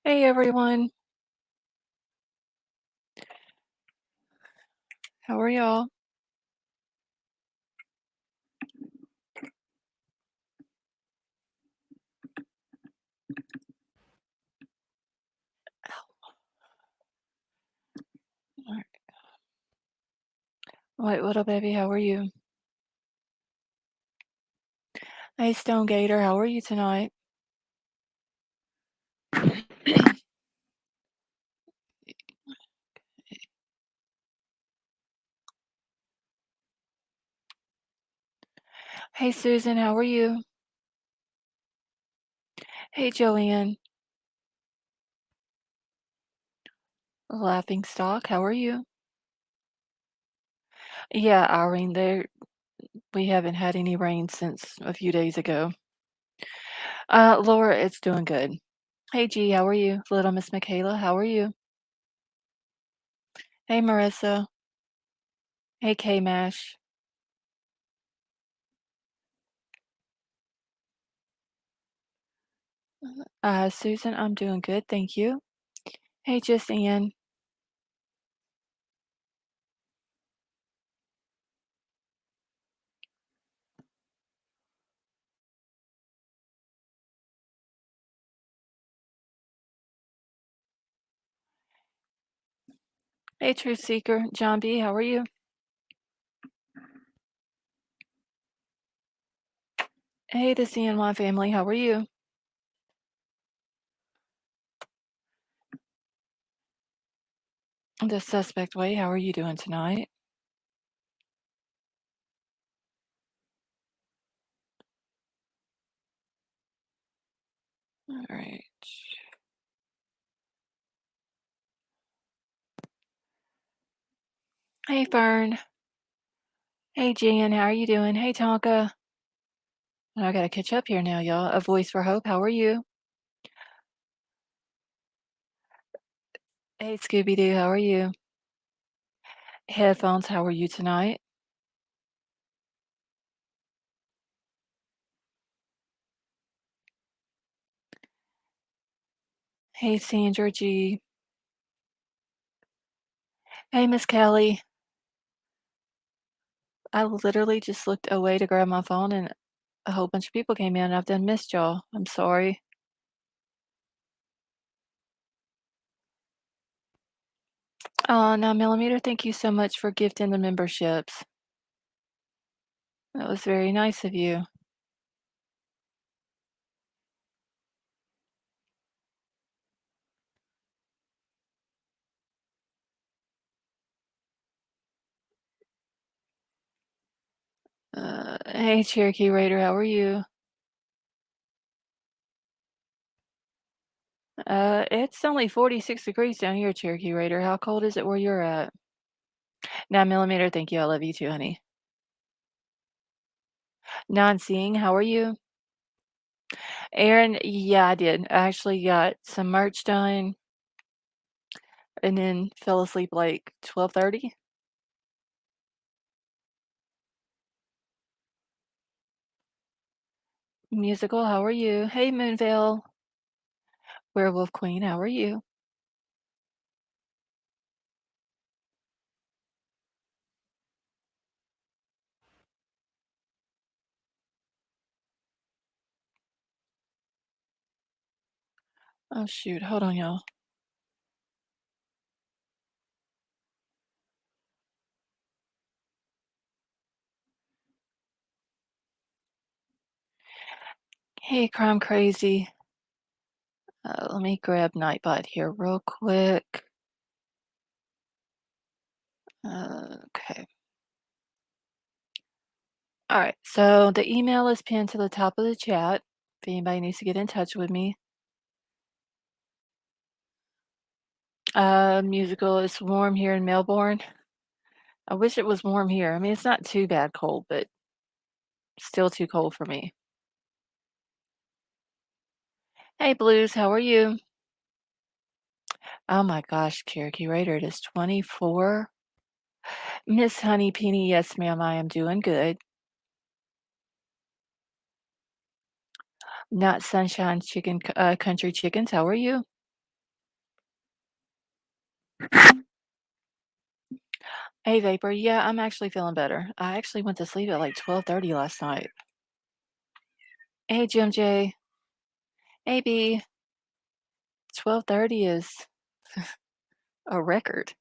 Hey everyone, how are y'all? Alright. White little baby, how are you? Hey Stone Gator, how are you tonight? Hey Susan, how are you? Hey Joanne, Laughing Stock, how are you? Yeah, Irene, we haven't had any rain since a few days ago. Laura, it's doing good. Hey G, how are you? Little Miss Michaela, how are you? Hey Marissa. Hey K Mash. Susan, I'm doing good, thank you. Hey Just Ann. Hey Truth Seeker. John B, how are you? Hey the CNY family, how are you? The Suspect Way, how are you doing tonight? All right. Hey Fern. Hey Jan, how are you doing? Hey Tonka. I gotta catch up here now, y'all. A Voice for Hope, how are you? Hey Scooby Doo, how are you? Headphones, how are you tonight? Hey Sandra G. Hey Miss Kelly. I literally just looked away to grab my phone and a whole bunch of people came in. I've done missed y'all. I'm sorry. Oh, 9mm, thank you so much for gifting the memberships. That was very nice of you. Hey Cherokee Raider, how are you? It's only 46 degrees down here, Cherokee Raider. How cold is it where you're at? 9mm, thank you. I love you too, honey. Non-seeing, how are you? Aaron, yeah, I did. I actually got some merch done and then fell asleep like 12:30. Musical, how are you? Hey, Moonvale. Werewolf Queen, how are you? Oh, shoot. Hold on, y'all. Hey, Crime Crazy. Let me grab Nightbot here real quick. Okay. All right. So the email is pinned to the top of the chat if anybody needs to get in touch with me. Musical, it's warm here in Melbourne. I wish it was warm here. I mean, it's not too bad cold, but still too cold for me. Hey, Blues, how are you? Oh my gosh, Cherokee Raider, it is 24. Miss Honey Penny, yes, ma'am, I am doing good. Not Sunshine Chicken Country Chickens, how are you? Hey, Vapor, yeah, I'm actually feeling better. I actually went to sleep at like 12:30 last night. Hey, Jim J. Hey, B. 12:30 is a record.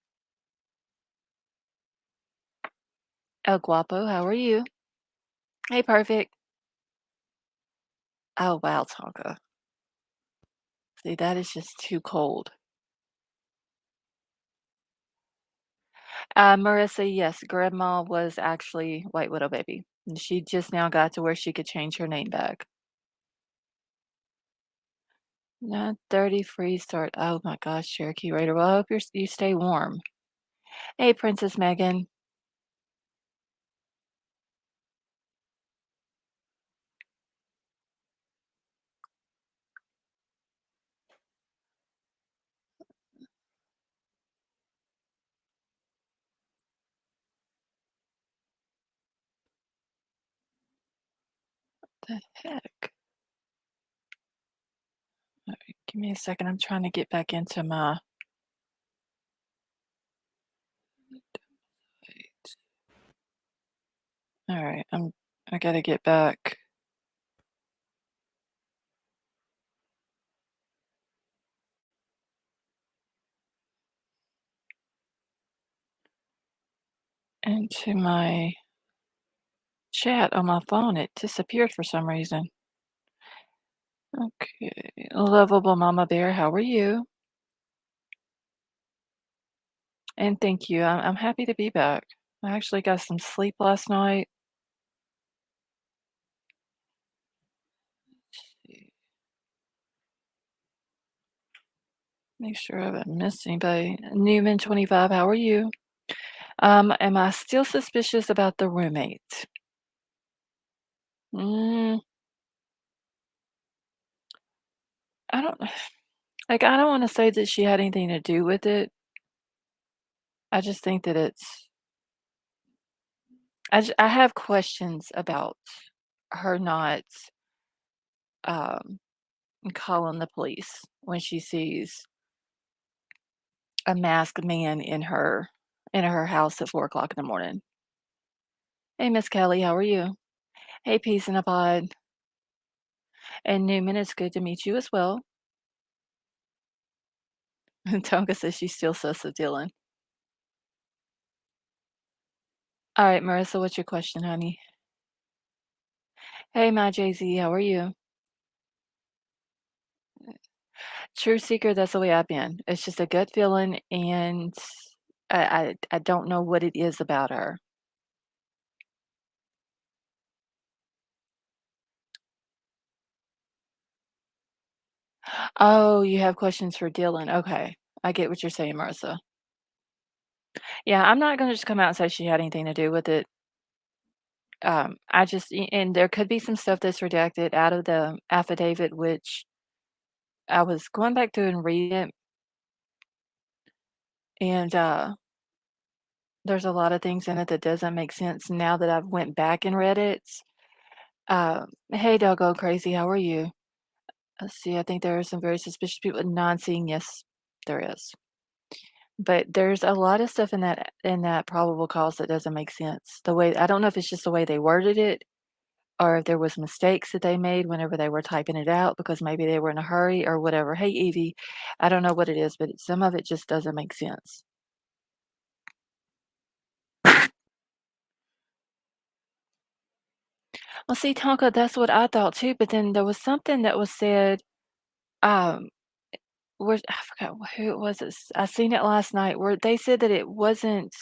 El Guapo, how are you? Hey, Perfect. Oh, wow, Tonka. See, that is just too cold. Marissa, yes, Grandma was actually White Widow Baby. And she just now got to where she could change her name back. 9:30 freeze start. Oh my gosh, Cherokee Raider. Well, I hope you stay warm. Hey, Princess Megan. The heck? All right, give me a second. I'm trying to get back into my. All right, I gotta get back into my chat on my phone. It disappeared for some reason. Okay, lovable Mama Bear, how are you? And thank you. I'm happy to be back. I actually got some sleep last night. Make sure I haven't missed anybody. Newman 25, how are you? Am I still suspicious about the roommate? Mm, I don't like, I don't wanna say that she had anything to do with it. I just think that I have questions about her not, um, calling the police when she sees a masked man in her house at 4 o'clock in the morning. Hey, Miss Kelly, how are you? Hey, Peace in a Pod. And Newman, it's good to meet you as well. Tonka says she's still sus of Dylan. All right, Marissa, what's your question, honey? Hey, my Jay-Z, how are you? True seeker, that's the way I've been. It's just a gut feeling, and I don't know what it is about her. Oh, you have questions for Dylan. Okay. I get what you're saying, Marissa. Yeah, I'm not gonna just come out and say she had anything to do with it. I just and there could be some stuff that's redacted out of the affidavit, which I was going back through and reading it, and there's a lot of things in it that doesn't make sense now that I've went back and read it. Hey, Doggo Crazy, how are you? Let's see, I think there are some very suspicious people non-seeing. Yes, there is. But there's a lot of stuff in that probable cause that doesn't make sense. The way I don't know if it's just the way they worded it or if there was mistakes that they made whenever they were typing it out because maybe they were in a hurry or whatever. Hey, Evie, I don't know what it is, but some of it just doesn't make sense. Well, see, Tonka, that's what I thought too. But then there was something that was said. Um, where I forgot who it was. I seen it last night where they said that it wasn't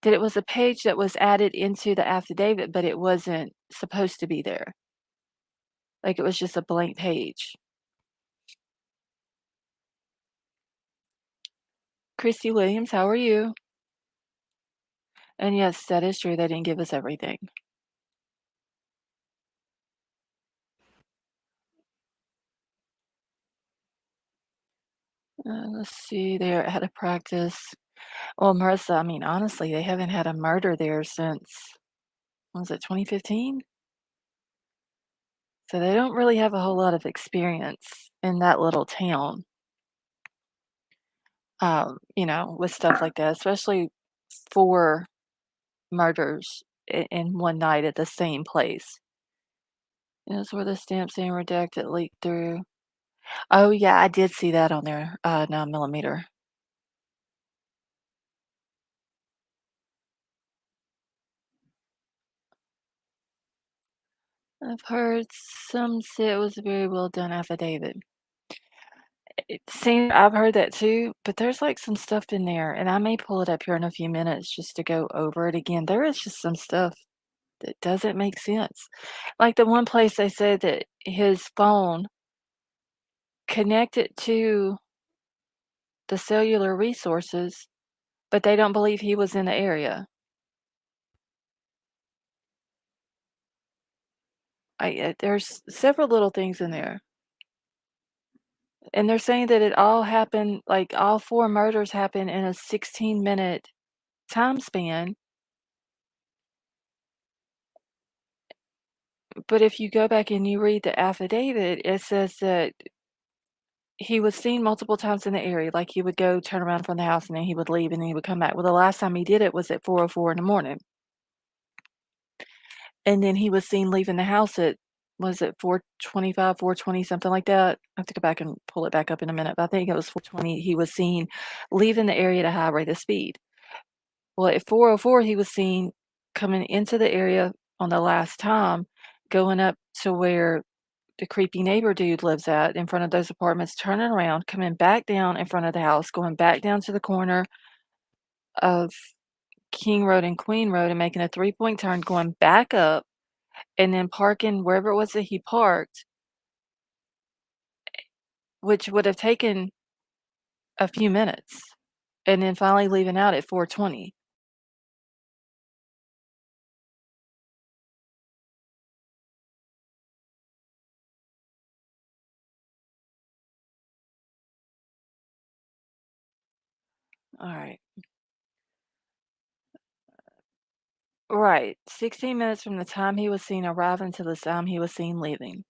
that it was a page that was added into the affidavit, but it wasn't supposed to be there. Like, it was just a blank page. Christy Williams, how are you? And yes, that is true, they didn't give us everything. Let's see, they're at a practice. Well, Marissa, I mean, honestly, they haven't had a murder there since, what was it, 2015? So they don't really have a whole lot of experience in that little town, with stuff like that, especially 4 murders in one night at the same place. Is where the stamp saying redacted leaked through. Oh, yeah, I did see that on there, 9 millimeter. I've heard some say it was a very well done affidavit. It seemed I've heard that too, but there's, like, some stuff in there, and I may pull it up here in a few minutes just to go over it again. There is just some stuff that doesn't make sense. Like, the one place they said that his phone connected to the cellular resources, but they don't believe he was in the area. There's several little things in there, and they're saying that it all happened like, all 4 murders happened in a 16-minute time span, but if you go back and you read the affidavit, it says that he was seen multiple times in the area, like, he would go turn around from the house, and then he would leave, and then he would come back. Well, the last time he did it was at 4:04 in the morning, and then he was seen leaving the house at was it 4:25, 4:20, something like that? I have to go back and pull it back up in a minute, but I think it was 4:20 he was seen leaving the area at a high rate of speed. Well, at 4:04, he was seen coming into the area on the last time, going up to where the creepy neighbor dude lives at in front of those apartments, turning around, coming back down in front of the house, going back down to the corner of King Road and Queen Road and making a three-point turn, going back up, and then parking wherever it was that he parked, which would have taken a few minutes, and then finally leaving out at 4:20. Alright. Right, 16 minutes from the time he was seen arriving to the time he was seen leaving.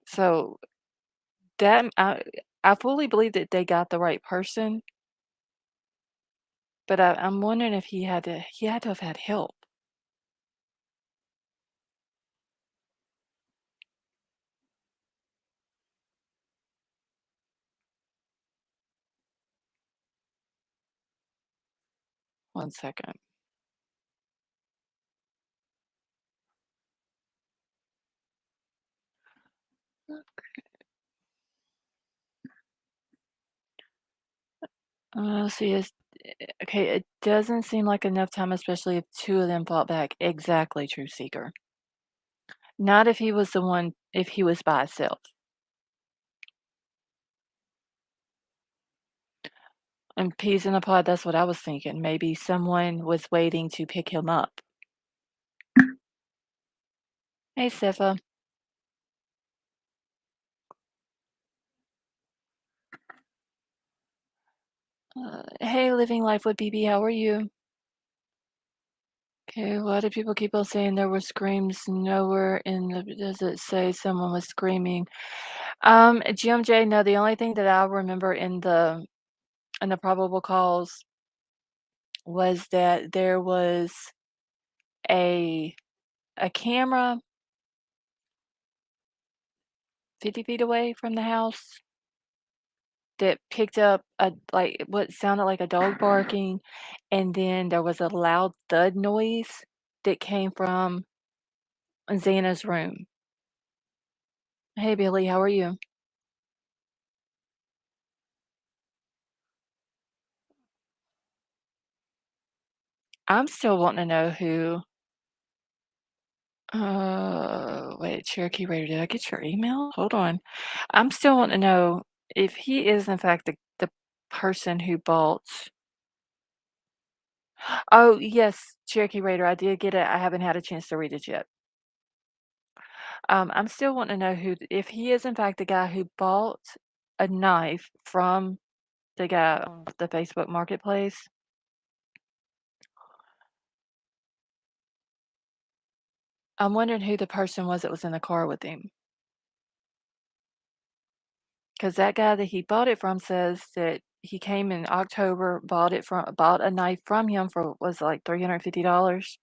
So, that I fully believe that they got the right person, but I'm wondering if he had to have had help. One second. See, okay, it doesn't seem like enough time, especially if 2 of them fought back. Exactly, True Seeker. Not if he was the one if he was by himself. And peas in a pod, that's what I was thinking. Maybe someone was waiting to pick him up. Hey, Sifa. Hey, Living Life with BB, how are you? Okay, why do people keep on saying there were screams nowhere in the does it say someone was screaming? GMJ, no, the only thing that I remember in the probable cause was that there was a a camera 50 feet away from the house that picked up like what sounded like a dog barking, and then there was a loud thud noise that came from Xana's room. Hey, Billy, how are you? I'm still wanting to know who. Wait, Cherokee Raider, did I get your email? Hold on. I'm still wanting to know if he is in fact the person who bought. Oh, yes, Cherokee Raider, I did get it. I haven't had a chance to read it yet. I'm still wanting to know who, if he is in fact the guy who bought a knife from the guy on the Facebook Marketplace. I'm wondering who the person was that was in the car with him. Because that guy that he bought it from says that he came in October, bought a knife from him for was it like $350,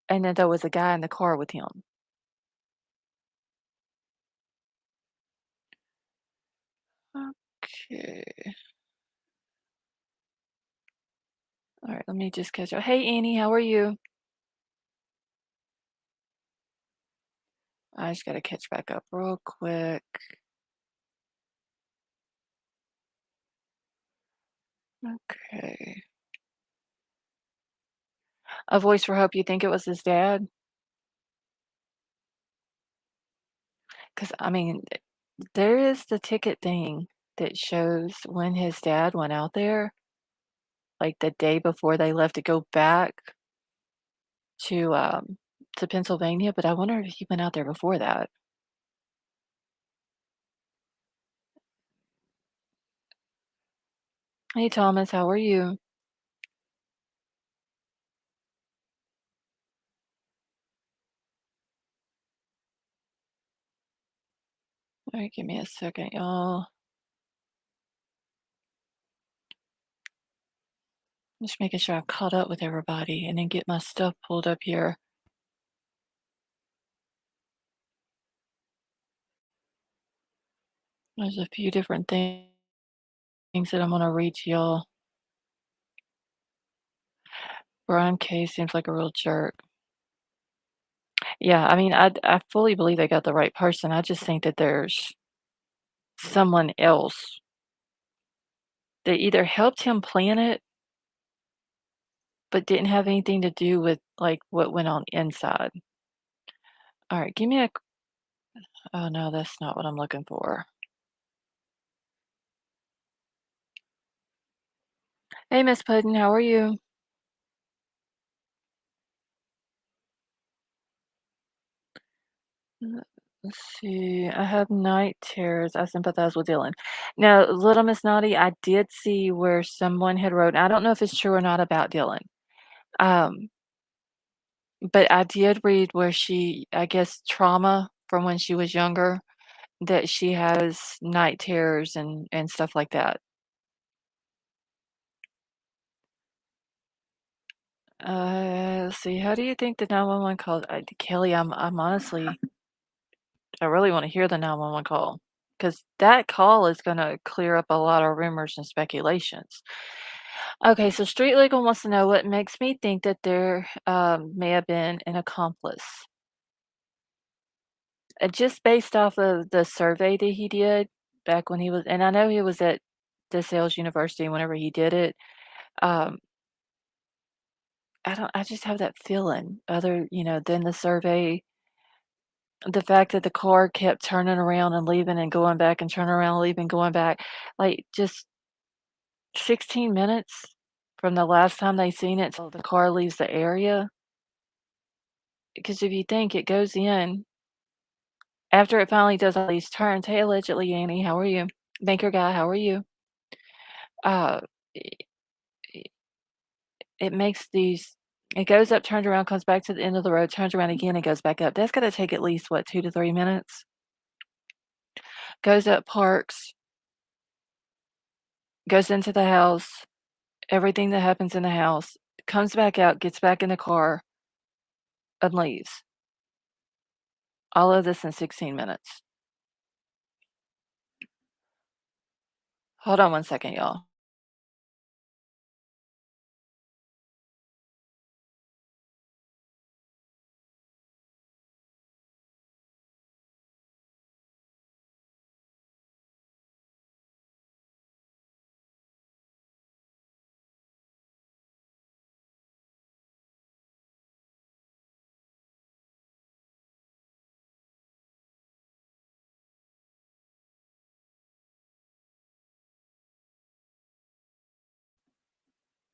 and then there was a guy in the car with him. Okay. All right, let me just catch up. Hey Annie, how are you? I just gotta catch back up real quick. Okay. A voice for hope, you think it was his dad? Because I mean, there is the ticket thing that shows when his dad went out there, like the day before they left to go back to, um, to Pennsylvania, but I wonder if he went out there before that. Hey, Thomas, how are you? Alright, give me a second, y'all. Just making sure I've caught up with everybody and then get my stuff pulled up here. There's a few different things that I'm gonna read to y'all. Brian K seems like a real jerk. Yeah, I mean, I fully believe they got the right person. I just think that there's someone else that either helped him plan it, but didn't have anything to do with, like, what went on inside. Alright, give me a oh, no, that's not what I'm looking for. Hey, Miss Puddin', how are you? Let's see. I have night terrors. I sympathize with Dylan. Now, Little Miss Naughty, I did see where someone had wrote, I don't know if it's true or not about Dylan. Um, but I did read where she, I guess, trauma from when she was younger, that she has night terrors and stuff like that. Let's see. How do you think the 911 call? Kelly, I'm honestly, I really want to hear the 911 call because that call is going to clear up a lot of rumors and speculations. Okay, so Street Legal wants to know what makes me think that there may have been an accomplice. Just based off of the survey that he did back when he was, and I know he was at DeSales University whenever he did it. Um, I just have that feeling, than the survey, the fact that the car kept turning around and leaving and going back and turning around, leaving, going back, like just 16 minutes from the last time they seen it till the car leaves the area. Because if you think it goes in after it finally does all these turns, "Hey, allegedly, Annie, how are you? Banker guy, how are you?" Uh, I it makes these it goes up, turns around, comes back to the end of the road, turns around again, and goes back up. That's gonna take at least, what, 2 to 3 minutes? Goes up, parks, goes into the house, everything that happens in the house, comes back out, gets back in the car, and leaves. All of this in 16 minutes. Hold on one second, y'all.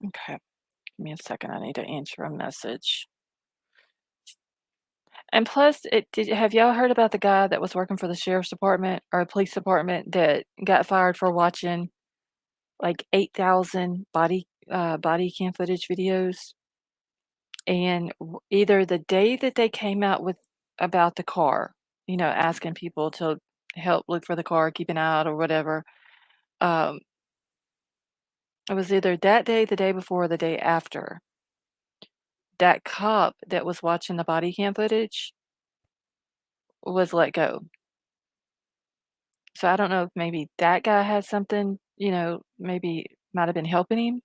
Okay, give me a second, I need to answer a message. And plus, have y'all heard about the guy that was working for the sheriff's department or police department that got fired for watching, like, 8,000 body cam footage videos? And either the day that they came out with about the car, asking people to help look for the car, keep an eye out or whatever, um, it was either that day, the day before, or the day after. That cop that was watching the body cam footage was let go. So I don't know if maybe that guy had something, maybe might have been helping him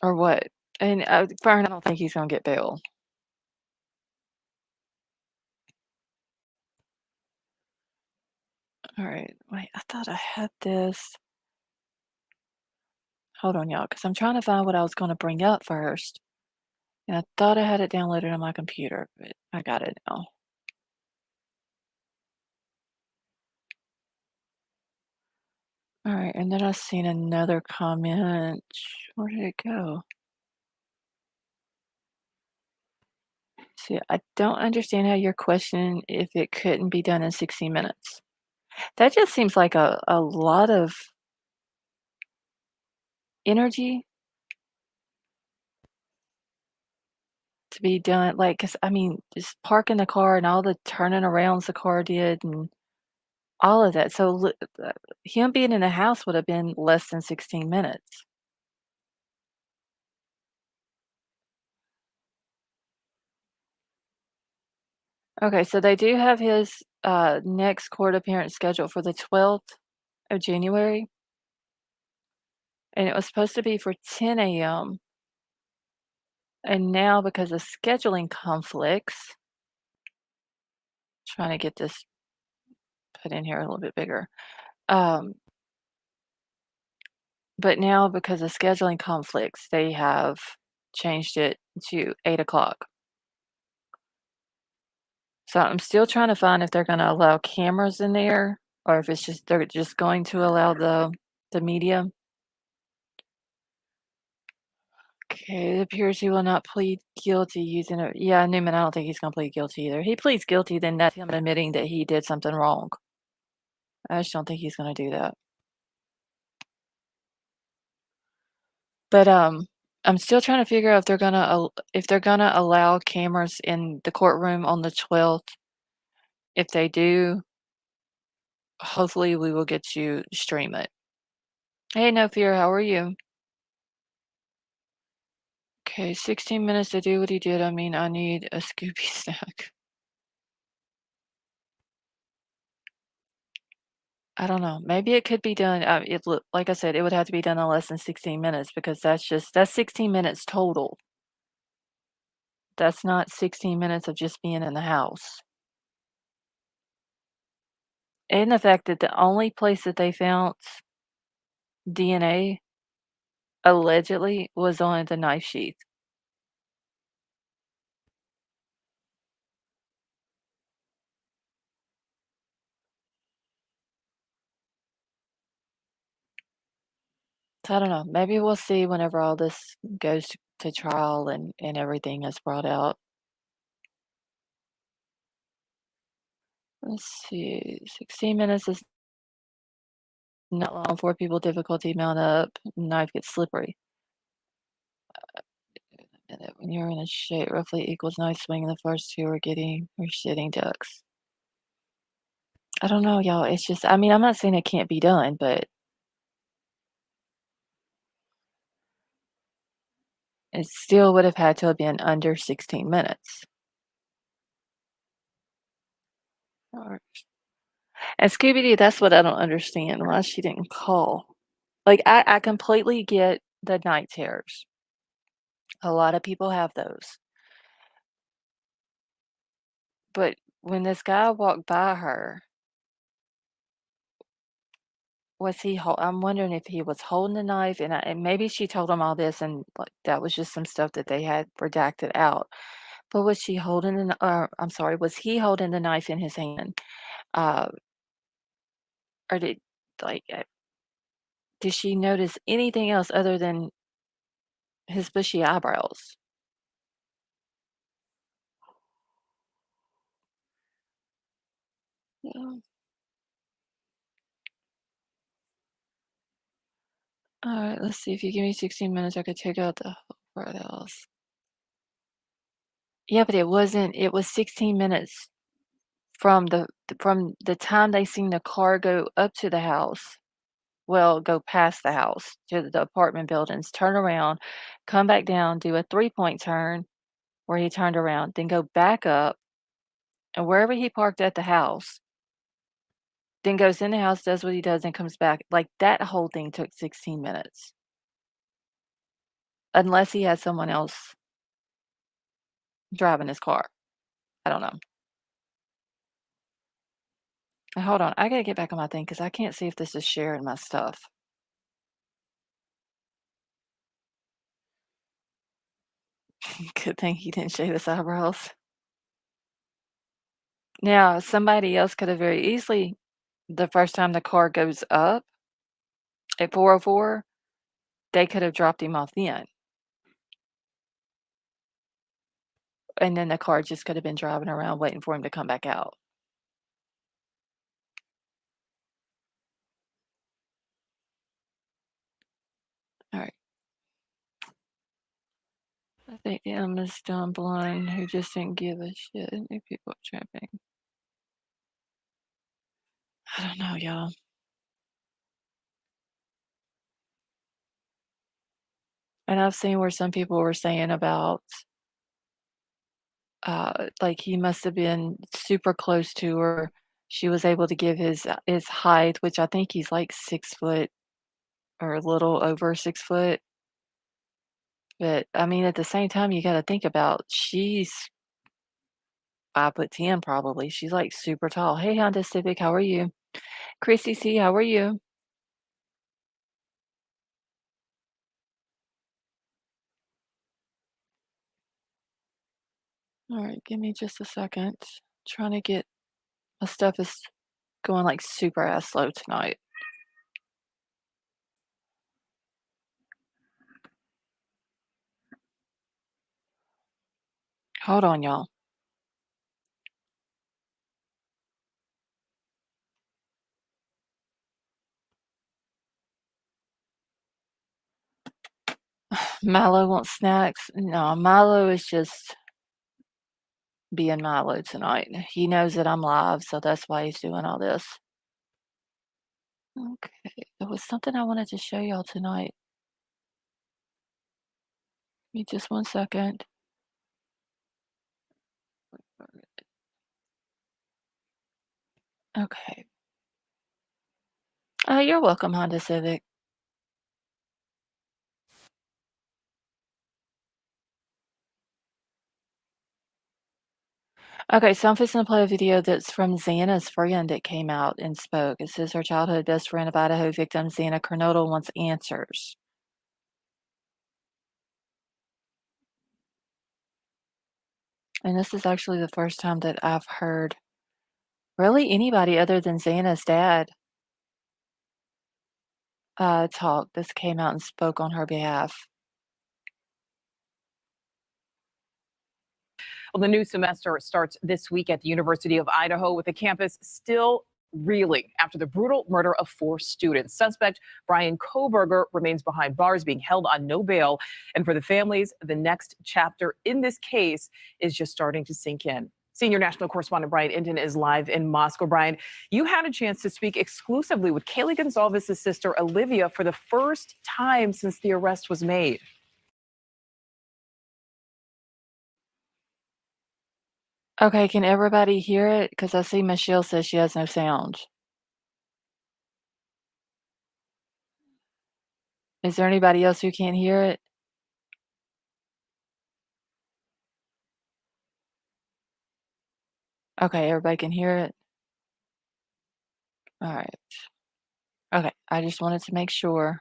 or what. And Fern, I don't think he's gonna get bail. All right, wait, I thought I had this. Hold on, y'all, because I'm trying to find what I was gonna bring up first. And I thought I had it downloaded on my computer, but I got it now. All right, and then I seen another comment. Where did it go? See, I don't understand how you're questioning if it couldn't be done in 60 minutes. That just seems like a lot of energy to be done. Like, 'cause I mean, just parking the car and all the turning arounds the car did and all of that. So him being in the house would have been less than 16 minutes. Okay, so they do have his next court appearance scheduled for the 12th of January, and it was supposed to be for 10 a.m. And now, because of scheduling conflicts, trying to get this put in here a little bit bigger. Um, but now, because of scheduling conflicts, they have changed it to 8 o'clock. So I'm still trying to find if they're going to allow cameras in there or if it's just they're just going to allow the media. Okay, it appears he will not plead guilty using a Newman, I don't think he's gonna plead guilty either. He pleads guilty, then that's him admitting that he did something wrong. I just don't think he's gonna do that. But, I'm still trying to figure out if they're gonna allow cameras in the courtroom on the 12th. If they do, hopefully we will get to stream it. Hey, No Fear, how are you? Okay, 16 minutes to do what he did. I mean, I need a Scooby snack. I don't know. Maybe it could be done. Like I said, it would have to be done in less than 16 minutes because that's 16 minutes total. That's not 16 minutes of just being in the house. And the fact that the only place that they found DNA allegedly was on the knife sheath. So I don't know. Maybe we'll see whenever all this goes to trial and everything is brought out. Let's see. 16 minutes is not long. Four people difficulty mount up. Knife gets slippery. And then when you're in a shape roughly equals knife swing, and the first two are sitting ducks. I don't know, y'all. It's just, I mean, I'm not saying it can't be done, but it still would have had to have been under 16 minutes. Or- And Scooby Doo, that's what I don't understand. Why she didn't call. Like, I completely get the night terrors. A lot of people have those. But when this guy walked by her, I'm wondering if he was holding the knife, and maybe she told him all this, and like that was just some stuff that they had redacted out. But was she holding I'm sorry, was he holding the knife in his hand? Uh, or like, did she notice anything else other than his bushy eyebrows? Yeah. All right, let's see. If you give me 16 minutes, I could take out the What else? Yeah, but it was 16 minutes from the time they seen the car go up to the house, well, go past the house to the apartment buildings, turn around, come back down, do a three-point turn where he turned around, then go back up, and wherever he parked at the house, then goes in the house, does what he does, and comes back. Like, that whole thing took 16 minutes, unless he had someone else driving his car. I don't know. Hold on, I gotta get back on my thing because I can't see if this is sharing my stuff. Good thing he didn't shave his eyebrows. Now, somebody else could have very easily, the first time the car goes up at 404, they could have dropped him off then, and then the car just could have been driving around waiting for him to come back out. Alright. I think Emma's dumb blind who just didn't give a shit. New people trapping. I don't know, y'all. And I've seen where some people were saying about, like, he must have been super close to her. She was able to give his height, which I think he's like 6 foot or a little over 6 foot. But, I mean, at the same time, you gotta think about she's 5'10" probably. She's, like, super tall. "Hey, Honda Civic, how are you?" "Chrissy C, how are you?" Alright, give me just a second. Trying to get my stuff is going, like, super ass slow tonight. Hold on, y'all. Milo wants snacks. No, Milo is just being Milo tonight. He knows that I'm live, so that's why he's doing all this. Okay, there was something I wanted to show y'all tonight. Give me just one second. Okay. You're welcome, Honda Civic. Okay, so I'm fixing to play a video that's from Xana's friend that came out and spoke. It says her childhood best friend of Idaho victim, Xana Kernodle, wants answers. And this is actually the first time that I've heard really anybody other than Xana's dad talk. This came out and spoke on her behalf. Well, the new semester starts this week at the University of Idaho with the campus still reeling after the brutal murder of 4 students. Suspect Bryan Kohberger remains behind bars, being held on no bail. And for the families, the next chapter in this case is just starting to sink in. Senior national correspondent Bryan is live in Moscow. Bryan, you had a chance to speak exclusively with Kaylee Gonzalez's sister, Olivia, for the first time since the arrest was made. Okay, can everybody hear it? Because I see Michelle says she has no sound. Is there anybody else who can't hear it? Okay, everybody can hear it? All right. Okay, I just wanted to make sure.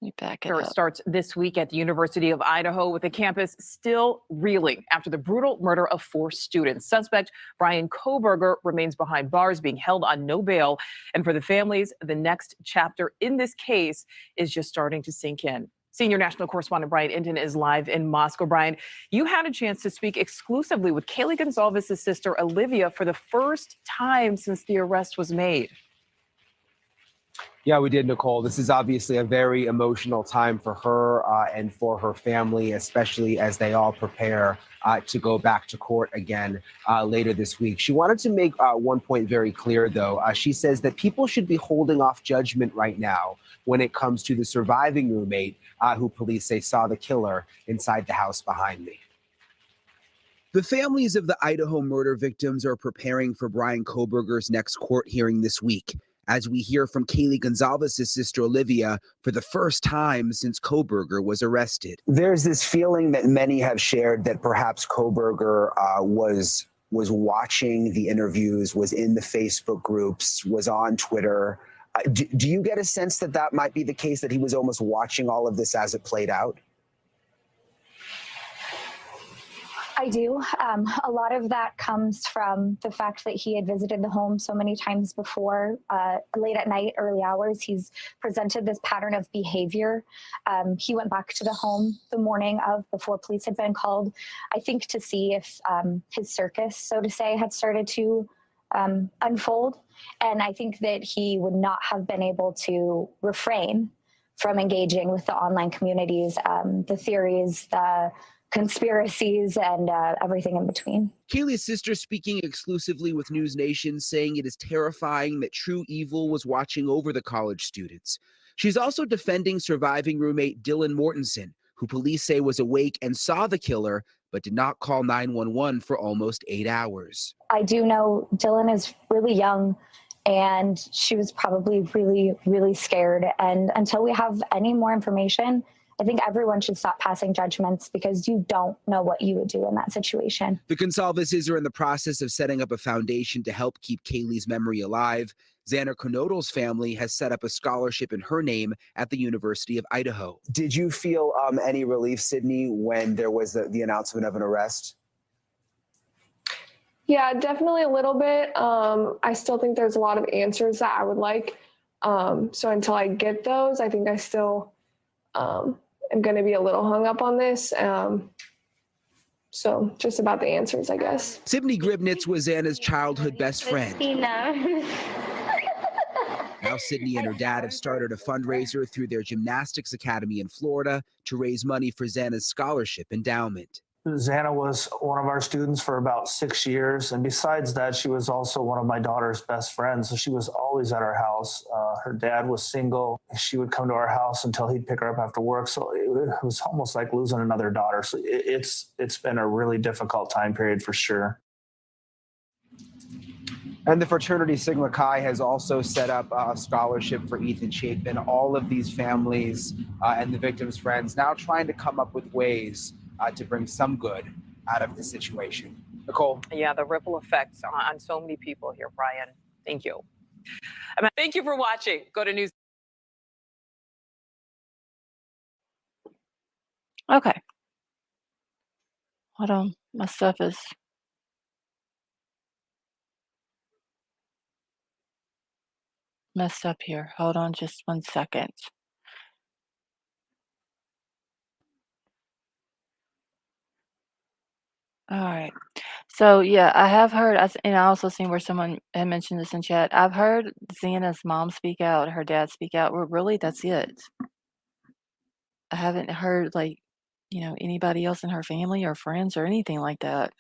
Let me back it It up. starts this week at the University of Idaho with the campus still reeling after the brutal murder of 4 students. Suspect Bryan Kohberger remains behind bars, being held on no bail. And for the families, the next chapter in this case is just starting to sink in. Senior national correspondent Bryan is live in Moscow. Bryan, you had a chance to speak exclusively with Kaylee Gonzalez's sister, Olivia, for the first time since the arrest was made. Yeah, we did, Nicole. This is obviously a very emotional time for her and for her family, especially as they all prepare to go back to court again later this week. She wanted to make one point very clear, though. She says that people should be holding off judgment right now when it comes to the surviving roommate who police say saw the killer inside the house behind me. The families of the Idaho murder victims are preparing for Bryan Kohberger's next court hearing this week, as we hear from Kaylee Gonzalez's sister Olivia for the first time since Kohberger was arrested. There's this feeling that many have shared that perhaps Kohberger was watching the interviews, was in the Facebook groups, was on Twitter. Do you get a sense that that might be the case, that he was almost watching all of this as it played out? I do. A lot of that comes from the fact that he had visited the home so many times before, late at night, early hours. He's presented this pattern of behavior. He went back to the home the morning of before police had been called, I think to see if his circus, so to say, had started to unfold. And I think that he would not have been able to refrain from engaging with the online communities, the theories, the conspiracies, and everything in between. Kaylee's sister speaking exclusively with News Nation, saying it is terrifying that true evil was watching over the college students. She's also defending surviving roommate Dylan Mortensen, who police say was awake and saw the killer, but did not call 911 for almost 8 hours. I do know Dylan is really young, and she was probably really, really scared. And until we have any more information, I think everyone should stop passing judgments, because you don't know what you would do in that situation. The Gonsalveses are in the process of setting up a foundation to help keep Kaylee's memory alive. Xander Konodal's family has set up a scholarship in her name at the University of Idaho. Did you feel any relief, Sydney, when there was the announcement of an arrest? Yeah, definitely a little bit. I still think there's a lot of answers that I would like. So until I get those, I think I still am going to be a little hung up on this. So just about the answers, I guess. Sydney Gribnitz was Xana's childhood best friend. Now Sydney and her dad have started a fundraiser through their gymnastics academy in Florida to raise money for Xana's scholarship endowment. Xana was one of our students for about 6 years. And besides that, she was also one of my daughter's best friends. So she was always at our house. Her dad was single. She would come to our house until he'd pick her up after work. So it was almost like losing another daughter. So it's been a really difficult time period for sure. And the fraternity Sigma Chi has also set up a scholarship for Ethan Chapin. All of these families and the victims' friends now trying to come up with ways to bring some good out of the situation. Nicole? Yeah, the ripple effects on so many people here, Bryan. Thank you. Thank you for watching. Go to News. Okay. Hold on. My stuff is messed up here. Hold on just 1 second. All right. So yeah, I have heard, and I also seen where someone had mentioned this in chat. I've heard Xana's mom speak out, her dad speak out. Well, really, that's it. I haven't heard anybody else in her family or friends or anything like that.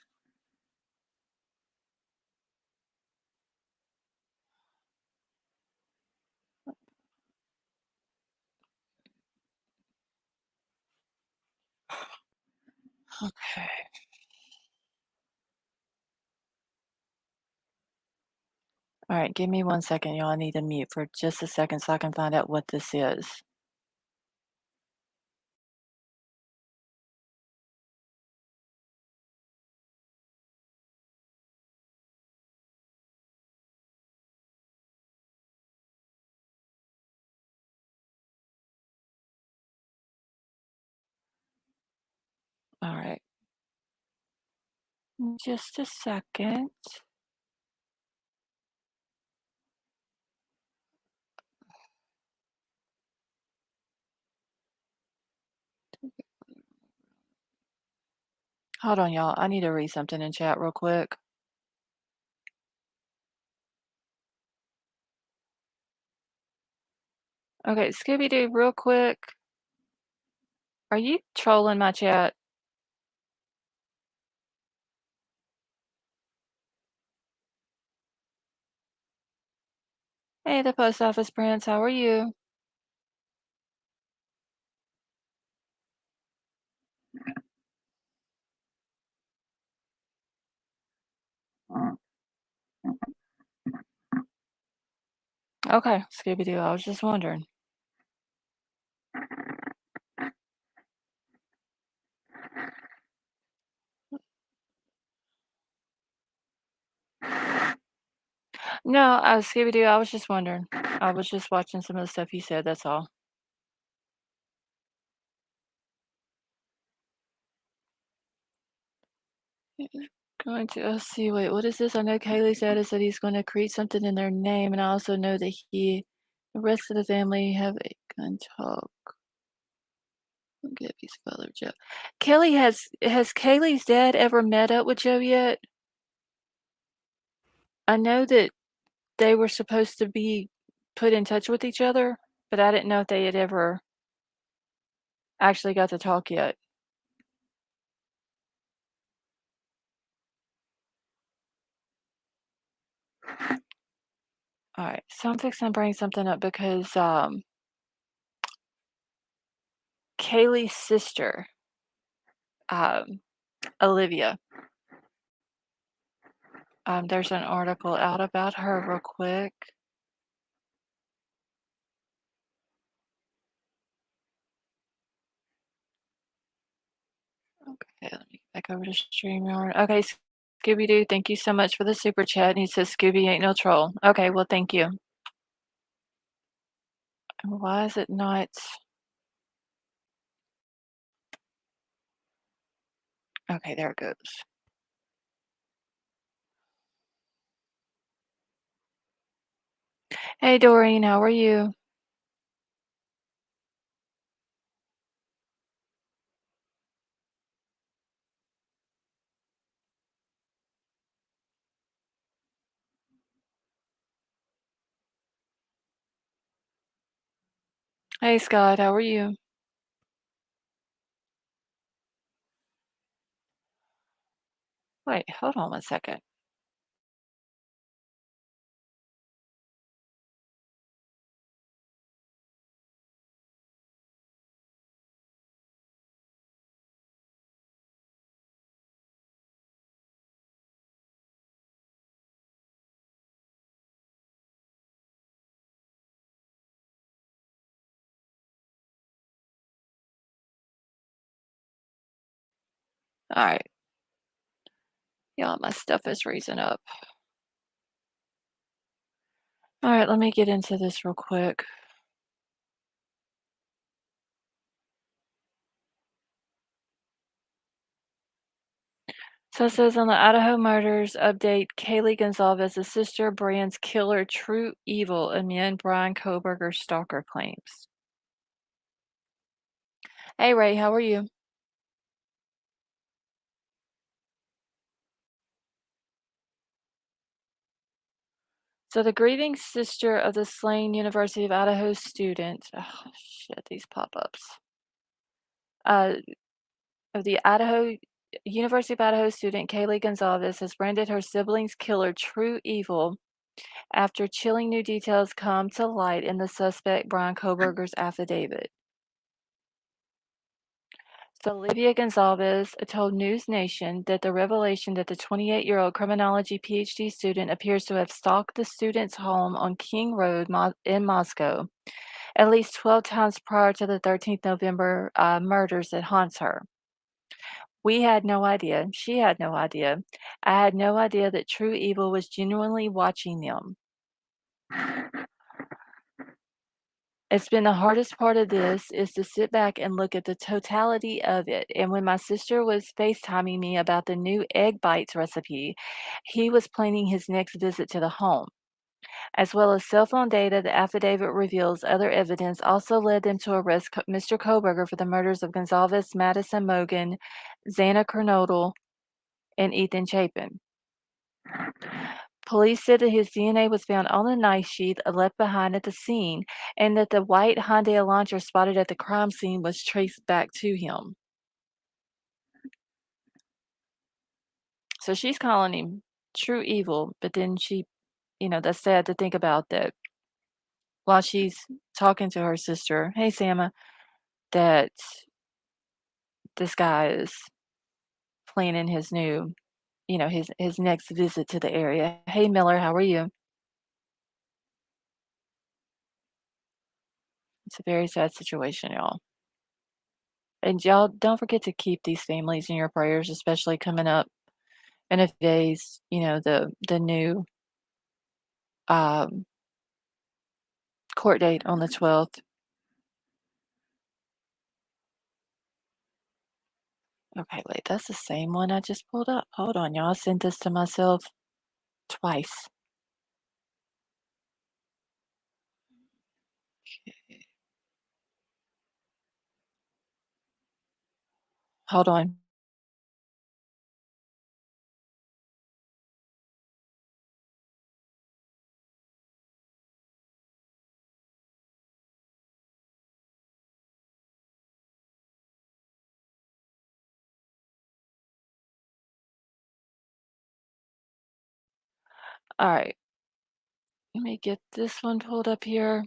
Okay. All right, give me 1 second, y'all. I need to mute for just a second so I can find out what this is. All right. Just a second. Hold on, y'all. I need to read something in chat real quick. Okay, Scooby-Doo, real quick. Are you trolling my chat? Hey, the post office prince, how are you? Okay, Scooby-Doo, I was just wondering. No, Scooby-Doo, I was just wondering. I was just watching some of the stuff you said, that's all. Going to let's see, wait, what is this? I know Kaylee's dad has said he's gonna create something in their name, and I also know that the rest of the family have a gun talk. Gabby's father, Joe. Kelly, has Kaylee's dad ever met up with Joe yet? I know that they were supposed to be put in touch with each other, but I didn't know if they had ever actually got to talk yet. Alright, so I'm fixing to bring something up because, Kaylee's sister, um, Olivia, there's an article out about her real quick. Okay, let me get back over to StreamYard. Okay, Scooby-Doo, thank you so much for the super chat, and he says, "Scooby ain't no troll." Okay, well, thank you. Why is it not okay, there it goes. Hey, Doreen, how are you? Hey, Scott, how are you? Wait, hold on one second. Alright. Yeah, my stuff is raising up. Alright, let me get into this real quick. So it says on the Idaho murders update, Kaylee Gonzalez's sister, Bryan's killer, true evil amid Bryan Kohberger stalker claims. Hey, Ray, how are you? So the grieving sister of the slain University of Idaho student, oh shit, these pop-ups. Of the University of Idaho student Kaylee Gonzalez has branded her sibling's killer true evil after chilling new details come to light in the suspect Bryan Kohberger's affidavit. So Olivia Gonzalez told News Nation that the revelation that the 28-year-old criminology PhD student appears to have stalked the student's home on King Road in Moscow at least 12 times prior to the 13th November murders that haunts her. We had no idea. She had no idea. I had no idea that true evil was genuinely watching them. It's been the hardest part of this is to sit back and look at the totality of it. And when my sister was FaceTiming me about the new egg bites recipe, he was planning his next visit to the home. As well as cell phone data, the affidavit reveals other evidence also led them to arrest Mr. Kohberger for the murders of Gonzalez, Madison Mogan, Xana Kernodle, and Ethan Chapin. Police said that his DNA was found on the knife sheath left behind at the scene, and that the white Hyundai Elantra spotted at the crime scene was traced back to him. So she's calling him true evil, but then that's sad to think about that while she's talking to her sister, "Hey, Sama," that this guy is planning his next visit to the area. "Hey, Miller, how are you?" It's a very sad situation, y'all. And y'all don't forget to keep these families in your prayers, especially coming up in a few days, the new um, court date on the 12th. Okay, wait, that's the same one I just pulled up. Hold on, y'all. I sent this to myself twice. Hold on. All right. Let me get this one pulled up here.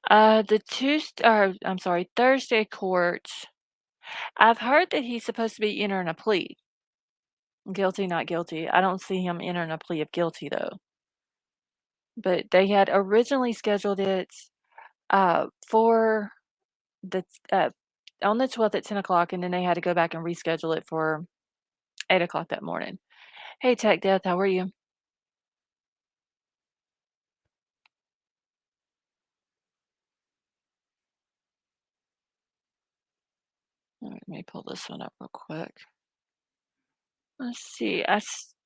I'm sorry, Thursday court. I've heard that he's supposed to be entering a plea. Guilty, not guilty. I don't see him entering a plea of guilty though. But they had originally scheduled it for the on the 12th at 10 o'clock, and then they had to go back and reschedule it for 8 o'clock that morning. Hey, Tech Death, how are you? All right, let me pull this one up real quick. Let's see. I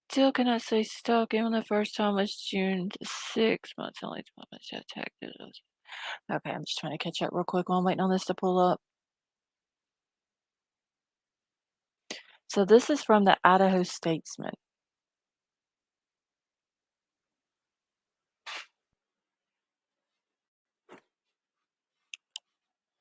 still cannot say stuck. Even the first time was June the 6th. Months only 12 months attack. Okay, I'm just trying to catch up real quick while I'm waiting on this to pull up. So this is from the Idaho Statesman.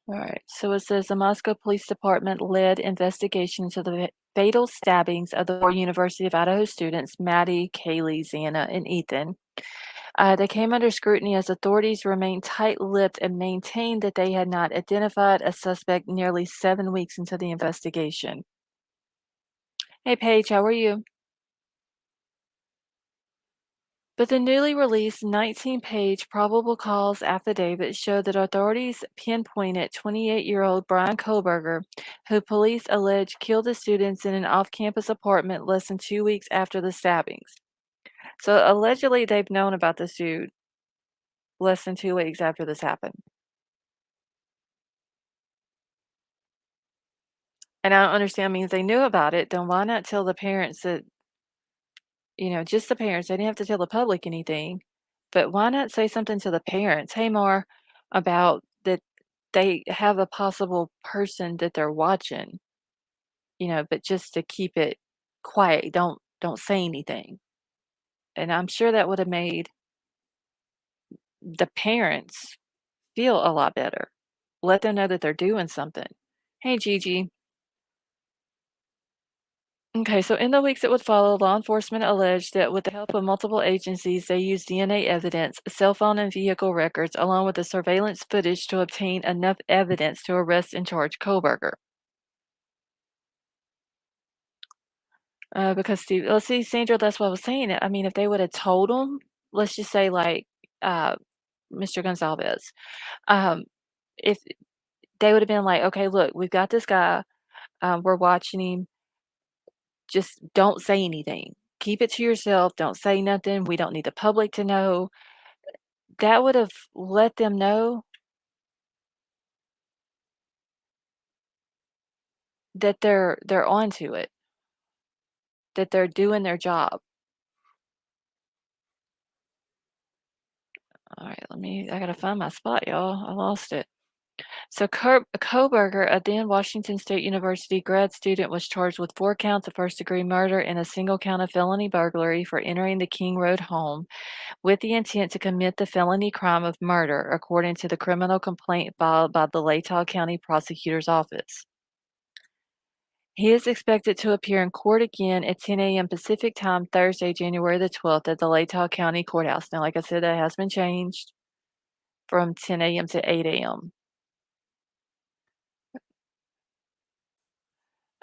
All right. So it says the Moscow Police Department led investigation into the fatal stabbings of the four University of Idaho students, Maddie, Kaylee, Xana, and Ethan. They came under scrutiny as authorities remained tight-lipped and maintained that they had not identified a suspect nearly 7 weeks into the investigation. Hey, Paige, how are you? But the newly released 19-page probable cause affidavit showed that authorities pinpointed 28-year-old Bryan Kohberger, who police allege killed the students in an off-campus apartment less than 2 weeks after the stabbings. So allegedly, they've known about this dude less than 2 weeks after this happened. And I don't understand. I mean, if they knew about it, then why not tell the parents that, just the parents? They didn't have to tell the public anything. But why not say something to the parents? Hey, Mar, about that they have a possible person that they're watching, but just to keep it quiet. Don't say anything. And I'm sure that would have made the parents feel a lot better. Let them know that they're doing something. Hey, Gigi. Okay, so in the weeks that would follow, law enforcement alleged that with the help of multiple agencies, they used DNA evidence, cell phone and vehicle records, along with the surveillance footage to obtain enough evidence to arrest and charge Kohberger. Because Steve, let's see, Sandra, that's what I was saying. I mean, if they would have told him, let's just say like uh, Mr. Gonzalez, um, if they would have been like, okay, look, we've got this guy, we're watching him. Just don't say anything. Keep it to yourself. Don't say nothing. We don't need the public to know. That would have let them know that they're onto it, that they're doing their job. All right, I gotta find my spot, y'all. I lost it. So Kohberger, a then Washington State University grad student, was charged with 4 counts of first-degree murder and a single count of felony burglary for entering the King Road home with the intent to commit the felony crime of murder, according to the criminal complaint filed by the Latah County Prosecutor's Office. He is expected to appear in court again at 10 a.m. Pacific Time Thursday, January the 12th at the Latah County Courthouse. Now, like I said, that has been changed from 10 a.m. to 8 a.m.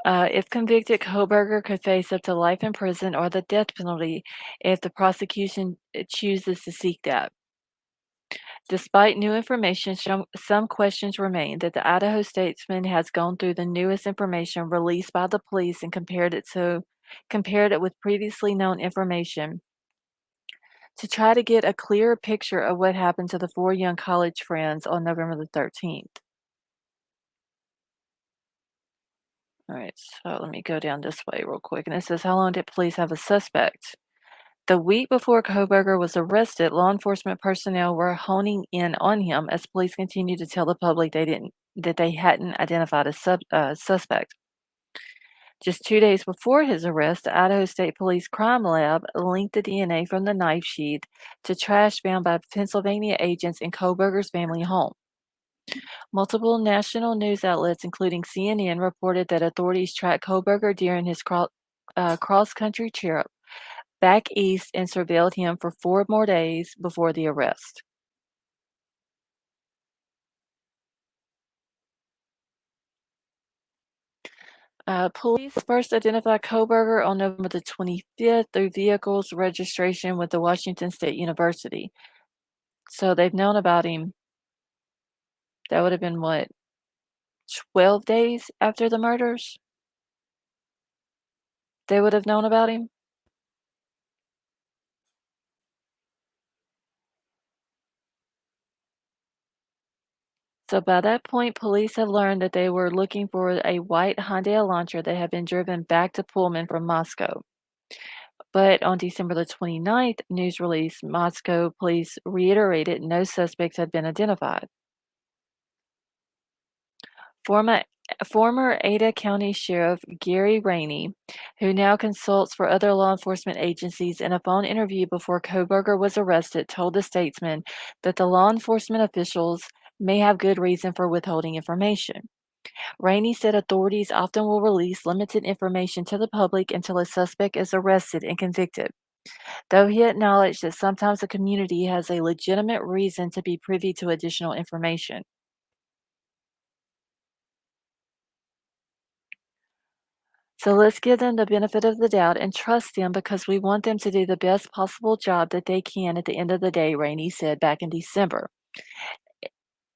If convicted, Kohberger could face up to life in prison or the death penalty if the prosecution chooses to seek that. Despite new information, some questions remain that the Idaho Statesman has gone through the newest information released by the police and compared it with previously known information to try to get a clearer picture of what happened to the 4 young college friends on November the 13th. All right, so let me go down this way real quick. And it says, how long did police have a suspect? The week before Kohberger was arrested, law enforcement personnel were honing in on him as police continued to tell the public that they hadn't identified a suspect. Just 2 days before his arrest, the Idaho State Police Crime Lab linked the DNA from the knife sheath to trash found by Pennsylvania agents in Kohberger's family home. Multiple national news outlets, including CNN, reported that authorities tracked Kohberger during his cross-country trip back east and surveilled him for 4 more days before the arrest. Police first identified Kohberger on November the 25th through vehicle's registration with the Washington State University. So they've known about him. That would have been what, 12 days after the murders? They would have known about him? So by that point, police had learned that they were looking for a white Hyundai Elantra that had been driven back to Pullman from Moscow. But on December the 29th news release, Moscow police reiterated no suspects had been identified. Former Ada County Sheriff Gary Rainey, who now consults for other law enforcement agencies, in a phone interview before Kohberger was arrested, told the Statesman that the law enforcement officials may have good reason for withholding information. Rainey said authorities often will release limited information to the public until a suspect is arrested and convicted, though he acknowledged that sometimes the community has a legitimate reason to be privy to additional information. So let's give them the benefit of the doubt and trust them because we want them to do the best possible job that they can at the end of the day, Rainey said back in December.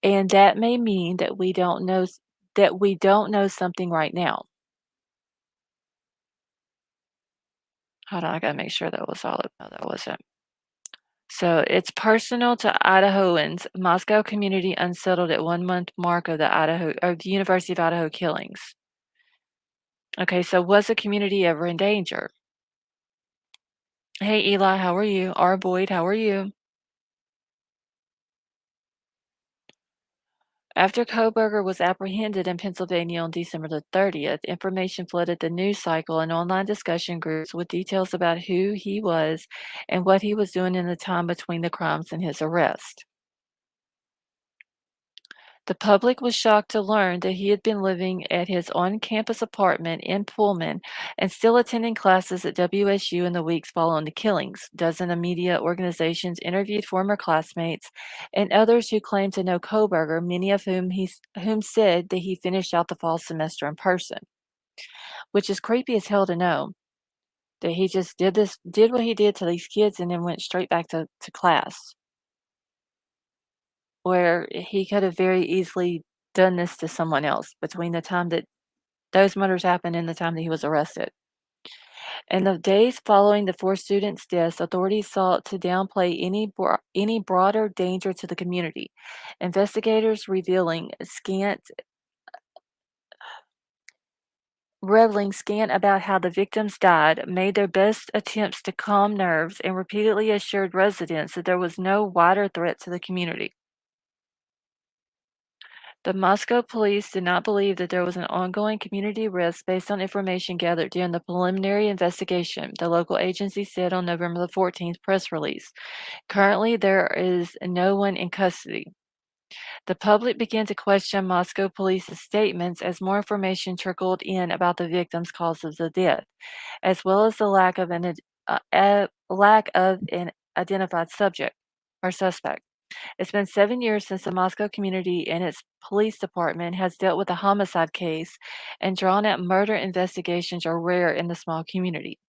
And that may mean that we don't know something right now. Hold on, I gotta make sure that was all. No, that wasn't. So it's personal to Idahoans. Moscow community unsettled at 1-month mark of the University of Idaho killings. Okay, so was the community ever in danger? Hey Eli, how are you? R. Boyd, how are you? After Kohberger was apprehended in Pennsylvania on December the 30th, information flooded the news cycle and online discussion groups with details about who he was and what he was doing in the time between the crimes and his arrest. The public was shocked to learn that he had been living at his on-campus apartment in Pullman and still attending classes at WSU in the weeks following the killings. Dozens of media organizations interviewed former classmates and others who claimed to know Kohberger, many of whom said that he finished out the fall semester in person, which is creepy as hell to know that he just did what he did to these kids and then went straight back to class, where he could have very easily done this to someone else between the time that those murders happened and the time that he was arrested. In the days following the 4 students' deaths, authorities sought to downplay any broader danger to the community. Investigators revealing scant about how the victims died made their best attempts to calm nerves and repeatedly assured residents that there was no wider threat to the community. The Moscow police did not believe that there was an ongoing community risk based on information gathered during the preliminary investigation, the local agency said on November the 14th press release. Currently, there is no one in custody. The public began to question Moscow police's statements as more information trickled in about the victims' causes of death, as well as the lack of an identified subject or suspect. It's been 7 years since the Moscow community and its police department has dealt with a homicide case, and drawn out murder investigations are rare in the small community.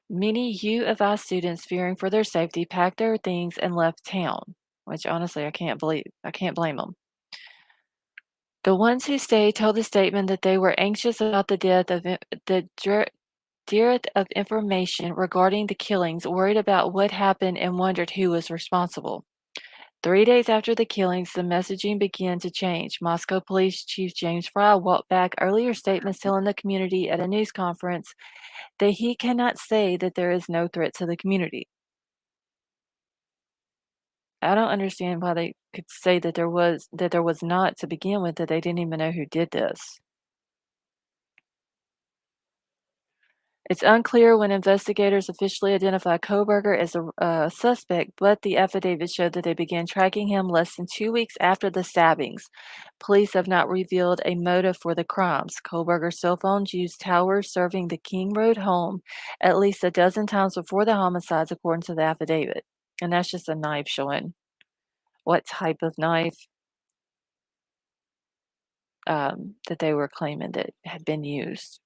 Many U of I students, fearing for their safety, packed their things and left town, which honestly I can't blame them. The ones who stayed told the statement that they were anxious about the dearth of information regarding the killings, worried about what happened, and wondered who was responsible. 3 days after the killings, the messaging began to change. Moscow Police Chief James Fry walked back earlier statements telling the community at a news conference that he cannot say that there is no threat to the community. I don't understand why they could say that there was not to begin with, that they didn't even know who did this. It's unclear when investigators officially identified Kohberger as a suspect, but the affidavit showed that they began tracking him less than 2 weeks after the stabbings. Police have not revealed a motive for the crimes. Kohberger's cell phones used towers serving the King Road home at least a dozen times before the homicides, according to the affidavit. And that's just a knife showing what type of knife that they were claiming that had been used.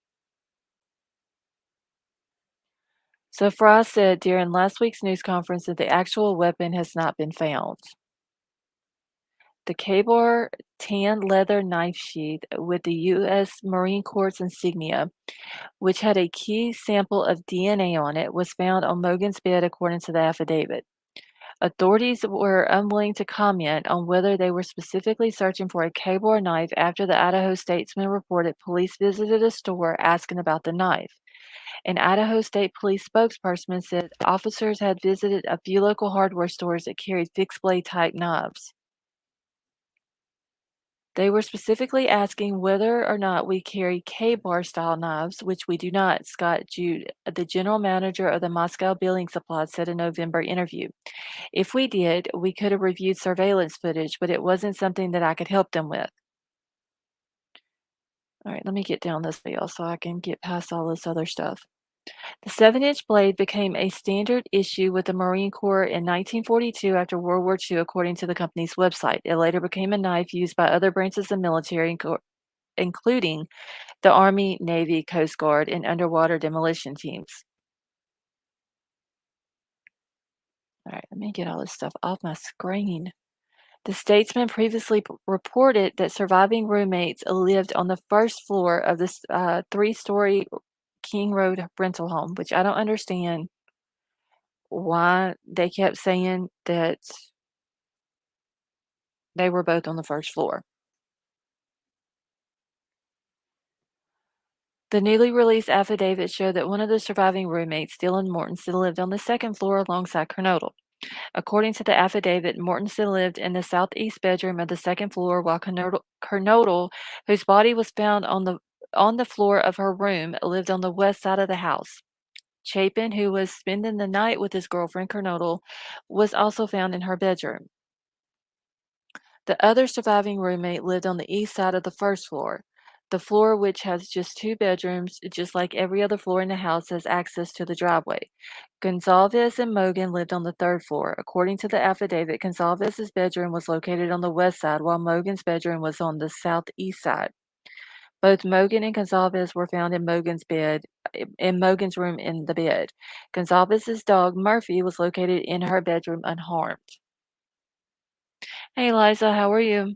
So Fry said during last week's news conference that the actual weapon has not been found. The Ka-Bar tan leather knife sheath with the U.S. Marine Corps insignia, which had a key sample of DNA on it, was found on Mogen's bed, according to the affidavit. Authorities were unwilling to comment on whether they were specifically searching for a Ka-Bar knife after the Idaho Statesman reported police visited a store asking about the knife. An Idaho State Police spokesperson said officers had visited a few local hardware stores that carried fixed blade type knives. They were specifically asking whether or not we carry Ka-Bar style knives, which we do not, Scott Jude, the general manager of the Moscow Building Supply, said in a November interview. If we did, we could have reviewed surveillance footage, but it wasn't something that I could help them with. All right, let me get down this way so I can get past all this other stuff. The 7-inch blade became a standard issue with the Marine Corps in 1942 after World War II, according to the company's website. It later became a knife used by other branches of military, including the Army, Navy, Coast Guard, and underwater demolition teams. All right, let me get all this stuff off my screen. The Statesman previously reported that surviving roommates lived on the first floor of this 3-story King Road rental home, which I don't understand why they kept saying that they were both on the first floor. The newly released affidavit showed that one of the surviving roommates, Dylan Mortensen, lived on the second floor alongside Kernodle. According to the affidavit, Mortensen lived in the southeast bedroom of the second floor, while Kernodle, whose body was found on the floor of her room, lived on the west side of the house. Chapin, who was spending the night with his girlfriend Kernodle, was also found in her bedroom. The other surviving roommate lived on the east side of the first floor. The floor, which has just 2 bedrooms, just like every other floor in the house, has access to the driveway. Gonzalez and Mogen lived on the 3rd floor. According to the affidavit, Gonzalez's bedroom was located on the west side, while Mogen's bedroom was on the southeast side. Both Mogen and Gonzalez were found in Mogen's room in the bed. Gonzalez's dog, Murphy, was located in her bedroom unharmed. Hey, Liza, how are you?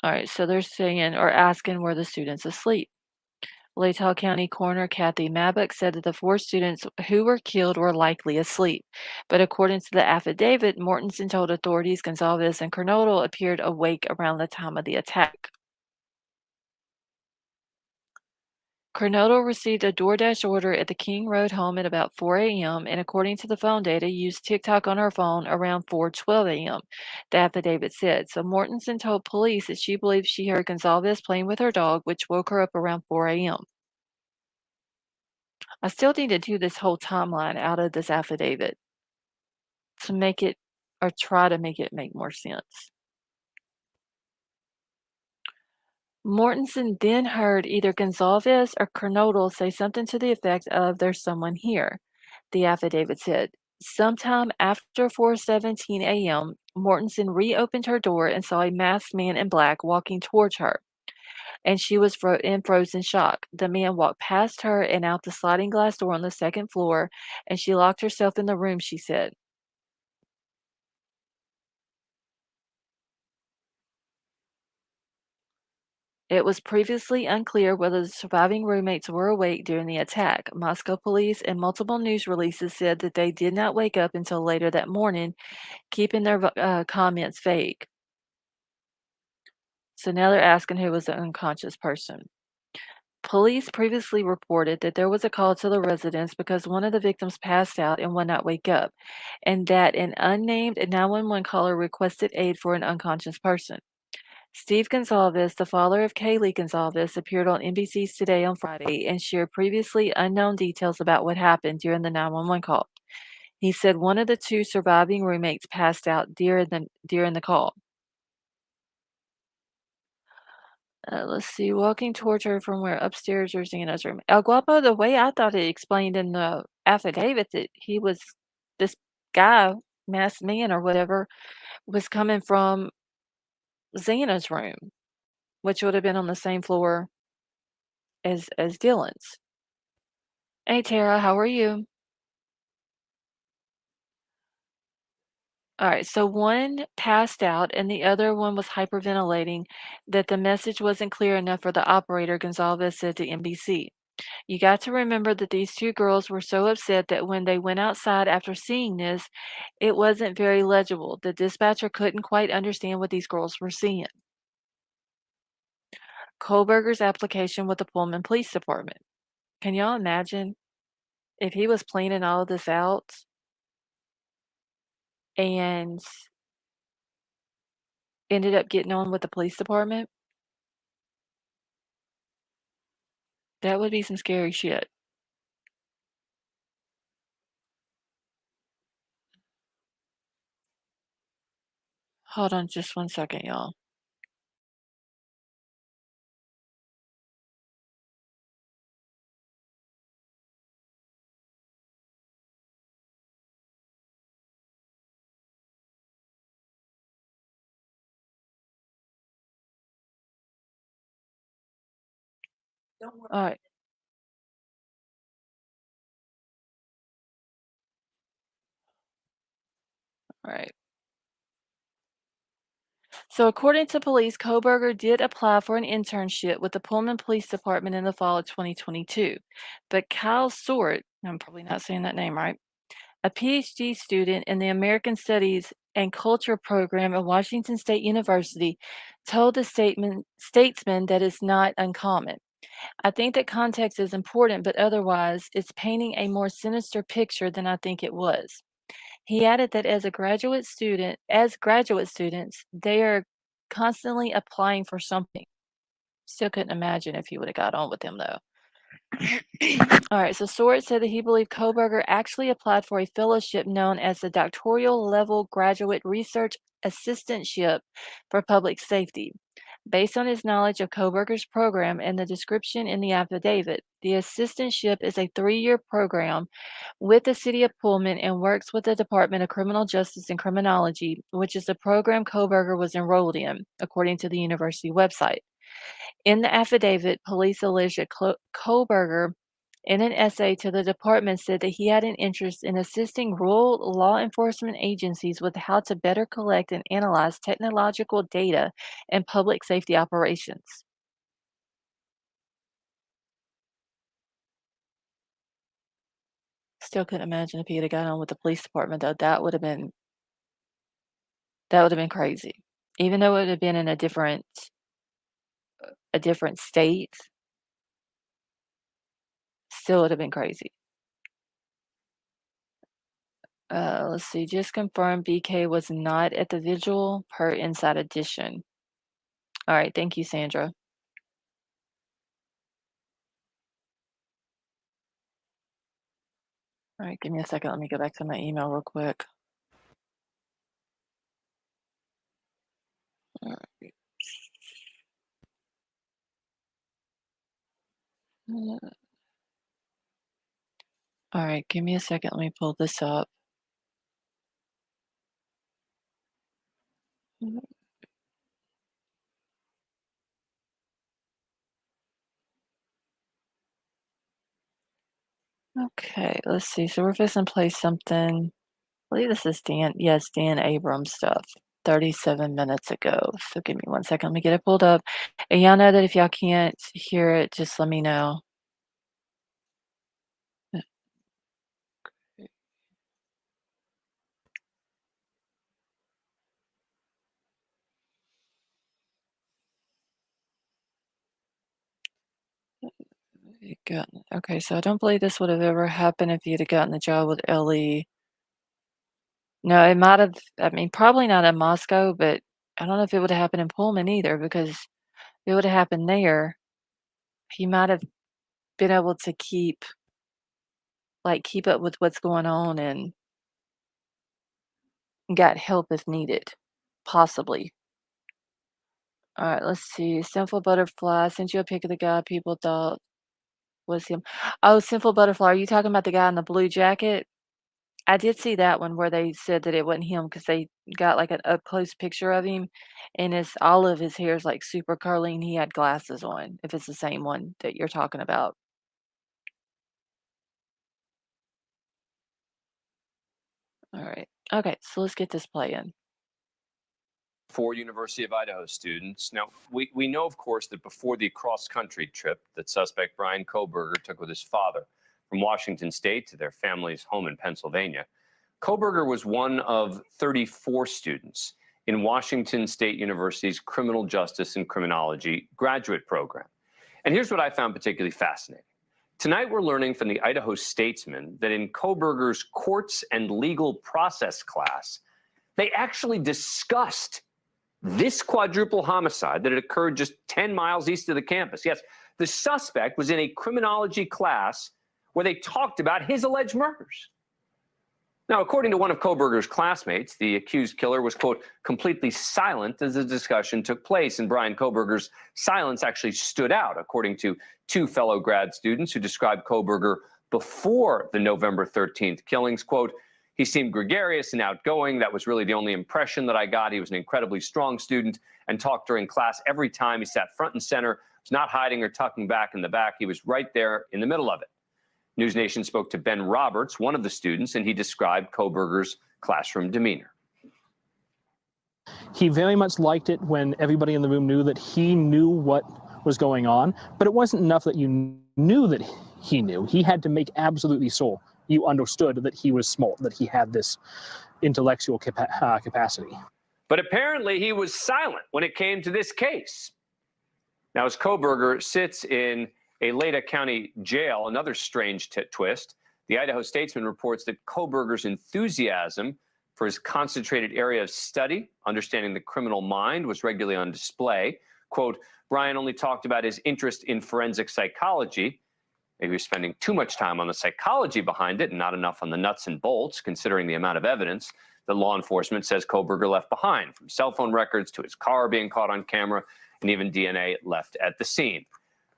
All right, so they're saying or asking, were the students asleep? Latah County Coroner Kathy Mabbuck said that the 4 students who were killed were likely asleep. But according to the affidavit, Mortensen told authorities Gonzalez and Kernodle appeared awake around the time of the attack. Kernodle received a DoorDash order at the King Road home at about 4 a.m. and according to the phone data, used TikTok on her phone around 4:12 a.m., the affidavit said. So Mortensen told police that she believes she heard Gonzalez playing with her dog, which woke her up around 4 a.m. I still need to do this whole timeline out of this affidavit to make it, or try to make it make more sense. Mortensen then heard either Gonzalez or Kernodle say something to the effect of, "There's someone here," the affidavit said. Sometime after 4:17 a.m., Mortensen reopened her door and saw a masked man in black walking towards her, and she was in frozen shock. The man walked past her and out the sliding glass door on the second floor, and she locked herself in the room, she said. It was previously unclear whether the surviving roommates were awake during the attack. Moscow police and multiple news releases said that they did not wake up until later that morning, keeping their comments vague. So now they're asking who was the unconscious person. Police previously reported that there was a call to the residence because one of the victims passed out and would not wake up, and that an unnamed 911 caller requested aid for an unconscious person. Steve Gonzalez, the father of Kaylee Gonzalez, appeared on NBC's Today on Friday and shared previously unknown details about what happened during the 911 call. He said one of the two surviving roommates passed out during the call. Let's see, walking towards her from where upstairs or Xana's room. El Guapo, the way I thought it explained in the affidavit that he was this guy, masked man or whatever, was coming from Xana's room, which would have been on the same floor as Dylan's. Hey Tara, how are you? All right, so one passed out and the other one was hyperventilating, that the message wasn't clear enough for the operator, Gonzalez said to NBC. You got to remember that these two girls were so upset that when they went outside after seeing this, it wasn't very legible. The dispatcher couldn't quite understand what these girls were seeing. Kohberger's application with the Pullman Police Department. Can y'all imagine if he was planning all of this out and ended up getting on with the police department? That would be some scary shit. Hold on just one second, y'all. All right. All right. So, according to police, Kohberger did apply for an internship with the Pullman Police Department in the fall of 2022. But Kyle Sort, I'm probably not saying that name right, a PhD student in the American Studies and Culture program at Washington State University, told the statesman that it's not uncommon. I think that context is important, but otherwise, it's painting a more sinister picture than I think it was. He added that as graduate students, they are constantly applying for something. Still couldn't imagine if he would have got on with him though. All right, so Sword said that he believed Kohberger actually applied for a fellowship known as the Doctoral Level Graduate Research Assistantship for Public Safety. Based on his knowledge of Kohberger's program and the description in the affidavit, the assistantship is a 3-year program with the City of Pullman and works with the Department of Criminal Justice and Criminology, which is the program Kohberger was enrolled in, according to the university website. In the affidavit, police alleged that Kohberger, in an essay to the department, said that he had an interest in assisting rural law enforcement agencies with how to better collect and analyze technological data in public safety operations. Still couldn't imagine if he had got on with the police department, though. That would have been crazy. Even though it would have been in a different state, still would have been crazy. Let's see. Just confirm BK was not at the vigil per Inside Edition. All right. Thank you, Sandra. All right. Give me a second. Let me go back to my email real quick. All right. All right. Give me a second. Let me pull this up. Okay, let's see. So we're fixing to play something. I believe this is Dan. Yes, Dan Abrams stuff. 37 minutes ago. So give me 1 second. Let me get it pulled up. And y'all know that if y'all can't hear it, just let me know. Okay, so I don't believe this would have ever happened if you'd have gotten the job with Ellie. No, it might have, I mean, probably not in Moscow, but I don't know if it would have happened in Pullman either, because if it would have happened there, he might have been able to keep up with what's going on and got help if needed, possibly. All right, let's see. Sinful Butterfly. I sent you a pic of the guy people thought was him. Oh, Sinful Butterfly. Are you talking about the guy in the blue jacket? I did see that one where they said that it wasn't him because they got like an up close picture of him, and all of his hair is like super curly, and he had glasses on. If it's the same one that you're talking about. All right. Okay, so let's get this playing. For University of Idaho students. Now, we know, of course, that before the cross-country trip that suspect Bryan Kohberger took with his father from Washington State to their family's home in Pennsylvania, Kohberger was one of 34 students in Washington State University's Criminal Justice and Criminology graduate program. And here's what I found particularly fascinating. Tonight, we're learning from the Idaho Statesman that in Kohberger's courts and legal process class, they actually discussed this quadruple homicide that had occurred just 10 miles east of the campus. Yes, the suspect was in a criminology class where they talked about his alleged murders. Now, according to one of Kohberger's classmates, the accused killer was, quote, completely silent as the discussion took place, and Bryan Kohberger's silence actually stood out, according to two fellow grad students who described Kohberger before the November 13th killings, quote, he seemed gregarious and outgoing. That was really the only impression that I got. He was an incredibly strong student and talked during class every time. He sat front and center, was not hiding or tucking back in the back. He was right there in the middle of it. News Nation spoke to Ben Roberts, one of the students, and he described Kohberger's classroom demeanor. He very much liked it when everybody in the room knew that he knew what was going on, but it wasn't enough that you knew that he knew. He had to make absolutely sure you understood that he was smart, that he had this intellectual capacity. But apparently he was silent when it came to this case. Now, as Kohberger sits in a Leda County jail, another strange twist, the Idaho Statesman reports that Kohberger's enthusiasm for his concentrated area of study, understanding the criminal mind, was regularly on display. Quote, Bryan only talked about his interest in forensic psychology. Maybe he was spending too much time on the psychology behind it and not enough on the nuts and bolts, considering the amount of evidence that law enforcement says Kohberger left behind, from cell phone records to his car being caught on camera and even DNA left at the scene.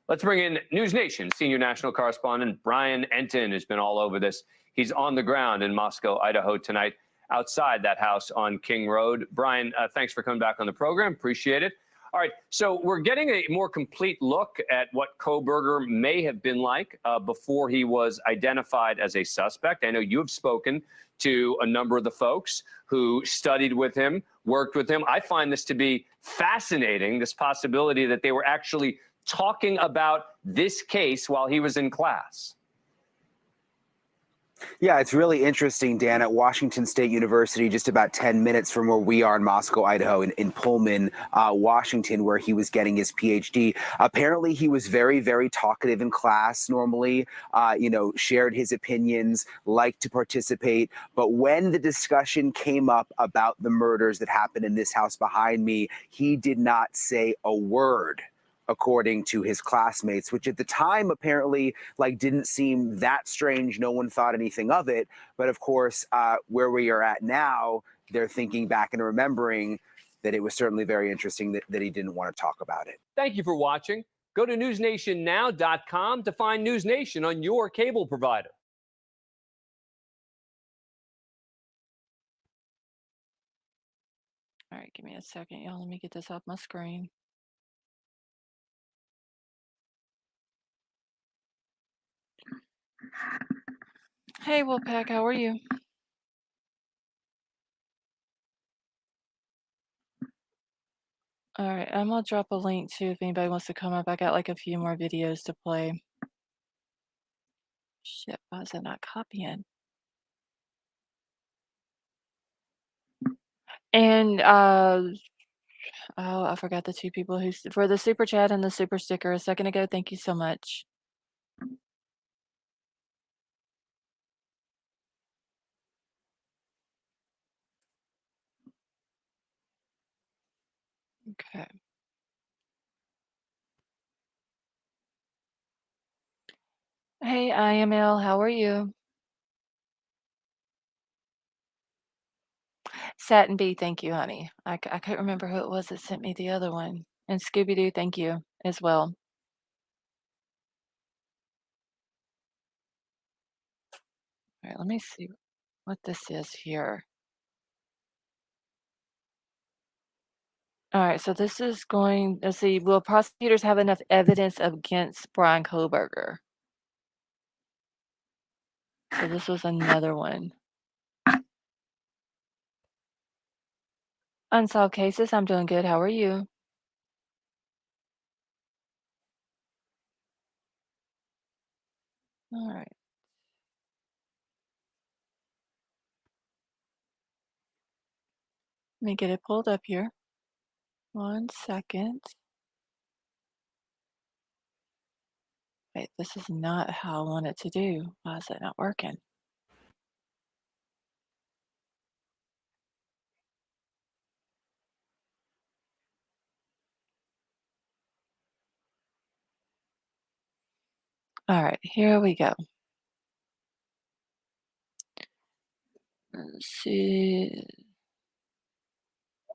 Let's bring in News Nation senior national correspondent Bryan Enton, who's been all over this. He's on the ground in Moscow, Idaho tonight, outside that house on King Road. Bryan, thanks for coming back on the program. Appreciate it. All right, so we're getting a more complete look at what Kohberger may have been like before he was identified as a suspect. I know you have spoken to a number of the folks who studied with him, worked with him. I find this to be fascinating, this possibility that they were actually talking about this case while he was in class. Yeah, it's really interesting, Dan. At Washington State University, just about 10 minutes from where we are in Moscow, Idaho, in Pullman, Washington, where he was getting his PhD. Apparently, he was very, very talkative in class normally, shared his opinions, liked to participate. But when the discussion came up about the murders that happened in this house behind me, he did not say a word, according to his classmates, which at the time apparently didn't seem that strange. No one thought anything of it. But of course, where we are at now, they're thinking back and remembering that it was certainly very interesting that he didn't want to talk about it. Thank you for watching. Go to newsnationnow.com to find News Nation on your cable provider. All right, give me a second, y'all. Let me get this off my screen. Hey, Wolfpack, how are you? All right, I'm gonna drop a link too if anybody wants to come up. I got like a few more videos to play. Shit, why is it not copying? And oh, I forgot the two people who for the super chat and the super sticker a second ago. Thank you so much. Okay. Hey, IML, how are you? Satin B, thank you, honey. I couldn't remember who it was that sent me the other one. And Scooby Doo, thank you as well. All right, let me see what this is here. All right, so this is going, let's see, will prosecutors have enough evidence against Bryan Kohberger? So this was another one. Unsolved cases, I'm doing good. How are you? All right. Let me get it pulled up here. 1 second. Wait, this is not how I want it to do. Why is it not working? All right, here we go. Let's see.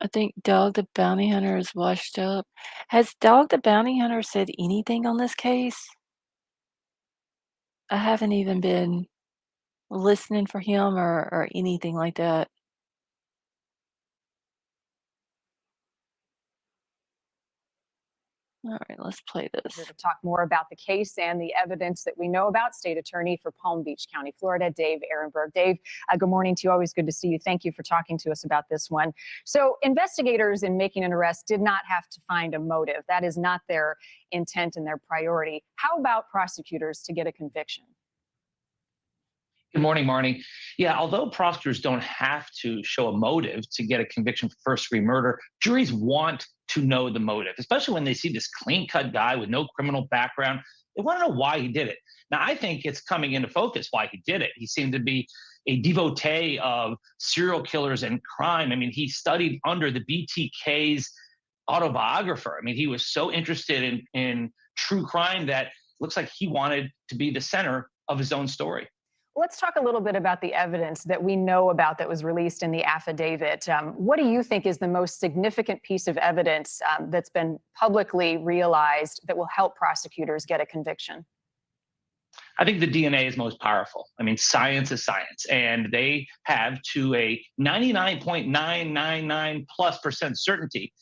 I think Dog the Bounty Hunter is washed up. Has Dog the Bounty Hunter said anything on this case? I haven't even been listening for him or anything like that. All right, let's play Here this. to talk more about the case and the evidence that we know about, State Attorney for Palm Beach County, Florida, Dave Ehrenberg. Dave, good morning to you. Always good to see you. Thank you for talking to us about this one. So investigators in making an arrest did not have to find a motive. That is not their intent and their priority. How about prosecutors to get a conviction? Good morning, Marnie. Yeah, although prosecutors don't have to show a motive to get a conviction for first-degree murder, juries want to know the motive, especially when they see this clean-cut guy with no criminal background. They want to know why he did it. Now, I think it's coming into focus why he did it. He seemed to be a devotee of serial killers and crime. I mean, he studied under the BTK's autobiographer. I mean, he was so interested in true crime that looks like he wanted to be the center of his own story. Let's talk a little bit about the evidence that we know about that was released in the affidavit. What do you think is the most significant piece of evidence that's been publicly realized that will help prosecutors get a conviction? I think the DNA is most powerful. I mean, science is science, and they have to a 99.999+% certainty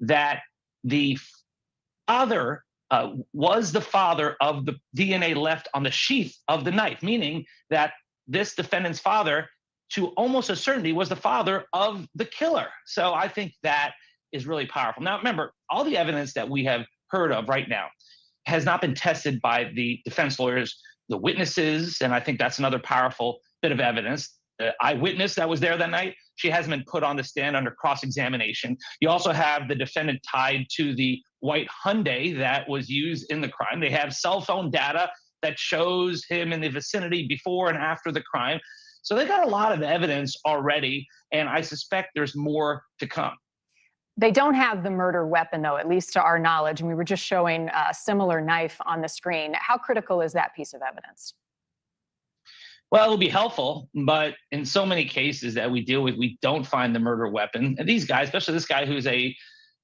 that the father was the father of the DNA left on the sheath of the knife, meaning that this defendant's father, to almost a certainty, was the father of the killer. So I think that is really powerful. Now, remember, all the evidence that we have heard of right now has not been tested by the defense lawyers, the witnesses, and I think that's another powerful bit of evidence. The eyewitness that was there that night, she hasn't been put on the stand under cross-examination. You also have the defendant tied to the white Hyundai that was used in the crime. They have cell phone data that shows him in the vicinity before and after the crime. So they got a lot of evidence already, and I suspect there's more to come. They don't have the murder weapon, though, at least to our knowledge. And we were just showing a similar knife on the screen. How critical is that piece of evidence? Well, it'll be helpful, but in so many cases that we deal with, we don't find the murder weapon. And these guys, especially this guy who's an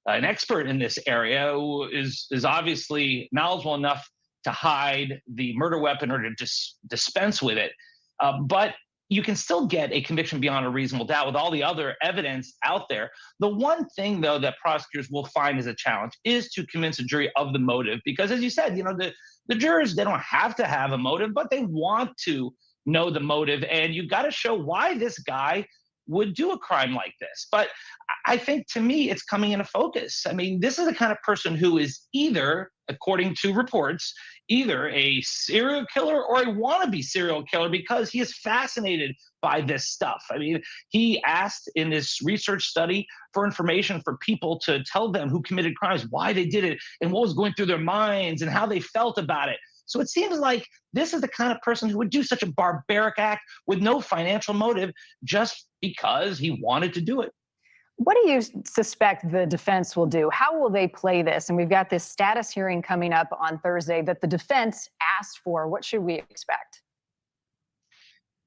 expert in this area, who is obviously knowledgeable enough to hide the murder weapon or to dispense with it. But you can still get a conviction beyond a reasonable doubt with all the other evidence out there. The one thing, though, that prosecutors will find as a challenge is to convince a jury of the motive. Because as you said, the jurors, they don't have to have a motive, but they want to know the motive. And you've got to show why this guy would do a crime like this. But I think, to me, it's coming into focus. I mean, this is the kind of person who is either, according to reports, either a serial killer or a wannabe serial killer, because he is fascinated by this stuff. I mean, he asked in this research study for information for people to tell them who committed crimes, why they did it, and what was going through their minds and how they felt about it. So it seems like this is the kind of person who would do such a barbaric act with no financial motive just because he wanted to do it. What do you suspect the defense will do? How will they play this? And we've got this status hearing coming up on Thursday that the defense asked for. What should we expect?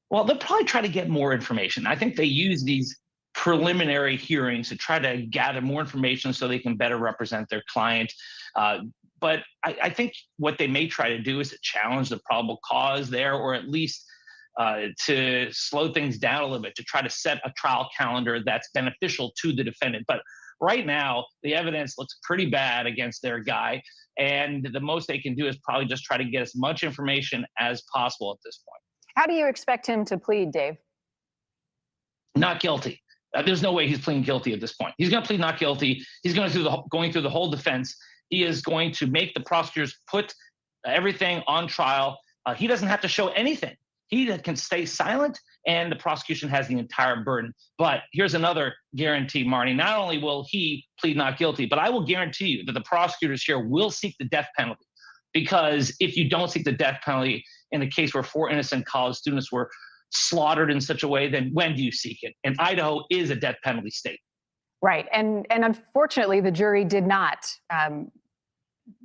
Well, they'll probably try to get more information. I think they use these preliminary hearings to try to gather more information so they can better represent their client. But I think what they may try to do is to challenge the probable cause there, or at least to slow things down a little bit, to try to set a trial calendar that's beneficial to the defendant. But right now, the evidence looks pretty bad against their guy. And the most they can do is probably just try to get as much information as possible at this point. How do you expect him to plead, Dave? Not guilty. There's no way he's pleading guilty at this point. He's going to plead not guilty. He's going through the whole defense. He is going to make the prosecutors put everything on trial. He doesn't have to show anything. He can stay silent, and the prosecution has the entire burden. But here's another guarantee, Marnie. Not only will he plead not guilty, but I will guarantee you that the prosecutors here will seek the death penalty. Because if you don't seek the death penalty in a case where 4 innocent college students were slaughtered in such a way, then when do you seek it? And Idaho is a death penalty state. Right. And unfortunately, the jury did not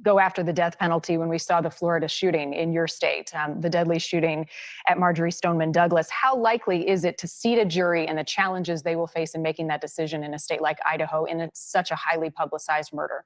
go after the death penalty when we saw the Florida shooting in your state, the deadly shooting at Marjorie Stoneman Douglas. How likely is it to seat a jury and the challenges they will face in making that decision in a state like Idaho in such a highly publicized murder?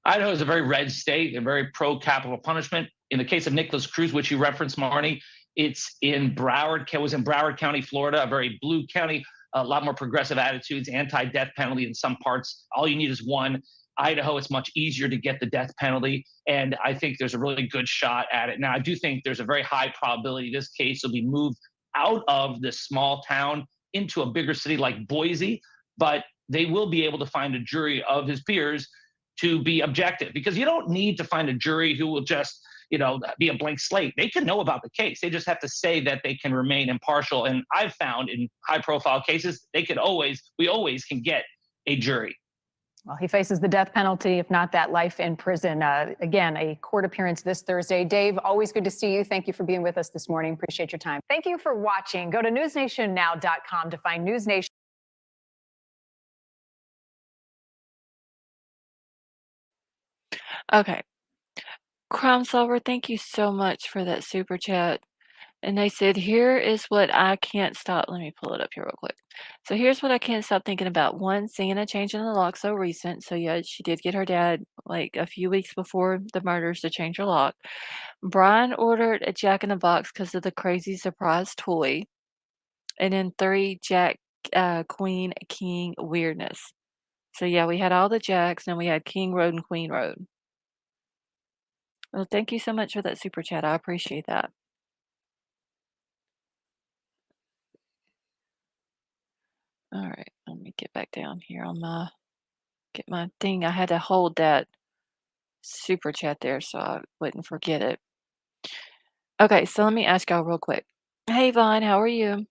Idaho is a very red state and very pro-capital punishment. In the case of Nicholas Cruz, which you referenced, Marnie, it was in Broward County, Florida, a very blue county, a lot more progressive attitudes, anti-death penalty in some parts. All you need is one. Idaho, it's much easier to get the death penalty, and I think there's a really good shot at it. Now, I do think there's a very high probability this case will be moved out of this small town into a bigger city like Boise, but they will be able to find a jury of his peers to be objective, because you don't need to find a jury who will just be a blank slate. They can know about the case. They just have to say that they can remain impartial. And I've found in high profile cases, we always can get a jury. Well, he faces the death penalty, if not that, life in prison. Again, a court appearance this Thursday. Dave, always good to see you. Thank you for being with us this morning. Appreciate your time. Thank you for watching. Go to newsnationnow.com to find News Nation. Okay. Crime Solver, thank you so much for that super chat. And they said, here is what I can't stop. Let me pull it up here real quick. So here's what I can't stop thinking about. One, seeing a change in the lock so recent. So yeah, she did get her dad like a few weeks before the murders to change her lock. Bryan ordered a Jack in the Box because of the crazy surprise toy. And then 3, Jack, Queen, King weirdness. So yeah, we had all the Jacks, and we had King Road and Queen Road. Well, thank you so much for that super chat. I appreciate that. All right, let me get back down here on get my thing. I had to hold that super chat there so I wouldn't forget it. Okay, so let me ask y'all real quick. Hey, Vaughn, how are you?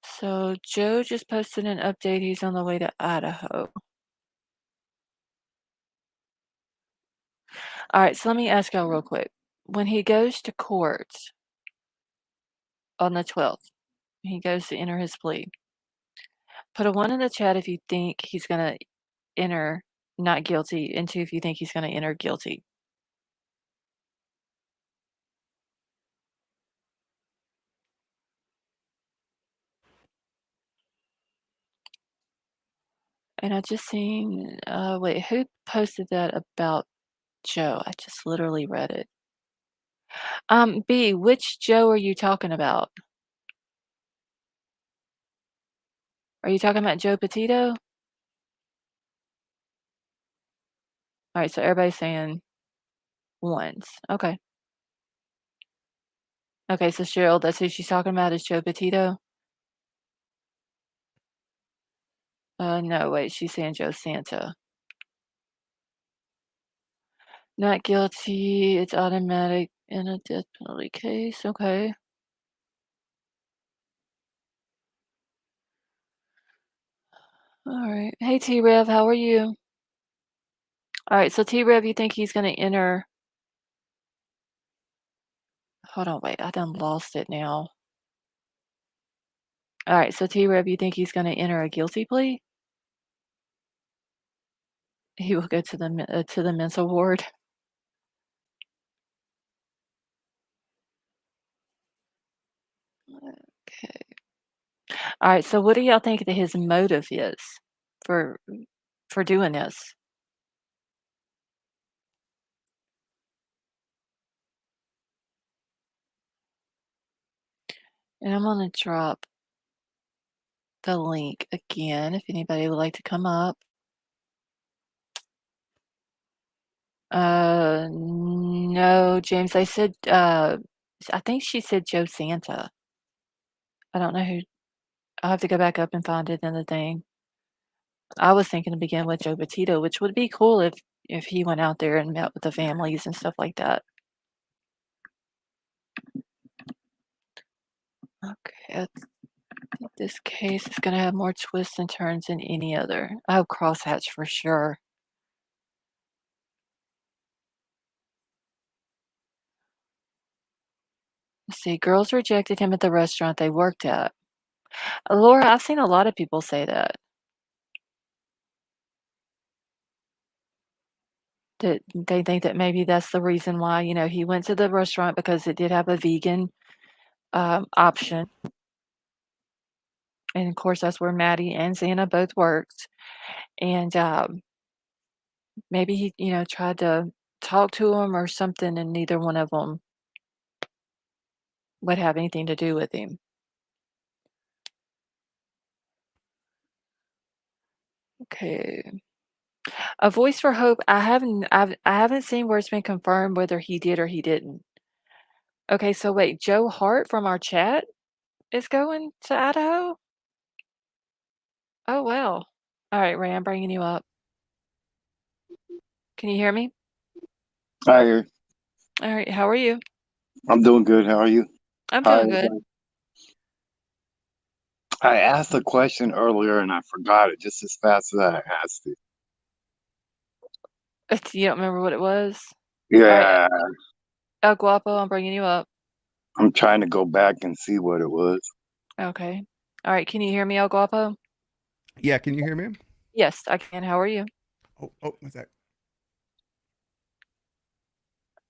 So Joe just posted an update. He's on the way to Idaho. All right, so let me ask y'all real quick. When he goes to court on the 12th, he goes to enter his plea. Put a 1 in the chat if you think he's going to enter not guilty, and 2 if you think he's going to enter guilty. And I just seen, wait, who posted that about Joe? I just literally read it. B, which Joe are you talking about? Are you talking about Joe Petito? All right, so everybody's saying ones. Okay. Okay, so Cheryl, that's who she's talking about is Joe Petito? No, wait, she's saying Joe Santa. Not guilty, it's automatic in a death penalty case. Okay. All right. Hey, T-Rev, how are you? All right, so T-Rev, you think he's going to enter? Hold on, wait, I done lost it now. All right, so T-Rev, you think he's going to enter a guilty plea? He will go to the mental ward. Okay. All right, so what do y'all think that his motive is for doing this? And I'm gonna drop the link again if anybody would like to come up. No, James, I said, I think she said Joe Santa. I don't know who. I'll have to go back up and find it in the thing. I was thinking to begin with Joe Petito, which would be cool if he went out there and met with the families and stuff like that. Okay, I think this case is gonna have more twists and turns than any other. Oh, crosshatch for sure. Let's see, girls rejected him at the restaurant they worked at. Laura, I've seen a lot of people say that. That they think that maybe that's the reason why, he went to the restaurant because it did have a vegan option. And of course, that's where Maddie and Xana both worked. And maybe he, tried to talk to him or something, and neither one of them would have anything to do with him. Okay. A voice for hope. I haven't seen where it's been confirmed whether he did or he didn't. Okay, so wait, Joe Hart from our chat is going to Idaho? Oh, wow. All right, Ray, I'm bringing you up. Can you hear me? Hi, All right, how are you? I'm doing good. How are you? I'm Hi. doing good. I asked a question earlier and I forgot it just as fast as I asked it. You don't remember what it was? All right, Yeah, El Guapo, I'm bringing you up. I'm trying to go back and see what it was. Okay. All right, can you hear me, El Guapo? Yeah, can you hear me? Yes, I can. How are you? Oh, what's that?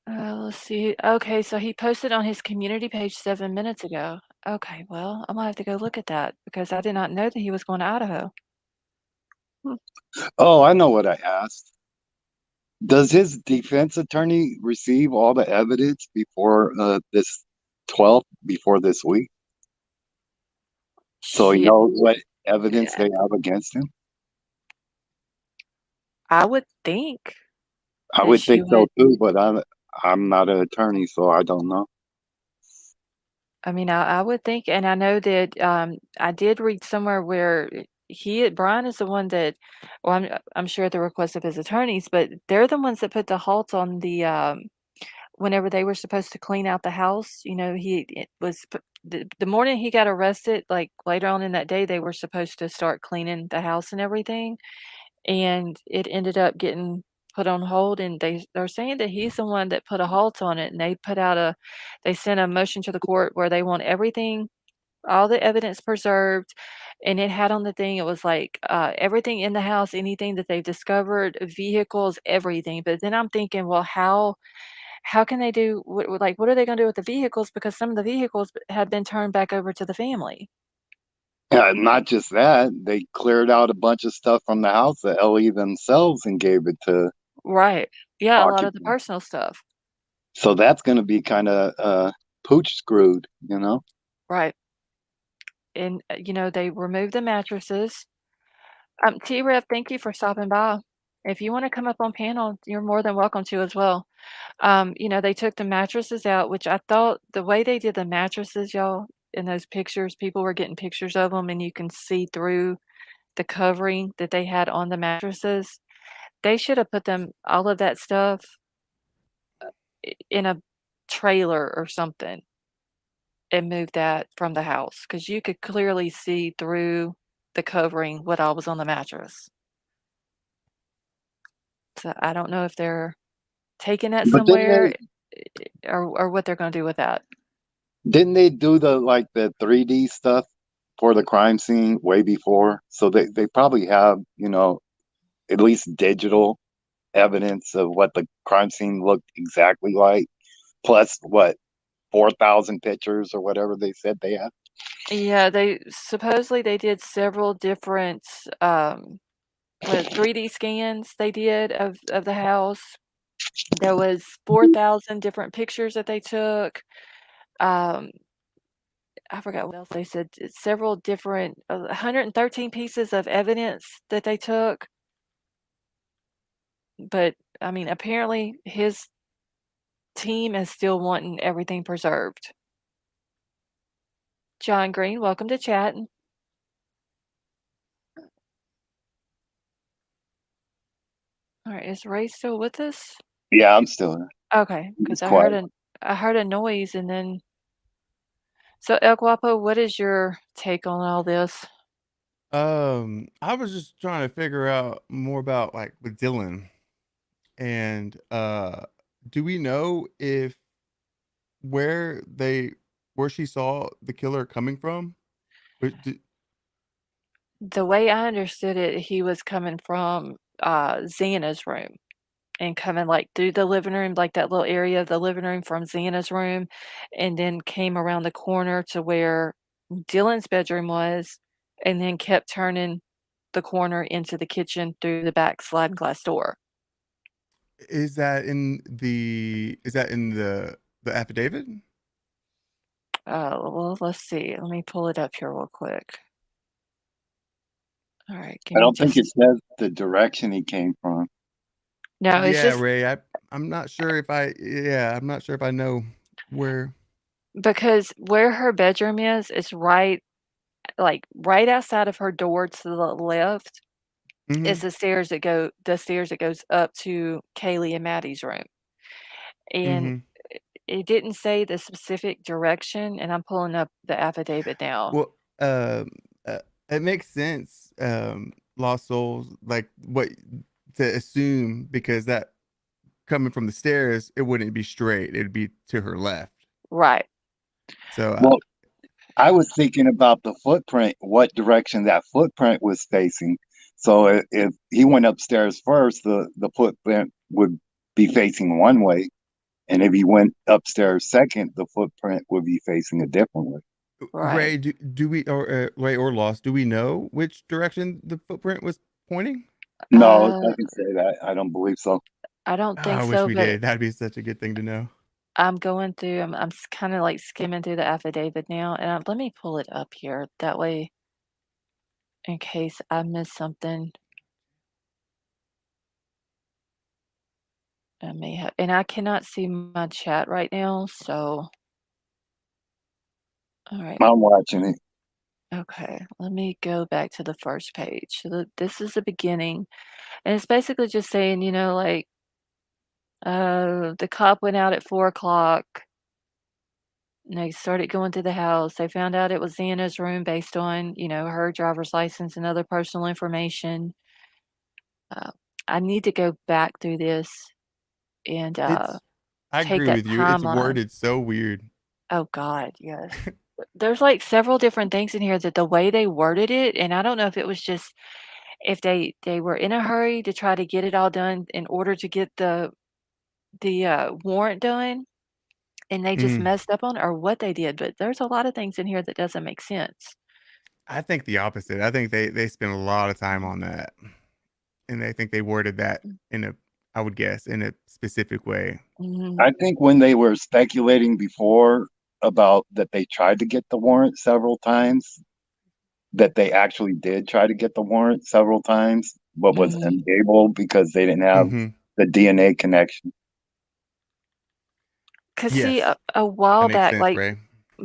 Let's see. Okay, so he posted on his community page 7 minutes ago. Okay, well, I'm gonna have to go look at that because I did not know that he was going to Idaho. Oh, I know what I asked. Does his defense attorney receive all the evidence before this 12th, before this week? So he Shit, knows what evidence they have against him? I would think I that would she think so would. too, but I'm not an attorney, so I don't know. I mean, I would think, and I know that I did read somewhere where Brian is the one that, well, I'm sure at the request of his attorneys, but they're the ones that put the halt on the whenever they were supposed to clean out the house, it was the morning he got arrested, like later on in that day, they were supposed to start cleaning the house and everything. And it ended up getting put on hold, and they're saying that he's the one that put a halt on it, and they sent a motion to the court where they want everything, all the evidence preserved, and it had on the thing, it was like, everything in the house, anything that they've discovered, vehicles, everything. But then I'm thinking, well, how can they do what are they gonna do with the vehicles? Because some of the vehicles had been turned back over to the family. Yeah, not just that, they cleared out a bunch of stuff from the house, the LE themselves, and gave it to Right. Yeah, a lot of the occupants. personal stuff. So that's going to be kind of pooch screwed, you know? Right. And, they removed the mattresses. T-Rev, thank you for stopping by. If you wanna come up on panel, you're more than welcome to as well. They took the mattresses out, which I thought the way they did the mattresses, y'all, in those pictures, people were getting pictures of them, and you can see through the covering that they had on the mattresses. They should have put them all of that stuff in a trailer or something and moved that from the house, because you could clearly see through the covering what all was on the mattress. So I don't know if they're taking that But somewhere, or what they're gonna do with that. didn't they do the 3D stuff for the crime scene way before? So they probably have, at least digital evidence of what the crime scene looked exactly like, plus what 4,000 pictures or whatever they said they had. Yeah, they supposedly they did several different, 3D scans they did of the house. There was 4,000 different pictures that they took. Um, I forgot what else they said. Several different, 113 pieces of evidence that they took. But I mean, apparently his team is still wanting everything preserved. John Green, welcome to chat. All right, is Ray still with us? Yeah, I'm still there. Okay, because It's quiet. I heard a noise, and then so El Guapo, what is your take on all this? I was just trying to figure out more about like with Dylan, and do we know if where they where she saw the killer coming from? The way I understood it, he was coming from Xana's room and coming like through the living room, like that little area of the living room from Xana's room, and then came around the corner to where Dylan's bedroom was, and then kept turning the corner into the kitchen through the back sliding glass door. Is that in the affidavit? Well, let's see. Let me pull it up here real quick. All right, give I me don't think just a it says the direction he came from. No, it's Yeah, just Ray. I'm not sure if I'm not sure if I know where. because where her bedroom is right, like, right outside of her door to the left is Mhm. the stairs that goes up to Kaylee and Maddie's room. And Mhm. it didn't say the specific direction, and I'm pulling up the affidavit now. Well, uh, it makes sense, Lost Souls, like what to assume because that coming from the stairs, it wouldn't be straight. It'd be to her left. Right. So, Well, I was thinking about the footprint, what direction that footprint was facing. So if he went upstairs first, the footprint would be facing one way. And if he went upstairs second, the footprint would be facing a different way. Right. Ray, do we or Ray or Lost, do we know which direction the footprint was pointing? No, Uh, I can say that. I don't believe so. I don't Oh, think I wish so, we but did. That'd be such a good thing to know. I'm going through I'm kinda, like, skimming through the affidavit now, and, let me pull it up here, that way, in case I miss something, I may have and I cannot see my chat right now, so alright, I'm watching it. okay, let me go back to the first page. So this is the beginning, and it's basically just saying, like, The cop went out at 4 o'clock. And they started going to the house. They found out it was Xana's room based on, her driver's license and other personal information. Uh, I need to go back through this and I take agree that with you. It's timeline. worded so weird. Oh God, yes. There's like several different things in here that the way they worded it, and I don't know if it was just if they were in a hurry to try to get it all done in order to get the warrant done, and they just Mm, messed up on it or what they did. But there's a lot of things in here that doesn't make sense. I think the opposite. I think they spent a lot of time on that, and I think they worded that in a, I would guess, in a specific way. Mhm. I think when they were speculating before about that they tried to get the warrant several times, that they actually did try to get the warrant several times, but was Mhm. unable because they didn't have Hmm. the DNA connection. 'Cause see, Yes, a that while makes back, sense, like, Ray.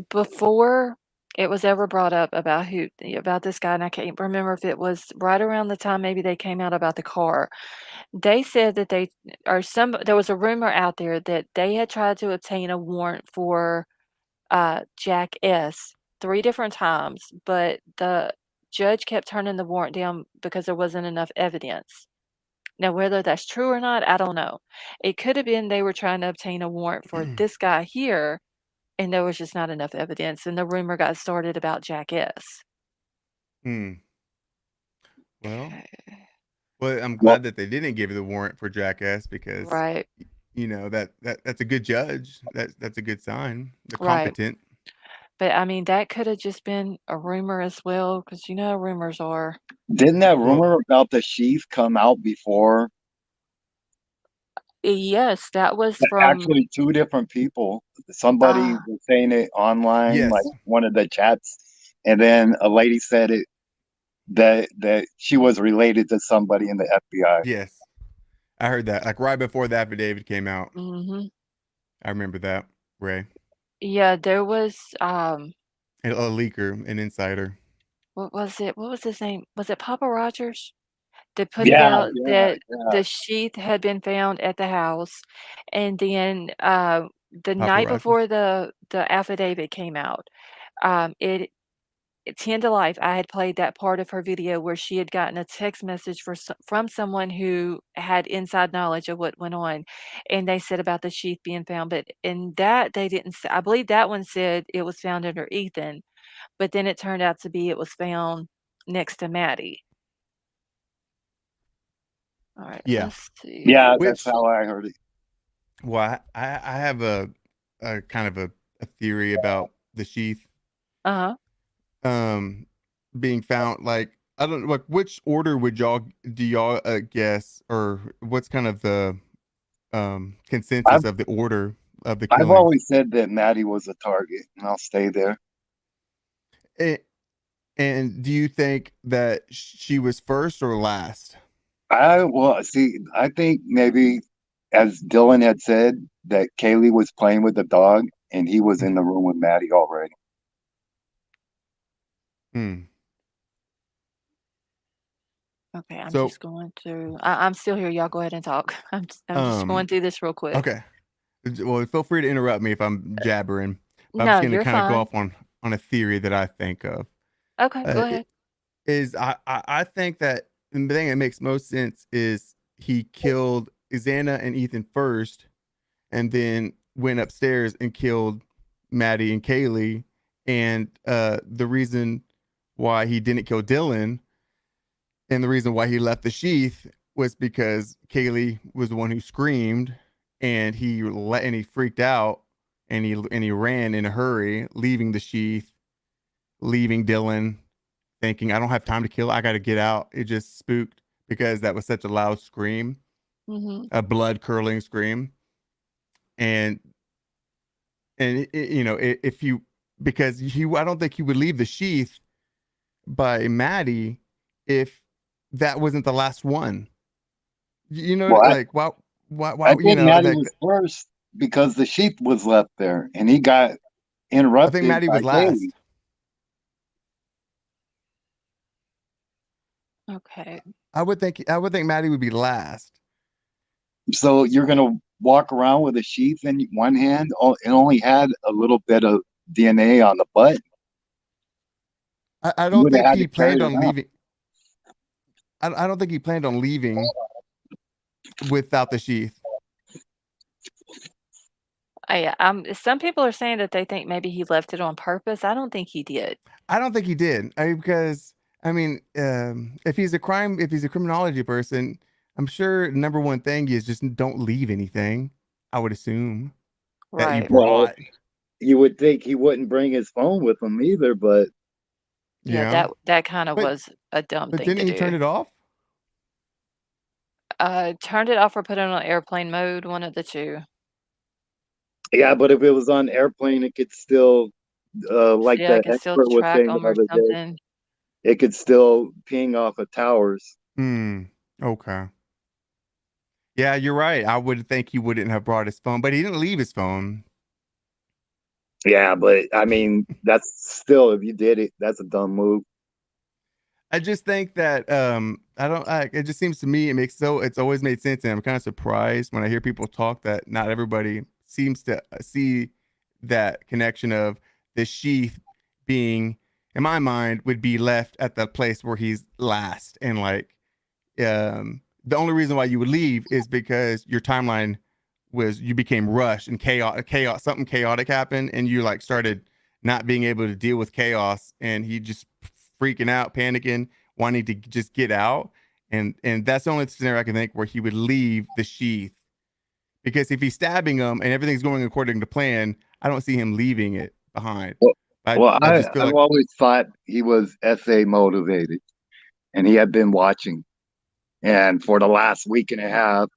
before it was ever brought up about about this guy, and I can't remember if it was right around the time maybe they came out about the car. They said that there was a rumor out there that they had tried to obtain a warrant for, Jack S. 3 different times, but the judge kept turning the warrant down because there wasn't enough evidence. Now, whether that's true or not, I don't know. It could have been they were trying to obtain a warrant for this guy here, and there was just not enough evidence, and the rumor got started about Jack S. Hmm. Well, Okay. I'm Well, glad that they didn't give you the warrant for Jackass because Right, that's a good judge. That's a good sign. They're right. competent. But, I mean, that could have just been a rumor as well, because you know how rumors are. didn't that Well, rumor about the sheath come out before? Yes, that was from Actually, two different people. Somebody ah, was saying it online, like yes, one of the chats, and then a lady said it that she was related to somebody in the FBI. yes. I heard that like right before the affidavit came out. mhm. I remember that, Ray. Yeah, there was, A leaker, an insider. what was it? What was his name? Was it Papa Rogers? That put it Yes. Yeah, out yeah, that yeah. the sheath had been found at the house, and then, the Papa night Rogers. before the affidavit came out, it 10 to life, I had played that part of her video where she had gotten a text message from someone who had inside knowledge of what went on, and they said about the sheath being found, but in that, they didn't say I believe that one said it was found under Ethan, but then it turned out to be it was found next to Maddie. Alright, Yeah. let's see. Yeah, that's Which, how I heard it. well, I have a kind of a theory about the sheath Uh-huh. um being found. Like I don't like which order would y'all do y'all guess, or what's kind of the consensus I've of the order of the I've killings? always said that Maddie was a target, and I'll stay there. And do you think that she was first or last? Well, see, I think maybe, as Dylan had said, that Kaylee was playing with the dog, and he was in the room with Maddie already. Hmm. Okay, I'm So, just going through I'm still here, y'all go ahead and talk. I'm just um, going through this real quick. okay. Well, feel free to interrupt me if I'm jabbering. But I'm No, just going to you're kind of go fine. off on a theory that I think of. Okay, go It ahead. is I think that the thing that makes most sense is he killed Xana and Ethan first, and then went upstairs and killed Maddie and Kaylee. And the reason why he didn't kill Dylan and the reason why he left the sheath was because Kaylee was the one who screamed, and he freaked out, and he ran in a hurry, leaving the sheath, leaving Dylan, thinking I don't have time to kill. I got to get out. It just spooked because that was such a loud scream, Mhm. a blood curdling scream, and if you because he I don't think he would leave the sheath by Maddie if that wasn't the last one. You know, Well, like I why think Maddie was first because the sheep was left there, and he got I think interrupted Maddie by was Kaylee. last. Okay. I would think Maddie would be last. So you're gonna walk around with a sheath in one hand? It only had a little bit of DNA on the butt. I You don't would have think had he to carry planned it on around. leaving. I don't think he planned on leaving without the sheath. Some people are saying that they think maybe he left it on purpose. I don't think he did. I don't think he did. Because I mean, if he's a criminology person, I'm sure number one thing is just don't leave anything. I would assume that you Right. Well, brought. you would think he wouldn't bring his phone with him either, but Yeah, Yeah, that kind of but was a dumb thing didn't to he do. turn it off? Turned it off or put it on airplane mode, one of the two. yeah, but if it was on airplane, it could still, like Yeah, I the could still expert was track saying the them or other day, something. it could still ping off of towers. Okay. Yeah, you're right. I would think he wouldn't have brought his phone, but he didn't leave his phone. Yeah, but I mean, that's still, if you did it, that's a dumb move. I just think that it just seems to me it's always made sense, and I'm kind of surprised when I hear people talk that not everybody seems to see that connection of the sheath being, in my mind, would be left at the place where he's last, and like the only reason why you would leave is because your timeline was you became rushed and chaos something chaotic happened, and you like started not being able to deal with chaos, and he just freaking out, panicking, wanting to just get out. And that's the only scenario I can think where he would leave the sheath. Because if he's stabbing him and everything's going according to plan, I don't see him leaving it behind. Well, I just feel I've like always thought he was SA motivated, and he had been watching. And for the last week and a half,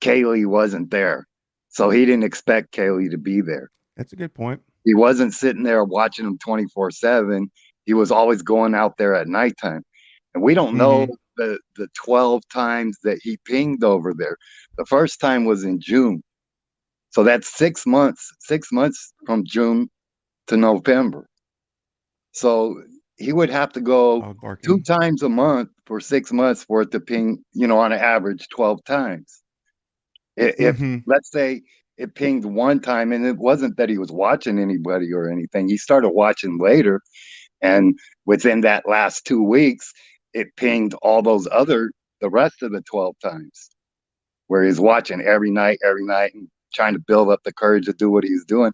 Kaylee wasn't there. So he didn't expect Kaylee to be there. that's a good point. He wasn't sitting there watching him 24/7. He was always going out there at nighttime. And we don't know the 12 times that he pinged over there. The first time was in June. So that's 6 months from June to November. So he would have to go Dog barking. 2 times a month for 6 months for it to ping, on an average 12 times. If let's say it pinged one time, and it wasn't that he was watching anybody or anything, he started watching later, and within that last 2 weeks, it pinged the rest of the 12 times, where he's watching every night, and trying to build up the courage to do what he's doing.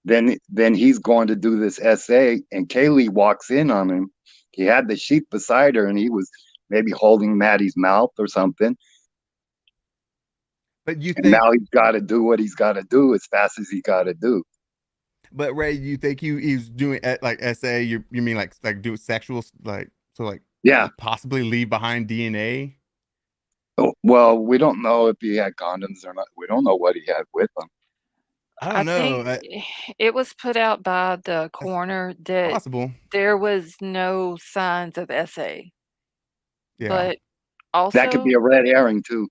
Then he's going to do this essay, and Kaylee walks in on him. He had the sheet beside her, and he was maybe holding Maddie's mouth or something. But you And think now he's got to do what he's got to do as fast as he got to do. But Ray, you think he's doing like SA? You mean like do sexual Yeah. possibly leave behind DNA? Well, we don't know if he had condoms or not. We don't know what he had with him. I don't I know. think it was put out by the coroner that Possible. there was no signs of SA. Yeah. But That could be also, a red herring too.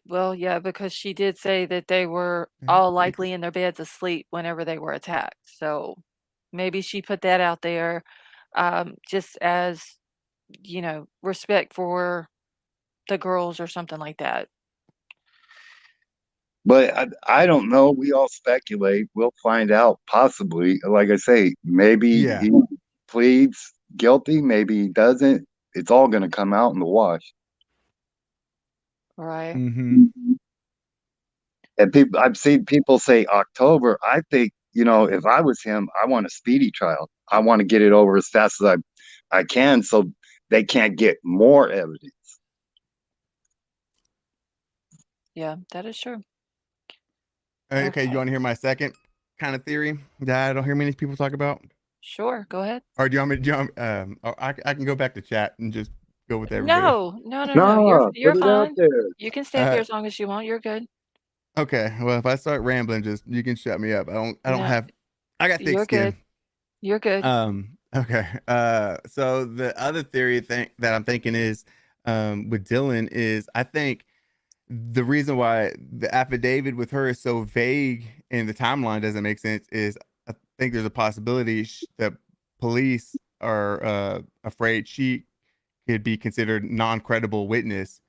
well, yeah, because she did say that they were all likely in their beds asleep whenever they were attacked. So maybe she put that out there, just as, respect for the girls or something like that. But I don't know. We all speculate. We'll find out possibly. Like I say, maybe he pleads guilty. Maybe he doesn't. It's all going to come out in the wash. Right. And I've seen people say October. I think, if I was him, I want a speedy trial. I want to get it over as fast as I can, so they can't get more evidence. Yeah, that is true. Okay, you want to hear my second kind of theory that I don't hear many people talk about? Sure, go ahead. Or do you want me? I can go back to chat and just go with everybody. No. You're put it out fine. there. You can stay up here as long as you want. You're good. Okay. Well, if I start rambling, you can shut me up. I don't No, have. I got thick You're skin. good. You're good. Okay. So the other theory that I'm thinking is, with Dylan is I think the reason why the affidavit with her is so vague and the timeline doesn't make sense is I think there's a possibility that police are afraid she could be considered non-credible witness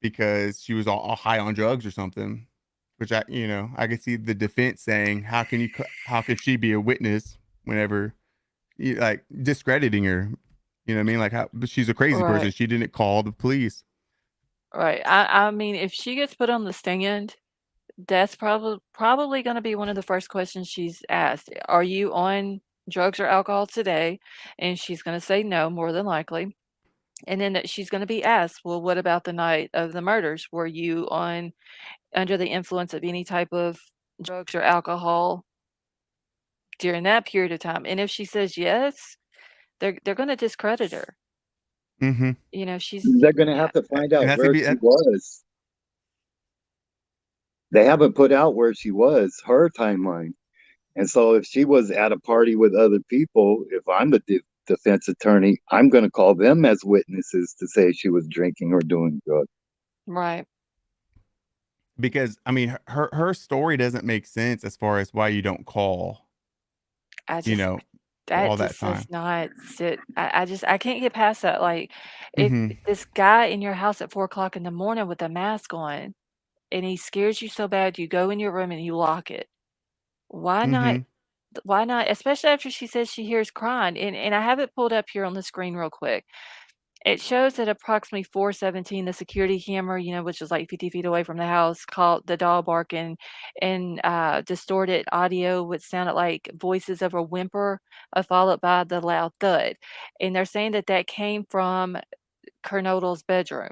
because she was all high on drugs or something. which I could see the defense saying, how could she be a witness whenever like discrediting her? You know what I mean? Like but she's a crazy person. Right, She didn't call the police. right. I mean, if she gets put on the stand, that's probably gonna be one of the first questions she's asked. "Are you on drugs or alcohol today?" And she's gonna say no, more than likely. And then that she's gonna be asked, "Well, what about the night of the murders? Were you under the influence of any type of drugs or alcohol during that period of time?" And if she says yes, they're gonna discredit her. Mm-hmm. You know, she's They're going to yeah, have to find And out that's gonna where be she was. They haven't put out where she was, her timeline. And so if she was at a party with other people, if I'm the defense attorney, I'm going to call them as witnesses to say she was drinking or doing drugs. right. because I mean her story doesn't make sense as far as why you don't call, I you just know, that all that just does time. not sit. I can't get past that. Like, if Mm-hmm. this guy in your house at 4 o'clock in the morning with a mask on, and he scares you so bad, you go in your room and you lock it. Why not? Mm-hmm. Why not? Especially after she says she hears crying, and I have it pulled up here on the screen real quick. It shows at approximately 4:17, the security camera, which is like 50 feet away from the house, caught the dog barking and distorted audio, which sounded like voices of a whimper, followed by the loud thud. And they're saying that that came from Kernodle's bedroom.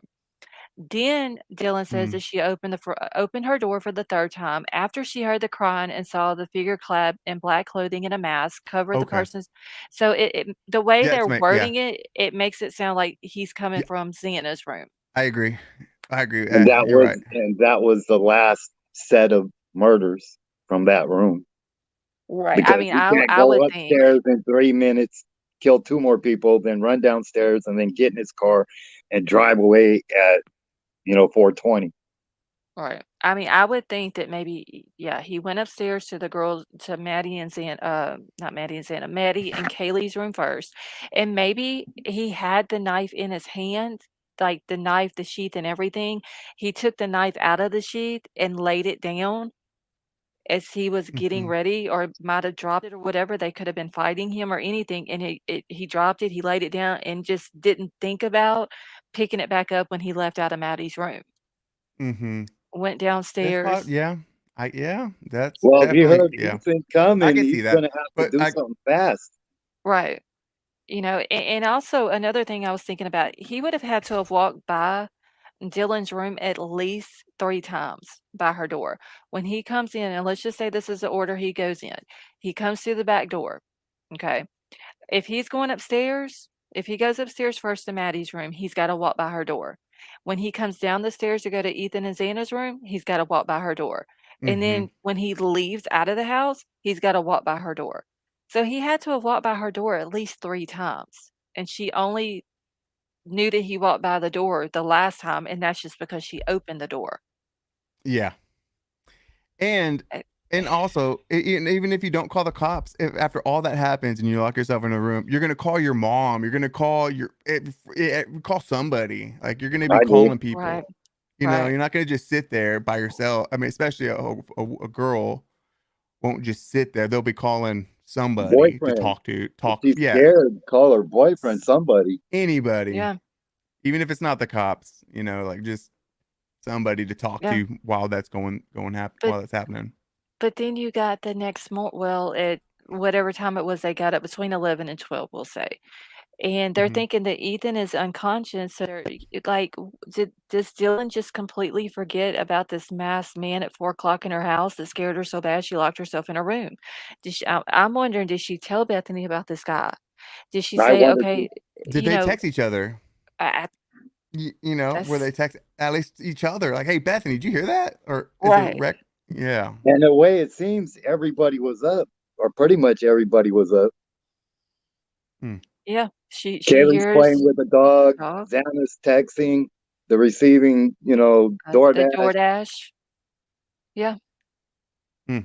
Then Dylan says that Mm. she opened her door for the third time after she heard the crying and saw the figure clad in black clothing and a mask cover the Okay. person's. So the way Yeah, they're yeah. wording it, it makes it sound like he's coming Yeah, from Xana's room. I agree. I agree. And that You're right. was the last set of murders from that room. Right. I Because mean, you I can't I go would think. upstairs in 3 minutes, kill two more people, then run downstairs and then get in his car and drive away at 4:20. Right. I mean, I would think that maybe, yeah, he went upstairs to the girls, to Maddie and not Maddie and Santa, Maddie and Kaylee's room first. And maybe he had the knife in his hand, like the knife, the sheath and everything. He took the knife out of the sheath and laid it down as he was getting Mm-hmm. ready, or might have dropped it or whatever. They could have been fighting him or anything. And he dropped it, he laid it down and just didn't think about picking it back up when he left out of Maddie's room. Mm-hmm. Went That's downstairs. yeah. That's Well, if he definitely, heard yeah. Ethan I coming, can see he's that. going to have to But do something fast. Right. And also another thing I was thinking about, he would have had to have walked by Dylan's room at least 3 times by her door. When he comes in, and let's just say this is the order he goes in. He comes through the back door, okay? If he's going upstairs, if he goes upstairs first to Maddie's room, he's gotta walk by her door. When he comes down the stairs to go to Ethan and Xana's room, he's gotta walk by her door. And mm-hmm. then when he leaves out of the house, he's gotta walk by her door. So he had to have walked by her door at least 3 times, and she only knew that he walked by the door the last time, and that's just because she opened the door. Yeah. And Eh and also, even if you don't call the cops, if after all that happens and you lock yourself in a room, you're gonna call your mom. You're gonna call call somebody. Like you're gonna be I do. calling people. Right, right. You're not gonna just sit there by yourself. I mean, especially a girl won't just sit there. They'll be calling somebody to Boyfriend. If talk. she's Yeah, scared, call her boyfriend, somebody. anybody, Yeah, even if it's not the cops. Like just somebody to talk yeah. to while But while that's happening. But then you got the next well, at whatever time it was, they got up between 11 and 12, we'll say. And they're Hmm. thinking that Ethan is unconscious. So like, does Dylan just completely forget about this masked man at 4 o'clock in her house that scared her so bad she locked herself in her room? I'm wondering, did she tell Bethany about this guy? Did she I say, wanted to. okay, Did you they know, text each other? I, Where they that's text at least each other, like, "Hey, Bethany, did you hear that?" Or is it right. rec? Yeah. And the way it seems, everybody was up, or pretty much everybody was up. Hmm. Yeah, she Kaylee's playing hears with the dog. dog, Xana's texting. The receiving, the DoorDash. DoorDash. Yeah. Hmm.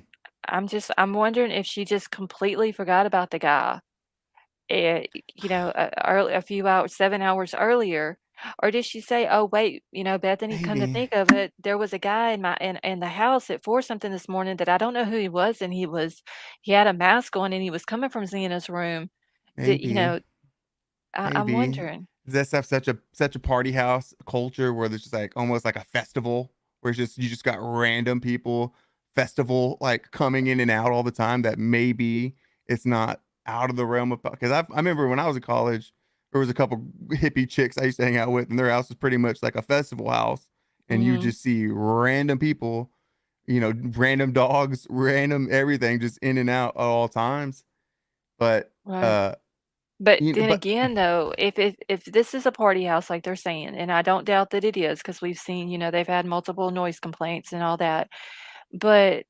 I'm wondering if she just completely forgot about the guy, eh, a few hours 7 hours earlier, Or did she say, "Oh, wait, Bethany, come to Maybe. think of it, there was a guy in the house at 4 something this morning that I don't know who he was, and he had a mask on, and he was coming from Xana's room." Did Maybe. I'm Maybe. wondering. Does this have such a party house culture where there's just like almost like a festival where it's just you just got random people festival like coming in and out all the time that maybe it's not out of the realm of because I remember when I was in college there was a couple hippie chicks I used to hang out with and their house was pretty much like a festival house and you Mhm. just see random people, random dogs, random everything just in and out at all times. But Right. But you know, then but again, though, if this is a party house like they're saying, and I don't doubt that it is, because we've seen, they've had multiple noise complaints and all that, but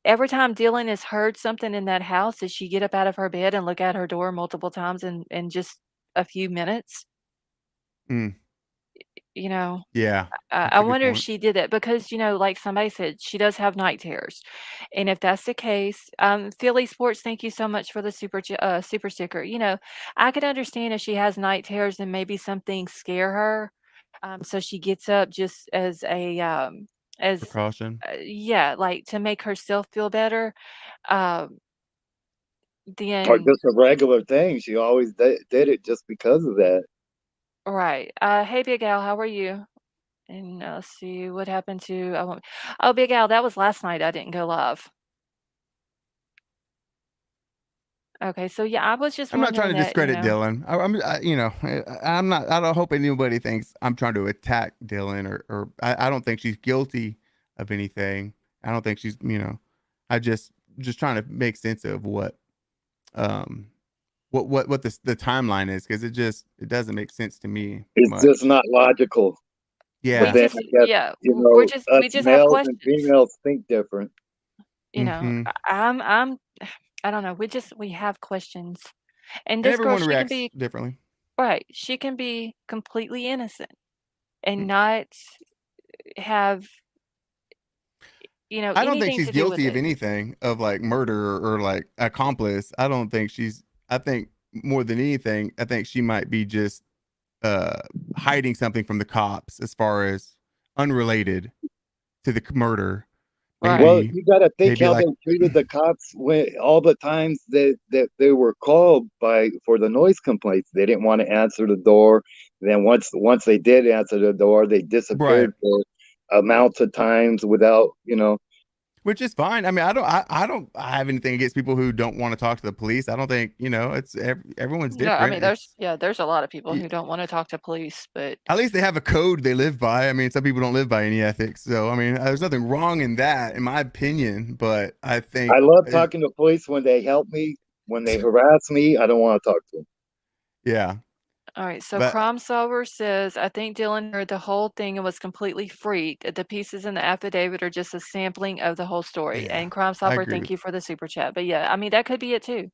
every time Dylan has heard something in that house, does she get up out of her bed and look at her door multiple times in just a few minutes? mm, You know, yeah, I that's a good wonder if point. she did that because, like somebody said, she does have night terrors. And if that's the case, Philly Sports, thank you so much for the super sticker. I could understand if she has night terrors and maybe something scare her. So she gets up just as Precaution. yeah, like to make herself feel better. Um, Or then just a regular thing. She always did it just because of that. right. Hey, Big Al, how are you? And let's see what happened to. Oh, Big Al, that was last night. I didn't go live. Okay, so yeah, I was just I'm not trying wondering to that, discredit Dylan. I'm not. I don't hope anybody thinks I'm trying to attack Dylan or I don't think she's guilty of anything. I don't think she's. I just trying to make sense of um what the timeline is because it doesn't make sense to me It's just much. not logical. But we Yeah. then just I guess, yeah, us we just have males and questions. females think different. Hmm. I don't know. We have questions, and this girl, Everyone she can reacts be differently. right. She can be completely innocent and Mm. not have I don't think anything she's to do with guilty of it. anything of like murder or like accomplice. I don't think she's. I think more than anything, I think she might be just uh hiding something from the cops as far as unrelated to the murder. Right. Well, Maybe you got to think maybe how like they treated the cops when all the times that they were called for the noise complaints. They didn't want to answer the door. Then once they did answer the door, they right, disappeared for amounts of times without. which is fine. I mean, I don't have anything against people who don't want to talk to the police. I don't think, it's everyone's No, I different. mean there's a lot of people who don't want to talk to police, but At least they have a code they live by. I mean, some people don't live by any ethics. So, I mean, there's nothing wrong in that in my opinion, but I I think love talking to police when they help me. When they harass me, I don't want to talk to them. yeah. all right, so But Crime Solver says, I think Dylan heard the whole thing and was completely freaked. The pieces in the affidavit are just a sampling of the whole story. yeah, And Crime I Solver, agree thank with you for the super chat. But yeah, I mean, that could be it too.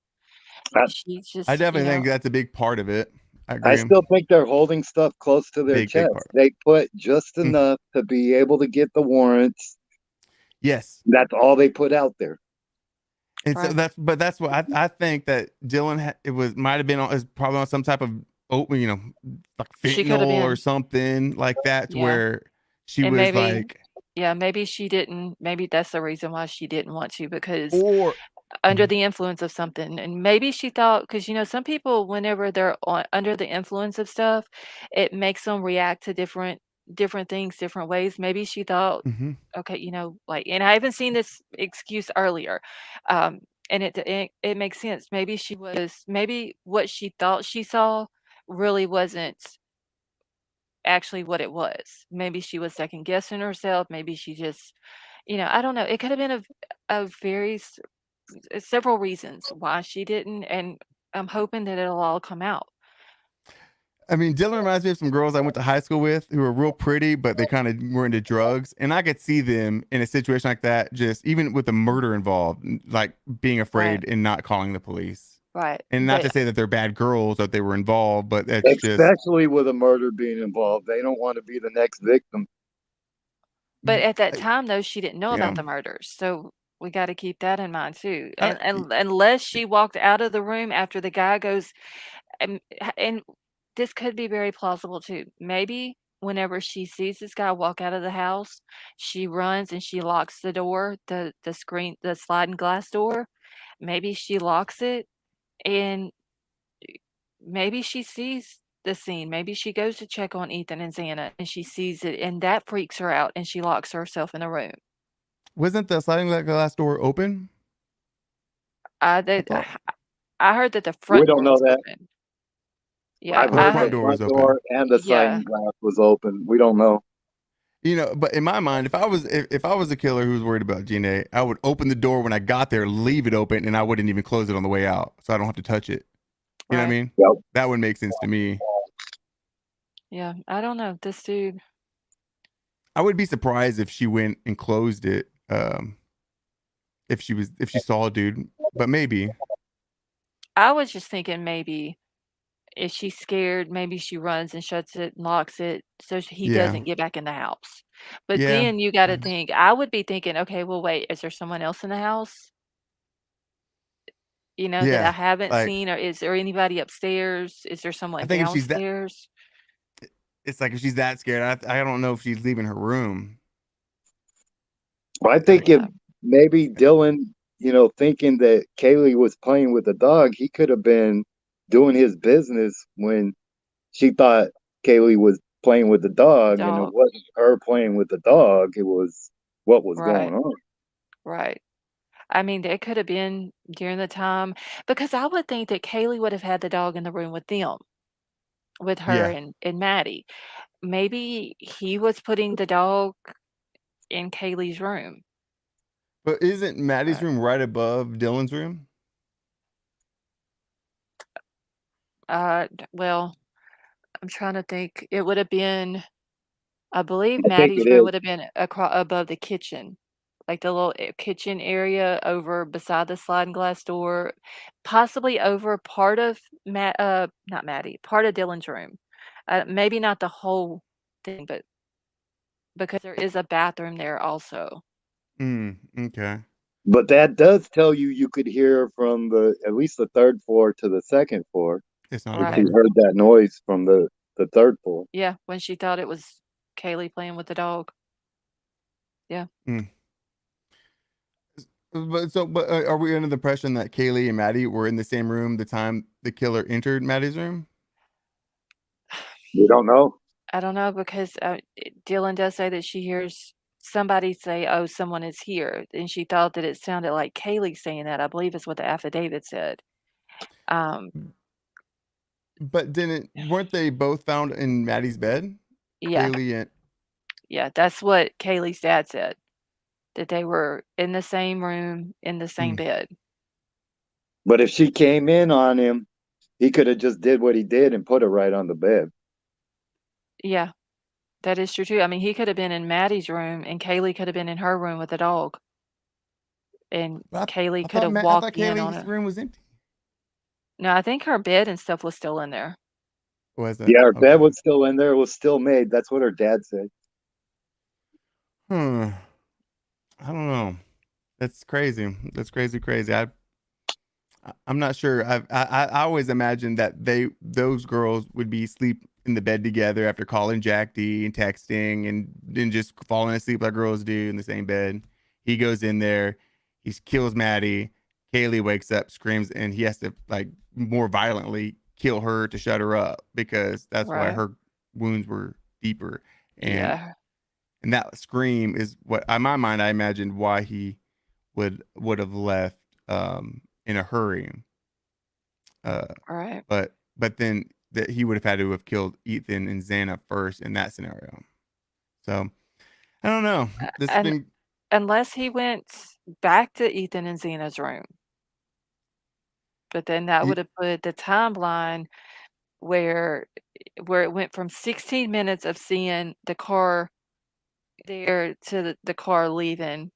I, She's I just, definitely think that's a big part of it. I I agree. still think they're holding stuff close to their Big chest. part. They put just Mm, enough to be able to get the warrants. yes. That's all they put out there. And so right. that's what I think that Dylan might have been is probably on some type of like She could have fentanyl or been, something like that to yeah. where she And was maybe, like yeah, maybe she didn't, maybe that's the reason why she didn't want to, because or under Mhm. the influence of something, and maybe she thought, because some people, whenever they're under the influence of stuff, it makes them react to different things different ways. Maybe she thought, Mhm. okay, like, and I haven't seen this excuse earlier, um, and it makes sense. Maybe what she thought she saw really wasn't actually what it was. Maybe she was second guessing herself. Maybe she just, I don't know. It could have been a very several reasons why she didn't, and I'm hoping that it'll all come out. I mean, Dylan reminds me of some girls I went to high school with who were real pretty, but they kind of were into drugs. And I could see them in a situation like that, just even with the murder involved, like being Right, afraid and not calling the police. right. And not to But say that they're bad girls or they were involved, but that's just, Especially with a murder being involved. They don't want to be the next victim. at that I- time though, she didn't know yeah. about the murders. So we got to keep that in mind too. I, And unless she walked out of the room after the guy goes, and this could be very plausible too. Maybe whenever she sees this guy walk out of the house, she runs and she locks the door, the sliding glass door. Maybe she locks it and maybe she sees the scene. Maybe she goes to check on Ethan and Xana and she sees it and that freaks her out and she locks herself in a room. Wasn't the sliding glass door open? I I did thought I heard that the We front don't door know was that. open. I've Yeah, the I heard front the heard door was front open. door and the yeah. sliding glass was open. We don't know. You know, but in my mind, if I was a killer who was worried about Gina, I would open the door when I got there, leave it open, and I wouldn't even close it on the way out, so I don't have to touch it. You know what I Right. mean? Yep. That would make sense to me. Yeah, I don't know. This dude, I would be surprised if she went and closed it. If she saw a dude, but maybe. I was just thinking maybe if she's scared, maybe she runs and shuts it and locks it so he Yeah. doesn't get back in the house. But Yeah. then you got to think, I would be thinking, okay, well, wait, is there someone else in the house, that I Yeah. haven't Like, seen? Or is there anybody upstairs? Is there I someone think if she's that, downstairs? it's like if she's that scared, I don't know if she's leaving her room. Well, I think if Yeah, maybe Dylan, thinking that Kaylee was playing with the dog, he could have been doing his business when she thought Kaylee was playing with the the dog, and it dog. wasn't her playing with the dog. It was what was Right, going on. right. I mean, it could have been during the time because I would think that Kaylee would have had the dog in the room with them, with her Yeah. and Maddie. Maybe he was putting the dog in Kaylee's room. But isn't Maddie's Uh, room right above Dylan's room? well, I'm trying to think. It would have been, I believe I think Maddie's it room is. would have been above the kitchen, like the little kitchen area over beside the sliding glass door, possibly over part of not Maddie, part of Dylan's room. Maybe not the whole thing, but because there is a bathroom there also. Okay. But that does tell you could hear from at least the third floor to the second floor. It's not If Right. she above. heard that noise from the third floor. Yeah, when she thought it was Kaylee playing with the dog. Yeah. Mm. But are we under the impression that Kaylee and Maddie were in the same room the time the killer entered Maddie's room? We don't know. I don't know because Dylan does say that she hears somebody say, "Oh, someone is here," and she thought that it sounded like Kaylee saying that. I believe is what the affidavit said. Um, But weren't they both found in Maddie's bed? yeah, Kaylee and yeah, that's what Kaylee's dad said, that they were in the same room in the same Mm. bed. But if she came in on him, he could have just did what he did and put her right on the bed. Yeah, that is true too. I mean, he could have been in Maddie's room, and Kaylee could have been in her room with the dog, and Kaylee could have I thought walked in on Kaylee's her. room was empty. No, I think her bed and stuff was still in there. Was it? Yeah, her bed Okay. was still in there. It was still made. That's what her dad said. I don't know. That's crazy. That's crazy. I'm not sure. I always imagined that those girls would be asleep in the bed together after calling Jack D and texting and then just falling asleep like girls do in the same bed. He goes in there, he kills Maddie. Kaylee wakes up, screams, and he has to like more violently kill her to shut her up because that's why Right. her wounds were deeper. And Yeah. and that scream is what in my mind I imagined why he would have left in a hurry. Right. But then that he would have had to have killed Ethan and Xana first in that scenario. So I don't know. This has And been unless he went back to Ethan and Xena's room. But then that y- would have put the timeline where it went from 16 minutes of seeing the car there to the car leaving.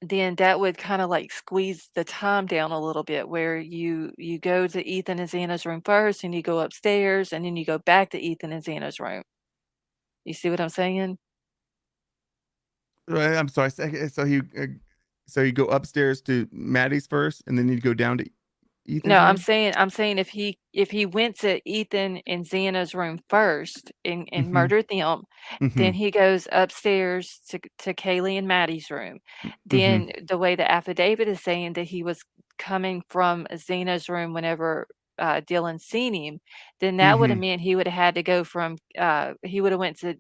Then that would kinda, like, squeeze the time down a little bit where you go to Ethan and Xana's room first, and you go upstairs, and then you go back to Ethan and Xana's room. You see what I'm saying? right, I'm sorry. So you go upstairs to Maddie's first, and then you go down to Ethan's No, I'm room? saying if he went to Ethan and Xana's room first and Mhm. murdered them, then Mhm. he goes upstairs to Kaylee and Maddie's room. Mhm. Then the way the affidavit is saying that he was coming from Xana's room whenever Dylan seen him, then that would have Mhm. meant he would have had to go from he would have went to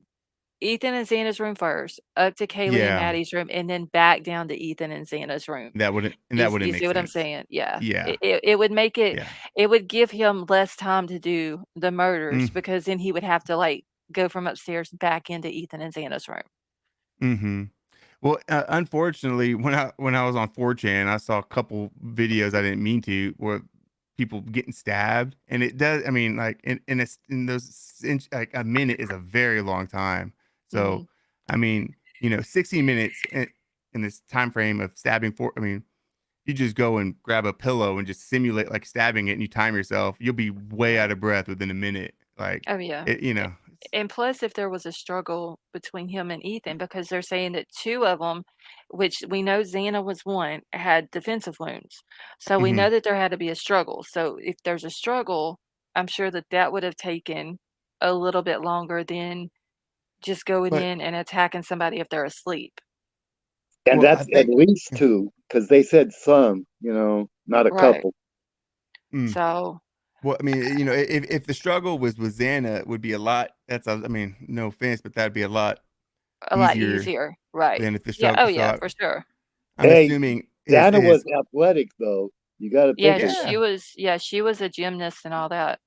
Ethan and Xana's room first, up to Kaylee and Yeah. Maddie's room, and then back down to Ethan and Xana's room. That You wouldn't see make what I'm sense. saying? Yeah. Yeah. It would make Yeah. it would give him less time to do the murders Mm. because then he would have to, like, go from upstairs back into Ethan and Xana's room. Mhm. Well, unfortunately, when I was on 4chan, I saw a couple videos I didn't mean to, where people getting stabbed, and it does. I mean, like in those like a minute is a very long time. So, Mhm. I mean, 16 minutes in this time frame of stabbing for. I mean, you just go and grab a pillow and just simulate like stabbing it, and you time yourself. You'll be way out Right. of breath within a minute. Like Oh, yeah. it, A and plus, if there was a struggle between him and Ethan, because they're saying that 2 of them, which we know Xana was one, had defensive wounds. So we Mhm. know that there had to be a struggle. So if there's a struggle, I'm sure that that would have taken a little bit longer than just going But in and attacking somebody if they're asleep. And well, I that's at think. least two, because they said some, not a Right. couple. Mm. So Well, I mean, if the struggle was with Xana, it would be a lot. I mean, no offense, but that'd be a lot a lot easier easier. Right. than if the Yeah. struggle. Oh, So yeah, for sure. I'm Hey, assuming Dana was his athletic though. You got to Yeah, think of yeah. she was a gymnast and all that.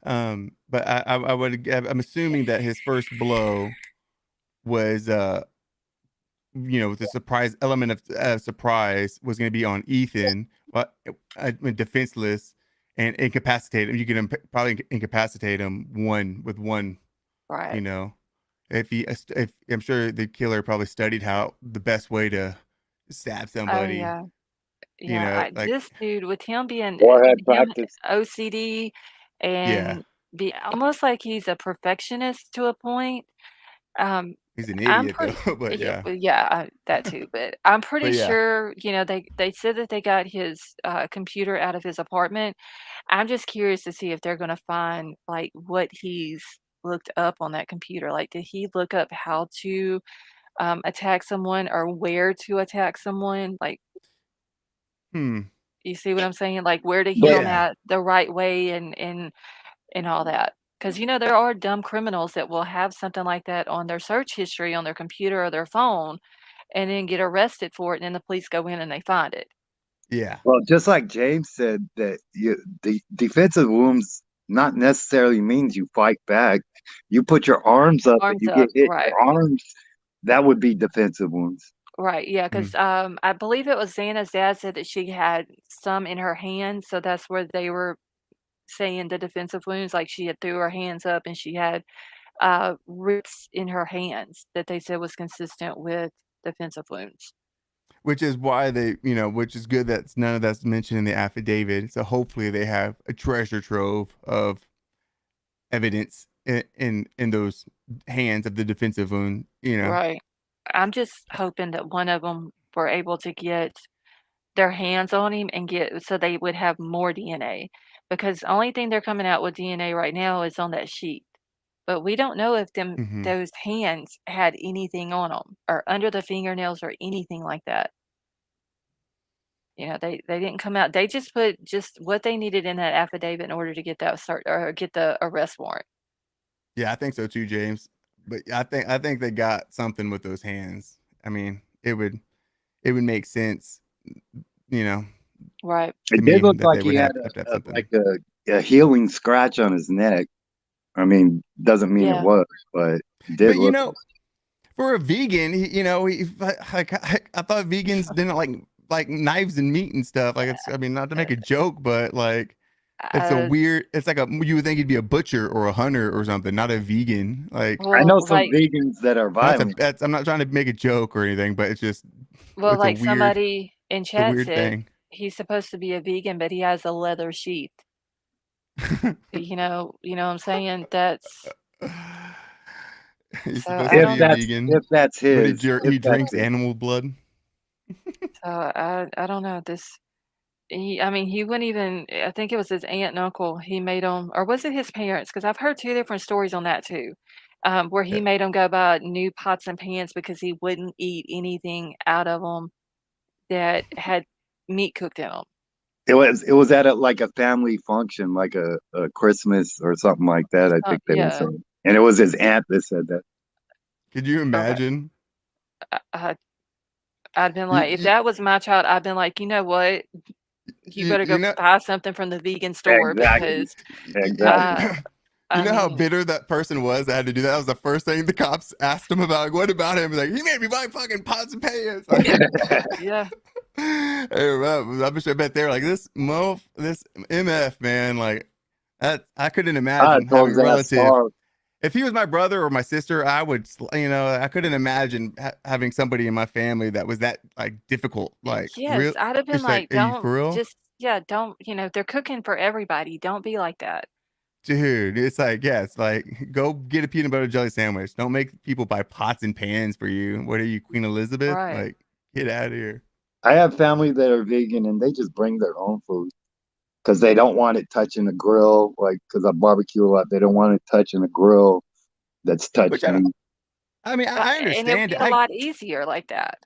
But I would I'm assuming that his first blow was the surprise element of surprise was going to be on Ethan, but defenseless and incapacitate him. You can probably incapacitate him with one. You Right. know, if I'm sure the killer probably studied how the best way to stab Oh, somebody. yeah. Yeah, Like this dude with him being or had him practice. OCD yeah, and be almost like he's a perfectionist to a point. Um, he's an I'm idiot pretty though. But yeah, yeah, well, yeah, that too, but I'm but pretty yeah. sure, they said that they got his computer out of his apartment. I'm just curious to see if they're gonna find like what he's looked up on that computer. Like, did he look up how to attack someone or where to attack someone? Like, Hmm. you see what I'm saying? Like, where to hit But on Yeah. that the right way and all that. Because there are dumb criminals that will have something like that on their search history on their computer or their phone and then get arrested for it, and then the police go in and they find it. Yeah. well, just like James said, that the defensive wounds not necessarily means you fight back. You put your arms up and Arms you get up, hit in right. your arms. That would be defensive wounds. Right, yeah, Hmm. because I believe it was Xana's dad said that she had some in her hands, so that's where they were saying the defensive wounds, like she had threw her hands up and she had rips in her hands that they said was consistent with defensive wounds. Which is why which is good that none of that's mentioned in the affidavit. So hopefully they have a treasure trove of evidence in those hands of the defensive wound. Right. I'm just hoping that one of them were able to get their hands on him and get so they would have more DNA, because the only thing they're coming out with DNA right now is on that sheet. But we don't know if Hmm. those hands had anything on them or under the fingernails or anything like that. They didn't come out. They just put just what they needed in that affidavit in order to get that cert or get the arrest warrant. Yeah, I think so too, James. But I think they got something with those hands. I mean, it would make sense, you know, Right. to It did me look that like they he would had have to have like something. a healing scratch on his neck. I mean, doesn't mean it Yeah. was, but it did But look. for a vegan, I thought vegans didn't like knives and meat and stuff. Like I mean, not to Uh, make a joke, but like it's a uh, weird. It's like you would think he'd be a butcher or a hunter or something, not a vegan. Like I know well, some like vegans that are violent. I'm not trying to make a joke or anything, but it's just well, it's a like weird, somebody in it's a chat weird said, thing. he's supposed to be a vegan, but he has a leather sheath. You know what I'm saying? That's He's so supposed I to If be a don't that's vegan, if that's but his, if he that's drinks his. animal blood. so I don't know this. I mean, he wouldn't even, I think it was his aunt and uncle, he made them, or was it his parents? Because I've heard two different stories on that too, where he Yeah. made them go buy new pots and pans because he wouldn't eat anything out of them that had meat cooked in them. It was at like a family function, like a Christmas or something like that. I think they were Yeah. saying, and it was his aunt that said that. Could you Okay. imagine? I, I'd been You, like, if you, that was my child, I'd been like, you know what? You better you go know, buy something from the vegan store Exactly, because, exactly. uh, you I know how mean, bitter that person was that had to do that? That was the first thing the cops asked him about. Like, what about him? Like, he made me buy fucking pots and pans. Like, yeah. I bet they're like, this MF, man, like that. I couldn't I imagine told having a his ass relative. starved. If he was my brother or my sister, I would, I couldn't imagine having somebody in my family that was that like difficult. Like, Yes, real, I'd have been it's like, like, are you for don't real? just, yeah, don't, they're cooking for everybody. Don't be like that. Dude, it's like, yeah, it's like, go get a peanut butter jelly sandwich. Don't make people buy pots and pans for you. What are you, Queen Elizabeth? Right. Like, get out of here. I have family that are vegan and they just bring their own food because they don't want it touching the grill. Like, because I barbecue a lot, they don't want it touching the grill that's Which touched I don't, meat. I mean, I And it'll understand be it. a lot easier like that.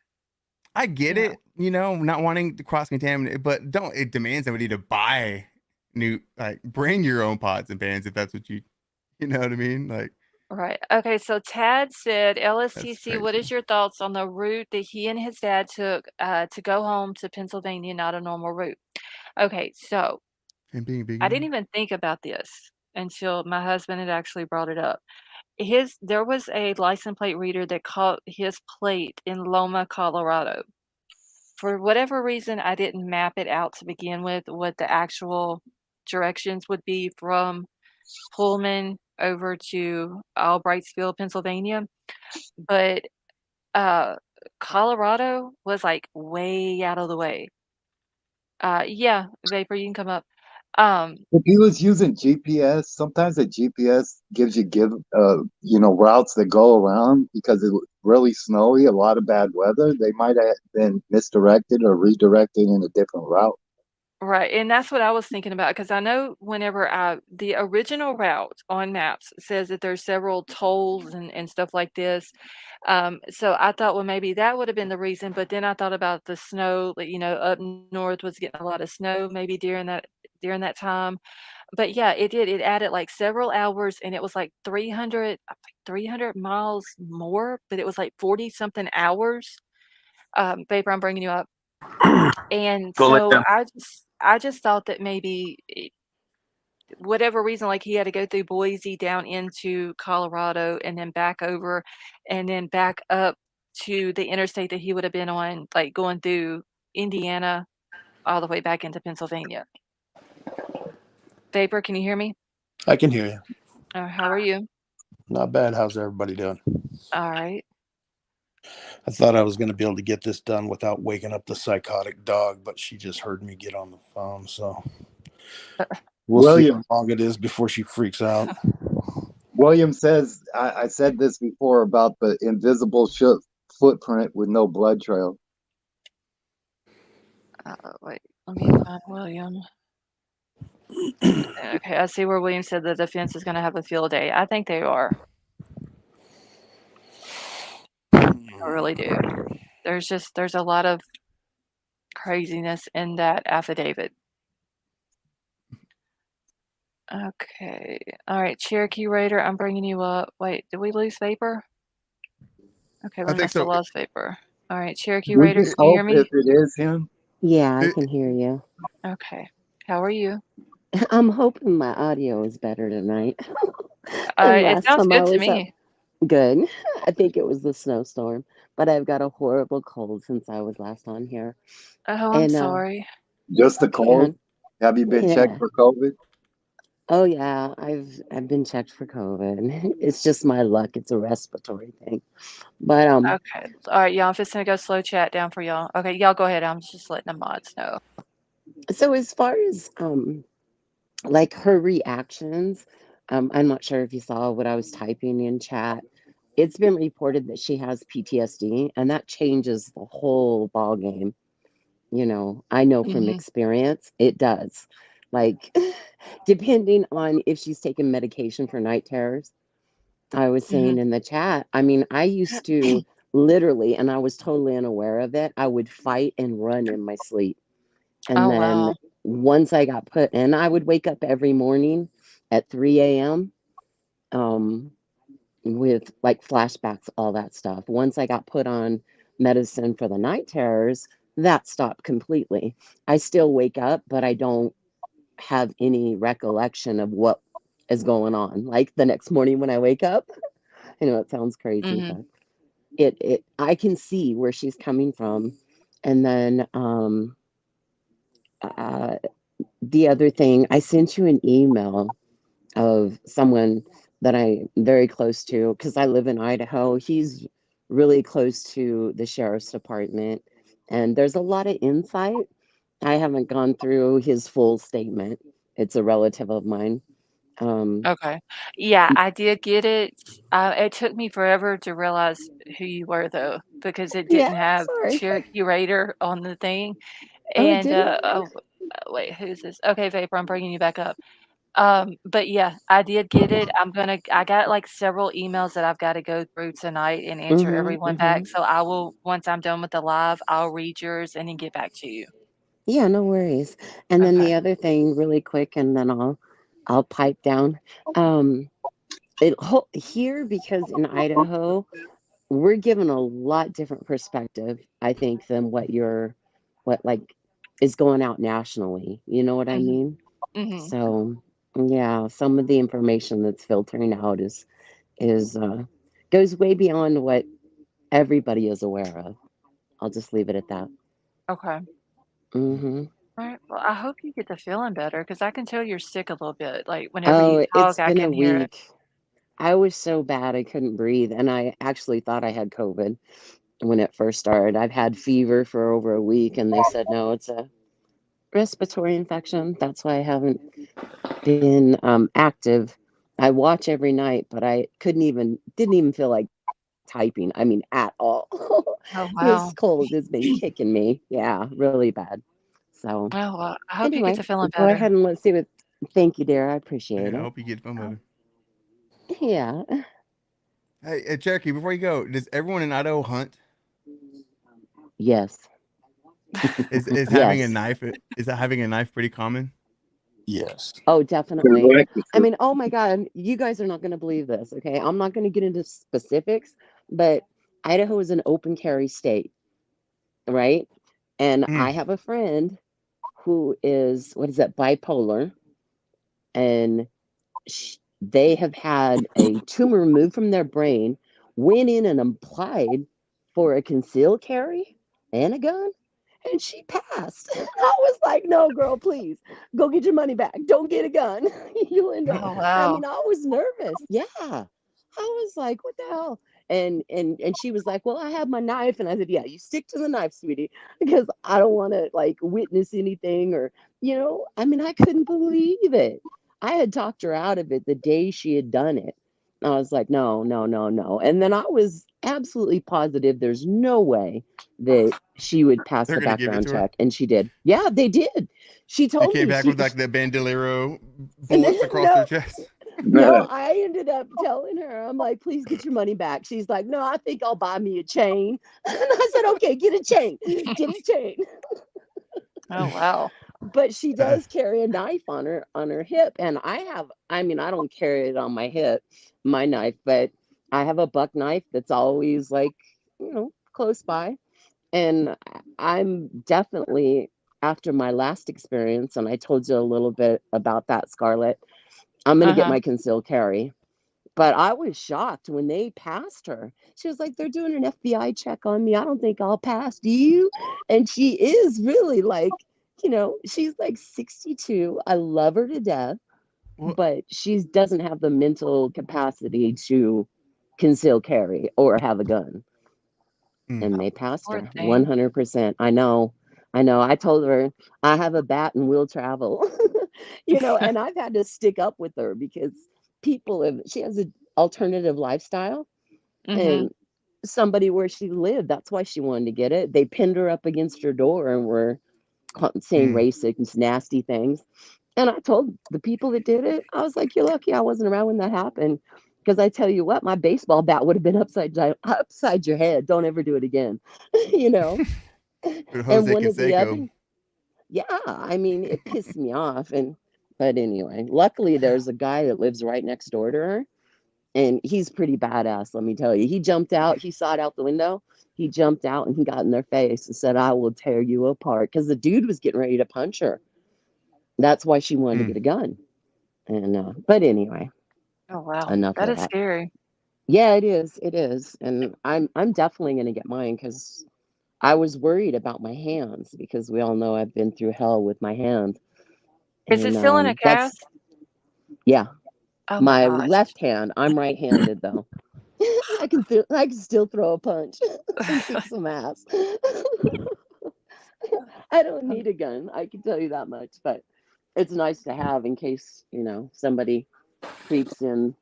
I get You know, it, not wanting to cross contaminate, but don't it demand somebody to buy new, like, bring your own pots and pans if that's what you know what I mean? Like, right. Okay, so Tad said, that's LSTC, what is crazy. your thoughts on the route that he and his dad took to go home to Pennsylvania, not a normal route? Okay, so And being I didn't vegan. even think about this until my husband had actually brought it up. There was a license plate reader that caught his plate in Loma, Colorado. For whatever reason, I didn't map it out to begin with, what the actual directions would be from Pullman over to Albrightsville, Pennsylvania. But uh, Colorado was like way out of the way. Yeah, Vapor, you can come up. Um, If he was using GPS, sometimes the GPS gives routes that go around because it was really snowy, a lot of bad weather. They might have been misdirected or redirected in a different route. Right, and that's what I was thinking about because I know whenever the original route on maps says that there's several tolls and stuff like this. So I thought, well, maybe that would have been the reason, but then I thought about the snow, like, up north was getting a lot of snow maybe during that time. But yeah, it did. It added like several hours and it was like 300, I think 300 miles more, but it was like 40 something hours. Vapor, I'm bringing you up. And Go let so them. I just thought that maybe whatever reason, like he had to go through Boise down into Colorado and then back over and then back up to the interstate that he would have been on, like going through Indiana all the way back into Pennsylvania. Vapor, can you hear me? I can hear you. How are you? Not bad. How's everybody doing? All right. I thought I was going to be able to get this done without waking up the psychotic dog, but she just heard me get on the phone. So we'll see how William long it is before she freaks out. William says, I said this before about the invisible footprint with no blood trail. Wait, let me find William. Okay, I see where William said the defense is going to have a field day. I think they are. I really do. There's a lot of craziness in that affidavit. Okay. All right, Cherokee Raider, I'm bringing you up. Wait, did we lose Vapor? Okay, I we think must have so. lost Vapor. All right, Cherokee We Raider, just can you hear hope me? if it is him. Yeah, I It, can hear you. Okay. How are you? I'm hoping my audio is better tonight than It last sounds time I good to was up. me. Good. I think it was the snowstorm, but I've got a horrible cold since I was last on here. Oh, I'm And sorry. Just the cold. yeah, Have you been checked yeah. for COVID? Oh yeah, I've been checked for COVID. It's just my luck. It's a respiratory thing. But Okay. All right, y'all. I'm just gonna go slow chat down for y'all. Okay, y'all go ahead. I'm just letting the mods know. so as far as like her reactions, I'm not sure if you saw what I was typing in chat. It's been reported that she has PTSD, and that changes the whole ball game. I know from Mhm. experience it does. Like, depending on if she's taking medication for night terrors. I was Mhm. saying in the chat, I mean, I used to literally, and I was totally unaware of it, I would fight and run in my sleep. And Oh, then wow. once I got put, and I would wake up every morning at 3 a.m. Um, with like flashbacks, all that stuff. Once I got put on medicine for the night terrors, that stopped completely. I still wake up, but I don't have any recollection of what is going on. Like the next morning when I wake up, I know it sounds crazy, Mhm. but it I can see where she's coming from. And then uh, the other thing, I sent you an email of someone that I'm very close to because I live in Idaho. He's really close to the sheriff's department, and there's a lot of insight. I haven't gone through his full statement. It's a relative of mine. Um, Okay. Yeah, I did get it. It took me forever to realize who you were, though, because it yeah, didn't have sorry. Cherokee Raider on the thing. Oh, it And, didn't? wait, who's this? Okay, Vapor, I'm bringing you back up. But yeah, I did get it. I got like several emails that I've got to go through tonight and answer Mm-hmm, everyone back. mm-hmm. So I will, once I'm done with the live, I'll read yours and then get back to you. Yeah, no worries. And then Okay. the other thing, really quick, and then I'll pipe down. Um, here because in Idaho, we're given a lot different perspective, I think, than what like is going out nationally. You know what I Mhm. mean? Mhm. So yeah, some of the information that's filtering out is goes way beyond what everybody is aware of. I'll just leave it at that. Okay. Hmm. All right. Well, I hope you get to feeling better because I can tell you're sick a little bit. Like whenever you Oh, talk, it's I been a can hear it. week. I was so bad I couldn't breathe, and I actually thought I had COVID when it first started. I've had fever for over a week, and they said no, it's a respiratory infection. That's why I haven't been active. I watch every night, but I didn't even feel like typing. I mean, at all. Oh, This wow. cold has been kicking me. Yeah, really bad. So, Well, I hope you get anyway, to feeling go better. ahead and let's see what. Thank you, dear. I appreciate Yeah, I it. hope you get fun better. Yeah. Hey, Cherokee, before you go, does everyone in Idaho hunt? Yes. Is having a Yes. knife is that having a knife pretty common? Yes. Oh, definitely. I mean, oh my God, you guys are not going to believe this. Okay. I'm not going to get into specifics, but Idaho is an open carry state, right? And Mm. I have a friend who is, what is that, bipolar, and they have had a tumor removed from their brain, went in and applied for a concealed carry and a gun, and she passed. I was like, no, girl, please go get your money back. Don't get a gun. You'll end up. Oh, I wow. mean, I was nervous. Yeah. I was like, what the hell? And she was like, well, I have my knife. And I said, yeah, you stick to the knife, sweetie, because I don't want to like witness anything or, I mean, I couldn't believe it. I had talked her out of it the day she had done it. I was like, no, no, no, no. And then I was absolutely positive there's no way that she would pass They're the gonna give it background to her. check. And she did. Yeah, they did. She She told came me back with like the bandolero and bullets across no, their chest. no, I ended up telling her, I'm like, please get your money back. She's like, no, I think I'll buy me a chain. And I said, okay, get a chain. Get a chain. Oh, wow. But she does carry a knife on her hip, and I mean, I don't carry it on my hip, my knife, but I have a buck knife that's always like, close by. And I'm definitely, after my last experience, and I told you a little bit about that, Scarlett, I'm going to get Uh-huh. my concealed carry. But I was shocked when they passed her. She was like, they're doing an FBI check on me. I don't think I'll pass. Do you? And she is really like, she's like 62. I love her to death, Well, but she doesn't have the mental capacity to conceal carry or have a gun. mm. And they passed Poor her thing. 100%. I know. I know. I told her I have a bat and will travel. And I've had to stick up with her because she has an alternative lifestyle Mhm. and somebody where she lived. That's why she wanted to get it. They pinned her up against her door and were saying racist, nasty things. And I told the people that did it, I was like, "You're lucky I wasn't around when that happened, because I tell you what, my baseball bat would have been upside your head. Don't ever do it again." you know. And Jose one of the other, Canseco. yeah, I mean, it pissed me off. But anyway, luckily there's a guy that lives right next door to her, and he's pretty badass. Let me tell you, he jumped out. He saw it out the window. He jumped out and he got in their face and said, "I will tear you apart," because the dude was getting ready to punch her. That's why she wanted to get a gun. And but anyway, Oh, wow. enough That of is that. scary. Yeah, it is. It is. And I'm definitely gonna get mine, because I was worried about my hands, because we all know I've been through hell with my hand. Is it And still in a that's cast? yeah. Oh my My gosh. left hand. I'm right-handed though. I can still throw a punch and kick some ass. I don't need a gun. I can tell you that much. But it's nice to have in case, somebody creeps in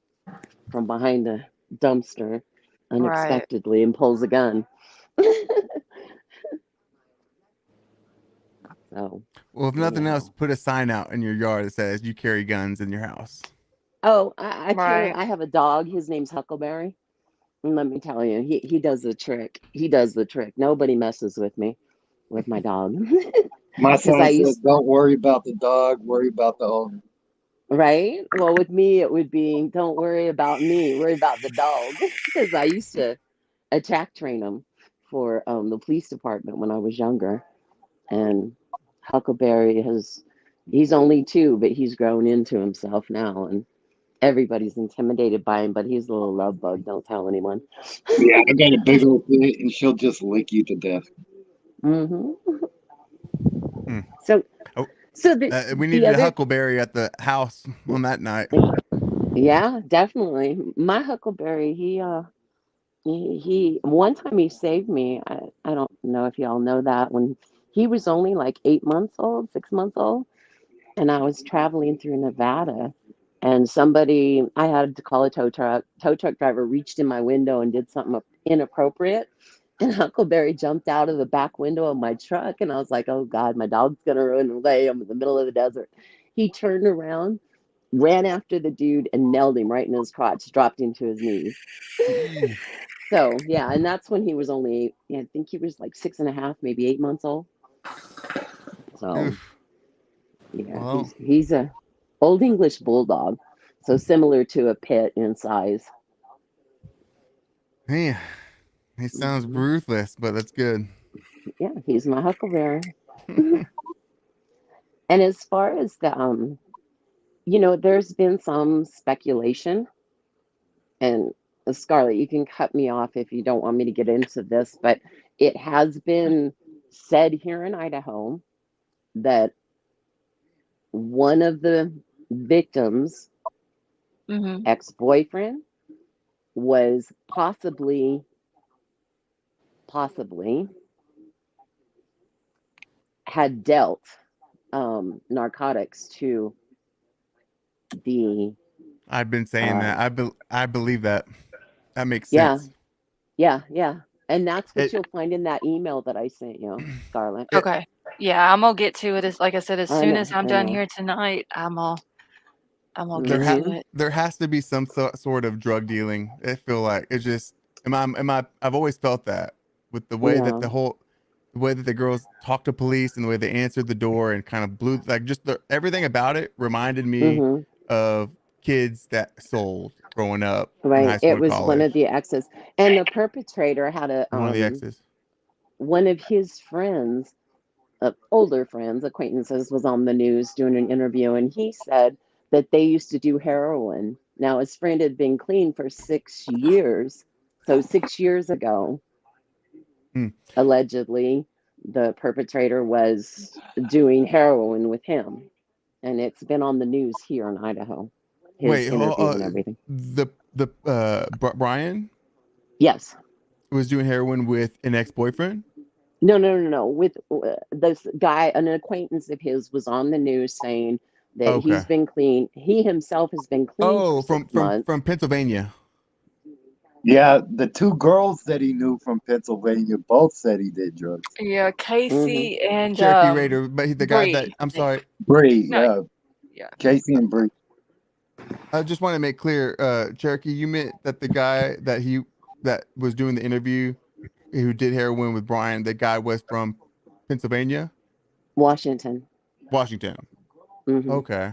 from behind a dumpster Right. unexpectedly and pulls a gun. So, Well, if nothing yeah. else, put a sign out in your yard that says you carry guns in your house. Oh, I carry. Right. I have a dog. His name's Huckleberry. And let me tell you, he does the trick. He does the trick. Nobody messes with me, with my dog. My Because son I said, used, "Don't worry about the dog. Worry about the owner." right? Well, with me, it would be, "Don't worry about me. Worry about the dog." Because I used to attack train him for the police department when I was younger. And Huckleberry he's only 2, but he's grown into himself now. And everybody's intimidated by him, but he's a little love bug. Don't tell anyone. Yeah, I got a big old pit, and she'll just lick you to death. hmm Hmm. So, Oh, so we the needed a other, Huckleberry at the house on that night. yeah, definitely. My Huckleberry, he one time he saved me. I don't know if y'all know that, when he was only like 8 months old, 6 months old, and I was traveling through Nevada, and I had to call a tow truck. Tow truck driver reached in my window and did something inappropriate, and Huckleberry jumped out of the back window of my truck, and I was like, "Oh God, my dog's gonna run away. I'm in the middle of the desert." He turned around, ran after the dude, and nailed him right in his crotch, dropped him to his knees. So yeah, and that's when he was only, I think he was like 6.5, maybe 8 months old. So Oof. yeah, Well, he's a old English bulldog, so similar to a pit in size. man, he sounds hmm ruthless, but that's good. Yeah, he's my Huckleberry. And as far as there's been some speculation, and Scarlett, you can cut me off if you don't want me to get into this, but it has been said here in Idaho that one of the victims' Mhm. ex-boyfriend was possibly had dealt narcotics to the I've been saying uh that. I believe that. That makes yeah, sense. yeah, and that's what It you'll find in that email that I sent you, Scarlett. it Okay. Yeah, I'm gonna get to it, as like I said, as I soon know, as I'm I done know. here tonight, I'm gonna there get ha- to hmm it. there has to be some sort of drug dealing. I feel like it's just I've always felt that with the way that Yeah. the way that the girls talked to police and the way they answered the door and kind of blew, like, just everything about it reminded me hmm of kids that sold growing up in Right. high school It and was one college. of the exes, and the perpetrator had One of the exes. one of his friends, older friends, acquaintances, was on the news doing an interview, and he said that they used to do heroin. Now, his friend had been clean for 6 years. So, 6 years ago, Hmm. allegedly, the perpetrator was doing heroin with him. And it's been on the news here in Idaho, his Wait, interview and everything. Bryan Yes. was doing heroin with an ex-boyfriend? No. With this guy, an acquaintance of his was on the news saying that Okay. he's been clean. He himself has been clean for Oh, six from months. Pennsylvania. Yeah, the two girls that he knew from Pennsylvania both said he did drugs. Yeah, Casey and Cherokee Raider, but the guy that Bree, I I'm think. sorry, Bree, No, yeah. yeah. Casey and Bree. I just want to make clear, Cherokee, you meant that the guy that was doing the interview who did heroin with Bryan, the guy was from Pennsylvania? Washington. Washington. Mm-hmm. Okay.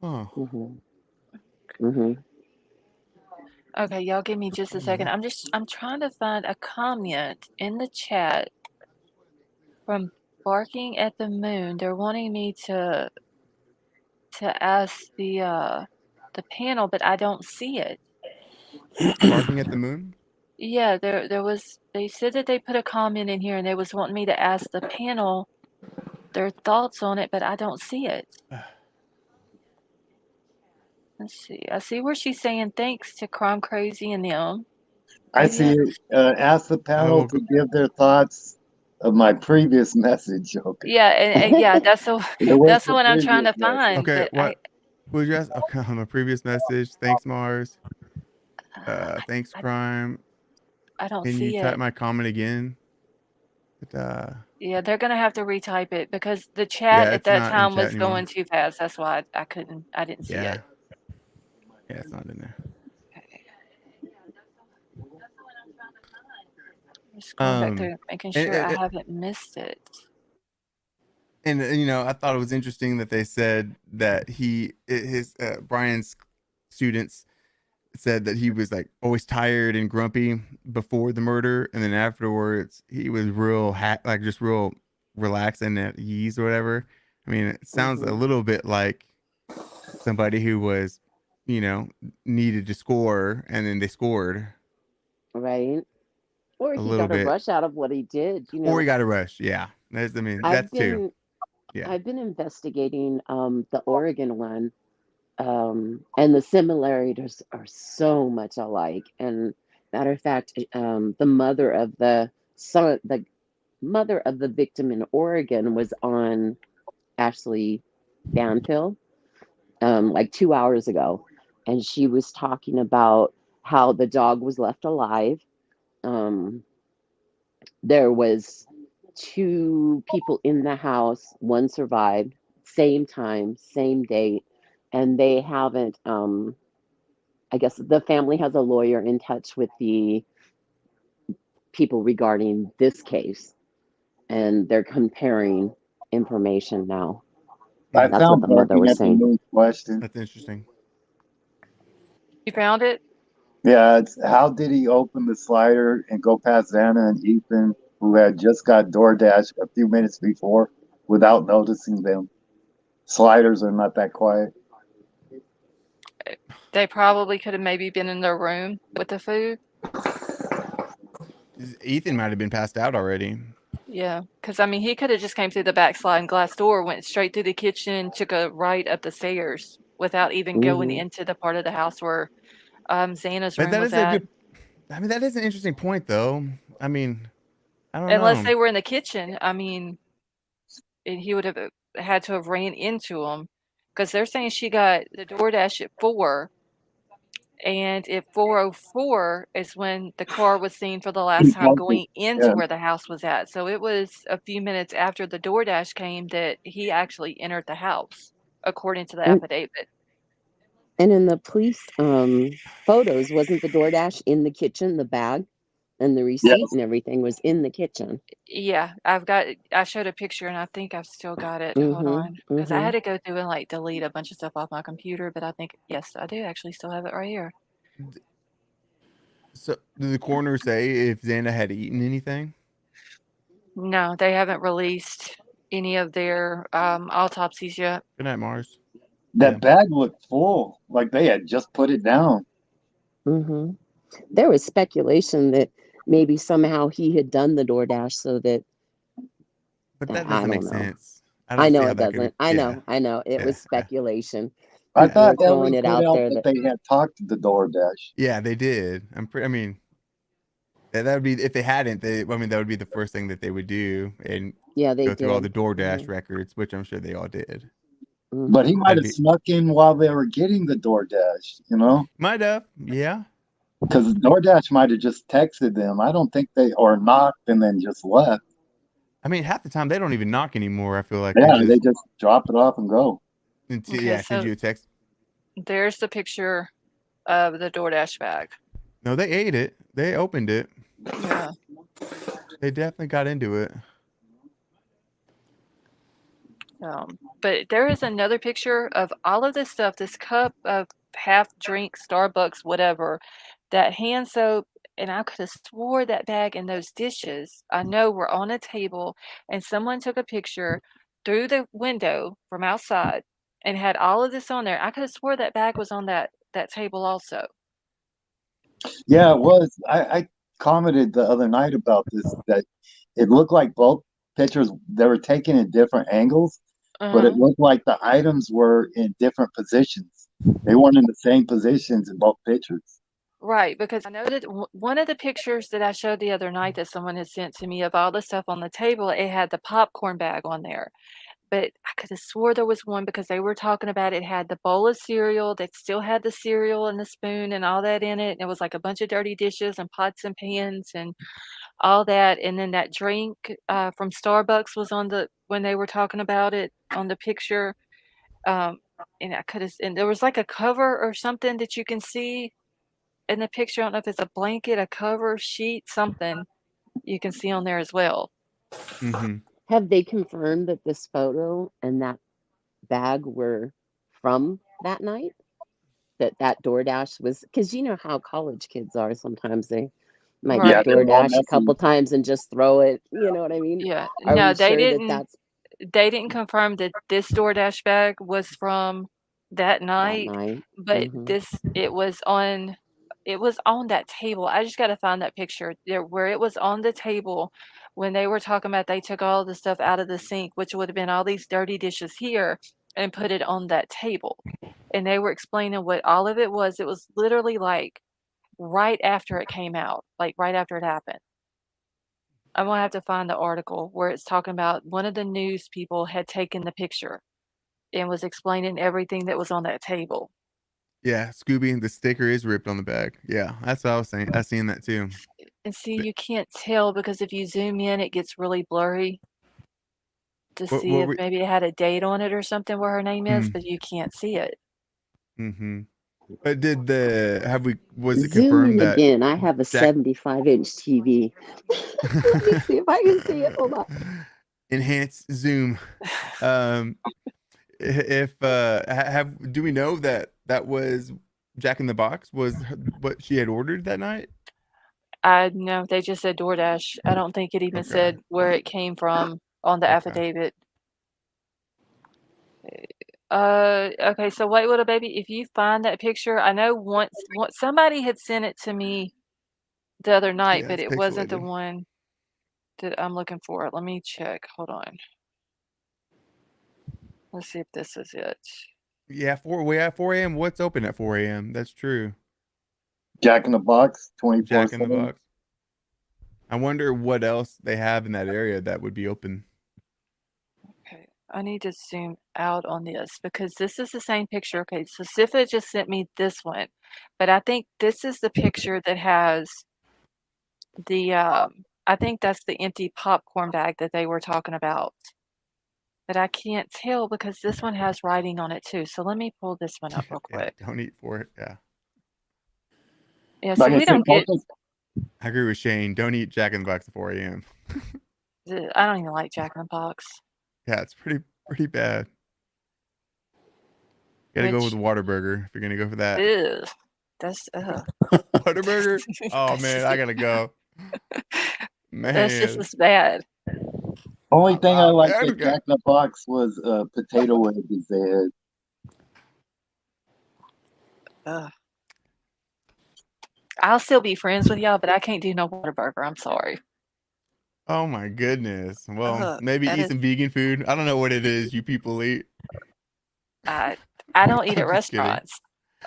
Huh. Mm-hmm. Mm-hmm. Okay, y'all give me just a second. I'm trying to find a comment in the chat from Barking at the Moon. They're wanting me to ask the panel, but I don't see it. Barking at the Moon? Yeah, there was they said that they put a comment in here and they was wanting me to ask the panel their thoughts on it, but I don't see it. Let's see. I see where she's saying thanks to Crime Crazy and them. I Maybe see it. Ask the panel to give their thoughts of my previous message. Okay. yeah, and yeah, that's the What's that's the the one I'm trying previous to message? find. Okay, But what would you ask? Okay, on a previous message. Thanks, Mars. Thanks, Crime. I don't Can you see type it. my comment again? Yeah, they're gonna have to retype it because the Yeah, chat at it's that not in time chat was anymore. going too fast. That's why I didn't see Yeah. it. Yeah, it's not in there. Just going back through, making sure I And, haven't missed it. and you know, I thought it was interesting that they said that Bryan's students said that he was like always tired and grumpy before the murder, and then afterwards he was real like just real relaxed and at ease or whatever. I mean, it sounds a little bit like somebody who was, you know, needed to score and then they scored. Right. Or A he little got a bit. rush out of what he did, Or he got a rush. Yeah. I mean, I've that's too. been Yeah. I've been investigating the Oregon one, and the similarities are so much alike. And matter of fact, the mother of the victim in Oregon was on Ashley Banfield like 2 hours ago, and she was talking about how the dog was left alive. There was two people in the house, one survived, same time, same date, and they haven't I guess the family has a lawyer in touch with the people regarding this case, and they're comparing information now. I That's what found the mother Barking was at the saying. Moon question. That's interesting. You found it? Yeah, it's how did he open the slider and go past Xana and Ethan, who had just got DoorDash a few minutes before, without noticing them? Sliders are not that quiet. They probably could have maybe been in their room with the food. Ethan might have been passed out already. Yeah, because I mean, he could have just came through the back sliding glass door, went straight through the kitchen, took a right up the stairs without even going into the part of the house where Xana's But room that was is a at. good. I mean, that is an interesting point, though. I mean, I don't Unless know. they were in the kitchen, I mean, he would have had to have ran into them because they're saying she got the DoorDash at 4, and at 4:04 is when the car was seen for the last time going into where the house was at. So it was a few minutes after the DoorDash came that he actually entered the house, according to the affidavit. And in the police photos, wasn't the DoorDash in the kitchen, the bag, and the receipt and everything was in the kitchen? Yeah, I showed a picture and I think I've still got it. Hold on. Because I had to go through and like delete a bunch of stuff off my computer, but I think, yes, I do actually still have it right here. So, did the coroner say if Xana had eaten anything? No, they haven't released any of their autopsies yet. Good night, Mars. That bag looked full, like they had just put it down. There was speculation that maybe somehow he had done the DoorDash so that. But that I doesn't don't make know. sense. I know see how it that could. doesn't. I know. It was speculation. I People were thought throwing Ellie it put out out there that that. they had talked to the DoorDash. Yeah, they did. I mean, that would be if they hadn't. I mean, that would be the first thing that they would do and Yeah, they go through all the did. DoorDash records, which I'm sure they all did. But he might have snuck in while they were getting the DoorDash, you know? Might have, yeah. Because DoorDash might have just texted them. I don't think or knocked and then just left. I mean, half the time they don't even knock anymore. I feel like Yeah, they just drop it off and go. Okay, send you a text. There's the picture of the DoorDash bag. No, they ate it. They opened it. Yeah. They definitely got into it. But there is another picture of all of this stuff, this cup of half drink, Starbucks, whatever, that hand soap, and I could have swore that bag and those dishes, I know were on a table, and someone took a picture through the window from outside and had all of this on there. I could have swore that bag was on that table also. Yeah, it was. I commented the other night about this, that it looked like both pictures, they were taken in different angles, but it looked like the items were in different positions. They weren't in the same positions in both pictures. Right, because I know that one of the pictures that I showed the other night that someone had sent to me of all the stuff on the table, it had the popcorn bag on there. But I could have swore there was one because they were talking about it had the bowl of cereal that still had the cereal and the spoon and all that in it. And it was like a bunch of dirty dishes and pots and pans and all that. And then that drink from Starbucks was on when they were talking about it on the picture. And I could have, and there was like a cover or something that you can see in the picture. I don't know if it's a blanket, a cover, sheet, something you can see on there as well. Mm-hmm. Have they confirmed that this photo and that bag were from that night? That DoorDash was, because you know how college kids are. Sometimes they might Right. get DoorDash a couple times and just throw it. You know what I mean? Yeah. Are No, we they sure didn't. that that's They didn't confirm that this DoorDash bag was from that that night, night? but Hmm. it was on that table. I just gotta find that picture there where it was on the table when they were talking about they took all the stuff out of the sink, which would have been all these dirty dishes here, and put it on that table. And they were explaining what all of it was. It was literally like right after it came out, like right after it happened. I'm gonna have to find the article where it's talking about one of the news people had taken the picture and was explaining everything that was on that table. Yeah, Scooby, the sticker is ripped on the bag. Yeah, that's what I was saying. I seen that too. And see, you can't tell because if you zoom in, it gets really blurry to see What if we? maybe it had a date on it or something where her name is, Mm, but you can't see it. mm-hmm. But was it Zoom confirmed in that again. I have a Jack 75-inch TV. Let me see if I can see it. Hold on. enhanced zoom? If do we know that was Jack in the Box was what she had ordered that night? No, they just said DoorDash. I don't think it even Okay. said where it came from on the Okay. affidavit. Okay, so wait, little baby, if you find that picture, I know once somebody had sent it to me the other night, Yeah, but it's it wasn't the pixelated. one that I'm looking for. Let me check. Hold on. Let's see if this is it. Yeah, we have 4 a.m. What's open at 4 a.m.? That's true. Jack in the Box, Jack in the 24/7. Box. I wonder what else they have in that area that would be open. Okay, I need to zoom out on this because this is the same picture. Okay, so Sifa just sent me this one, but I think this is the picture that has the I think that's the empty popcorn bag that they were talking about. But I can't tell because this one has writing on it too. So let me pull this one up real Yeah, quick. don't eat for it. Yeah. Yeah, so Like I we said, don't get I agree with Shane. Don't eat Jack in the Box at 4 a.m. I don't even like Jack in the Box. Yeah, it's pretty bad. Gotta go with Which Whataburger if you're gonna go for that. Ew, that's Whataburger? Oh man, I gotta go. that's just Man. as bad. Only thing I liked Man, at Jack in the Box was potato wedges they had. Ugh. I'll still be friends with y'all, but I can't do no Whataburger. I'm sorry. Oh my goodness. Well, Ugh, maybe that eat is some vegan food. I don't know what it is you people eat. I I don't eat I'm at just kidding. restaurants.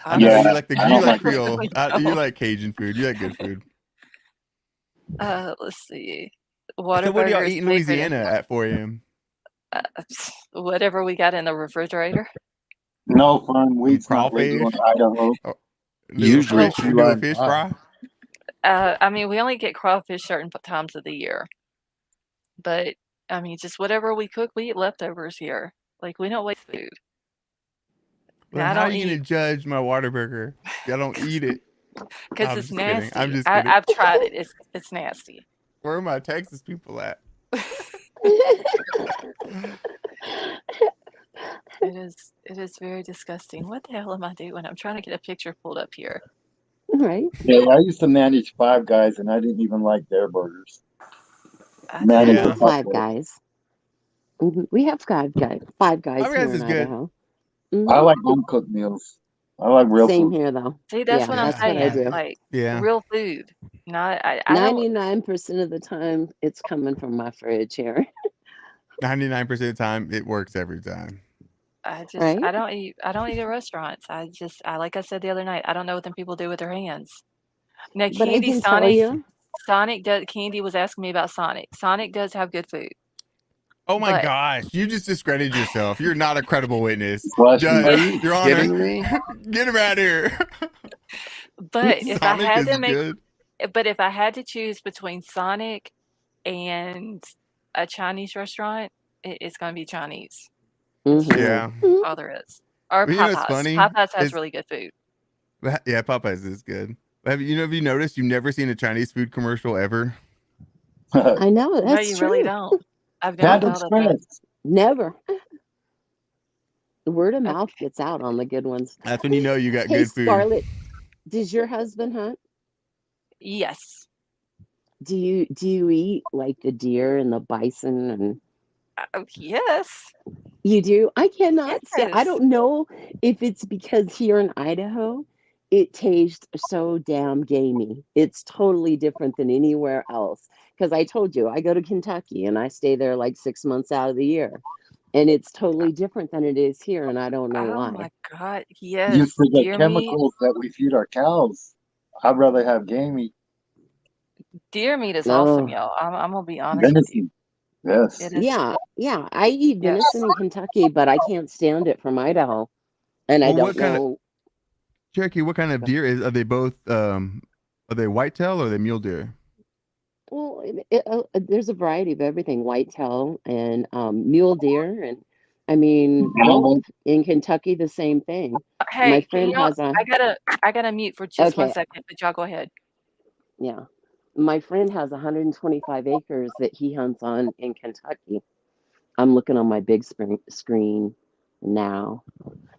I I'm know Yeah, you like I you don't like like Creole. really You don't. like Cajun food. You like good food. Let's see. So what do y'all Whataburger is eat in sacred and Louisiana at 4 a.m.? uh, whatever we got in the refrigerator. no fun. Some Weed's not legal crawfish? in Idaho. Oh, Usually Oh, key do a lime fish pie. fry? I mean, we only get crawfish certain times of the year, but I mean, just whatever we cook, we eat leftovers here. Like, we don't waste food. Well, Now, I how are don't you gonna eat judge my Whataburger? I don't eat it. No, because I'm it's just kidding. I'm nasty. just kidding. I've tried it. It's nasty. Where are my Texas people at? It is very disgusting. What the hell am I doing? I'm trying to get a picture pulled up here. Right. Yeah, I used to manage Five Guys, and I didn't even like their burgers. I I Manage know a Five couple. Guys. We have Five Guys Five here Guys in is good. Idaho. I like uncooked meals. I like real Same food. here, though. See, that's what I'm That's what I saying. do. Like, Yeah. real food. Not, I don't, 99% of the time, it's coming from my fridge here. 99% of the time, it works every time. Right? I don't eat at restaurants. Like I said the other night, I don't know what them people do with their hands. Now, But I can tell you, Candy was asking me about Sonic. Sonic does have good food. Oh my But gosh, you just discredited yourself. You're not a credible witness. Flush Judge, me. Are you Your Honor, kidding me? get him out of here. but if I Sonic had is to make good. but if I had to choose between Sonic and a Chinese restaurant, it's going to be Chinese. Yeah. All there is. Or Well, you know what's Popeyes. funny? Popeyes has It's- really good food. Yeah, Popeyes is good. Have you noticed you've never seen a Chinese food commercial ever? I know, No, that's you true. really don't. I've never thought of that. Never. The word of mouth gets out on the good ones. That's when you know you got Hey, good food. Scarlett, does your husband hunt? Yes. Do you eat like the deer and the bison and Yes. you do? I cannot say. I Yes. don't know if it's because here in Idaho, it tastes so damn gamey. It's totally different than anywhere else. Because I told you, I go to Kentucky and I stay there like 6 months out of the year. And it's totally different than it is here, and I don't know Oh why. my God. Used Yes. to get Deer meat. chemicals that we feed our cows. I'd rather have gamey Deer meat is awesome, No. y'all. I'm gonna be honest with you. venison. Yes. It is. Yeah. I eat Yes. venison in Kentucky, but I can't stand it from Idaho. And I Well, don't what kind of know. Cherokee? What kind of deer are they? Both are they whitetail or are they mule deer? Well, there's a variety of everything: whitetail and mule deer, and I mean both in Kentucky. The same thing. My Hey, friend has a I gotta mute for just 1 okay, second, but y'all go ahead. yeah. My friend has 125 acres that he hunts on in Kentucky. I'm looking on my big screen now.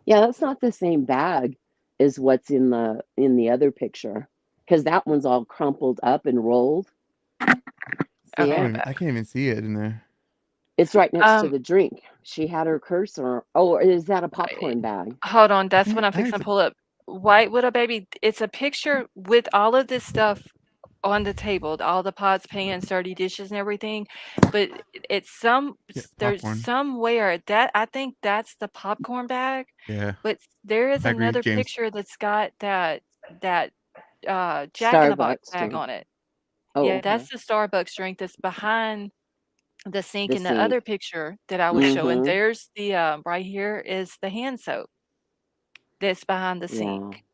Yeah, that's not the same bag as what's in the other picture, because that one's all crumpled up and rolled. See it? I can't even see it in there. It's right next to the drink. She had her cursor. Oh, is that a popcorn bag? Hold on, that's what I'm fixing to pull up. White Widow Baby, it's a picture with all of this stuff on the table, all the pots, pans, dirty dishes, and everything. But it's there's popcorn. somewhere that I think that's the popcorn bag. Yeah. But there is I agree, another James. picture that's got that Jack in the Box Starbucks bag drink. on it. Oh, Yeah, okay. that's the Starbucks drink that's behind the sink. The In the other sink. picture that I was showing, Mhm. there's the right here is the hand soap that's behind the Yeah. sink.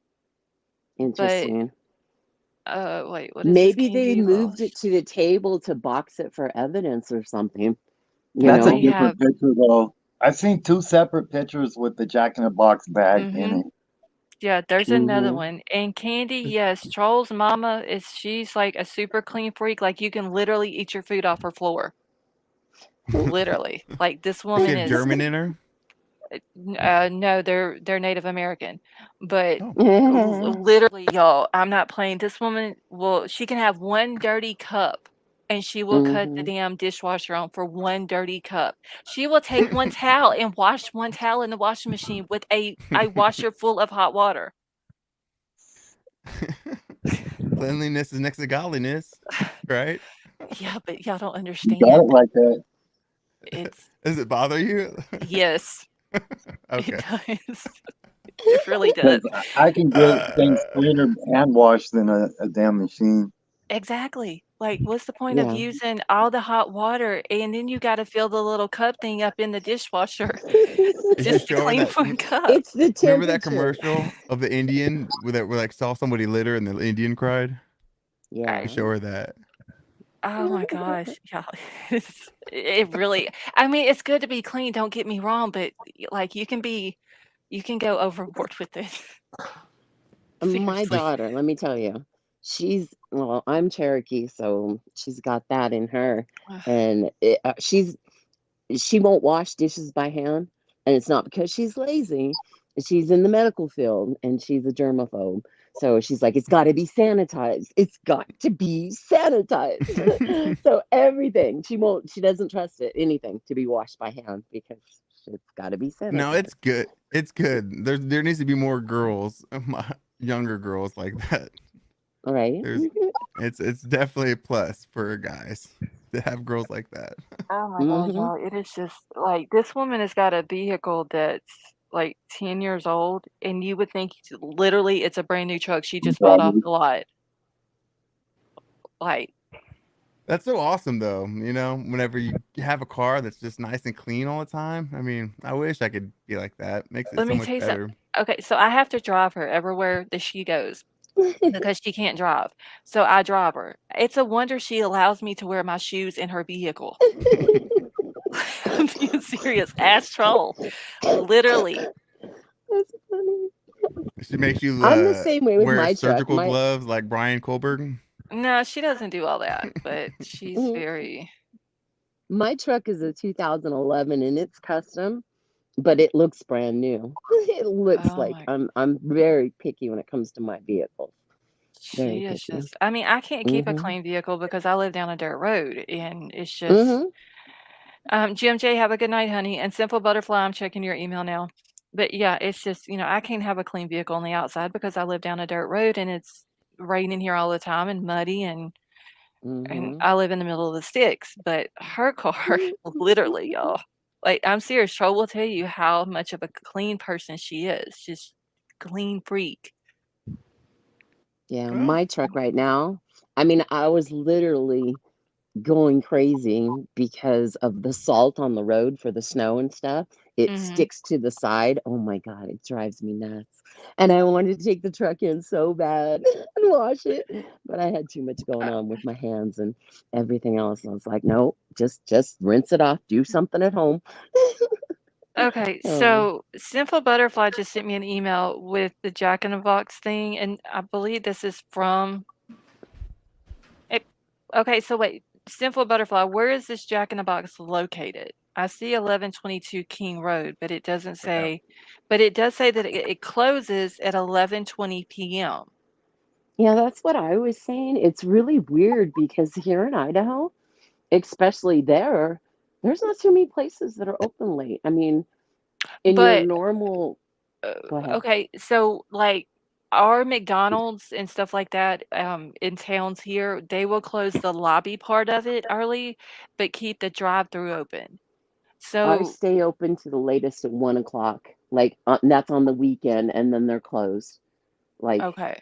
But Interesting. wait, what is this? Maybe they Candy moved Losh. it to the table to box it for evidence or something. You That's a know? different picture, though. I've seen two separate pictures with the Jack in the Box bag in Mhm. it. Yeah, there's another Mhm. one. And Candy, yes, Troll's mama she's like a super clean freak. Like you can literally eat your food off her floor. Literally. Like this Does she woman have is German in her? no, they're Native American. But Oh. literally, y'all, I'm not playing. This woman she can have one dirty cup and she will cut the Mhm. damn dishwasher on for one dirty cup. She will take one towel and wash one towel in the washing machine with a washer full of hot water. Cleanliness is next to godliness, right? Yeah, but y'all don't You got it understand. like that. It's Does it bother you? yes, Okay. it does. It really Because does. I can get things cleaner hand washed than a damn machine. Exactly. Like, what's the point of Yeah. using all the hot water and then you got to fill the little cup thing up in the dishwasher It's just just to showing clean that. one cup? It's the Remember that temperature. commercial of the Indian where like saw somebody litter and the Indian cried? Yeah. Show her that. Oh my gosh, yeah. It really I mean, it's good to be clean, don't get me wrong, but, like, you can go overboard with it. My Seriously. daughter, let me tell you, well, I'm Cherokee, so she's got that in her, and she won't wash dishes by hand, and it's not because she's lazy. She's in the medical field, and she's a germaphobe. So she's like, it's got to be sanitized. It's got to be sanitized. So everything she doesn't trust it, anything to be washed by hand because it's got to be No, it's sanitized. good. It's good. There needs to be more girls, younger girls like that. All right. It's definitely a plus for guys to have girls like that. Oh my god, y'all, it is just like, this woman has got a vehicle that's, like, 10 years old, and you would think literally it's a brand new truck she just bought off the lot. Like That's so awesome though, whenever you have a car that's just nice and clean all the time. I mean, I wish I could be like that. Makes it let so me much tell you something. better. Okay, so I have to drive her everywhere that she goes because she can't drive. So I drive her. It's a wonder she allows me to wear my shoes in her vehicle. I'm being serious. Ass troll. Literally. That's funny. She makes you I'm the same way with wear my truck. surgical gloves like Bryan Kohberger. No, she doesn't do all that, but she's Mhm. very My truck is a 2011 and it's custom, but it looks brand new. It looks oh like my I'm very picky when it comes to my vehicles. Very she is picky. just I mean, I can't keep a Mhm. clean vehicle because I live down a dirt road and it's just Mhm. Jim J, have a good night, honey. And Simple Butterfly, I'm checking your email now. But yeah, it's just, I can't have a clean vehicle on the outside because I live down a dirt road and it's raining here all the time and muddy and Mhm. I live in the middle of the sticks. But her car, literally, y'all. Like, I'm serious. Tro will tell you how much of a clean person she is. Just clean freak. Yeah, Well, my truck right now. I mean, I was literally going crazy because of the salt on the road for the snow and stuff. It Mhm. sticks to the side. Oh my God, it drives me nuts. And I wanted to take the truck in so bad and wash it, but I had too much going on with my hands and everything else. I was like, no, just rinse it off, do something at home. Okay, Oh, so Simple Butterfly just sent me an email with the Jack in the Box thing, and I believe this is from it. Okay, so wait, Simple Butterfly, where is this Jack in the Box located? I see 1122 King Road, but it doesn't say, but it does say that it closes at 11:20 p.m. yeah, that's what I was saying. It's really weird because here in Idaho, especially there's not too many places that are open late. I mean, in your But normal, go ahead. okay, so like our McDonald's and stuff like that, in towns here, they will close the lobby part of it early, but keep the drive-through open. Ours So, stay open to the latest at 1 o'clock. Like and that's on the weekend, and then they're closed. Like okay.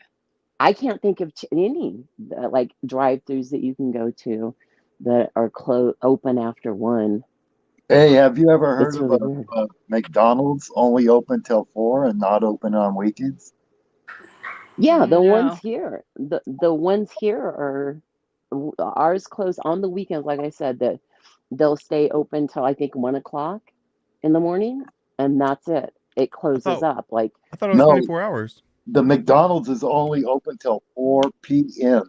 I can't think of any like drive-throughs that you can go to that are open after 1. Hey, have you ever heard It's of really weird. a McDonald's only open till 4 and not open on weekends? Yeah, the ones No. here, the ones here are ours close on the weekends. Like I said, that they'll stay open till I think 1 o'clock in the morning, and that's it. It I closes thought up. Like I thought it was No, 24 hours. the McDonald's is only open till 4 p.m.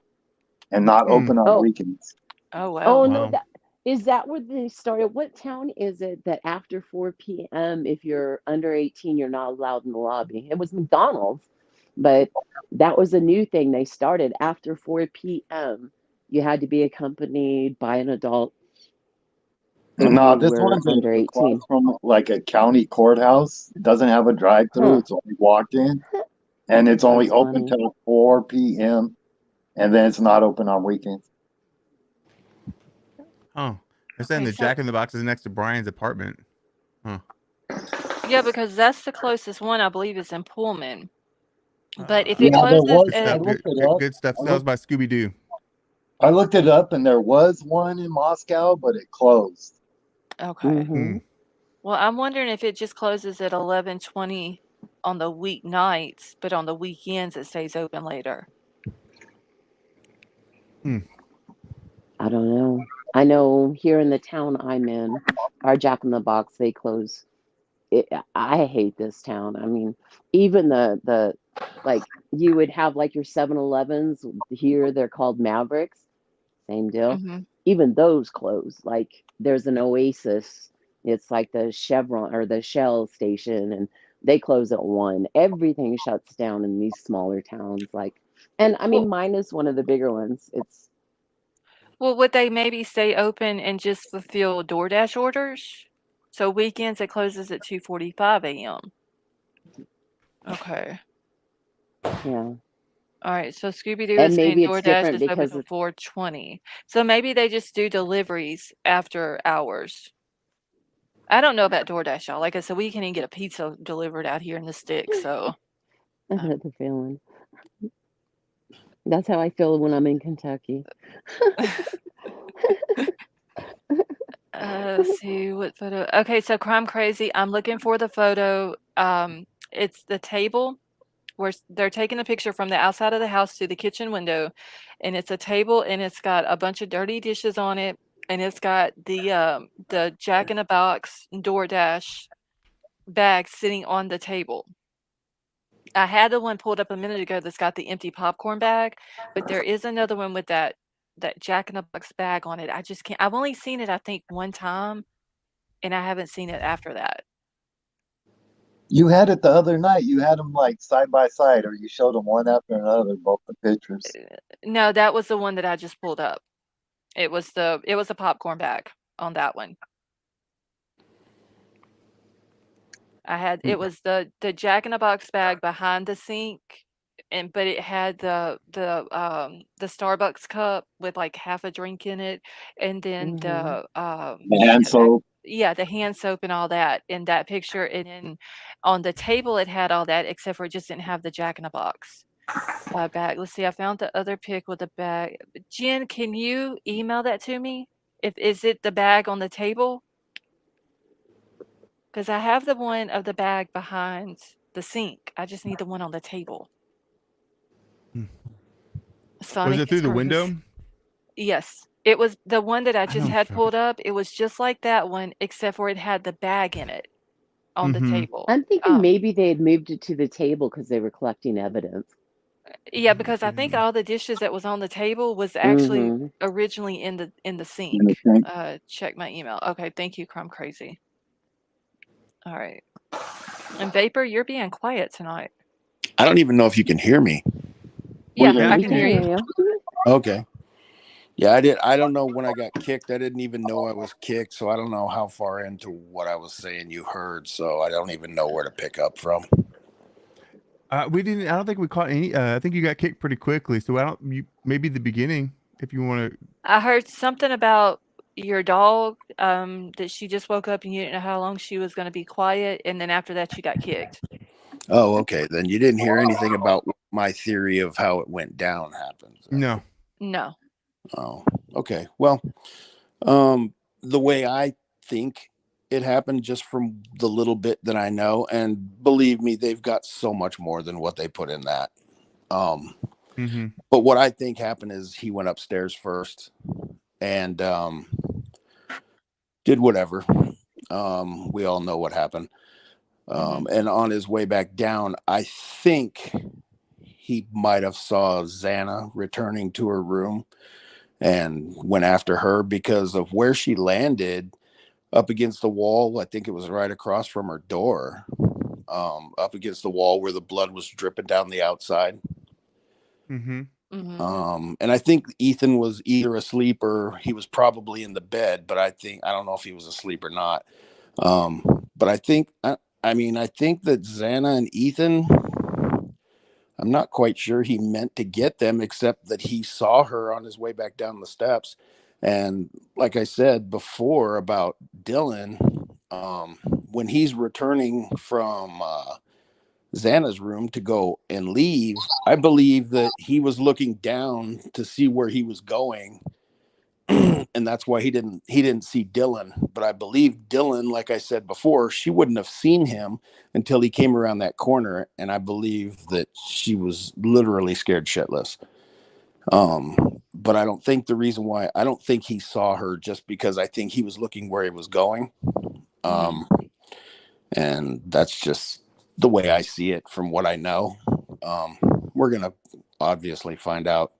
and not Hmm. open on oh weekends. Oh, oh wow. no, Wow. is that where they started? What town is it that after 4 p.m. if you're under 18 you're not allowed in the lobby? It was McDonald's, but that was a new thing they started after 4 p.m. You had to be accompanied by an adult if No, you this were one's under across 18. from like a county courthouse. It doesn't have a drive-through. Huh. It's only walk-in, and it's only That's open funny. till 4 p.m. and then it's not open on weekends. Oh, they're saying Okay, the so Jack in the Box is next to Brian's apartment. Huh. yeah, because that's the closest one I believe is in Pullman. But if Yeah, it Good, there closes was. good I at stuff. looked Good, it good, up. good stuff. I Sales looked. by Scooby Doo. I looked it up, and there was one in Moscow, but it closed. okay. Mm-hmm. Well, I'm wondering if it just closes at 11:20 on the weeknights, but on the weekends it stays open later. I don't know. I know here in the town I'm in, our Jack in the Box, they close. I hate this town. I mean, even the like you would have like your 7-Elevens here, they're called Mavericks, same deal. Mhm. Even those close. Like there's an Oasis. It's like the Chevron or the Shell station, and they close at 1. Everything shuts down in these smaller towns. Like, and I mean, Well mine is one of the bigger ones. It's well, would they maybe stay open and just fulfill DoorDash orders? So weekends, it closes at 2:45 AM. Okay. yeah, Alright, so Scooby-Doo is and saying maybe it's DoorDash different is open because till 4:20. So maybe they just do deliveries after hours. I don't know about DoorDash, y'all. Like I said, we can't even get a pizza delivered out here in the sticks, so I know the feeling. That's how I feel when I'm in Kentucky. let's see what photo. Okay, so Crime Crazy, I'm looking for the photo. It's the table where they're taking a picture from the outside of the house to the kitchen window, and it's a table, and it's got a bunch of dirty dishes on it, and it's got the Jack in the Box DoorDash bag sitting on the table. I had the one pulled up a minute ago that's got the empty popcorn bag, but there is another one with that Jack in the Box bag on it. I just can't. I've only seen it, I think, one time, and I haven't seen it after that. You had it the other night. You had them like side by side, or you showed them one after another, both the pictures. No, that was the one that I just pulled up. It was a popcorn bag on that one. It was the Jack in the Box bag behind the sink, but it had the Starbucks cup with like half a drink in it, and then Mhm. The hand soap. yeah, the hand soap and all that in that picture, and then on the table it had all that except for it just didn't have the Jack in the Box bag. Let's see, I found the other pic with the bag. Jen, can you email that to me? Is it the bag on the table? Because I have the one of the bag behind the sink. I just need the one on the table. Was Sonic it is through the crazy. window? Yes. It was the one that I I just know had what pulled up. It was just like that one, except for it had the bag in it on the Mm-hmm. table. I'm thinking maybe they had moved it to the table because they were collecting evidence. Yeah, because I think all the dishes that was on the table was actually Mhm. originally in the In sink. the sink. Check my email. Okay, thank you, Crumb Crazy. All right. And Vapor, you're being quiet tonight. I don't even know if you can hear me. Yeah, Yeah. I We can can hear hear you. you. Okay. Yeah, I don't know when I got kicked. I didn't even know I was kicked, so I don't know how far into what I was saying you heard. So I don't even know where to pick up from. We didn't. I don't think we caught any. I think you got kicked pretty quickly. So I don't. Maybe the beginning, if you want to. I heard something about your dog, that she just woke up and you didn't know how long she was going to be quiet, and then after that you got kicked. Oh, okay. Then you didn't hear anything about my theory of how it went down happens. No. No. Oh, okay. Well, the way I think it happened, just from the little bit that I know, and believe me, they've got so much more than what they put in that. Mm-hmm. But what I think happened is he went upstairs first and did whatever. We all know what happened. And on his way back down, I think he might have saw Xana returning to her room and went after her because of where she landed up against the wall. I think it was right across from her door, up against the wall where the blood was dripping down the outside. Mm-hmm. And I think Ethan was either asleep or he was probably in the bed, but I don't know if he was asleep or not. But I think that Xana and Ethan, I'm not quite sure he meant to get them, except that he saw her on his way back down the steps. And like I said before about Dylan, when he's returning from Xana's room to go and leave, I believe that he was looking down to see where he was going. And that's why he didn't see Dylan. But I believe Dylan, like I said before, she wouldn't have seen him until he came around that corner. And I believe that she was literally scared shitless. but I don't think the reason why, I don't think he saw her just because I think he was looking where he was going. And that's just the way I see it from what I know. We're going to obviously find out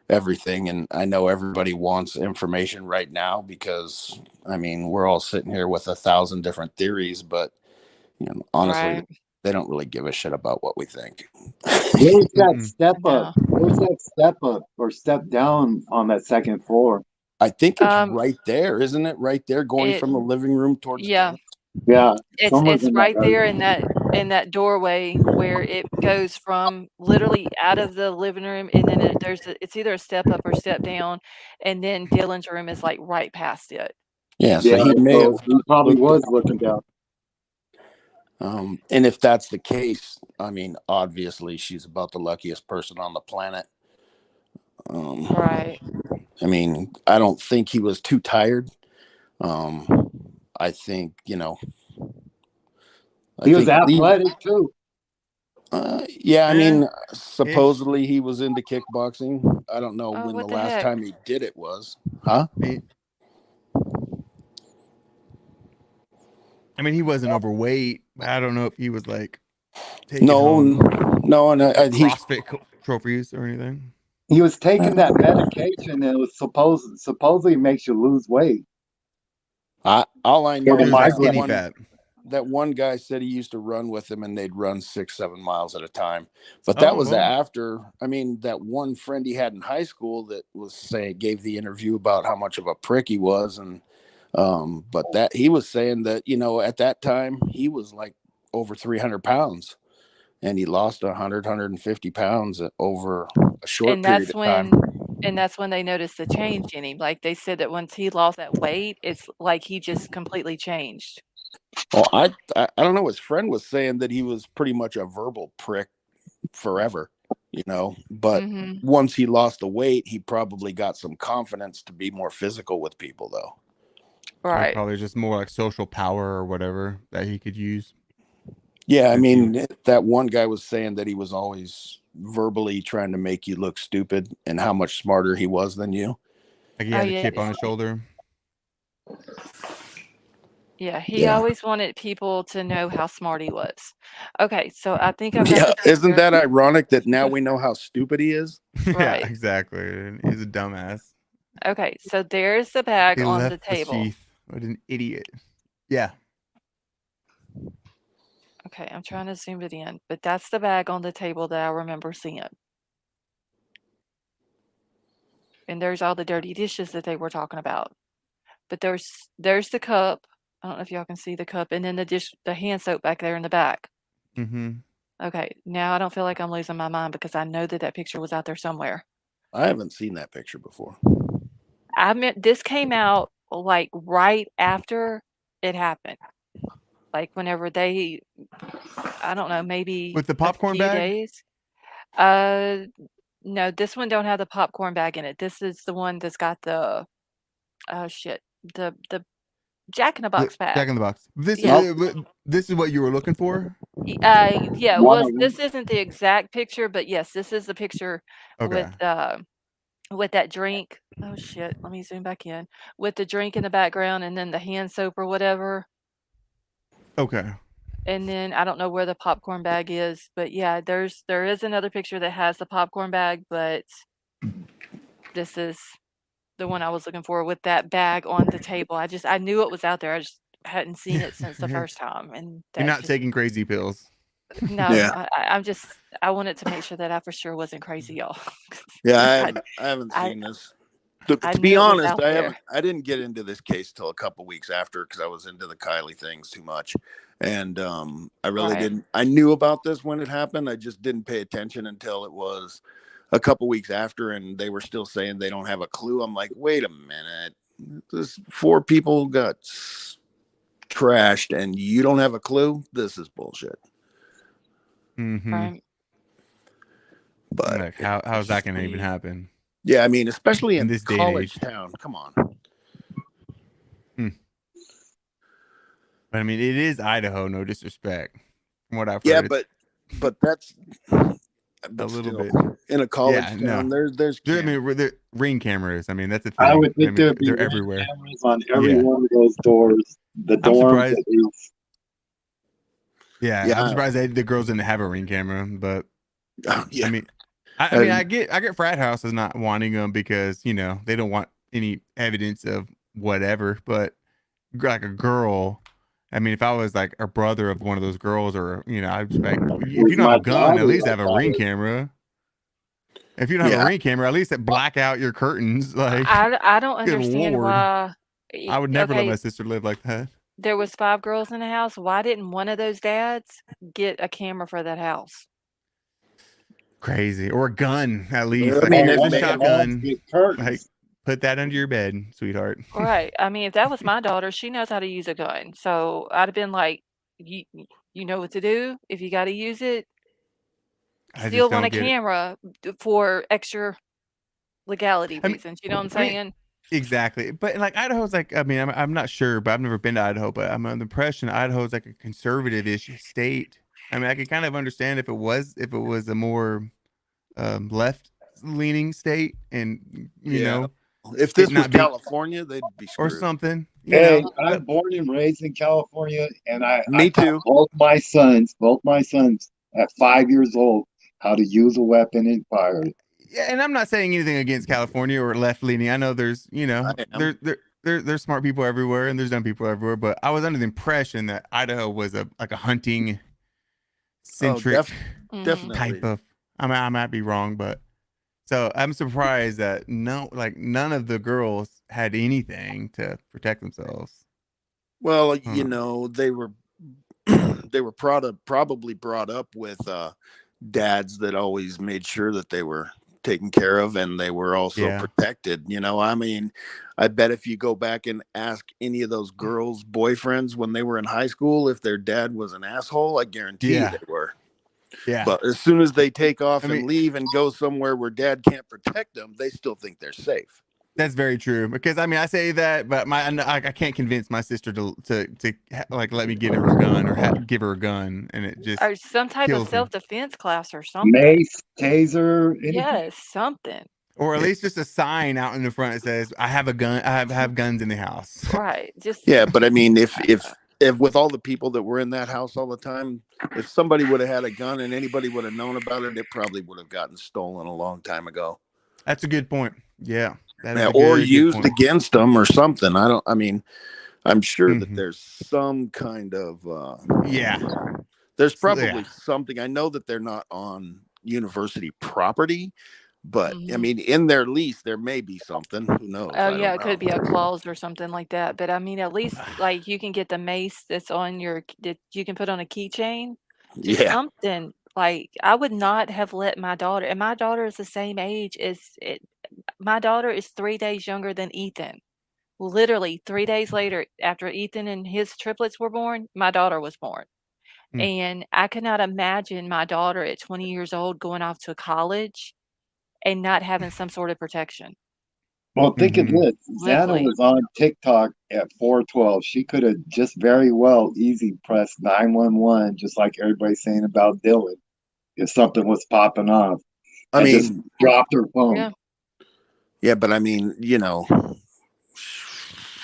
everything. And I know everybody wants information right now because, I mean, we're all sitting here with 1,000 different theories, but honestly, Right. they don't really give a shit about what we think. Where's that step up? No. Where's that step up or step down on that second floor? I think it's right there, isn't it? Right there, going It from the living room towards yeah. the Yeah, It's right there in that doorway where it goes from literally out of the living room, and then it's either a step up or step down, and then Dylan's room is like right past it. Yeah, so he may have he probably looked was down. looking down. And if that's the case, I mean, obviously she's about the luckiest person on the planet. Right. I mean, I don't think he was too tired. I think, He was athletic too. Yeah, I mean, supposedly he was into kickboxing. I don't know when what the the last heck? time he did it was. Huh? I mean, he wasn't overweight. But I don't know if he was like taking No, home and he's CrossFit trophies or anything. He was taking that medication and it was supposedly makes you lose weight. All I know the is migraine. that one guy said he used to run with him and they'd run 6-7 miles at a time. But that was after, I mean, that one friend he had in high school that gave the interview about how much of a prick he was. And, but that he was saying that, at that time he was like over 300 pounds and he lost 150 pounds over a short period of time. And that's when they noticed the change in him. Like they said that once he lost that weight, it's like he just completely changed. Well, I don't know. His friend was saying that he was pretty much a verbal prick forever, but once he lost the weight, he probably got some confidence to be more physical with people though. Right. Probably just more like social power or whatever that he could use. Yeah, I mean, that one guy was saying that he was always verbally trying to make you look stupid and how much smarter he was than you. Like he had a chip on his shoulder. Yeah, he always wanted people to know how smart he was. Okay, so I think I've got the picture. Isn't that ironic that now we know how stupid he is? Right. Yeah, exactly. He's a dumbass. Okay, so there's the bag He on left the table. sheath. What an idiot. Yeah. Okay, I'm trying to zoom it in, but that's the bag on the table that I remember seeing. And there's all the dirty dishes that they were talking about. But there's the cup. I don't know if y'all can see the cup, and then the hand soap back there in the back. Okay, now I don't feel like I'm losing my mind because I know that picture was out there somewhere. I haven't seen that picture before. I meant this came out like right after it happened. Like whenever I don't know, maybe with the popcorn a few bag? days. No, this one don't have the popcorn bag in it. This is the one that's got the the Jack in the Box bag. Jack in the Box. This is what you were looking for? Yeah, this isn't the exact picture, but yes, this is the picture with that drink. Oh shit, let me zoom back in. With the drink in the background and then the hand soap or whatever. Okay. And then I don't know where the popcorn bag is, but yeah, there is another picture that has the popcorn bag, but this is the one I was looking for with that bag on the table. I knew it was out there. I just hadn't seen it since the first time. And You're not taking crazy pills. No, Yeah. I wanted to make sure that I for sure wasn't crazy, y'all. Yeah, I haven't seen this. To I be knew it was honest, out there. I didn't get into this case till a couple weeks after because I was into the Kylie things too much. And I really didn't. I knew about this when it happened. I just didn't pay attention until it was a couple weeks after, and they were still saying they don't have a clue. I'm like, wait a minute. This 4 people got trashed, and you don't have a clue? This is bullshit. Right. But like, how's that going to even happen? Yeah, I mean, especially in this college day and town. Come on. But I mean, it is Idaho. No disrespect, from what I've heard. Yeah, but that's. But a little still, bit. in a college Yeah, town, no. there's I cameras. mean, they're ring cameras. I mean, that's the I thing. would think I mean, there'd be they're ring everywhere. cameras on every Yeah. one of those doors. The I'm dorms, surprised. at least. Yeah, I'm Yeah, surprised the girls didn't have a ring camera, but I yeah. mean, I get frat houses not wanting them because they don't want any evidence of whatever. But like a girl, I mean, if I was like a brother of one of those girls, or I'd just be like, if you don't have My a gun, at daughter, least I have a thought ring it. camera. If you don't have a Yeah. ring camera, at least black out your curtains. Like, I don't good understand lord, why. I would never let Okay, my sister live like that. there was 5 girls in the house. Why didn't one of those dads get a camera for that house? Crazy, or a gun at least. I Like, mean, Or here's a one of the moms shotgun. get Like, curtains. put that under your bed, sweetheart. Right. I mean, if that was my daughter, she knows how to use a gun. So I'd have been like, you know what to do. If you got to use it, I still just want don't a get it. camera for extra legality I mean, reasons. You know what I'm I mean, saying? exactly. But like Idaho's like, I mean, I'm not sure, but I've never been to Idaho, but I'm under the impression Idaho's like a conservative-ish state. I mean, I could kind of understand if it was a more left-leaning state, and Yeah. If it this was not being California, they'd be or screwed. something, Hey, I'm But born and raised in California, and I Me taught too. both my sons at 5 years old how to use a weapon and fire it. yeah, and I'm not saying anything against California or left-leaning. I know there's, I am. there's smart people everywhere and there's dumb people everywhere, but I was under the impression that Idaho was a hunting Oh, centric Mhm. definitely. type of. I might be wrong, but so I'm surprised that none of the girls had anything to protect themselves. Well, Huh. they were they were probably brought up with dads that always made sure that they were taken care of and they were also Yeah. protected. I mean, I bet if you go back and ask any of those girls' boyfriends when they were in high school if their dad was an asshole, I guarantee you Yeah. they were. Yeah. But as soon as they take off I and mean, leave and go somewhere where dad can't protect them, they still think they're safe. that's very true, because I mean I say that, but I can't convince my sister to like let me get her a gun or give her a gun, and it just Or some type of kills me. self-defense class or something. Mace, taser, anything. Yes, something. Or at least just a sign out in the front that says, "I have a gun. I have guns in the house." Right. Just Yeah, but I mean, if with all the people that were in that house all the time, if somebody would have had a gun and anybody would have known about it, it probably would have gotten stolen a long time ago. That's a good point. Yeah, that is Yeah, a or good used point. against them or something. I mean, I'm sure that Mhm. there's some kind of Yeah. there's So, probably yeah. something. I know that they're not on university property, but I Mhm. mean, in their lease there may be something. Who knows? Oh, I yeah, don't it could know. be a clause or something like that, but I mean, at least, like, you can get the mace that's on that you can put on a keychain, just Yeah. something. Like, I would not have let my daughter, and my daughter is the same age as my daughter is 3 days younger than Ethan. Literally 3 days later, after Ethan and his triplets were born, my daughter was born, Mm. and I could not imagine my daughter at 20 years old going off to college and not having some sort of protection. Well, think of Mhm. this. Xana Literally. was on TikTok at 412. She could have just very well easy pressed 911, just like everybody's saying about Dylan, if something was popping off, I and just mean, dropped her phone. Yeah. yeah, but I mean,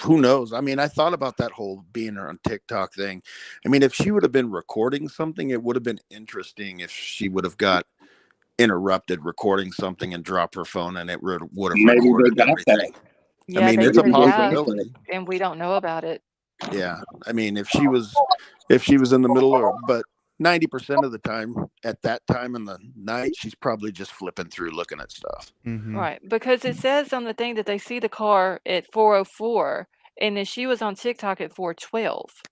who knows? I mean, I thought about that whole being on TikTok thing. I mean, if she would have been recording something, it would have been interesting if she would have got interrupted recording something and dropped her phone and it would have Maybe they recorded got everything. that. I Yeah, mean, they it's a could Maybe they have, got that. possibility. and we don't know about it. Yeah. I mean, if she was in the middle but 90% of the time at that time in the night, she's probably just flipping through looking at stuff. Mhm. Right, because it says on the thing that they see the car at 4:04, and then she was on TikTok at 4:12.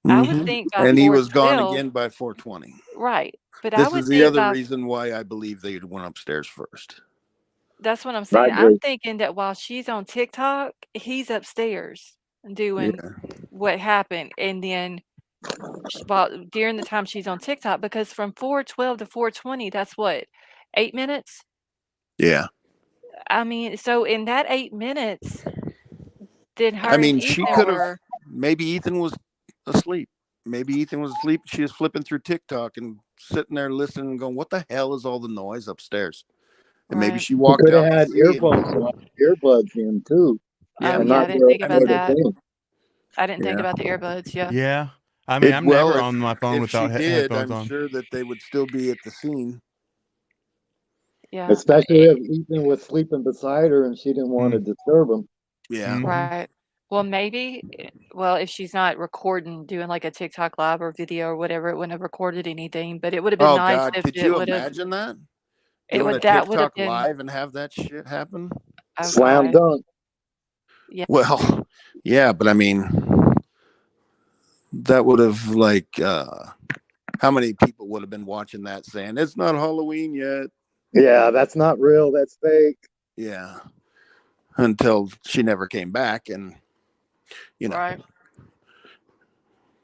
I would think by And he was gone 4:12. again by 4:20. Right, but I This would is the think other by reason why I believe they went upstairs first. that's what I'm I saying. I'm agree. thinking that while she's on TikTok, he's upstairs doing Yeah. what happened, and then while during the time she's on TikTok, because from 4:12 to 4:20, that's what, 8 minutes? Yeah. I mean, so in that 8 minutes, then I her and mean, she Ethan could have, were maybe Ethan was asleep. maybe Ethan was asleep. She was flipping through TikTok and sitting there listening and going, "What the hell is all the noise upstairs?" And maybe Right. she He walked could have out to had see. And, earbuds in too, yeah, Oh, and yeah, not I didn't think I about where mean, the that. thing. I didn't think yeah. about the earbuds, yeah. Yeah. I mean, I'm Well, never on my phone if she without did, headphones I'm on. sure that they would still be at the scene. Yeah. Especially if Ethan was sleeping beside her and she didn't want to disturb him. Yeah. Right. Well, maybe, well, if she's not recording, doing like a TikTok live or video or whatever, it wouldn't have recorded anything, but it would have been Oh nice God, if could it you would have, imagine that? it Doing a would, that would have TikTok been, live and have that shit happen? oh Slam God. dunk. Yeah. Well, yeah, but I mean, that would have how many people would have been watching that saying it's not Halloween yet? Yeah, that's not real. That's fake. Yeah. Until she never came back, and Right.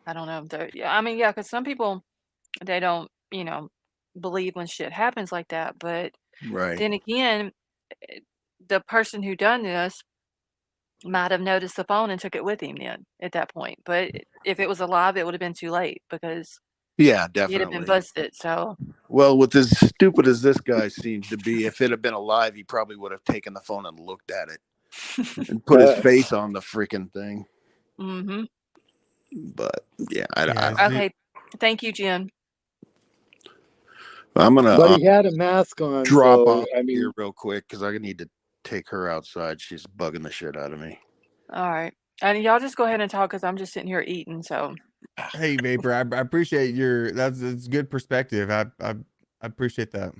I don't know. Yeah, I mean, yeah, because some people, they don't, believe when shit happens like that. But right. then again, eh, the person who done this might have noticed the phone and took it with him then at that point. But if it was alive, it would have been too late because Yeah, he'd have been definitely. busted. So, Well, with as stupid as this guy seems to be, if it had been alive, he probably would have taken the phone and looked at it and put his face on the freaking thing. mm-hmm. But yeah, I Okay. Thank you, Jen. I'm gonna But he had a mask on, drop so off I mean, here real quick because I need to take her outside. She's bugging the shit out of me. All right. And y'all just go ahead and talk because I'm just sitting here eating. So, Hey, Vapor, I appreciate that's good perspective. I appreciate that.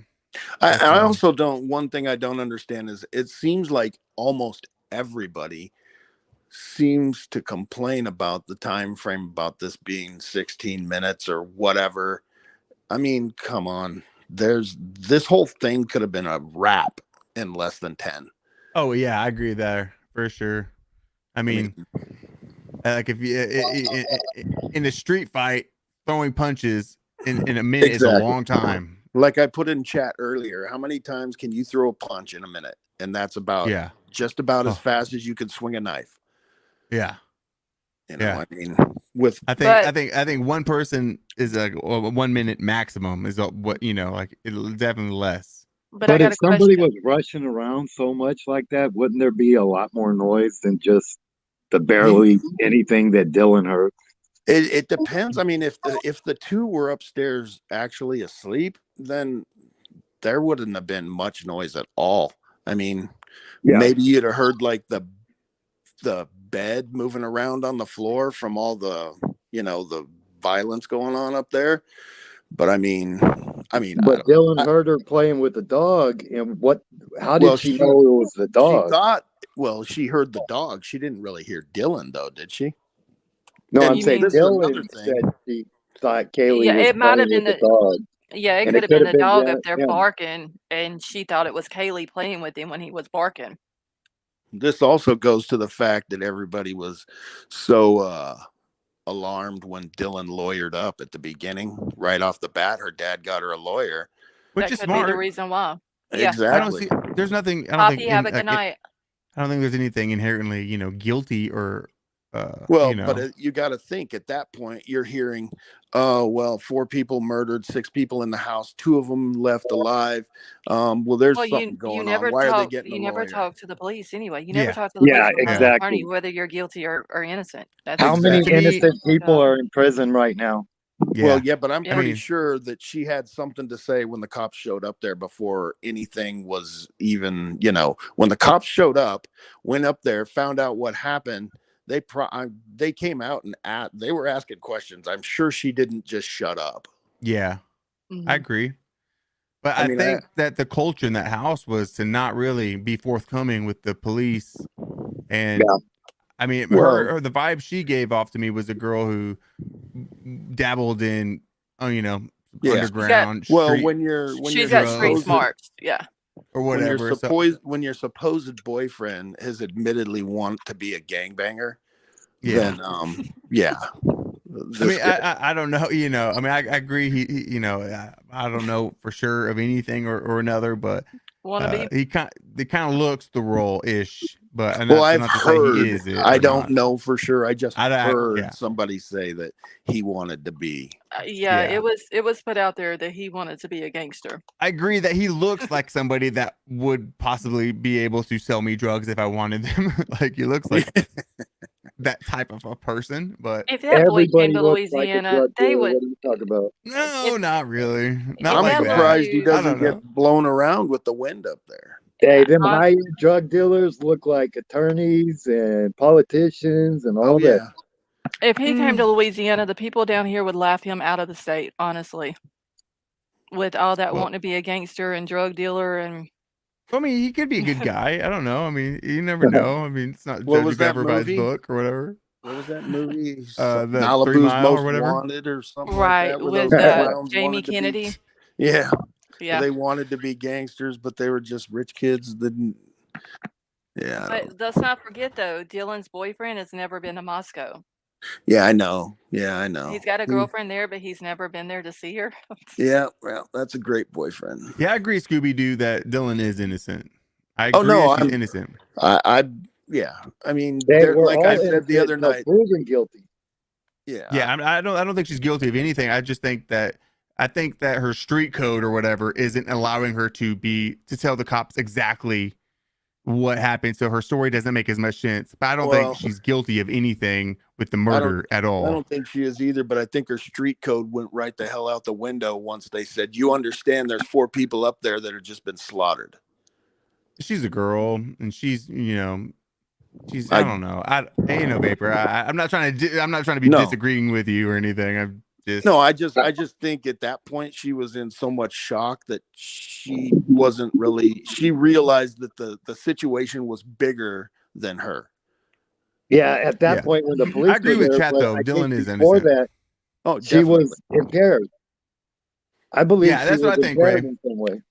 I also don't. One thing I don't understand is it seems like almost everybody seems to complain about the time frame about this being 16 minutes or whatever. I mean, come on. This whole thing could have been a wrap in less than 10. Oh yeah, I agree there for sure. I mean like if you in a street fight, throwing punches in a minute is a long time. Like I put in chat earlier, how many times can you throw a punch in a minute? And that's about just about as fast as you can swing a knife. Yeah. You know, Yeah. I mean, with I think one person is a 1 minute maximum is what like it'll definitely less. but if somebody was rushing around so much like that, wouldn't there be a lot more noise than just the barely anything that Dylan heard? It depends. I mean, if the two were upstairs actually asleep, then there wouldn't have been much noise at all. I mean, maybe you'd have heard like the bed moving around on the floor from all the the violence going on up there. But I mean, but Dylan heard her playing with the dog, and how did she know it was the dog? She thought, she heard the dog. She didn't really hear Dylan though, did she? No, I'm saying Dylan said she thought Kaylee was it might have playing been with the dog. Yeah, it And could have been the dog up there him. barking, and she thought it was Kaylee playing with him when he was barking. This also goes to the fact that everybody was so alarmed when Dylan lawyered up at the beginning. Right off the bat, her dad got her a lawyer. Which That is could smart. be the reason why. Exactly. I don't see. There's nothing. I don't Poppy, think. have a good night. I don't think there's anything inherently, guilty or. But you got to think at that point you're hearing, oh well, 4 people murdered, 6 people in the house, 2 of them left alive. Well, there's something going on. Why are they getting a lawyer? You never talk to the police anyway. You never talk to the police about an attorney, whether you're guilty or innocent. How many innocent people are in prison right now? Well, yeah, but I'm pretty sure that she had something to say when the cops showed up there before anything was even, when the cops showed up, went up there, found out what happened. They came out and they were asking questions. I'm sure she didn't just shut up. Yeah, I agree. But I think that the culture in that house was to not really be forthcoming with the police. And I mean, her the vibe she gave off to me was a girl who dabbled in, underground. She's got street smarts. Yeah. Or whatever. When your supposed boyfriend has admittedly want to be a gangbanger, then yeah. I mean, I don't know. I mean, I agree. He I don't know for sure of anything or another, but he kind of looks the role ish but and Well, that's I've not to say heard. he is it I or don't not. know for sure. I just heard Yeah. somebody say that he wanted to be. Yeah, Yeah. it was put out there that he wanted to be a gangster. I agree that he looks like somebody that would possibly be able to sell me drugs if I wanted them. Like he looks like that type of a person, but If that boy came Everybody to looks like a Louisiana, drug they dealer. would. What are you talking about? no, not really. Not If I'm like that that. surprised he dude- I doesn't don't know. get blown around with the wind up there. Hey, them on- high drug dealers look like attorneys and politicians and all Oh that. yeah. If he came to Louisiana, the people down here would laugh him out of the state, honestly. With all that Well- wanting to be a gangster and drug dealer and I mean, he could be a good guy. I don't know. I mean, you never know. I mean, it's not What judge was a that cover by his movie? book or whatever. What was that movie? The 3 Malibu's Mile or Most whatever? Wanted or something right like that. Where with those clowns Jamie wanted to be. Kennedy. Yeah. Yeah, They wanted to be gangsters, but they were just rich kids. Didn't. Yeah. I don't- but let's not forget though, Dylan's boyfriend has never been to Moscow. Yeah, I know. Yeah, I know. He's got a girlfriend there, but he's never been there to see her. Yeah, well, that's a great boyfriend. Yeah, I agree, Scooby Doo, that Dylan is innocent. I Oh, agree no, that she's I'm- innocent. Yeah. I mean, They were like all I said the innocent other until night. proven guilty. Yeah. Yeah, I don't think she's guilty of anything. I just think that her street code or whatever isn't allowing her to tell the cops exactly what happened, so her story doesn't make as much sense. But I don't Well, think she's guilty of anything with the murder at all. I don't think she is either, but I think her street code went right the hell out the window once they said, "You understand? There's 4 people up there that have just been slaughtered." She's a girl, and she's I don't know. Ain't no vapor. I'm not trying to be No. disagreeing with you or anything. I'm just No, I just think at that point she was in so much shock that she wasn't really. She realized that the situation was bigger than her. Yeah, at that Yeah. point when the police I agree were with there, Chat but though. I think Dylan is before innocent. that, Oh, she was impaired. I believe Yeah, she that's was what I think, impaired Ray. in some way.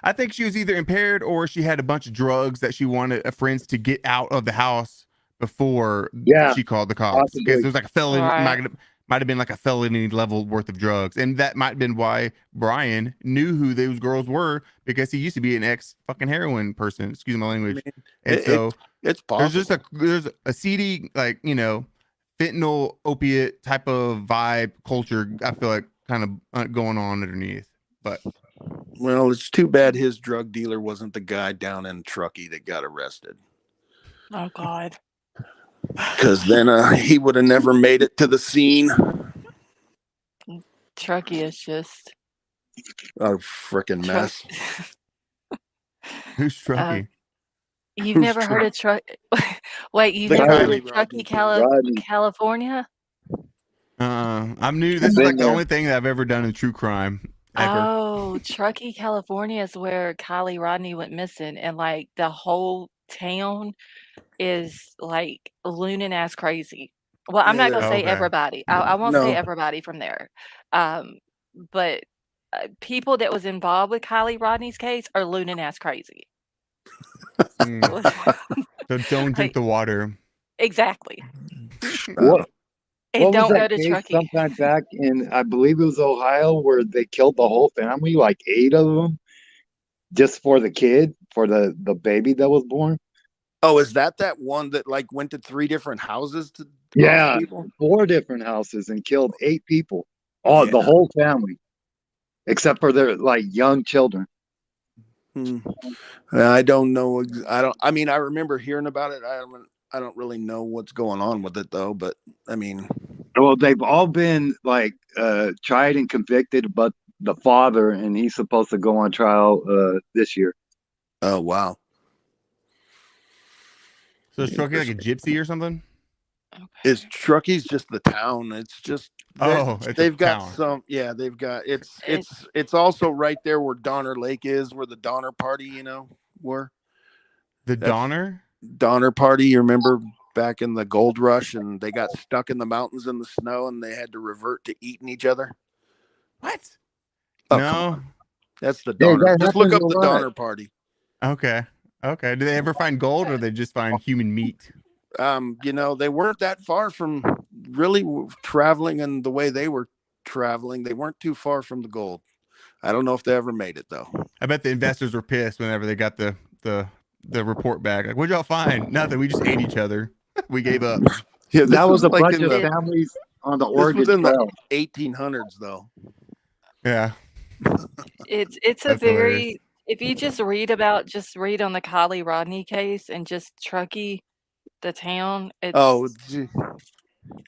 I think she was either impaired or she had a bunch of drugs that she wanted friends to get out of the house before Yeah, she called the cops, because possibly. it was like a felony. Right. Might have been like a felony level worth of drugs, and that might have been why Bryan knew who those girls were, because he used to be an ex fucking heroin person. Excuse my language. And so it's possible. there's a seedy, like, fentanyl opiate type of vibe culture. I feel like kind of going on underneath, but. Well, it's too bad his drug dealer wasn't the guy down in Truckee that got arrested, Oh God. because then he would have never made it to the scene. Truckee is just A freaking mess. Who's Truckee? You've Who's never heard of Truck? Wait, you've The never heard Kylie of Truckee, Rodney. California? I'm new. This is been like the there. only thing that I've ever done in true crime ever. Oh, Truckee, California is where Kylie Rodney went missing, and like the whole town is like looning ass crazy. Well, I'm not gonna say Okay. everybody. I won't No. say everybody from there. But people that was involved with Kylie Rodney's case are looning ass crazy. So don't drink the water. Exactly. What, And what was don't go that to case Truckee. sometime back in, I believe it was Ohio, where they killed the whole family, like 8 of them, just for the kid, for the baby that was born? Oh, is that one that like went to 3 different houses to Yeah, people? 4 different houses and killed 8 people. Oh, the Yeah. whole family, except for their like young children. I don't know. I mean, I remember hearing about it. I don't really know what's going on with it though. But I mean, Well, they've all been like tried and convicted, but the father, and he's supposed to go on trial this year. oh wow. So is Truckee like a gypsy or something? Is Truckee's just the town? It's just It's they've a got town. some. Yeah, they've got it's also right there where Donner Lake is, where the Donner Party, were. The That's- Donner? Donner Party. You remember back in the gold rush, and they got stuck in the mountains in the snow, and they had to revert to eating each other. What? Oh, No. come on. That's the Hey, Donner. that Just look up happens a the lot. Donner Party. Okay. Do they ever find gold, or they just find human meat? They weren't that far from really traveling, and the way they were traveling, they weren't too far from the gold. I don't know if they ever made it though. I bet the investors were pissed whenever they got the the report back. Like, what'd y'all find? Nothing. We just ate each other. We gave up. Yeah, That was a like bunch in of the families on the this Oregon was in the Trail. 1800s though. Yeah. It's a That's hilarious. very if you just read on the Kylie Rodney case and just Truckee, the town, Oh, gee.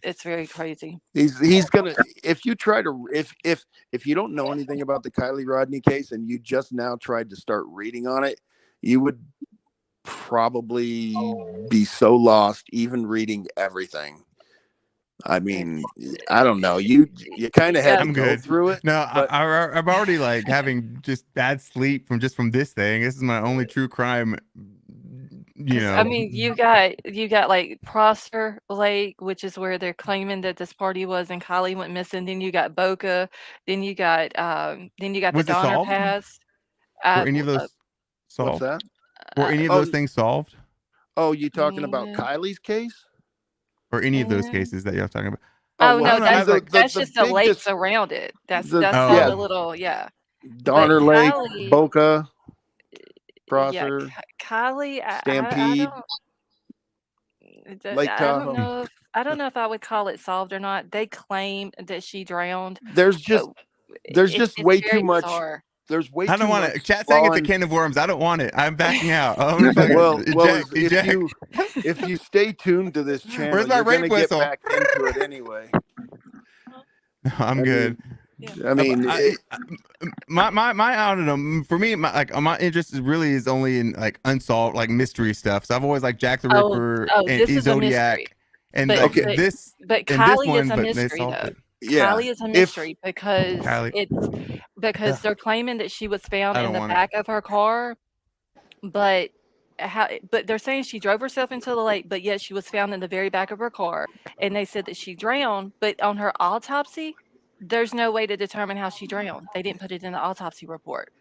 it's very crazy. He's gonna if you try to if you don't know anything about the Kylie Rodney case and you just now tried to start reading on it, you would probably be so lost even reading everything. I mean, I don't know. You kind of had to I'm go good. through it. No, but I'm already like having just bad sleep from this thing. This is my only true crime. You 'Cause, I know, mean, you got like Prosser Lake, which is where they're claiming that this party was and Kylie went missing. Then you got Boca. Then you got the was it Donner solved? Pass. Were any of those what's solved? that? Were any of those things solved? Oh, you talking about Mm, Kylie's case? Or any of those mm. cases that you're talking about? Oh, well, no, I was like, that's just the big lakes around it. That's all yeah, the little But Donner Lake, Kylie, Boca, yeah, Prosser, Kylie, I Stampede, Lake I don't Tahoe. know if I would call it solved or not. They claim that she drowned, There's but just it's way very too much. bizarre. There's way I too don't want much. it. Chat saying it's a law can of worms. I don't want it. I'm backing out. I'm gonna fucking well, eject. if you stay tuned to this channel, Where's my you're gonna rape get whistle? back into it anyway. No, I'm good. I mean, my I don't know. For me, my interest is only in like unsolved like mystery stuff. So I've always like Jack the Ripper and This is a mystery. Zodiac and But like but this but and this Kylie one, is a but they mystery, solved though. it. Yeah. Kylie is a mystery because Ugh. they're claiming that she was found I in don't the want it. back of her car, but they're saying she drove herself into the lake, but yet she was found in the very back of her car, and they said that she drowned, but on her autopsy, there's no way to determine how she drowned. They didn't put it in the autopsy report.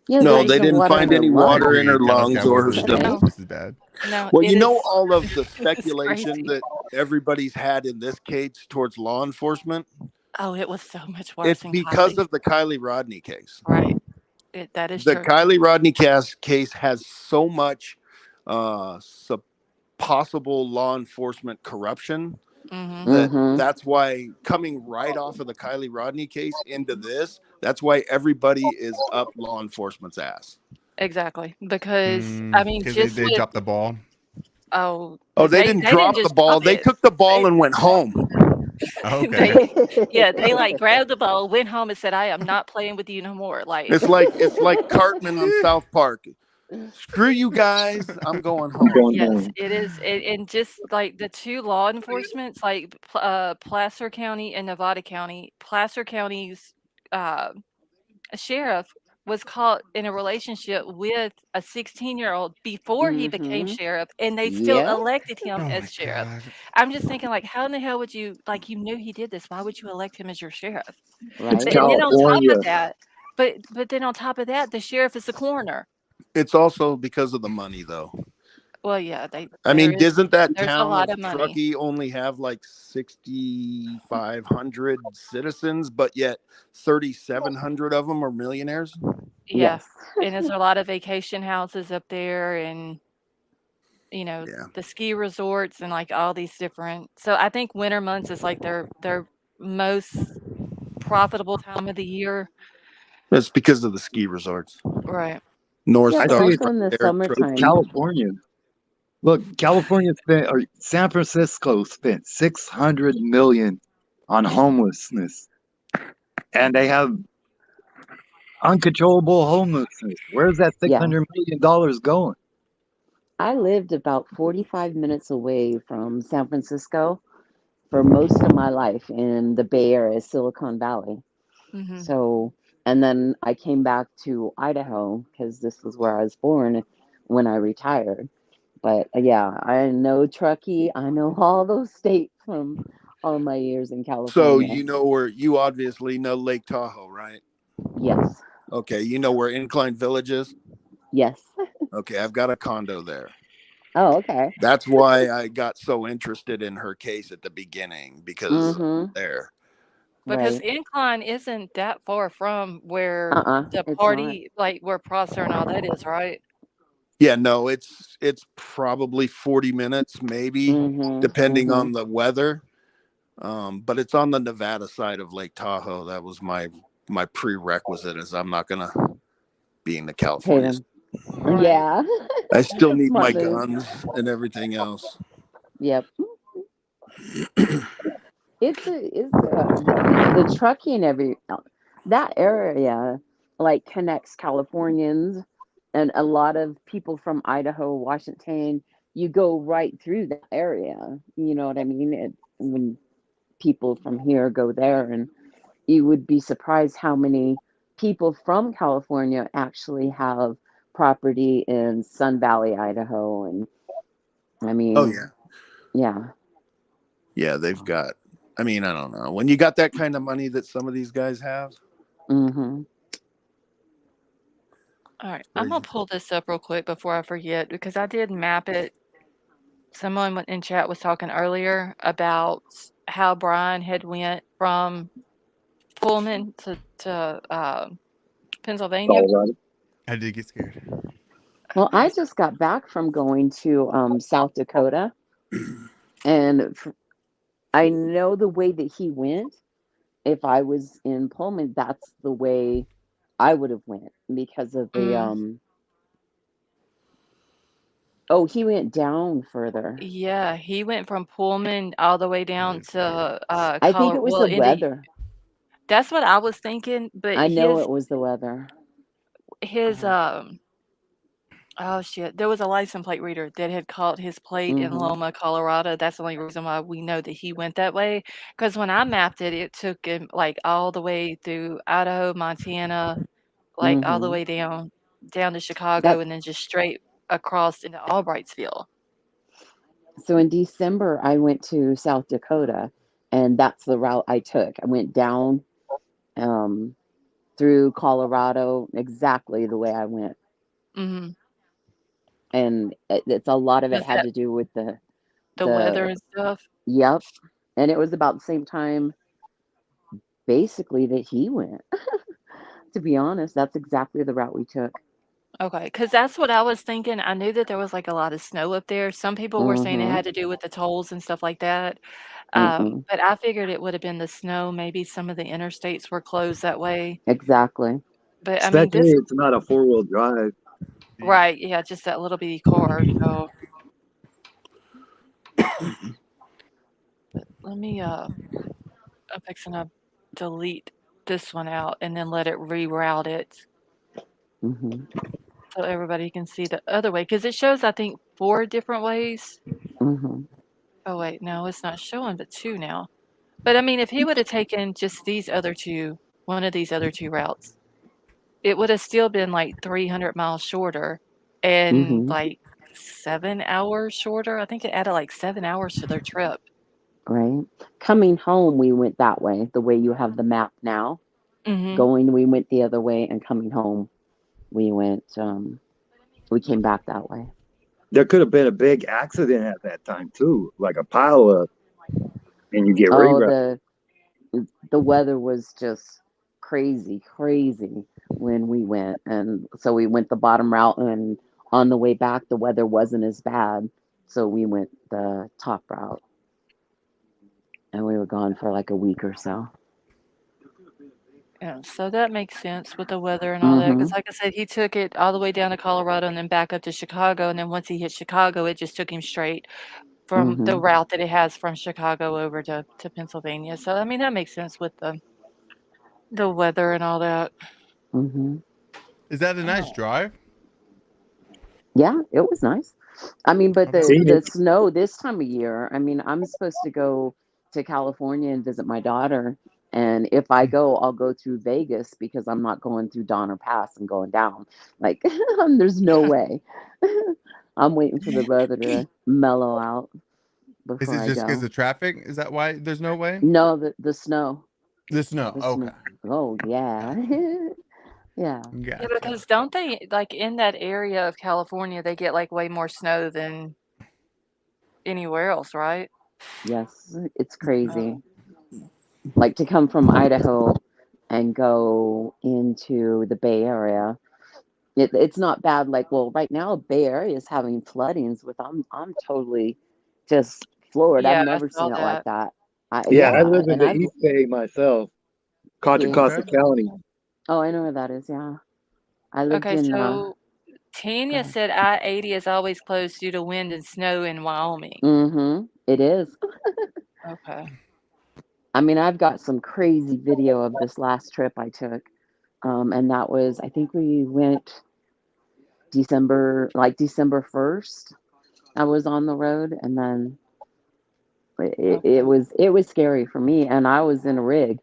Yeah, no, there's they some didn't water in find her any water in her Agreed. That lungs or her was stomach. This is bad. No, Well, it you know is all of the it's speculation crazy. that everybody's had in this case towards law enforcement. Oh, it was so much worse It's in because Kylie. of the Kylie Rodney case. Right. That is The true. Kylie Rodney case has so much possible law enforcement corruption that's why coming right off of the Kylie Rodney case into this, that's why everybody is up law enforcement's ass. Exactly. Because I mean, Because they dropped the ball. They didn't drop the just ball. drop They it. took the ball and went home. Okay. They like grabbed the ball, went home, and said, "I am not playing with you no more." Like It's like Cartman on South Park. Screw you guys. I'm going home. Yes, it is. And just like the two law enforcements, like Placer County and Nevada County, Placer County's sheriff was caught in a relationship with a 16-year-old before he became sheriff, and they still Yeah. elected him Oh my as sheriff. God. I'm just thinking, like, how in the hell would you, like, you knew he did this? Why would you elect him as your sheriff? Right. And then on top of that, but then on top of that, the sheriff is the coroner. It's also because of the money, though. Well, yeah, I mean, doesn't that there's a town lot of of money. Truckee only have like 6,500 citizens, but yet 3,700 of them are millionaires? Yeah. And there's a lot of vacation houses up there, and the ski resorts and like all these different. So I think winter months is like their most profitable time of the year. It's because of the ski resorts. Right. North Yeah, Star. it's also in the summertime. California. Look, California spent, or San Francisco spent $600 million on homelessness, and they have uncontrollable homelessness. Where's that $600 million going? I lived about 45 minutes away from San Francisco for most of my life in the Bay Area, Silicon Valley. Mhm. So, and then I came back to Idaho because this was where I was born when I retired. But yeah, I know Truckee. I know all those states from all my years in So California. you obviously know Lake Tahoe, right? Yes. Okay, you know where Incline Village is? Yes. Okay, I've got a condo there. Oh, okay. That's why I got so interested in her case at the beginning, because there. Because Incline isn't that far from where the it's party, like where Prosser and all that is, right? Yeah, no, it's probably 40 minutes, maybe, depending on the weather. But it's on the Nevada side of Lake Tahoe. That was my prerequisite, is I'm not gonna be in the California. Right. Yeah. I still need Smart my move. guns and everything else. Yep. The trucking that area like connects Californians and a lot of people from Idaho, Washington. You go right through that area. You know what I mean? When people from here go there, and you would be surprised how many people from California actually have property in Sun Valley, Idaho, and I mean, Oh yeah. yeah. Yeah, they've got, I mean, I don't know. When you got that kind of money that some of these guys have. Mm-hmm. All right, I'm gonna pull this up real quick before I forget because I did map it. Someone in chat was talking earlier about how Bryan had went from Pullman to Pennsylvania. I did get scared. Well, I just got back from going to South Dakota, and I know the way that he went. If I was in Pullman, that's the way I would have went because of the Oh, he went down further. Yeah, he went from Pullman all the way down to I think it was the weather. That's what I was thinking, but I know it was the weather. his oh shit, there was a license plate reader that had caught his plate in Loma, Colorado. That's the only reason why we know that he went that way. Because when I mapped it, it took him like all the way through Idaho, Montana, like all the way down to Chicago, and then just straight across into Albrightsville. So in December, I went to South Dakota, and that's the route I took. I went down through Colorado, exactly the way I went. Mm-hmm. And it's a lot of it Was had that to do with the weather and stuff? Yep. And it was about the same time, basically, that he went. To be honest, that's exactly the route we took. Okay, because that's what I was thinking. I knew that there was like a lot of snow up there. Some people were saying it had to do with the tolls and stuff like that. But I figured it would have been the snow. Maybe some of the interstates were closed that way. Exactly. But I mean, Especially it's not a 4-wheel drive. right? Yeah, just that little bitty car. So let me I'm fixing to delete this one out and then let it reroute it so everybody can see the other way because it shows I think 4 different ways. Oh wait, no, it's not showing but 2 now. But I mean, if he would have taken just these other 2, one of these other 2 routes, it would have still been like 300 miles shorter and like 7 hours shorter. I think it added like 7 hours to their trip. Right. Coming home, we went that way, the way you have the map now. Going, we went the other way, and coming home, we went, we came back that way. There could have been a big accident at that time too, like a pile up, and you get rerouted. The weather was just crazy when we went, and so we went the bottom route, and on the way back, the weather wasn't as bad, so we went the top route, and we were gone for like a week or so. Yeah, so that makes sense with the weather and all that. Because like I said, he took it all the way down to Colorado and then back up to Chicago, and then once he hit Chicago, it just took him straight from the route that it has from Chicago over to Pennsylvania. So, I mean, that makes sense with the weather and all that. Is that a nice drive? Yeah, it was nice. I mean, but the Scenic. snow this time of year, I mean, I'm supposed to go to California and visit my daughter. And if I go, I'll go through Vegas because I'm not going through Donner Pass and going down. Like, there's no way. I'm waiting for the weather to mellow out Is before it I just because go. of traffic? Is that why there's no way? No, the snow. The snow. The Okay. snow. Oh, yeah. Yeah. Yeah, because don't they, like, in that area of California, they get, like, way more snow than anywhere else, right? Yes, it's crazy. Like to come from Idaho and go into the Bay Area, It's not bad. Like, well, right now Bay Area is having floodings with I'm totally just floored. I've Yeah, I never saw seen it like that. that. Yeah, I Yeah, live in and the I've East Bay myself, Contra yeah. Costa Okay. County. Oh, I know where that is. Yeah, I lived Okay, in. so Go Tanya ahead. said I-80 is always closed due to wind and snow in Wyoming. It is. Okay. I mean, I've got some crazy video of this last trip I took, and that was I think we went December 1st. I was on the road, and then it Okay. was scary for me, and I was in a rig.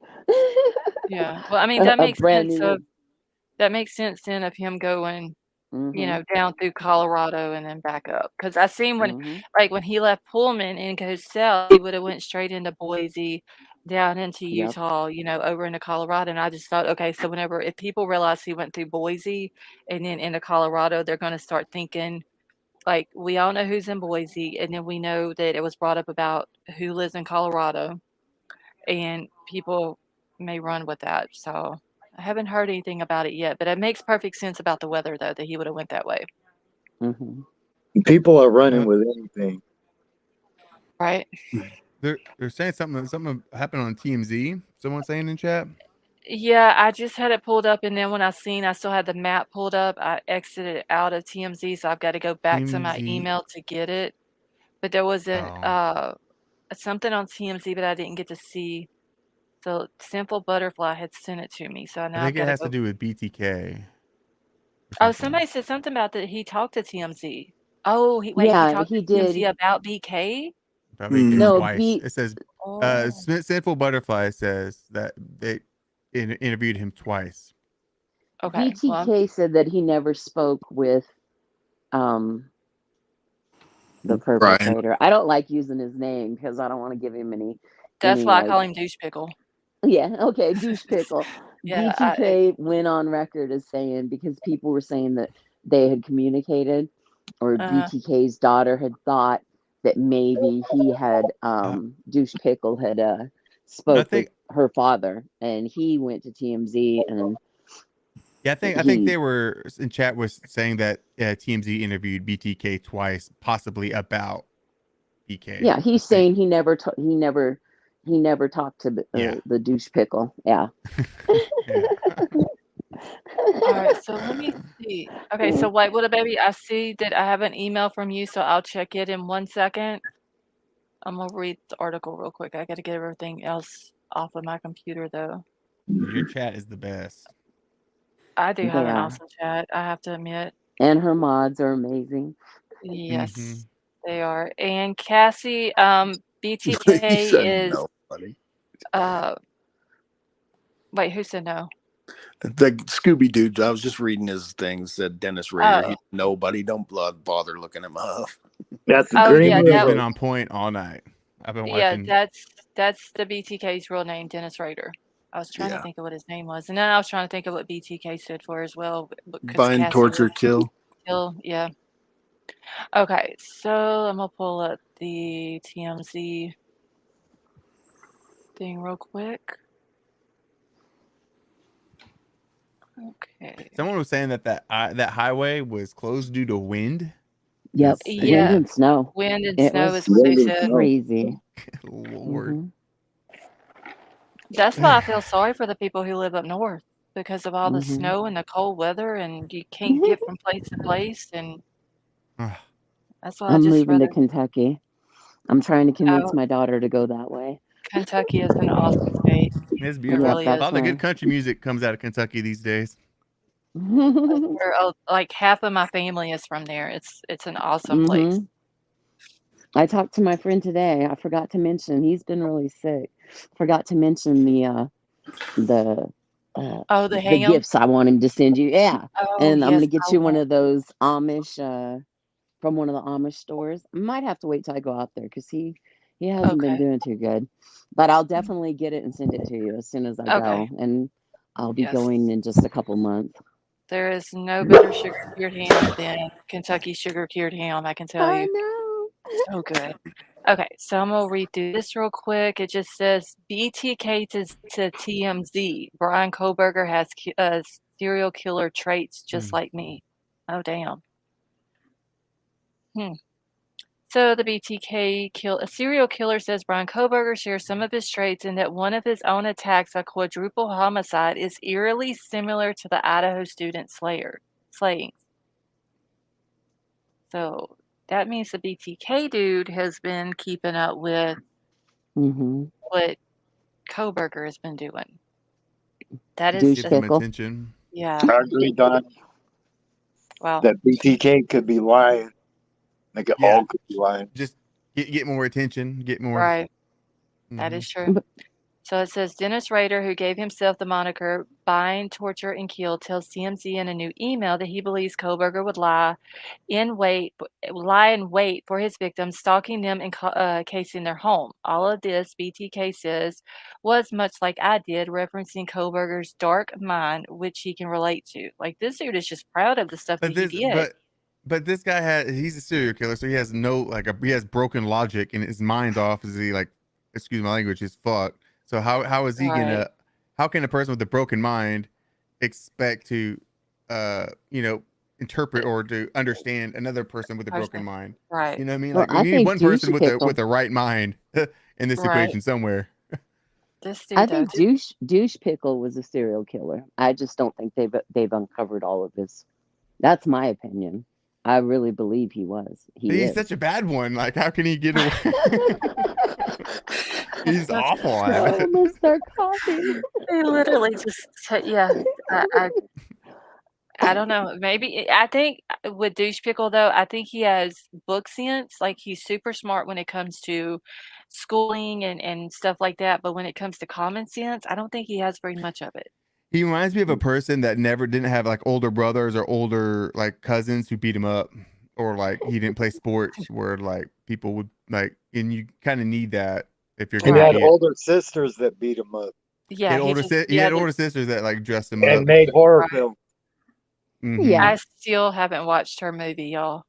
Yeah. Well, I mean, a, that a makes brand sense new rig. then of him going, hmm down through Colorado and then back up. Because I seen hmm when he left Pullman and goes south, he would have went straight into Boise, down into Yep. Utah, over into Colorado. And I just thought, okay, so if people realize he went through Boise and then into Colorado, they're going to start thinking, like, we all know who's in Boise, and then we know that it was brought up about who lives in Colorado, and people may run with that. So I haven't heard anything about it yet, but it makes perfect sense about the weather, though, that he would have went that way. hmm People are running Uh, with anything. Right? they're saying something happened on TMZ. Someone saying in chat. Yeah, I just had it pulled up, and then when I still had the map pulled up, I exited out of TMZ, so I've got to go back to my TMZ. email to get it. But there was Oh, something on TMZ, but I didn't get to see. So Simple Butterfly had sent it to me, so I now I've think it got to has to go. do with BTK or Oh, something. somebody said something about that he talked to TMZ. Oh, he Yeah, talked he to TMZ did. about BK? About BK No, twice. It says, Oh, Sinful Butterfly says that they interviewed him twice. okay. Well, BTK said that he never spoke with um the Bryan. perpetrator. I don't like using his name because I don't want to give him that's any why I like call him Douche Pickle. yeah, okay, douche pickle. Yeah, BTK went on record as saying because people were saying that they had communicated or uh, BTK's daughter had thought that maybe he had douche pickle had I spoke with think, her father and he went to TMZ and yeah, I think he they were in chat was saying that TMZ interviewed BTK twice, possibly about BK. yeah, I he's think. saying he never talked to Yeah. the douche pickle. Yeah. Yeah. all right, so let me see. Okay, so White Widow Baby, I see that I have an email from you, so I'll check it in 1 second. I'm gonna read the article real quick. I gotta get everything else off of my computer, though. Your chat is the best. I do have They an are. awesome chat, I have to admit. And her mods are amazing. Mm-hmm. Yes, they are. And Cassie, He BTK said is, no, buddy. uh, wait, who said no? The Scooby Doo. I was just reading his thing. Said Dennis Rader. Oh, He nobody. Don't bother looking him up. That's the oh Green yeah, Scooby Doo's been River. on point all night. I've been yeah, watching. that's the BTK's real name, Dennis Rader. I was trying to Yeah. think of what his name was, and then I was trying to think of what BTK stood for as well, because Find, Cassie torture, was kill. still, yeah. Okay, so I'm gonna pull up the TMZ thing real quick. Okay. Someone was saying that highway was closed due to wind. Yep. Wind Yeah, and snow. wind and It snow was is what they Wind and said. snow. crazy. Lord. hmm That's why I feel sorry for the people who live up north because of all the hmm snow and the cold weather, and you can't get from place to place, and that's why I I'm just moving to rather. Kentucky. I'm trying to convince Oh, my daughter to go that way. Kentucky is an awesome state. It's It beautiful. Yep, really is. that's All the good why. country music comes out of Kentucky these days. Like half of my family is from there. It's an awesome place. hmm I talked to my friend today. I forgot to mention he's been really sick. Forgot to mention the Oh, the the ham. gifts I want him to send you. Yeah, Oh and I'm yes, gonna get I you one want. of those Amish from one of the Amish stores. Might have to wait till I go out there because he hasn't been Okay. doing too good. But I'll definitely get it and send it to you as soon as I Okay. go, and I'll be Yes. going in just a couple months. There is no better sugar cured ham than Kentucky sugar cured ham, I can tell I you. know. So good. Okay, so I'm gonna read through this real quick. It just says BTK to TMZ. Bryan Kohberger has serial killer traits just Hmm. like me. Oh, damn. So the a serial killer says Bryan Kohberger shares some of his traits and that one of his own attacks, a quadruple homicide, is eerily similar to the Idaho student slayings. So that means the BTK dude has been keeping up with Mm-hmm. what Kohberger has been doing. That is, Douche Get some pickle. attention. yeah. I agree, Don. Well, That BTK could be lying. Like it Yeah. all could be lying. Just get more attention. Get more. right. That Mhm. is true. So it says Dennis Rader, who gave himself the moniker Bind, Torture, and Kill, tells TMZ in a new email that he believes Kohberger would lie in wait for his victims, stalking them and casing their home. All of this, BTK says, was much like I did, referencing Kohberger's dark mind, which he can relate to. Like, this dude is just proud of the stuff that But he this, did. but this guy he's a serial killer, so he has no he has broken logic and his mind's off. Is he like, excuse my language, is fucked. So how is he Right. how can a person with a broken mind expect to interpret or to understand another person with a broken Person. mind? Right. You know what I mean? Well, Like we I need think one douche person with pickle. a right mind in this Right. equation somewhere. This I dude, though, think douche pickle was a serial killer. I just don't think they've uncovered all of his. That's my opinion. I really believe he was. He He's is. such a bad one. Like how can he get away? He's awful at I it. almost start coughing. he literally just, yeah. I don't know. Maybe I think with Douche Pickle though, I think he has book sense. Like he's super smart when it comes to schooling and stuff like that. But when it comes to common sense, I don't think he has very much of it. He reminds me of a person that didn't have like older brothers or older like cousins who beat him up, or like he didn't play sports where like people would like, and you kind of need that if you're He gonna had be older sisters that beat him up Yeah, he had older sisters that like dressed him and up. made horror Right. films. Mhm. Yeah. I still haven't watched her movie, y'all.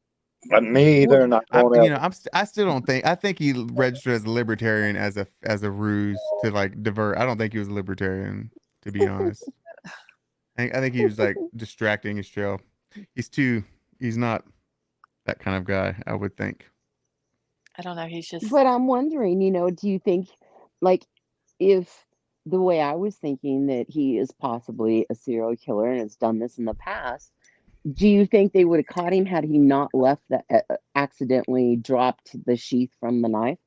But me either, and I won't ever. I still don't think. I think he registered as a libertarian as a ruse to like divert. I don't think he was a libertarian, to be honest. I think he was like distracting his trail. He's not that kind of guy, I would think. I don't know. He's just But I'm wondering, do you think, like, if the way I was thinking that he is possibly a serial killer and has done this in the past, do you think they would have caught him had he not left accidentally dropped the sheath from the knife?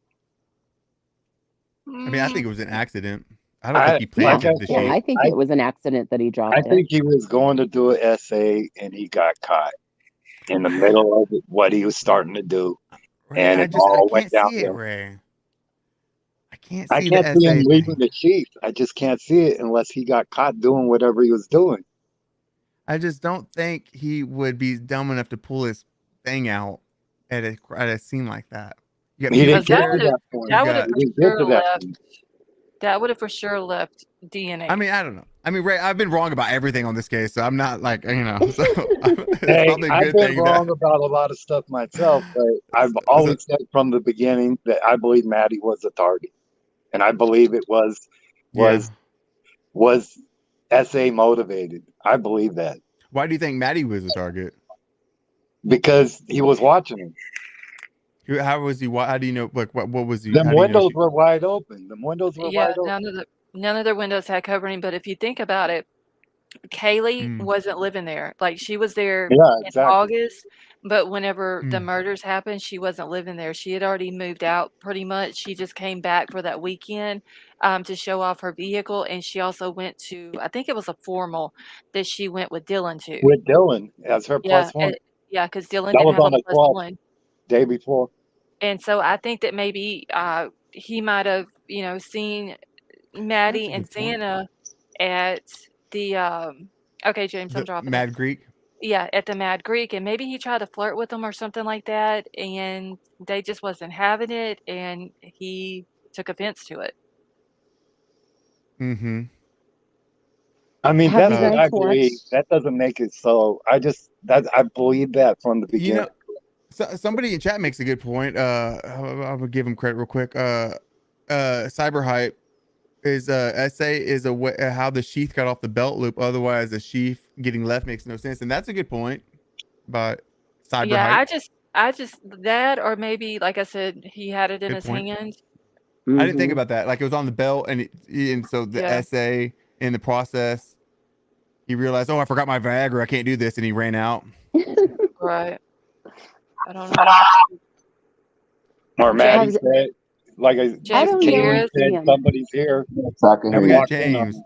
I mean, I think it was an accident. I don't think he Yeah, planted the yeah, sheet. I think it was an accident that he dropped I it. think he was going to do an essay and he got caught in the middle of what he was starting to do, Ray, and I it all can't went see it, downhill. Ray. I can't I see can't the see him essay leaving thing. the sheath. I just can't see it unless he got caught doing whatever he was doing. I just don't think he would be dumb enough to pull his thing out at a scene like that. You got He people didn't get that to would there. have that point. that would have He for didn't get sure to that left. point. That would have for sure left DNA. I mean, I don't know. I mean, Ray, I've been wrong about everything on this case, so I'm not like so it's Hey, probably a I've good been thing wrong that. about a lot of stuff myself, but I've always said from the beginning that I believe Maddie was a target, and I believe it was SA motivated. I believe that Why do you think Maddie was a target? because he was watching him. How was he? How do you know? Like, what was he? Them How do you know windows were wide open. Them windows were Yeah, wide open. none of their windows had covering. But if you think about it, Kaylee Mm. wasn't living there. Like she was there Yeah, in exactly. August, but whenever the Mm. murders happened, she wasn't living there. She had already moved out pretty much. She just came back for that weekend to show off her vehicle, and she also went to, I think it was a formal that she went with Dylan to. With Dylan as her Yeah, plus one. yeah, because Dylan That didn't was have on a the plus 12th, one. day before. And so I think that maybe he might have, seen Maddie and good point. Santa at the okay, James, I'm The dropping it. Mad Greek. Yeah, at the Mad Greek, and maybe he tried to flirt with them or something like that, and they just wasn't having it, and he took offense to it. Mm-hmm. I mean, Have that's you what guys I believe. watched? That doesn't make it so. I believe that from the You know, beginning. somebody in chat makes a good point. I will give him credit real quick. Cyber Hype essay is how the sheath got off the belt loop. Otherwise, the sheath getting left makes no sense. And that's a good point by Cyber Yeah, Hype. I just that, or maybe, like I said, he had it in Good his point. hand. I didn't think about that. Like it was on the belt, and so the Yeah. essay in the process, he realized, oh, I forgot my Viagra. I can't do this, and he ran out. Right. I don't know. Or Maddie James, said, like I James, don't can you know hear Jerry us? if said, somebody's here. So I can Now hear we you. got Walked in on James.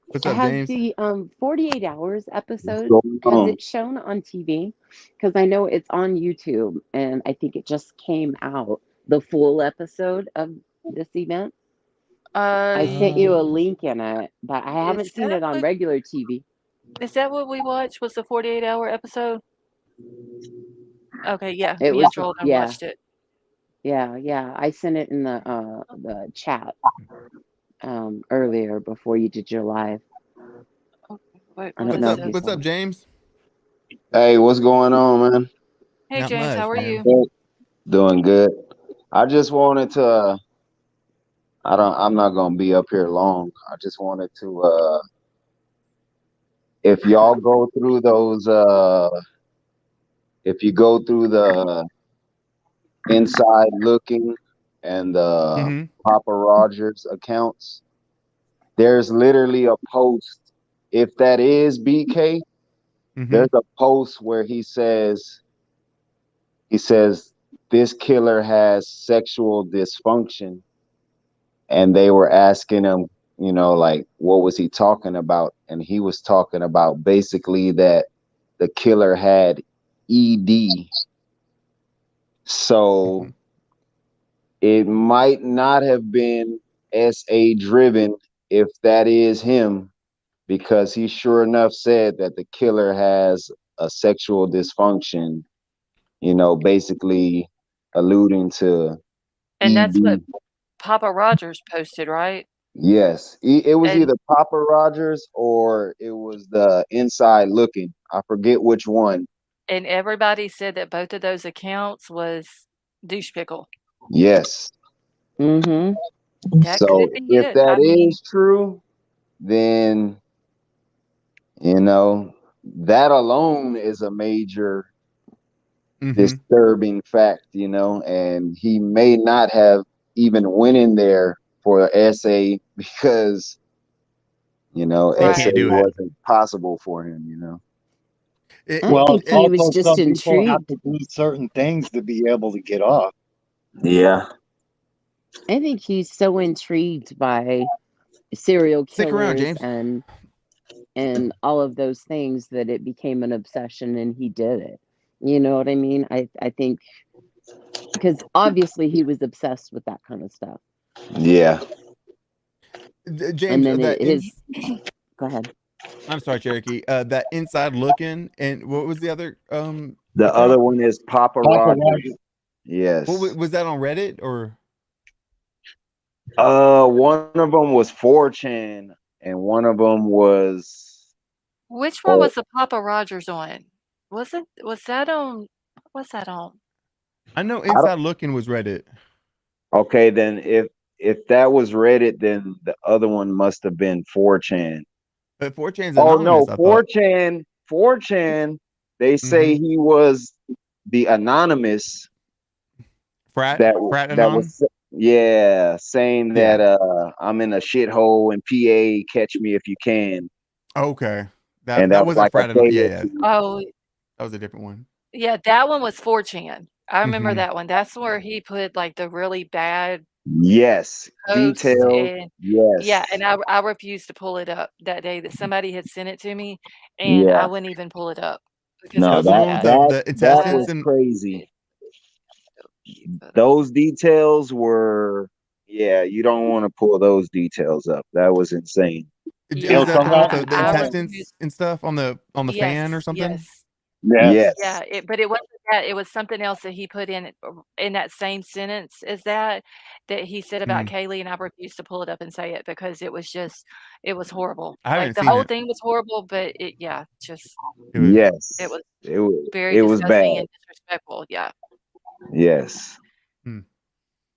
What's up, has James? the 48 hours What's episode, going has on? it shown on TV? Because I know it's on YouTube, and I think it just came out, the full episode of this event. I sent you a link in it, but I haven't Is seen that it on what regular TV. we watched? Was the 48-hour episode? Okay, yeah. It Me was, and Jordan yeah, watched it. yeah. I sent it in the chat earlier before you did your live. Wait, I what don't is know if this? you What's saw up, it. James? Hey, what's going on, man? Hey, Not James, how much, are man. you? Doing good. I just wanted to. I'm not gonna be up here long. I just wanted to. If y'all go through those. If you go through the inside looking and the Mm-hmm. Papa Rogers accounts, there's literally a post. If that is BK, Mm-hmm. there's a post where he says this killer has sexual dysfunction, and they were asking him, like, what was he talking about? And he was talking about basically that the killer had ED. So Mm-hmm. it might not have been SA driven if that is him, because he sure enough said that the killer has a sexual dysfunction, basically alluding to And that's what ED. Papa Rogers posted, right? Yes, it was And either Papa Rogers or it was the inside looking. I forget which one. and everybody said that both of those accounts was douche pickle. Yes. Mm-hmm. That could So be if it. that I mean, is true, then that alone is a major Mm-hmm. disturbing fact, and he may not have even went in there for an essay because, He right. essay can't do it. wasn't possible for him. I Well, think he was also just some people have intrigued. to do certain things to be able to get off. Yeah. I think he's so intrigued by serial Stick around, killers James. and all of those things that it became an obsession and he did it. You know what I mean? I think because obviously he was obsessed with that kind of stuff. Yeah. And James, then go ahead. I'm sorry, Cherokee. That inside looking, and what was the other The account? other one is Papa Papa Rogers. Rogers. Yes. What was that on Reddit or? One of them was 4chan, and one of them was Which one was the Papa Rogers on? Was that on? What's that on? I know I don't, inside looking was Reddit. okay, then if that was Reddit, then the other one must have been 4chan. But 4chan's Oh no, anonymous, I thought. 4chan. They say Mm-hmm. he was the anonymous Frat that anon. was saying Yeah. that I'm in a shithole in PA, catch me if you can. Okay. And That that was wasn't like a frat anon. Yeah, KFC. Oh, that was a different one. yeah, that one was 4chan. I remember Mm-hmm. that one. That's where he put like the really bad Yes, posts, details. and yeah, Yes, and I refused to pull it up that day that somebody had sent it to me, and I yeah. wouldn't even pull it up because it No, was Those so ones bad. of that the that intestines was and crazy. But, Those details were, yeah, you don't want to pull those details up. That was insane. was yeah, that the one with the I intestines refused. and stuff on the fan or Yes, something? yes. Yes. Yeah, Yes. but it wasn't that, it was something else that he put in that same sentence as that he said about Mm. Kaylee, and I refused to pull it up and say it because it was horrible. I Like, haven't the seen whole it. thing was horrible, but it Yes. was very It was disgusting bad. and disrespectful, yeah. Yes. Hmm.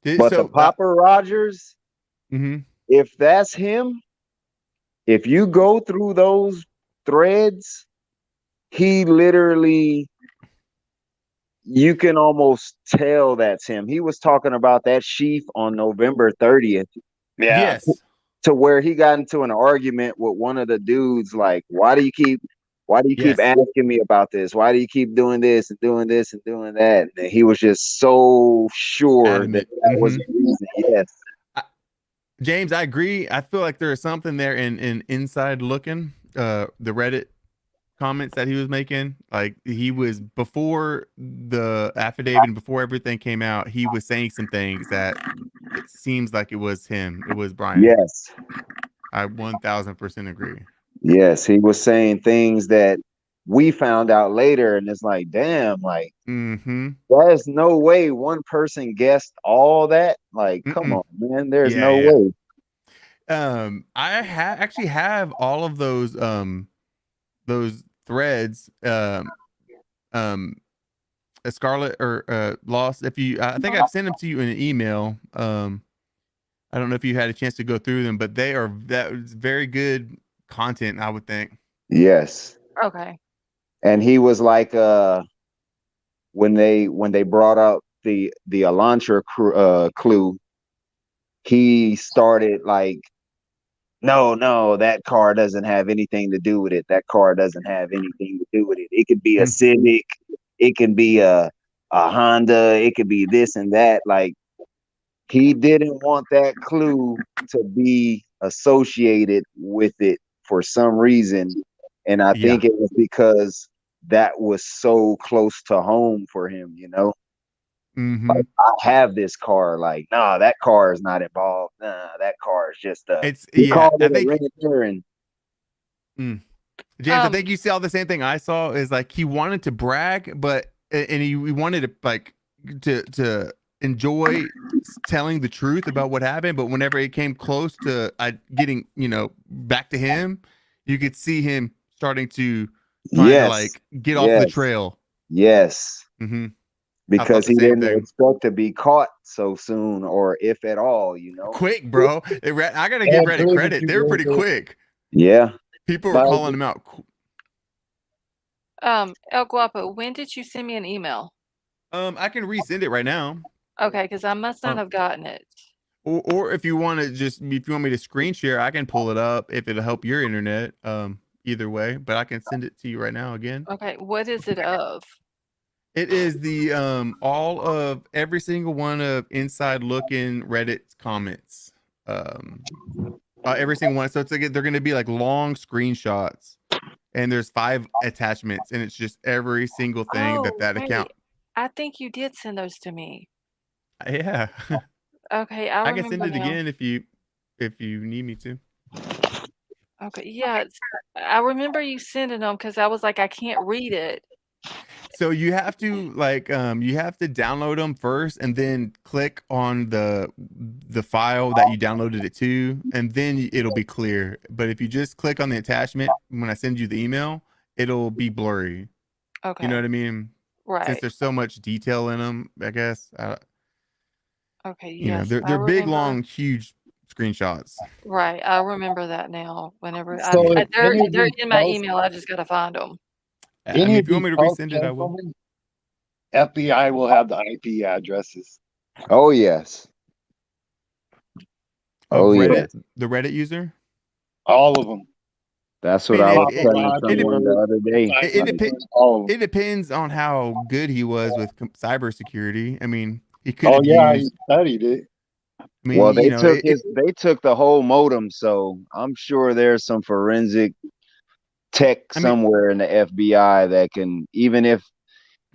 But the Papa Rogers, Mm-hmm. If that's him, if you go through those threads, he literally, you can almost tell that's him. He was talking about that sheaf on November 30th. Yeah. Yes. To where he got into an argument with one of the dudes, like, why do you keep Yes. asking me about this? Why do you keep doing this and doing this and doing that? And he was just so sure Adamant. that was the reason. Yes. James, I agree. I feel like there is something there in inside looking, the Reddit comments that he was making. Like, he was, before the affidavit and before everything came out, he was saying some things that it seems like it was him. It was Bryan. Yes. I 1000% agree. Yes. He was saying things that we found out later, and it's like, damn, like, there's no way one person guessed all that. Like, come on, man. There's no way. I actually have all of those threads. Scarlet or Lost. If you, I think I've sent them to you in an email. I don't know if you had a chance to go through them, but that was very good content, I would think. Yes. Okay. And he was like, when they brought up the Elantra clue, he started like, no, that car doesn't have anything to do with it. That car doesn't have anything to do with it. It could be a Civic, it can be a Honda, it could be this and that. Like, he didn't want that clue to be associated with it for some reason. And I think it was because that was so close to home for him, you know? Like, I have this car. Like, nah, that car is not involved. Nah, that car is just he called it a renter. And James, I think you saw the same thing I saw. Is like, he wanted to brag, but he wanted to like to enjoy telling the truth about what happened. But whenever it came close to getting back to him, you could see him starting to trying to like get off the trail. Yes. Because he didn't thing. expect to be caught so soon, or if at all, Quick, bro. I gotta give Reddit credit. They were pretty quick. Yeah. People were calling him out. El Guapo, when did you send me an email? I can resend it right now. Okay, because I must not have gotten it. Or if you want me to screen share, I can pull it up if it'll help your internet. Either way, but I can send it to you right now again. Okay, what is it of? It is the all of every single one of Inside Looking Reddit's comments. Every single one. So it's like they're going to be like long screenshots, and there's 5 attachments, and it's just every single thing that account. I think you did send those to me. Yeah. Okay, I can send it again if you need me to. Okay, yeah, I remember you sending them because I was like, I can't read it. So you have to download them first, and then click on the file that you downloaded it to, and then it'll be clear. But if you just click on the attachment when I send you the email, it'll be blurry. Okay. You know what I mean? Right. Since there's so much detail in them, I guess. Okay. Yes. They're big, long, huge screenshots. Right. I remember that now. Whenever So they're in my email, I just gotta find them. I mean, if you want me to resend it, I will. FBI will have the IP addresses. Oh yes. Reddit, the Reddit user. All of them. That's what I was telling someone the other day. It depends on how good he was with cybersecurity. I mean, he could have he studied it. I mean, well, they took the whole modem, so I'm sure there's some forensic tech somewhere in the FBI that can, even if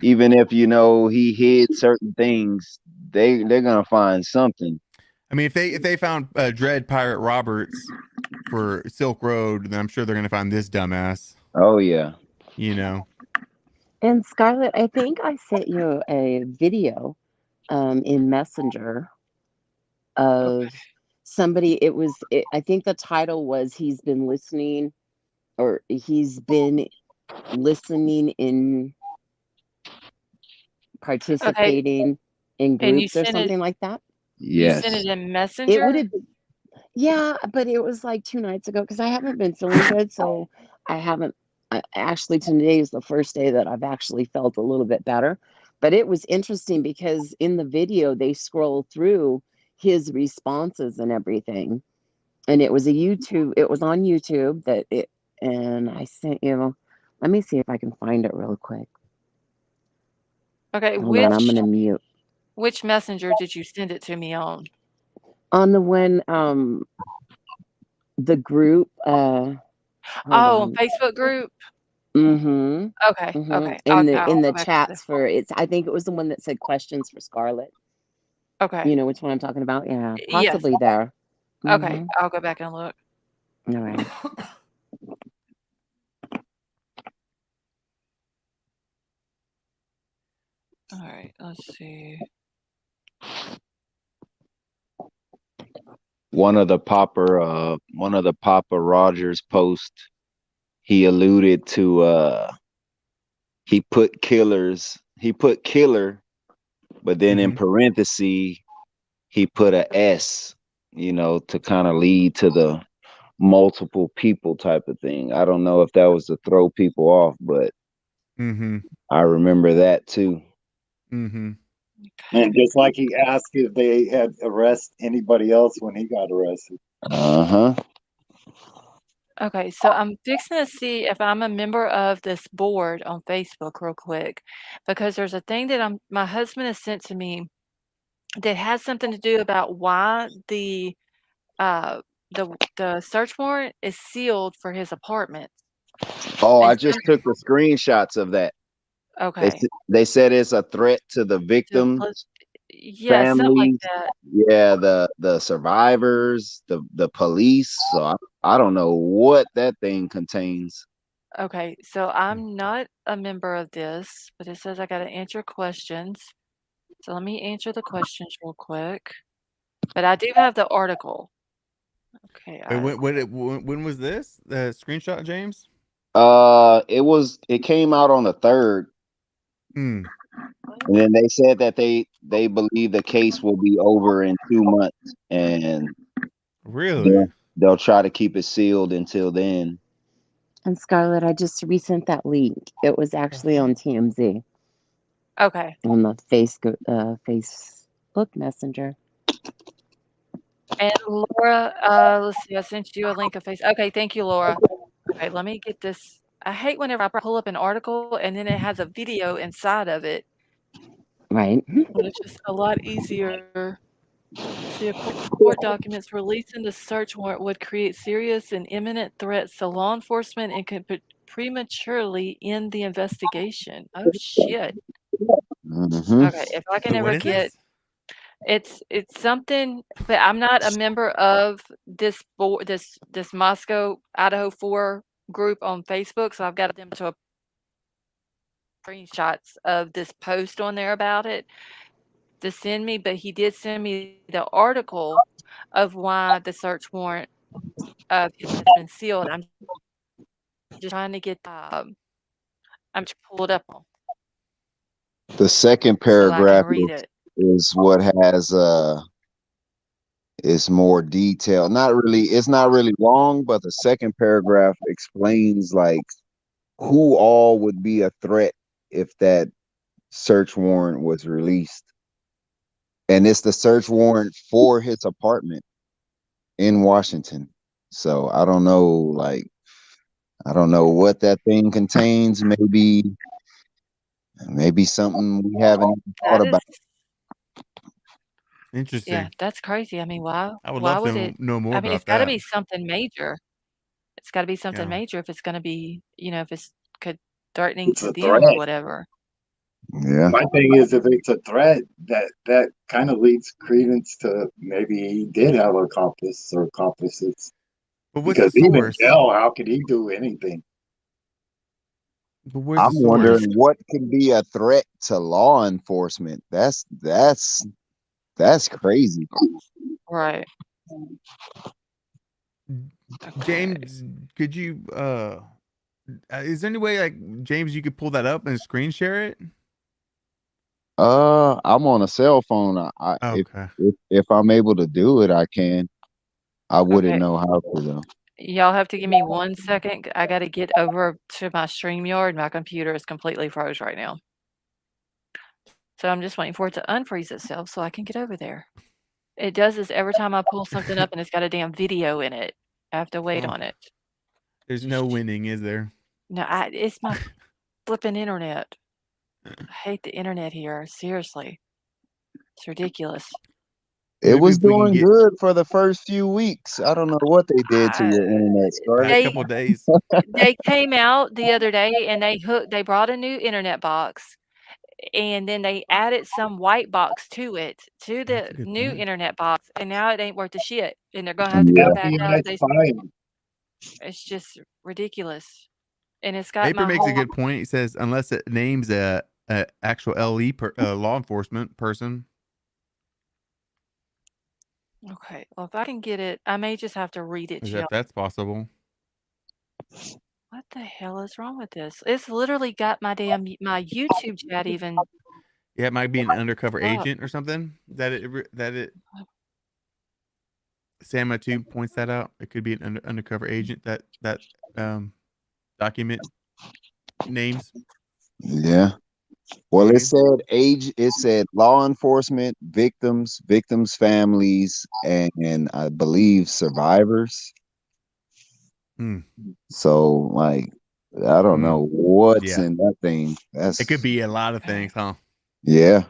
he hid certain things, they're gonna find something. I mean, if they found Dread Pirate Roberts for Silk Road, then I'm sure they're gonna find this dumbass. Oh yeah. And Scarlett, I think I sent you a video in Messenger of somebody. I think the title was he's been listening in participating in groups or something like that. Yes. You sent it in Messenger? It would have Yeah, but it was like 2 nights ago because I haven't been feeling good, so I haven't actually today is the first day that I've actually felt a little bit better. But it was interesting because in the video they scroll through his responses and everything. And it was it was on YouTube and I sent you, let me see if I can find it real quick. Okay, Hold on, I'm gonna mute. which messenger did you send it to me on? On the one, the group, hold Oh, on. Facebook group? Mhm. Okay, Mhm. okay. I'll In I'll the go back to the chats for it's I think it was the one that said questions for Scarlett. Okay. You know which one I'm talking about? Yeah, Yes. possibly there. Okay, Mhm. I'll go back and look. All right. All right, let's see. One of the Papa Rogers post, he alluded to he put killer, but then in parentheses he put a S, to kind of lead to the multiple people type of thing. I don't know if that was to throw people off, but I remember that too. And just like he asked if they had arrested anybody else when he got arrested. Uh-huh. Okay, so I'm fixing to see if I'm a member of this board on Facebook real quick because there's a thing that my husband has sent to me that has something to do about why uh the search warrant is sealed for his apartment. Oh, I And just since took the screenshots of that. Okay. They said it's a threat to the victims, Yeah, something like families, that. yeah, the survivors, the police. So I don't know what that thing contains. Okay, so I'm not a member of this, but it says I got to answer questions. So let me answer the questions real quick. But I do have the article. Okay, Wait, when was this? The screenshot, James? It came out on the 3rd. And then they said that they believe the case will be over in 2 months, and Really? they'll try to keep it sealed until then. And Scarlett, I just resent that link. It was actually on TMZ. Okay. On the Facebook Messenger. And Laura, let's see, I sent you a link of face. Okay, thank you, Laura. Okay, let me get this. I hate whenever I pull up an article and then it has a video inside of it. Right. But it's just a lot easier. See, according to court documents, releasing the search warrant would create serious and imminent threats to law enforcement and could prematurely end the investigation. Oh shit. Okay, if I can Wait, what ever is get this? it's something, but I'm not a member of this board, this Moscow Idaho 4 group on Facebook, so I've got them to screenshots of this post on there about it to send me, but he did send me the article of why the search warrant of his has been sealed. I'm just trying to get I'm just pull it up The second so I can paragraph read it. is what has is more detail. It's not really long, but the second paragraph explains like who all would be a threat if that search warrant was released. And it's the search warrant for his apartment in Washington. So I don't know, I don't know what that thing contains. Maybe something we haven't thought That is about. Interesting. Yeah, that's crazy. I mean, why I would why love would to it know more I mean, it's about gotta that. be something major. It's gotta be something Yeah. major if it's gonna be, if it's could threatening It's to a them or threat. whatever. Yeah. My thing is, if it's a threat, that kind of leads credence to maybe he did have an accomplice or accomplices. But what's the Because even source? Dell, how could he do anything? But where's I'm the source? wondering what could be a threat to law enforcement. That's crazy. Right. James, could you is there any way like James you could pull that up and screen share it? I'm on a cell phone. Okay. If I'm able to do it, I can. I wouldn't Okay. know how to though. Y'all have to give me 1 second. I gotta get over to my StreamYard. My computer is completely froze right now. So I'm just waiting for it to unfreeze itself so I can get over there. It does this every time I pull something up and it's got a damn video in it. I have to wait Oh, on it. there's no winning, is there? No, it's my flipping internet. I hate the internet here. Seriously. It's ridiculous. It Maybe was if we can doing get good for the first few weeks. I don't know what they did to I, your internet, Scarlett. past they couple days. they came out the other day and they brought a new internet box and then they added some white box to it, to That's the a good new point. internet box, and now it ain't worth a shit. And they're gonna have to come Yeah. back out. It's just ridiculous. And it's got Paper my makes a whole good point. He says unless it names a actual law enforcement person. okay. Well, if I can get it, I may just have to read it As to y'all. if that's possible. What the hell is wrong with this? It's literally got my my YouTube chat even. Yeah, it might be an undercover Up. agent or something. That Sama too points that out. It could be an undercover agent that document names. Yeah. Well, it names. said age. It said law enforcement, victims, victims' families, and I believe survivors. Hmm. So, like, I don't know what's Yeah. in that thing. It could be a lot of things, huh? Yeah.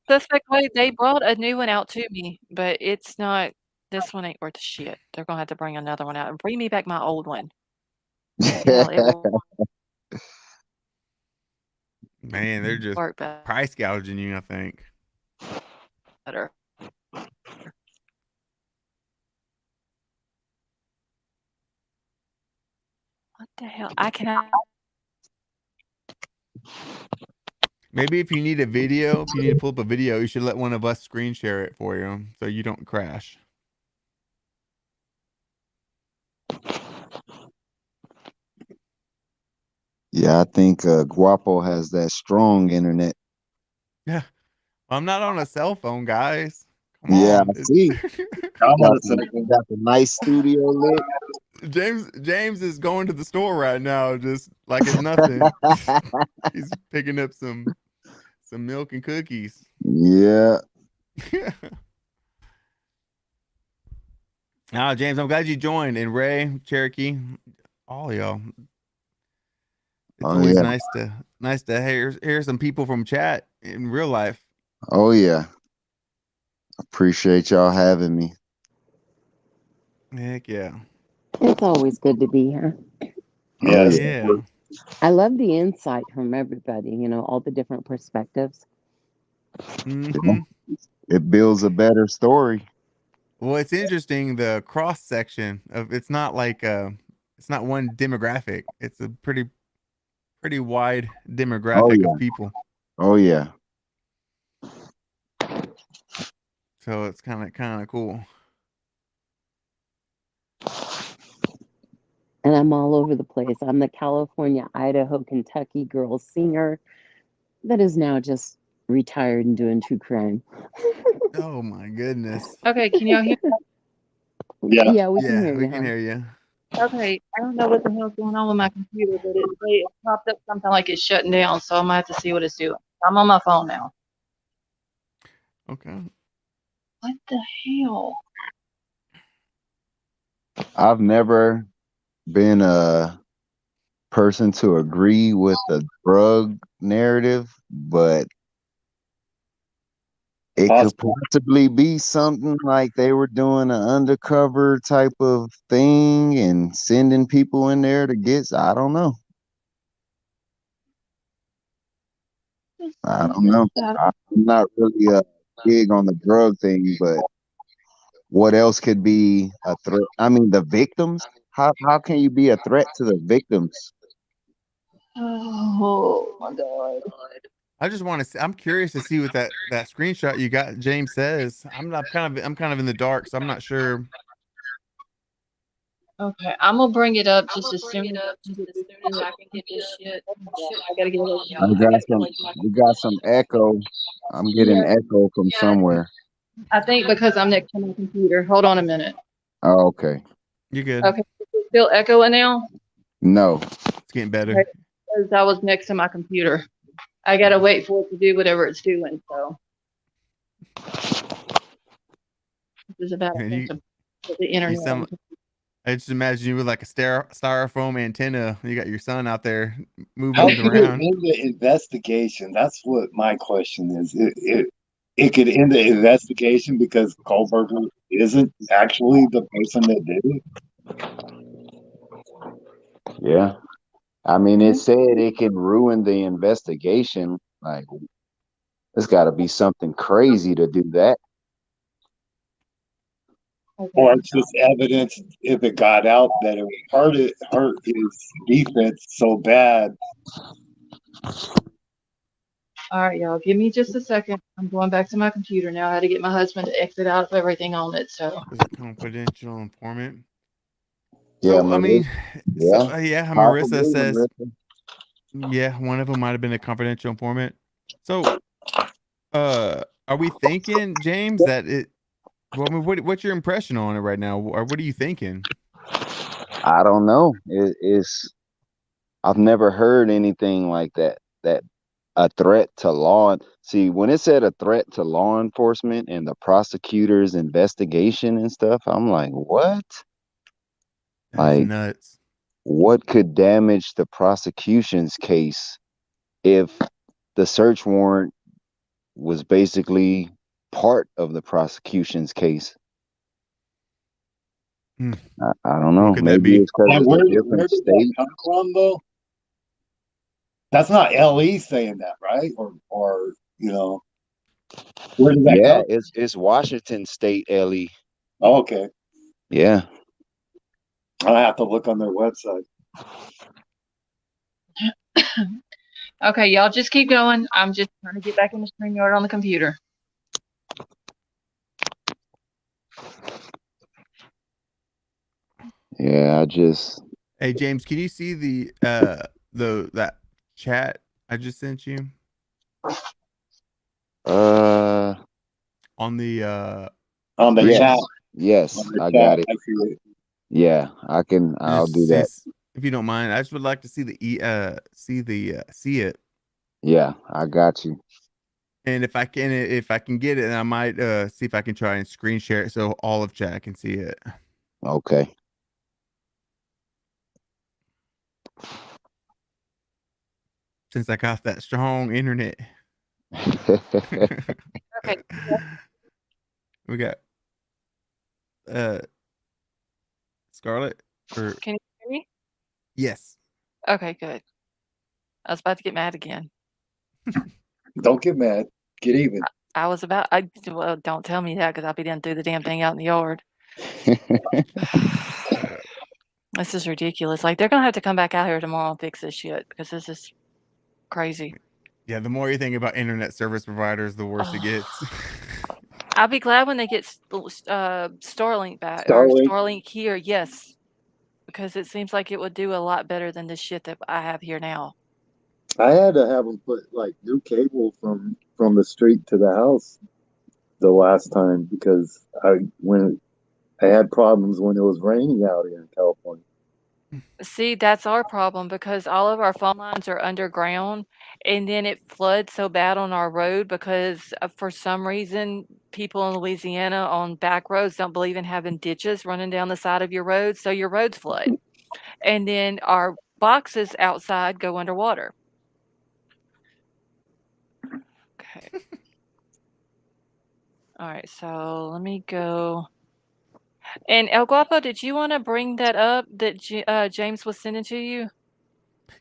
That's like why they brought a new one out to me, but it's not. This one ain't worth a shit. They're gonna have to bring another one out and bring me back my old one. Hell, it will Man, they're just work price gouging you, I think. better. What the hell? I cannot. Maybe if you need a video, if you need to pull up a video, you should let one of us screen share it for you so you don't crash. Yeah, I think Guapo has that strong internet. Yeah. I'm not on a cell phone, guys. Come Yeah, on. I see. Got the nice studio lit. James is going to the store right now, just like it's nothing. He's picking up some milk and cookies. Yeah. Now, James, I'm glad you joined, and Ray, Cherokee, all y'all. It's always nice to hear some people from chat in real life. Oh yeah. Appreciate y'all having me. Heck yeah. It's always good to be here. Oh, yeah. I love the insight from everybody, you know, all the different perspectives. Mm-hmm. It builds a better story. Well, it's interesting, the cross section of it's not like it's not one demographic. It's a pretty wide demographic of people. Oh yeah. So it's kind of cool. And I'm all over the place. I'm the California, Idaho, Kentucky girl singer that is now just retired and doing true crime. Oh my goodness. Okay, can y'all hear? Yeah, we can hear we you. can hear you. Okay, I don't know what the hell's going on with my computer, but it popped up something like it's shutting down, so I'm gonna have to see what it's doing. I'm on my phone now. Okay. What the hell? I've never been a person to agree with the drug narrative, but it could possibly be something like they were doing an undercover type of thing and sending people in there to get. I don't know. I don't know. I'm not really big on the drug thing, but what else could be a threat? I mean, the victims. How can you be a threat to the victims? Oh my god. I just want to see, I'm curious to see what that screenshot you got James says. I'm kind of in the dark, so I'm not sure. Okay, I'm gonna bring it up just as soon as I can get this shit. I gotta get away from y'all. We got some echo. I'm getting echo from somewhere. I think because I'm next to my computer. Hold on a minute. Oh, okay. You're good. Okay, is it still echoing now? No. It's getting better. Okay, because I was next to my computer. I gotta wait for it to do whatever it's doing. So this is about And the you internet. sound. I just imagine you with like a styrofoam antenna. You got your son out there moving How it could around. it end the investigation? That's what my question is. It could end the investigation because Kohberger isn't actually the person that did it. Yeah. I mean, it said it can ruin the investigation. Like, there's got to be something crazy to do that. Or it's just evidence if it got out that it would hurt his defense so bad. All right, y'all, give me just a second. I'm going back to my computer now. I had to get my husband to exit out of everything on it. So Is it confidential informant? Yeah, So I mean, yeah. yeah, Marissa Possibly, says, Marissa. yeah, one of them might have been a confidential informant. So, are we thinking, James, that it? Well, I mean, what's your impression on it right now, or what are you thinking? I don't know. I've never heard anything like that. That a threat to law. See, when it said a threat to law enforcement and the prosecutor's investigation and stuff, I'm like, what? That's Like, nuts. what could damage the prosecution's case if the search warrant was basically part of the prosecution's case? I don't know. What could that Maybe be? it's because And it's where a does different that state. come from, though? That's not LE saying that, right? Or where did that Yeah, come? it's Washington State, Ellie. Oh, okay, Yeah. I have to look on their website. okay, y'all just keep going. I'm just trying to get back in the StreamYard on the computer. Yeah, I just Hey, James, can you see the that chat I just sent you uh on the On the yes, chat. yes, On the I chat, got it. I see it. Yeah, I'll do that. If you don't mind, I just would like to see see it. Yeah, I got you. And if I can get it, then I might see if I can try and screen share it so all of chat can see it. Okay. Since I got that strong internet. Okay. We got Scarlett or Can you hear me? yes. Okay, good. I was about to get mad again. Don't get mad. Get even. I was about. Well, don't tell me that because I'll be done threw the damn thing out in the yard. This is ridiculous. Like they're gonna have to come back out here tomorrow and fix this shit because this is crazy. Yeah, the more you think about internet service providers, the worse it gets. I'll be glad when they get Starlink back or Starlink. Starlink here. Yes, because it seems like it would do a lot better than this shit that I have here now. I had to have them put like new cable from the street to the house the last time because when I had problems when it was raining out here in California. See, that's our problem because all of our phone lines are underground and then it floods so bad on our road because for some reason people in Louisiana on back roads don't believe in having ditches running down the side of your road, so your roads flood. And then our boxes outside go underwater. Okay. All right, so let me go. And El Guapo, did you want to bring that up that James was sending to you?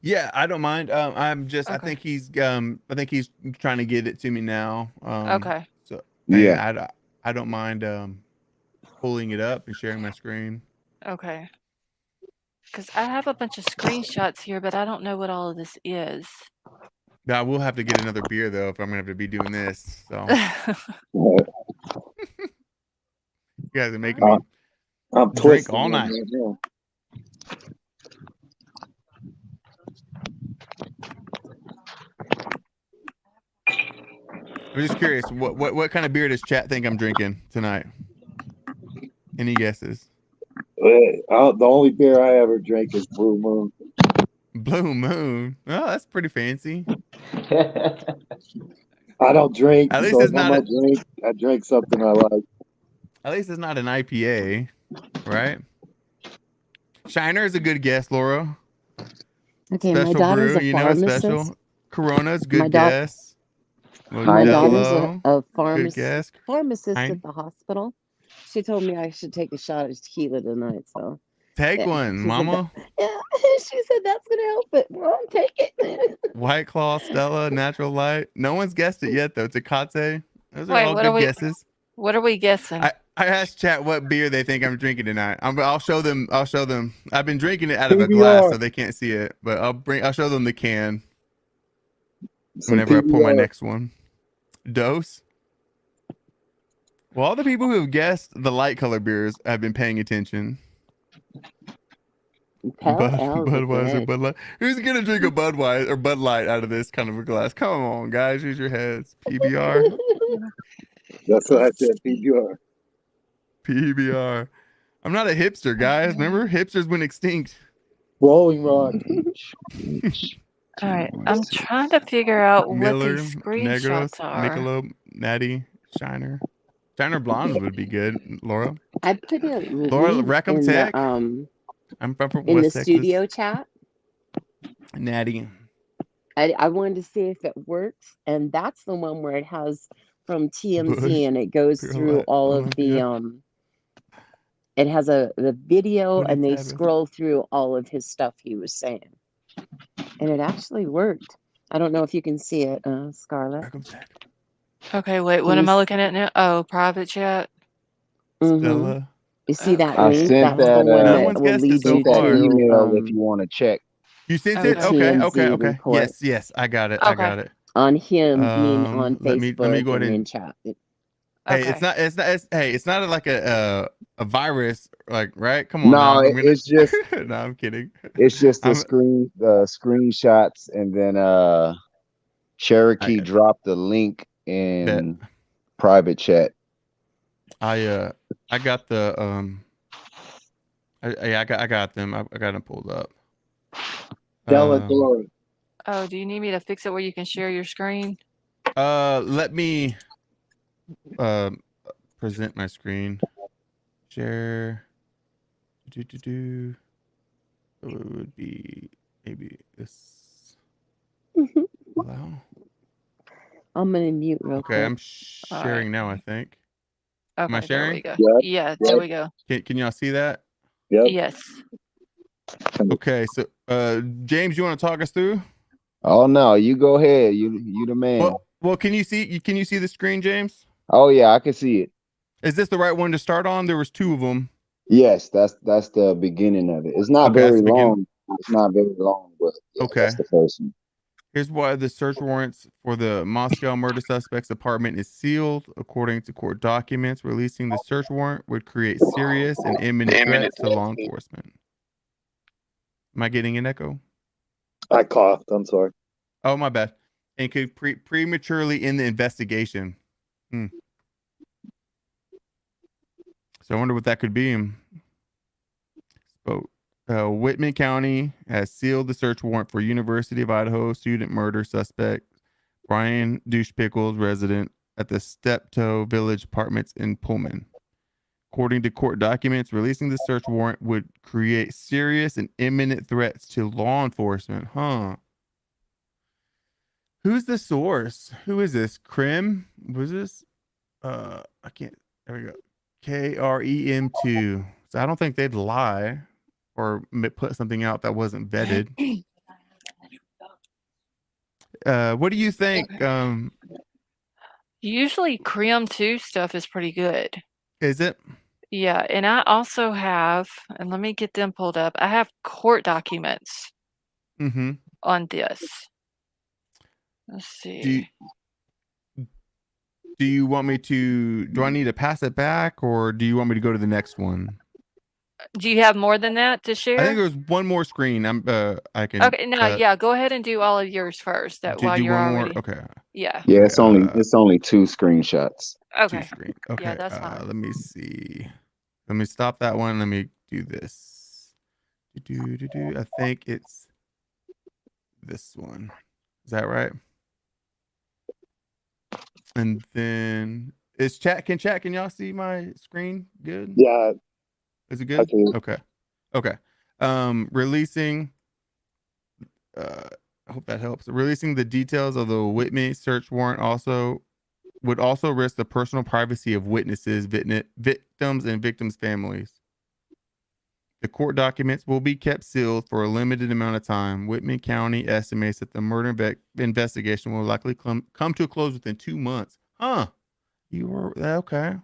Yeah, I don't mind. I'm just Okay. I think he's trying to get it to me now. Okay. So Yeah. and I don't mind pulling it up and sharing my screen. Okay. Because I have a bunch of screenshots here, but I don't know what all of this is. Now I will have to get another beer though if I'm gonna have to be doing this. So you guys are making me I'm drink twisting all them night. right now. I'm just curious, what kind of beer does chat think I'm drinking tonight? Any guesses? The only beer I ever drink is Blue Moon. Blue Moon. Oh, that's pretty fancy. I don't drink, At least so it's if I'm not gonna a, drink, I drink something I like. at least it's not an IPA, right? Shiner is a good guess, Laura. Okay, my Special daughter's brew, a you know, it's pharmacist. special. Corona's My good daughter, guess. my daughter's Modelo, a good guess. pharmacist at Hein? the hospital. She told me I should take a shot of tequila tonight. So Take yeah, one, she said that. mama. Yeah, she said that's gonna help it. Well, take it. White Claw, Stella, Natural Light. No one's guessed it yet, though. Tecate. Those are Wait, all good guesses. what are we guessing? I asked chat what beer they think I'm drinking tonight. I'll show them. I'll show them. I've been drinking it out of a glass, PBR. so they can't see it. But I'll show them the can Some whenever I pour my PBR. next one. Dose. Well, all the people who have guessed the light color beers have been paying attention. Budweiser, Bud Light. Who's gonna drink a Budweiser or Bud Light out of this kind of a glass? Come on, guys, use your heads. PBR. That's what I said, PBR. PBR. I'm not a hipster, guys. Remember, hipsters went extinct. Rolling Rock. All right, I'm trying to figure out what Miller, these Negros, screenshots are. Michelob, Natty, Shiner. Shiner Blondes would be good, Laura. I put a Laura, link Rackham in Tech. the I'm from in West the Texas. studio chat. Natty. I wanted to see if it works, and that's the one where it has from TMZ, Bush, and it goes Pure through Light, all of the Olympia. It has the video, What and they tab is it? scroll through all of his stuff he was saying, and it actually worked. I don't know if you can see it, Scarlett. Rackham Tech. Okay, wait, Can what you am I looking at now? Oh, private chat. Mm-hmm. You see that Okay. I link? sent That's the that. one No that one's will guessed it lead so you Sent that far. to email if you want to check. You sent the it? Okay, okay, TMZ okay. report Yes, I got it. I Okay. got it. on him, mean on Let me Facebook go ahead and in and chat. hey, Okay. it's not like a virus, like, right? Come on now. No, I'm gonna it's just no, I'm kidding. it's just the I'm screenshots, and then I Cherokee got dropped the link bet. in private chat. I got the I got them. I got them pulled up. Delator. Oh, do you need me to fix it where you can share your screen? Let me present my screen. Share. It would be maybe this. Allow. I'm gonna mute real Okay, quick. I'm sharing now, I think. Am I Okay, there we sharing? go. Yep. Yeah, there we go. Can y'all see that? Yep. Yes. Okay, so James, you want to talk us through? Oh no, you go ahead. You the man. Well, can you see the screen, James? Oh yeah, I can see it. Is this the right one to start on? There was two of them. Yes, that's the beginning of it. It's not Okay, that's very the beginning. long. It's not very long, but yeah, Okay. that's the first one. Here's why the search warrants for the Moscow murder suspect's apartment is sealed. According to court documents, releasing the search warrant would create serious and imminent threats to law enforcement. Am I getting an echo? I coughed. I'm sorry. Oh, my bad. And could prematurely end the investigation. So I wonder what that could be. So, Whitman County has sealed the search warrant for University of Idaho student murder suspect Bryan Douche Pickles, resident at the Steptoe Village Apartments in Pullman. According to court documents, releasing the search warrant would create serious and imminent threats to law enforcement. Who's the source? Who is this? Krim? Was this? I can't. There we go. KREM2. So I don't think they'd lie or put something out that wasn't vetted. What do you think? Usually Crim 2 stuff is pretty good. Is it? Yeah, and I also have, and let me get them pulled up. I have court documents on this. Let's see. Do you want me to? Do I need to pass it back, or do you want me to go to the next one? Do you have more than that to share? I think there's one more screen. I can. Okay, no, yeah, go ahead and do all of yours first. That while do you're one already. more. Okay. Yeah. Yeah, it's only two screenshots. Okay. Okay. Yeah, that's fine. Let me see. Let me stop that one. Let me do this. I think it's this one. Is that right? And then can y'all see my screen good? Yeah, Is it I good? can. Okay. Releasing I hope that helps. Releasing the details of the Whitney search warrant would also risk the personal privacy of witnesses, victims, and victims' families. The court documents will be kept sealed for a limited amount of time. Whitney County estimates that the murder investigation will likely come to a close within 2 months. Huh? You were okay.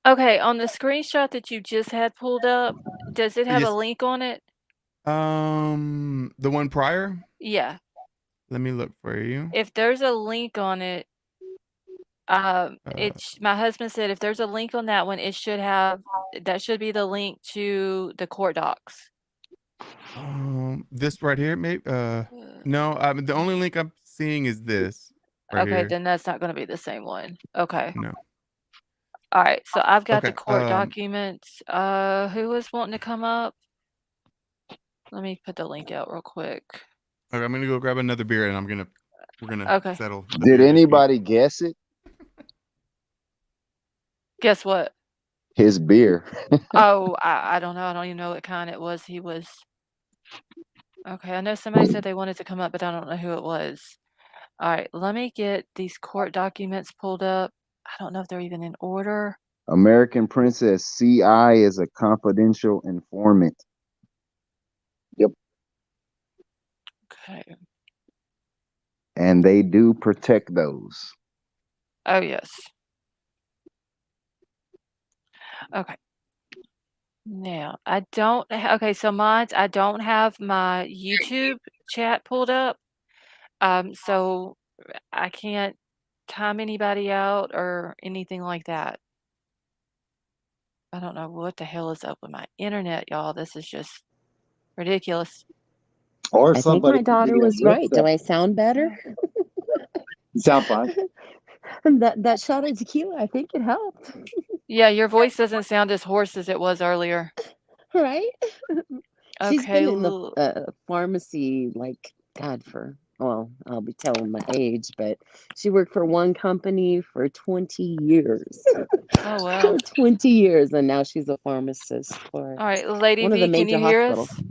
Okay, on the screenshot that you just had pulled up, does it have a Yes. link on it? The one prior? Yeah. Let me look for you. If there's a link on it, my husband said if there's a link on that one, that should be the link to the court docs. This right here, maybe. No. The only link I'm seeing is this right Okay, here. then that's not gonna be the same one. Okay. No. All right, so I've got the Okay. court documents. Who was wanting to come up? Let me put the link out real quick. Okay, I'm gonna go grab another beer, and we're gonna Okay. settle. The Did beer dispute. anybody guess it? Guess what? His beer. Oh, I don't know. I don't even know what kind it was. Okay, I know somebody said they wanted to come up, but I don't know who it was. All right, let me get these court documents pulled up. I don't know if they're even in order. American Princess CI is a confidential informant. Yep. Okay. And they do protect those. Oh, yes. Okay. Now, okay, so mods, I don't have my YouTube chat pulled up. So I can't time anybody out or anything like that. I don't know what the hell is up with my internet, y'all. This is just ridiculous. Or I think somebody my could be daughter on was your right. Do side. I sound better? You sound fine. That shot of tequila, I think it helped. Yeah, your voice doesn't sound as hoarse as it was earlier. Right? She's Okay, been in the pharmacy well, I'll be telling my age, but she worked for one company for 20 years. oh wow. 20 years, and now she's a pharmacist for All right, Lady one of the V, can major you hear hospitals. us?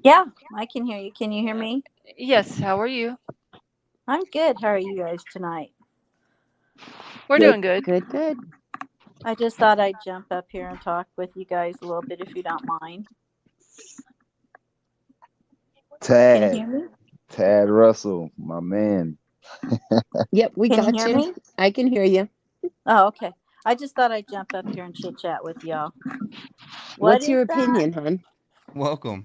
Yeah, I can hear you. Can you hear me? Yes, how are you? I'm good. How are you guys tonight? We're Good. doing good. Good. I just thought I'd jump up here and talk with you guys a little bit if you don't mind. Can you hear me? Tad Russell, my man. Yep, we Can you got hear you. me? I can hear you. Oh, okay. I just thought I'd jump up here and chit chat with y'all. What's your is that? opinion, hon? Welcome.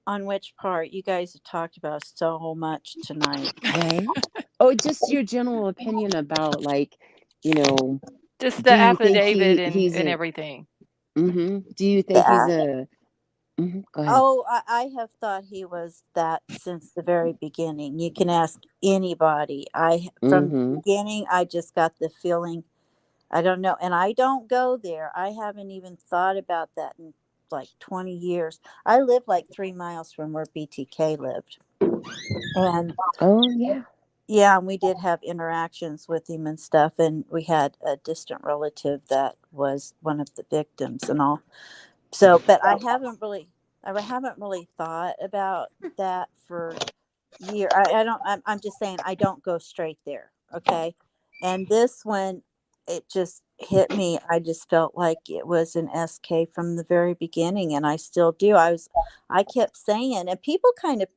On which part? You guys have talked about so much tonight. Right. Oh, just your general opinion about Just the do you think affidavit he's and a everything. do you think he's a go ahead. Oh, I have thought he was that since the very beginning. You can ask anybody. From the beginning, I just got the feeling. I don't know, and I don't go there. I haven't even thought about that in like 20 years. I live like 3 miles from where BTK lived, and Oh yeah. yeah, and we did have interactions with him and stuff, and we had a distant relative that was one of the victims and all. So, but I haven't really thought about that for years. I'm just saying I don't go straight there. Okay. And this one, it just hit me. I just felt like it was an SK from the very beginning. And I still do. I kept saying, and people kind of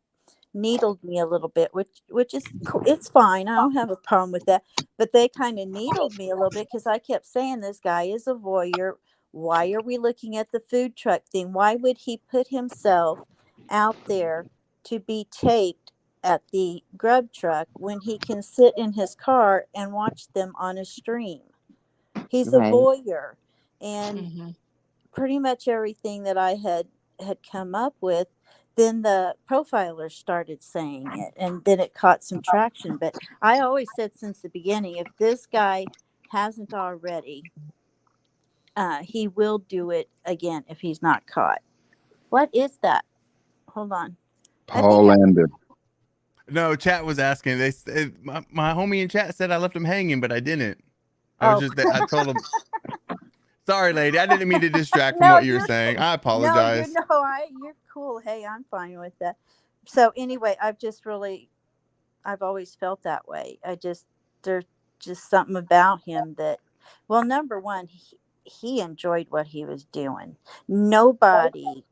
needled me a little bit, which is it's fine. I don't have a problem with that. But they kind of needled me a little bit because I kept saying this guy is a voyeur. Why are we looking at the food truck thing? Why would he put himself out there to be taped at the grub truck when he can sit in his car and watch them on a stream? He's a Right. voyeur. And pretty much everything that I had come up with, then the profilers started saying it, and then it caught some traction. But I always said since the beginning, if this guy hasn't already he will do it again if he's not caught. What is that? Hold on. Paul Lander. No, chat was asking. My homie in chat said I left him hanging, but I didn't. I was just I told him. Sorry, lady. I didn't mean to distract from No, what you were saying. I apologize. You're cool. Hey, I'm fine with that. So anyway, I've always felt that way. There's just something about him that, well, number one, he enjoyed what he was doing. Nobody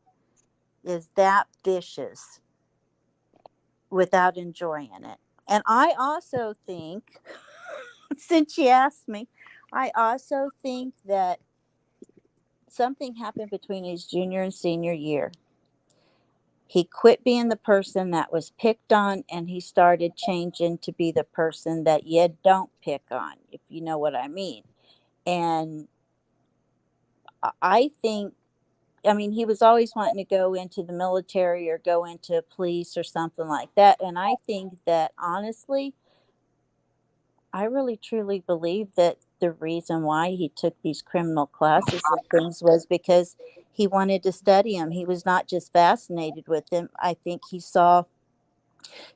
is that vicious without enjoying it. And I also think, since you asked me, I also think that something happened between his junior and senior year. He quit being the person that was picked on, and he started changing to be the person that you don't pick on, if you know what I mean. And I think, he was always wanting to go into the military or go into police or something like that. And I think that, honestly, I really truly believe that the reason why he took these criminal classes and things was because he wanted to study him. He was not just fascinated with him. I think he saw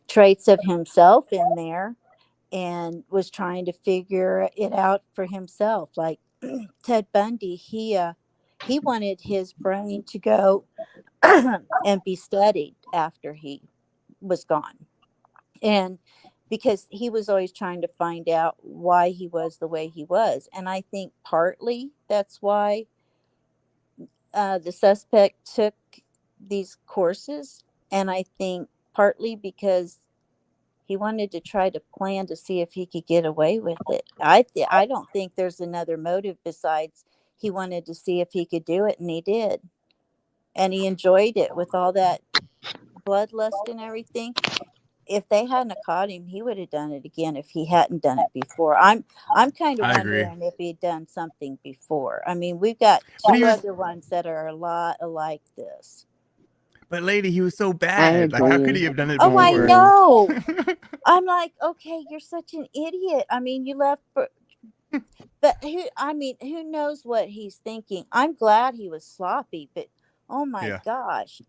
traits of himself in there and was trying to figure it out for himself. Like Ted Bundy, he wanted his brain to go and be studied after he was gone. And because he was always trying to find out why he was the way he was. And I think partly that's why the suspect took these courses. And I think partly because he wanted to try to plan to see if he could get away with it. I don't think there's another motive besides he wanted to see if he could do it, and he did. And he enjoyed it with all that bloodlust and everything. If they hadn't caught him, he would have done it again if he hadn't done it before. I'm kind of I agree. wondering if he'd done something before. We've got two other ones that are a lot alike this. But lady, he was so bad. Like, how could he have done it Oh, before? I know. I'm like, okay, you're such an idiot. You left for, but who knows what he's thinking? I'm glad he was sloppy, but oh my gosh.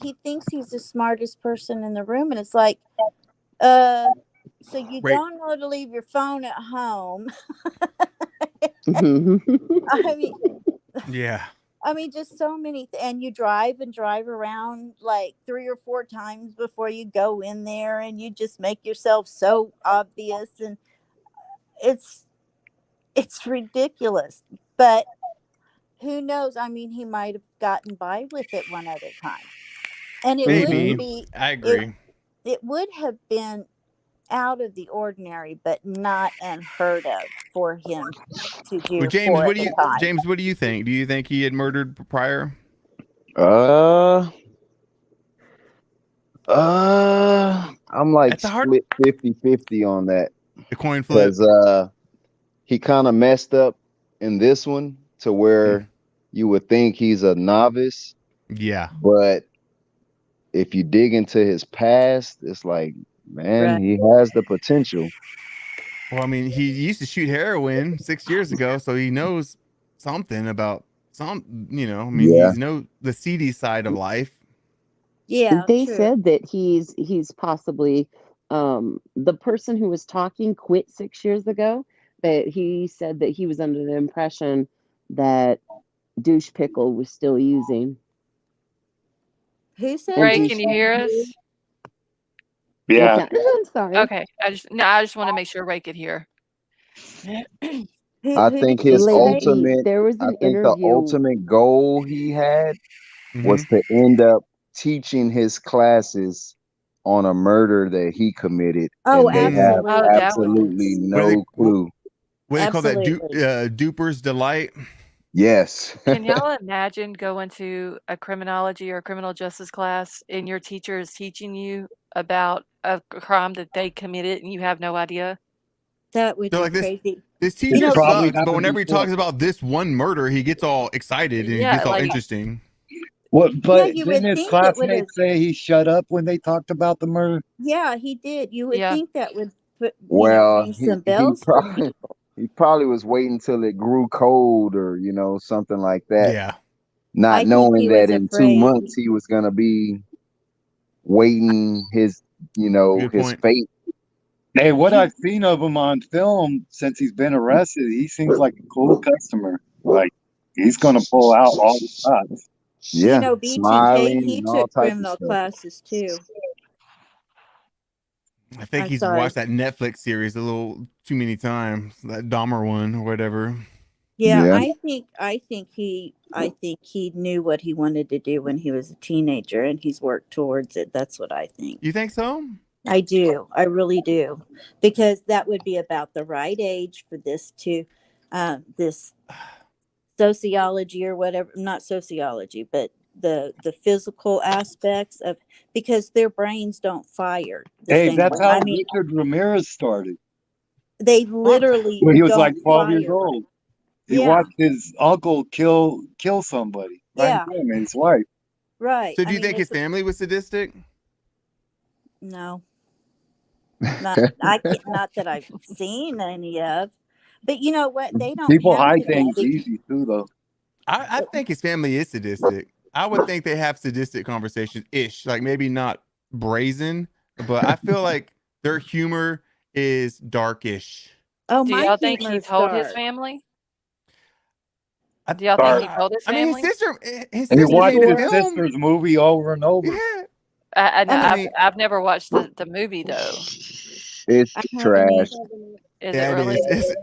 He thinks he's the smartest person in the room, and it's like, so you don't know to leave your phone at home. Yeah. Just so many, and you drive around like 3 or 4 times before you go in there, and you just make yourself so obvious, and it's ridiculous. But who knows? He might have gotten by with it one other time, and it wouldn't be. I agree. It would have been out of the ordinary, but not unheard of for him to do. Well, James, what do you think? Do you think he had murdered prior? I'm like split 50-50 on that. The coin flip. Because he kind of messed up in this one to where you would think he's a novice. Yeah. But if you dig into his past, it's like, man, he has the potential. Well, he used to shoot heroin 6 years ago, so he knows something about he knows the seedy side of life. Yeah, they said that he's possibly the person who was talking quit 6 years ago, but he said that he was under the impression that Douche Pickle was still using. Who said? Ray, can you hear us? Yeah. I'm sorry. Okay. I just want to make sure Ray could hear. I think his ultimate. There was an interview. The ultimate goal he had was to end up teaching his classes on a murder that he committed. Oh, and they have absolutely no clue. What do they call that? Duper's delight. Yes. Can y'all imagine going to a criminology or criminal justice class and your teacher is teaching you about a crime that they committed and you have no idea? That would be crazy. This teacher sucks, but whenever he talks about this one murder, he gets all excited and he gets all interesting. What? But you would didn't his think classmates say he shut up when they talked about the murder? Yeah, he did. You would think that would put Well, ring some bells for people. He probably was waiting till it grew cold or, something like that. Yeah. Not I think knowing he that was in 2 afraid. months he was going to be waiting his, Good his point. fate. Hey, what I've seen of him on film since he's been arrested, he seems like a cool customer. Like he's gonna pull out all the stops. Yeah, B2K, smiling he and all took types of criminal stuff. classes too. I think I'm he's sorry. watched that Netflix series a little too many times, that Dahmer one or whatever. Yeah, Yeah. I think he knew what he wanted to do when he was a teenager, and he's worked towards it. That's what I think. You think so? I do. I really do, because that would be about the right age for this this sociology or whatever, not sociology, but the physical aspects of, because their brains don't fire the Hey, same that's way. how I mean, Richard Ramirez started. they literally When he was like don't 12 years fire. old. He Yeah. watched his uncle kill somebody. Right Yeah. in front of him and his wife. Right. So do you think his family was sadistic? No. Not that I've seen any of. But you know what? They don't People have hide to be. things easy too, though. I think his family is sadistic. I would think they have sadistic conversations ish, like maybe not brazen, but I feel like their humor is darkish. Oh, Do my y'all think he humor's told his dark. family? Do y'all think he told his I mean, family? his And he sister watched made his the film. sister's movie over and over. Yeah. I mean- I've never watched the movie though. It's trash. Is Yeah, it really?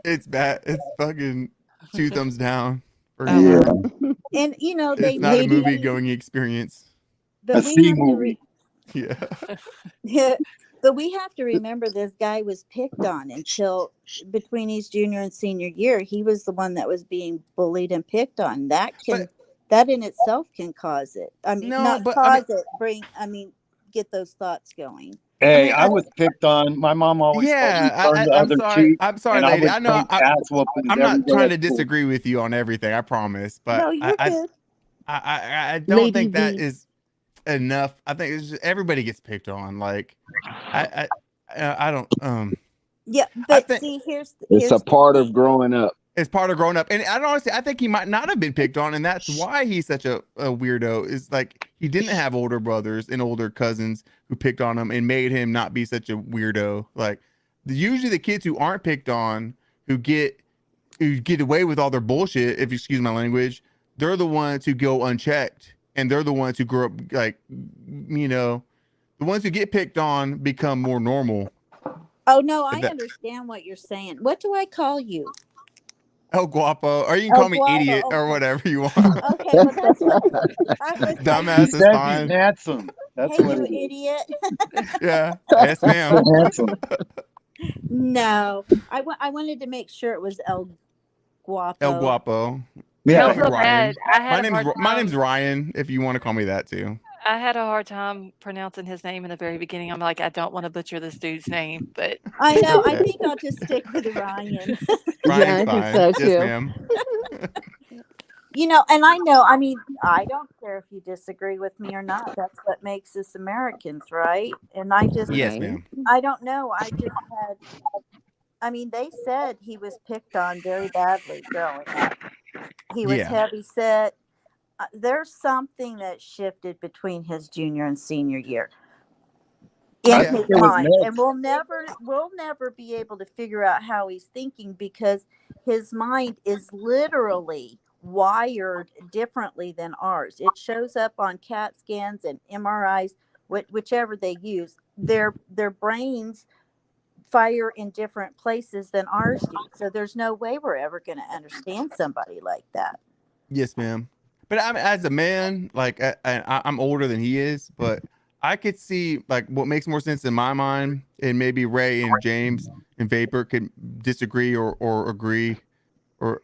It's bad. It's fucking 2 thumbs down. For Oh, sure. wow. And you know, they It's not a maybe, movie going experience. but we have to Yeah. but we have to remember this guy was picked on until between his junior and senior year. He was the one that was being bullied and picked on. That in itself can cause it. I mean, No, not but cause it, get those thoughts going. Hey, I was picked on. My mom always told me turn the I'm other sorry. cheek. I'm sorry, and lady. I I would know. take ass whoopings I'm every not day trying at to school. disagree with you on everything. I promise, but No, you're good. I don't Lady think that V. is enough. I think it's just, everybody gets picked on. Like, I don't. Yeah, I but think see, here's It's a the part thing. of growing up. it's part of growing up, and I think he might not have been picked on, and that's why he's such a weirdo. Is like he didn't have older brothers and older cousins who picked on him and made him not be such a weirdo. Like usually the kids who aren't picked on, who get away with all their bullshit, if you excuse my language, they're the ones who go unchecked, and they're the ones who grow up like, the ones who get picked on become more normal. Oh no, If I that- understand what you're saying. What do I call you? El Guapo, or you can El call me Guapo, idiot or okay. whatever you want. Okay, well that's what I was like. Dumbass is says fine. he's handsome. That's Hey, what you it is. idiot. Yeah. Yes, ma'am. Handsome. No, I wanted to make sure it was El Guapo. El Guapo. Yeah. Don't Call me feel Ryan. bad. I had a hard My name's time. Ryan, if you want to call me that too. I had a hard time pronouncing his name in the very beginning. I'm like, I don't want to butcher this dude's name, but I know. I Okay. think I'll just stick with Ryan. Ryan's I think fine. so, Yes, too. ma'am. You know, and I know. I mean, I don't care if you disagree with me or not. That's what makes us Americans, right? And I just, Yes, Right. ma'am. I don't know. I just had. I mean, they said he was picked on very badly growing up. He was Yeah. heavy set. There's something that shifted between his junior and senior year in I Yeah. think his it was mind, mixed. and we'll never be able to figure out how he's thinking, because his mind is literally wired differently than ours. It shows up on CAT scans and MRIs, whichever they use. Their brains fire in different places than ours do. So there's no way we're ever going to understand somebody like that. Yes, ma'am. But I'm as a man, like I'm older than he is, but I could see like what makes more sense in my mind, and maybe Ray and James and Vapor could disagree or agree, but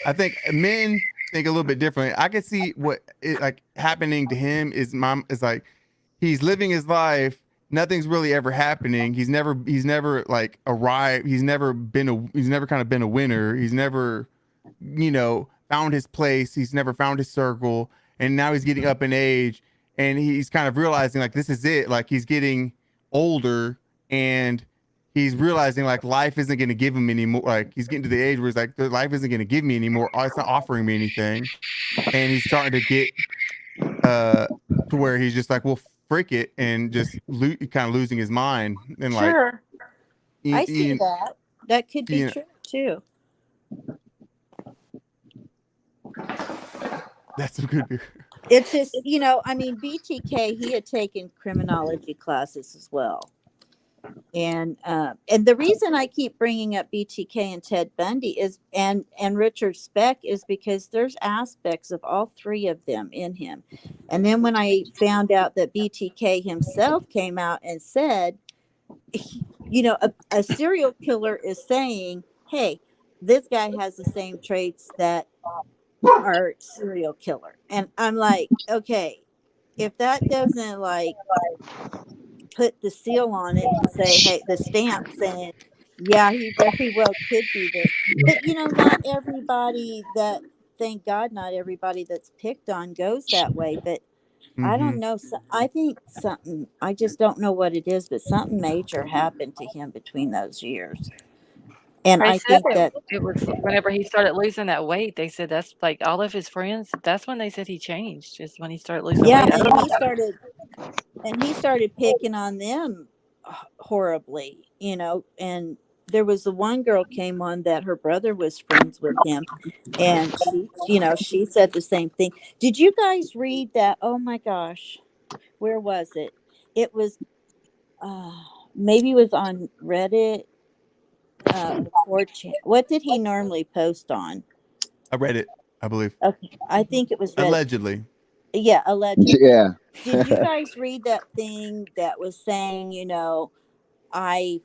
I think men think a little bit differently. I could see what like happening to him is like he's living his life. Nothing's really ever happening. He's never like arrived. He's never kind of been a winner. He's never, found his place. He's never found his circle. And now he's getting up in age, and he's kind of realizing like this is it. Like he's getting older, and he's realizing like life isn't going to give him any more. Like he's getting to the age where he's like, life isn't going to give me anymore. It's not offering me anything. And he's starting to get to where he's just like, well, frick it, and just kind of losing his mind. And like, Sure. I see you, that. That could be you know, true too. that's some good beer. It's just, you know, I mean, BTK, he had taken criminology classes as well. And the reason I keep bringing up BTK and Ted Bundy is and Richard Speck is because there's aspects of all three of them in him. And then when I found out that BTK himself came out and said, you know, a serial killer is saying, hey, this guy has the same traits that our serial killer. And I'm like, okay, if that doesn't like put the seal on it to say, hey, the stamp saying, yeah, he very well could be this. But, you know, not everybody that, thank God, not everybody that's picked on goes that way. But I don't know. So I think something, I just don't know what it is, but something major happened to him between those years. And They I said think that that, it was whenever he started losing that weight, they said that's like all of his friends, that's when they said he changed, is when he started losing yeah, weight. I don't and he started picking on them horribly, you know. And there was the one girl came on that her brother was friends with him, and she, you know, she said the same thing. Did you guys read that? Oh my gosh, where was it? It was maybe it was on Reddit, 4chan. What did he normally post on? I read it, I believe. Okay, I think it was Reddit. Allegedly. Yeah, allegedly. Yeah. Did you guys read that thing that was saying, you know, I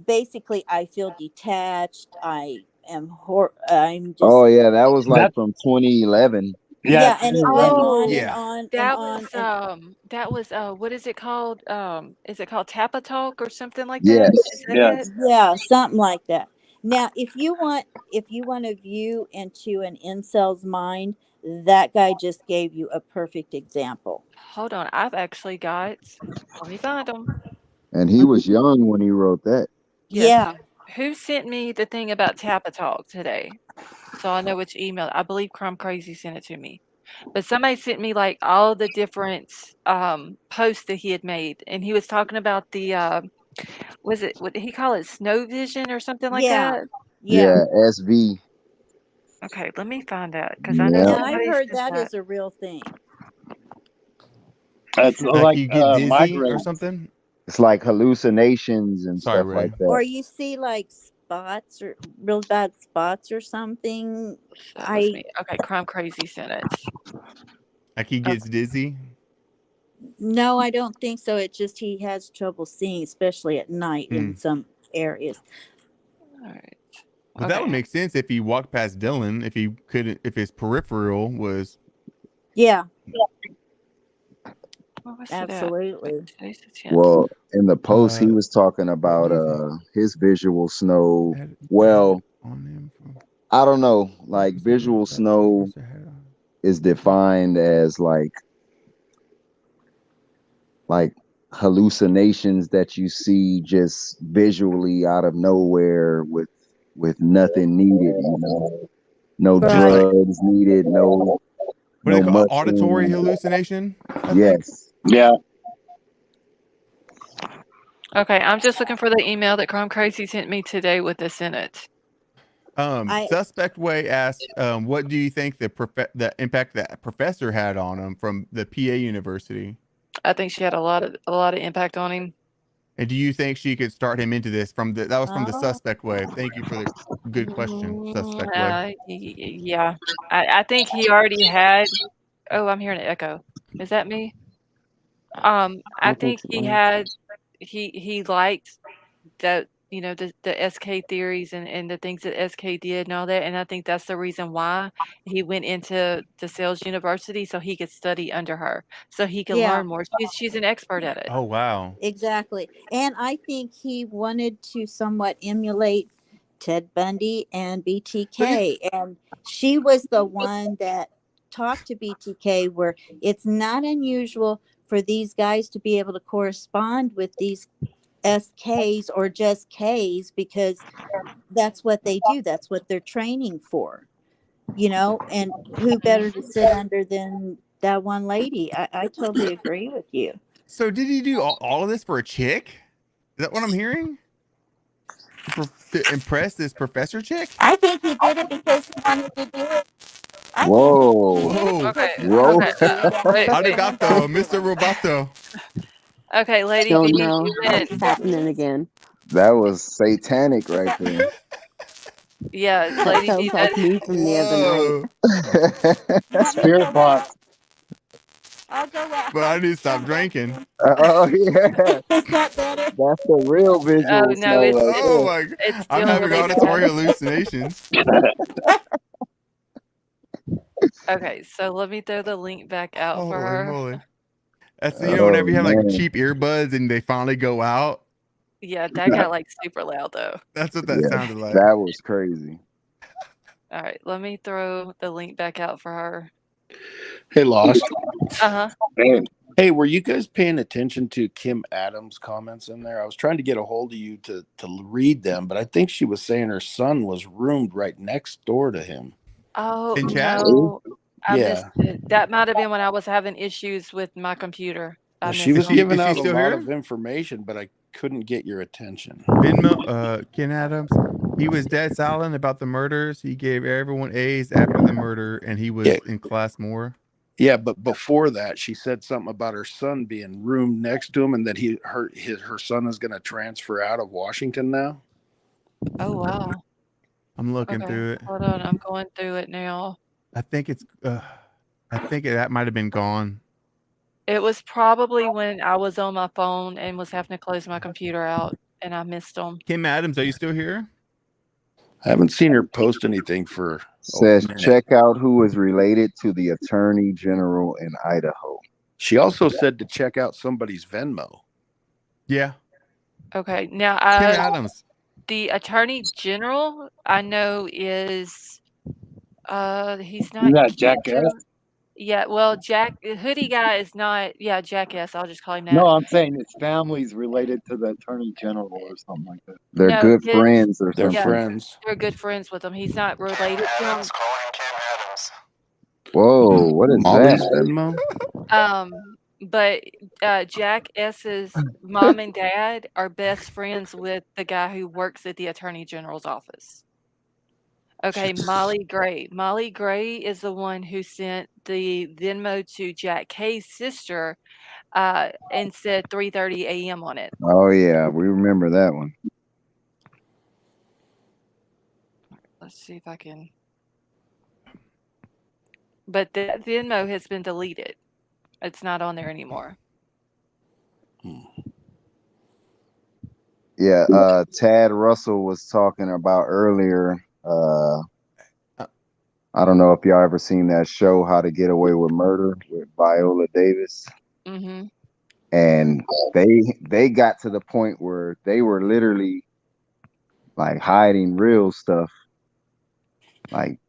feel detached. I'm just, Oh yeah, that was like That from 2011. yeah, and it went on and Yeah. on and that on. was, And that was, what is it called? Is it called Tappa Talk or something like that? Is Yes. that yes. it? yeah, something like that. Now, if you want to view into an incel's mind, that guy just gave you a perfect example. Hold on, I've actually got, let me find them. And he was young when he wrote that. Yes. Yeah. Who sent me the thing about Tappa Talk today? So I know which email. I believe Crumb Crazy sent it to me. But somebody sent me like all the different posts that he had made, and he was talking about the was it, what did he call it, snow vision or something like Yeah. that? Yeah. Yeah, SV. Okay, let me find out because I know Yeah. Now I've somebody heard said that that. is a real thing. It's Like like you get dizzy or migraine. something. It's like hallucinations and Sorry, stuff Ray. like that. Or you see like spots or real bad spots or something. That was me. Okay, Crime Crazy sent it. Like he gets dizzy. No, I don't think so. It's just he has trouble seeing, especially at night in some areas. All right. But that would make sense if he walked past Dylan, if he couldn't, if his peripheral was. Yeah. What was Absolutely. Well, in the post, he was talking about his visual snow. Well, I don't know. Like visual snow is defined as like hallucinations that you see just visually out of nowhere with nothing needed, you know, no drugs needed, no What do they call it? mushrooms. Auditory hallucination? I think. Yes. Yeah. Okay, I'm just looking for the email that Crime Crazy sent me today with this in it. Suspect Way asked, "What do you think the impact that professor had on him from the PA University?" I think she had a lot of impact on him. And do you think she could start him into this from that was from the Suspect Way? Thank you for the good question, Suspect Way. Yeah, I think he already had. Oh, I'm hearing an echo. Is that me? I think he had. He liked the, you know, the SK theories and the things that SK did and all that, and I think that's the reason why he went into the sales university, so he could study under her, so he could Yeah. learn more. She's an expert at it. Oh wow. Exactly. And I think he wanted to somewhat emulate Ted Bundy and BTK. And she was the one that talked to BTK, where it's not unusual for these guys to be able to correspond with these SKs or just Ks because that's what they do. That's what they're training for, and who better to sit under than that one lady? I totally agree with you. So did he do all of this for a chick? Is that what I'm hearing? To impress this professor chick? I think he did it because he wanted to do it. Whoa. Okay. Whoa. Okay. Wait. Arigato, Mr. Roboto. Okay, Lady Don't V, know. you It's went. happening again. That was satanic right there. Yeah, That Lady V. sounds like me from the other night. Spirit box. I'll go out. But I need to stop drinking. Oh yeah. Is that better? That's the real Oh visual no, smell right Oh there. my! it's I'm still having really auditory bad. hallucinations. Okay, so let me throw the link back out for Holy her. moly! That's Oh whenever you have like man. cheap earbuds and they finally go out. Yeah, that got like super loud though. That's what that Yeah, sounded like. that was crazy. All right, let me throw the link back out for her. Hey, Lost. Uh-huh. Hey, were you guys paying attention to Kim Adams' comments in there? I was trying to get a hold of you to read them, but I think she was saying her son was roomed right next door to him. Oh In chat? no, I missed Yeah. it. That might have been when I was having issues with my computer. I Well, missed she was them. giving Is she out a still lot here? of information, but I couldn't get your attention. Venmo, Ken Adams. He was dead silent about the murders. He gave everyone A's after the murder, and he was in class more. Yeah, but before that, she said something about her son being roomed next to him, and that her son is going to transfer out of Washington now. Oh wow. I'm looking Okay, through it. hold on. I'm going through it now. I think it's. I think that might have been gone. It was probably when I was on my phone and was having to close my computer out, and I missed them. Kim Adams, are you still here? I haven't seen her post anything for Says a minute. check out who is related to the Attorney General in Idaho. She also said to check out somebody's Venmo. Yeah. Okay, now Kim Adams. the Attorney General I know is he's not You got Jackass? Cantor. Yeah, well, Jack Hoodie guy is not. Yeah, Jackass. I'll just call him that. No, I'm saying his family's related to the Attorney General or something like that. They're No, good his- friends or They're something. friends. They're good friends with him. He's not related to him. Whoa, what is Molly's that? Venmo? But Jack S's mom and dad are best friends with the guy who works at the Attorney General's office. Okay, Molly Gray. Molly Gray is the one who sent the Venmo to Jack K's sister and said 3:30 a.m. on it. Oh yeah, we remember that one. Let's see if I can. But that Venmo has been deleted. It's not on there anymore. Yeah, Tad Russell was talking about earlier. I don't know if y'all ever seen that show, How to Get Away with Murder, with Viola Davis. Mm-hmm. And they got to the point where they were literally like hiding real stuff, like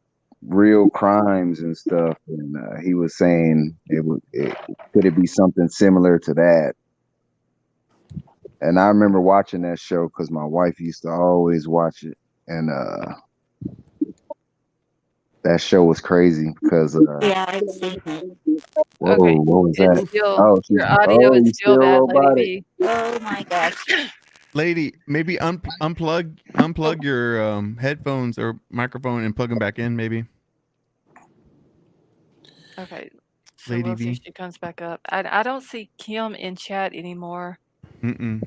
real crimes and stuff. And he was saying could it be something similar to that? And I remember watching that show because my wife used to always watch it, and that show was crazy because Yeah, I've seen it. whoa, Okay, what was that? it's still Oh, your audio is you still bad, robotic. Lady V. Oh my gosh. Lady, maybe unplug your headphones or microphone and plug them back in, maybe. Okay, so Lady we'll see V. if she comes back up. I don't see Kim in chat anymore. Mm-mm.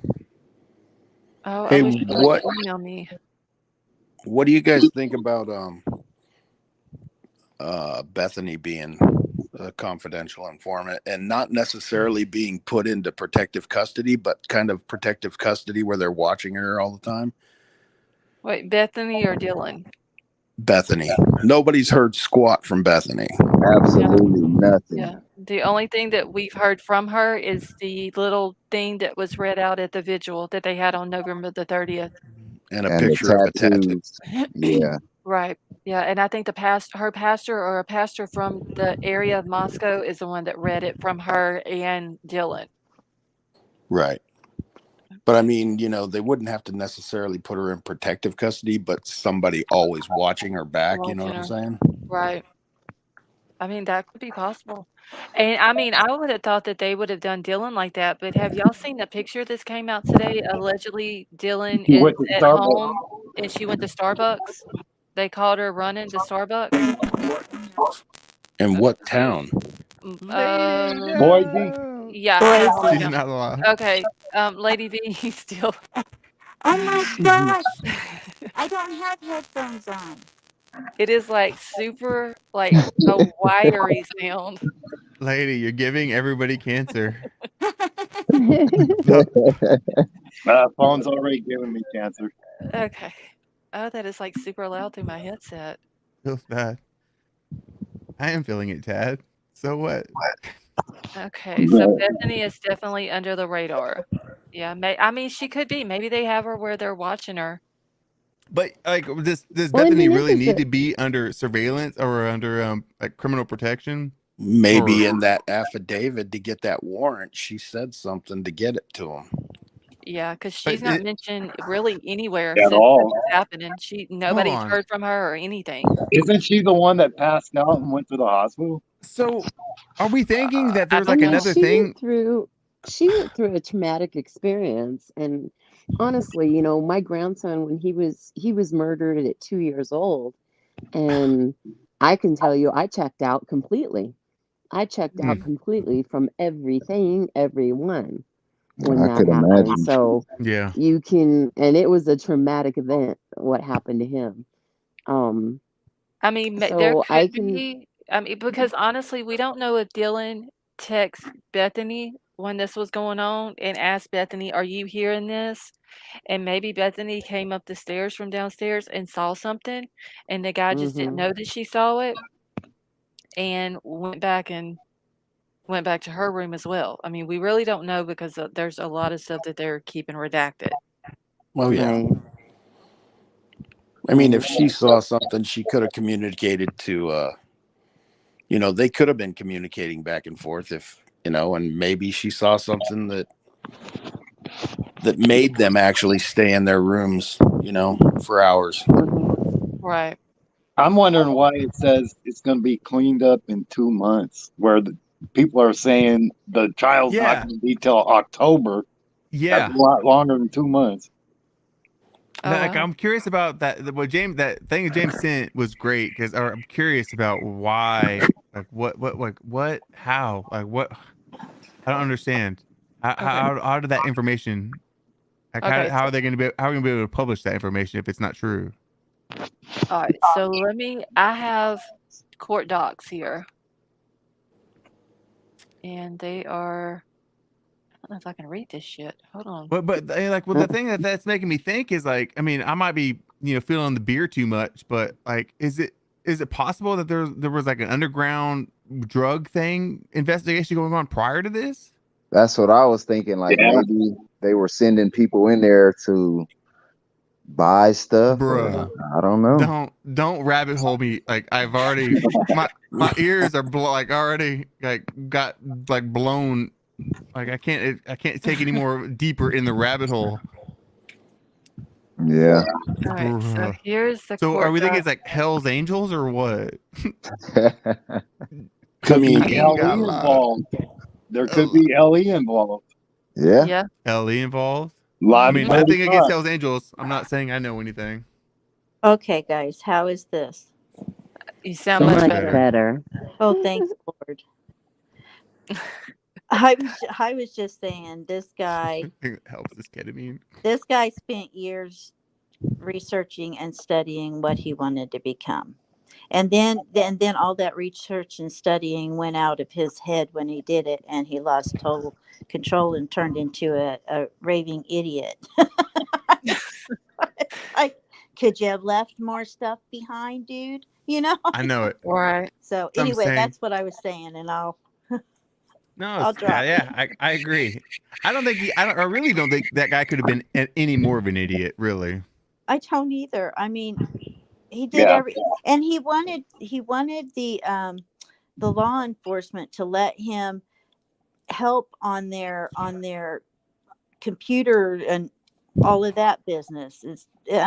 Oh, Hey, I wish you would email me. What do you guys think about Bethany being a confidential informant and not necessarily being put into protective custody, but kind of protective custody where they're watching her all the time? Wait, Bethany or Dylan? Bethany. Nobody's heard squat from Bethany. Absolutely nothing. Yeah. The only thing that we've heard from her is the little thing that was read out at the vigil that they had on November the 30th. And a And the picture of a tattoo. Yeah. Right. Yeah. And I think her pastor or a pastor from the area of Moscow is the one that read it from her and Dylan. Right. But I mean, they wouldn't have to necessarily put her in protective custody, but somebody always watching her back. You know Watching what I'm her. saying? Right. I mean, that could be possible. And I mean, I would have thought that they would have done Dylan like that, but have y'all seen the picture that's came out today? Allegedly, Dylan He is went to at Starbucks. home and she went to Starbucks. They caught her running to Starbucks. In what town? Lady, Boise. no. Yeah. Boise. She's not allowed. Okay. Lady V, he's still. Oh my gosh! I don't have headphones on. It is like super, like a wiry sound. Lady, you're giving everybody cancer. Phone's already giving me cancer. Okay. Oh, that is like super loud through my headset. Feels bad. I am feeling it, Tad. So what? Okay, so Bethany is definitely under the radar. Yeah, I mean, she could be. Maybe they have her where they're watching her. But like, does Well, I Bethany mean, this really is need the to be under surveillance or under like criminal protection? Maybe Or in that affidavit to get that warrant, she said something to get it to him. Yeah, because but she's not mentioned really anywhere At since this all. is happening. hold Nobody's on. heard from her or anything. Isn't she the one that passed out and went to the hospital? So, are we thinking that I there's don't I like mean, know. another thing? she went through a traumatic experience, and honestly, my grandson, when he was murdered at 2 years old, and I can tell you, I checked out completely. I checked out completely from everything, everyone when I that could happened. imagine. So Yeah. and it was a traumatic event what happened to him. I mean, there So I could can. be. I mean, because honestly, we don't know if Dylan texted Bethany when this was going on and asked Bethany, "Are you hearing this?" And maybe Bethany came up the stairs from downstairs and saw something, and the guy just didn't know that she saw it and went back to her room as well. I mean, we really don't know because there's a lot of stuff that they're keeping redacted. Oh yeah. Right. I mean, if she saw something, she could have communicated to. They could have been communicating back and forth if and maybe she saw something that made them actually stay in their rooms, for hours. Right. I'm wondering why it says it's going to be cleaned up in 2 months, where the people are saying the trial's not going to be till October. Yeah. That's a lot longer than 2 months. Like, I'm curious about that. What that thing James sent was great because I'm curious about why, like, what, how, like, what? I don't understand. How did that information? Like, Okay, how are they going to how are we going to be able to publish that information if it's not true? All right. So I have court docs here. And they are, I don't know if I can read this shit. Hold on. But the thing that's making me think is like, I mean, I might be feeling the beer too much, but like, is it possible that there was like an underground drug thing investigation going on prior to this? That's what I was thinking. Like maybe they were sending people in there to buy stuff. Bruh. I don't know. Don't rabbit hole me. Like I've already my ears are already got blown. Like I can't take any more deeper in the rabbit hole. Yeah. All right. So here's the So court are we thinking doc. it's like Hell's Angels or what? Could be Got LE a lot. involved. There could be LE involved. Yeah. Yeah. LE involved? Lot I of mean, dirty nothing against talk. Hell's Angels. I'm not saying I know anything. Okay, guys, how is this? You sound So much Much better. better. Oh, thanks, Lord. I was just saying, this guy It helps this ketamine. this guy spent years researching and studying what he wanted to become. And then all that research and studying went out of his head when he did it, and he lost total control and turned into a raving idiot. Like, could you have left more stuff behind, dude? I know it. Right. So I'm anyway, saying. that's what I was saying, and I'll No, drop it. yeah, I agree. I really don't think that guy could have been any more of an idiot, really. I don't either. I mean, he did and he wanted the law enforcement to let him help on their computer and all of that business. And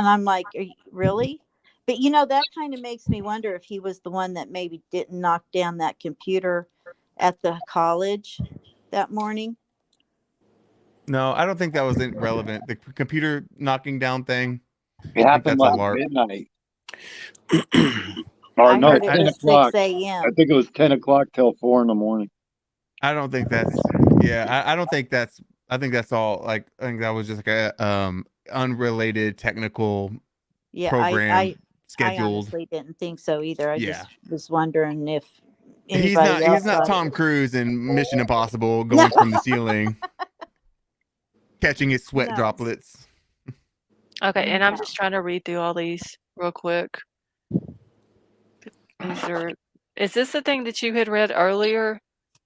I'm like, are you, really? But that kind of makes me wonder if he was the one that maybe didn't knock down that computer at the college that morning. No, I don't think that was relevant. The computer knocking down thing. It I think happened that's a like LARP. midnight. Or I no, heard it 10 was 6 o'clock. a.m. I think it was 10 o'clock till 4 in the morning. I don't think that's. Yeah, I don't think that's. I think that's all. Like, I think that was just like a unrelated technical Yeah, program I scheduled. honestly didn't think so either. I Yeah. just was wondering if He's anybody else not thought it Tom was- Cruise in Mission Impossible going from the ceiling, catching his sweat No. droplets. Okay, and I'm just trying to read through all these real quick. Is this the thing that you had read earlier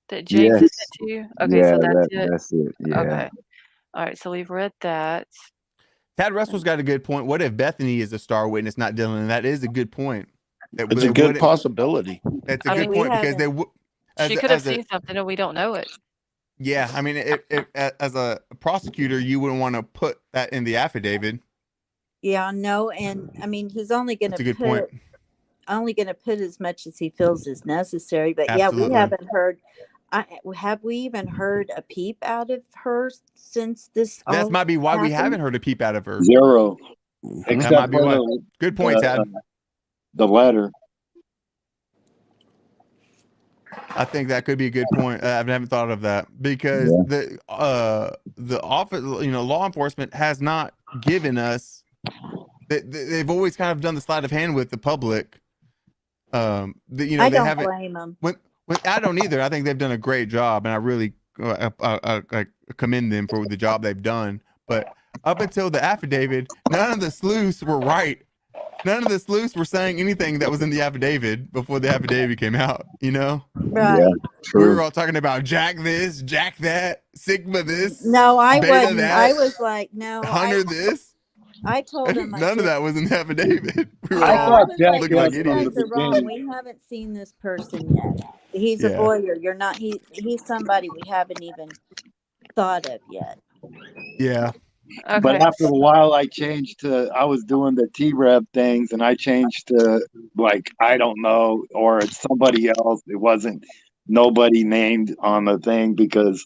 that James had Yes. sent to you? Okay, Yeah, so that's it. that's it. Yeah. Okay. All right, so we've read that. Tad Russell's got a good point. What if Bethany is a star witness, not Dylan? And that is a good point. It's a good possibility. That's a I good mean, point because they she could have seen something and we don't know it. Yeah, I mean, as a prosecutor, you wouldn't want to put that in the affidavit. Yeah, no, and I mean he's only going That's a to good point. put as much as he feels is necessary. But Absolutely. yeah, we haven't heard. Have we even heard a peep out of her since this? That all might be why we happened? haven't heard a peep out of her. Zero. That Except might be for why. the, Good point, Tad. the letter. I think that could be a good point. I haven't thought of that because the office, law enforcement has not given us. They've always kind of done the sleight of hand with the public. I they don't haven't. blame them. When I don't either. I think they've done a great job, and I really I commend them for the job they've done. But up until the affidavit, none of the sleuths were right. None of the sleuths were saying anything that was in the affidavit before the affidavit came out, Right. Yeah, We true. were all talking about Jack this, Jack that, Sigma this. No, I Beta wasn't. that, I was like, no. Hunter this. I told him. None of that was in the affidavit. We were I all thought Jack looking like You guys idiots. are wrong. We haven't seen this person yet. He's a Yeah. lawyer. You're not. He's somebody we haven't even thought of yet. Yeah. But Okay. after a while, I was doing the T-Rev things, and I changed to, I don't know, or it's somebody else. It wasn't nobody named on the thing because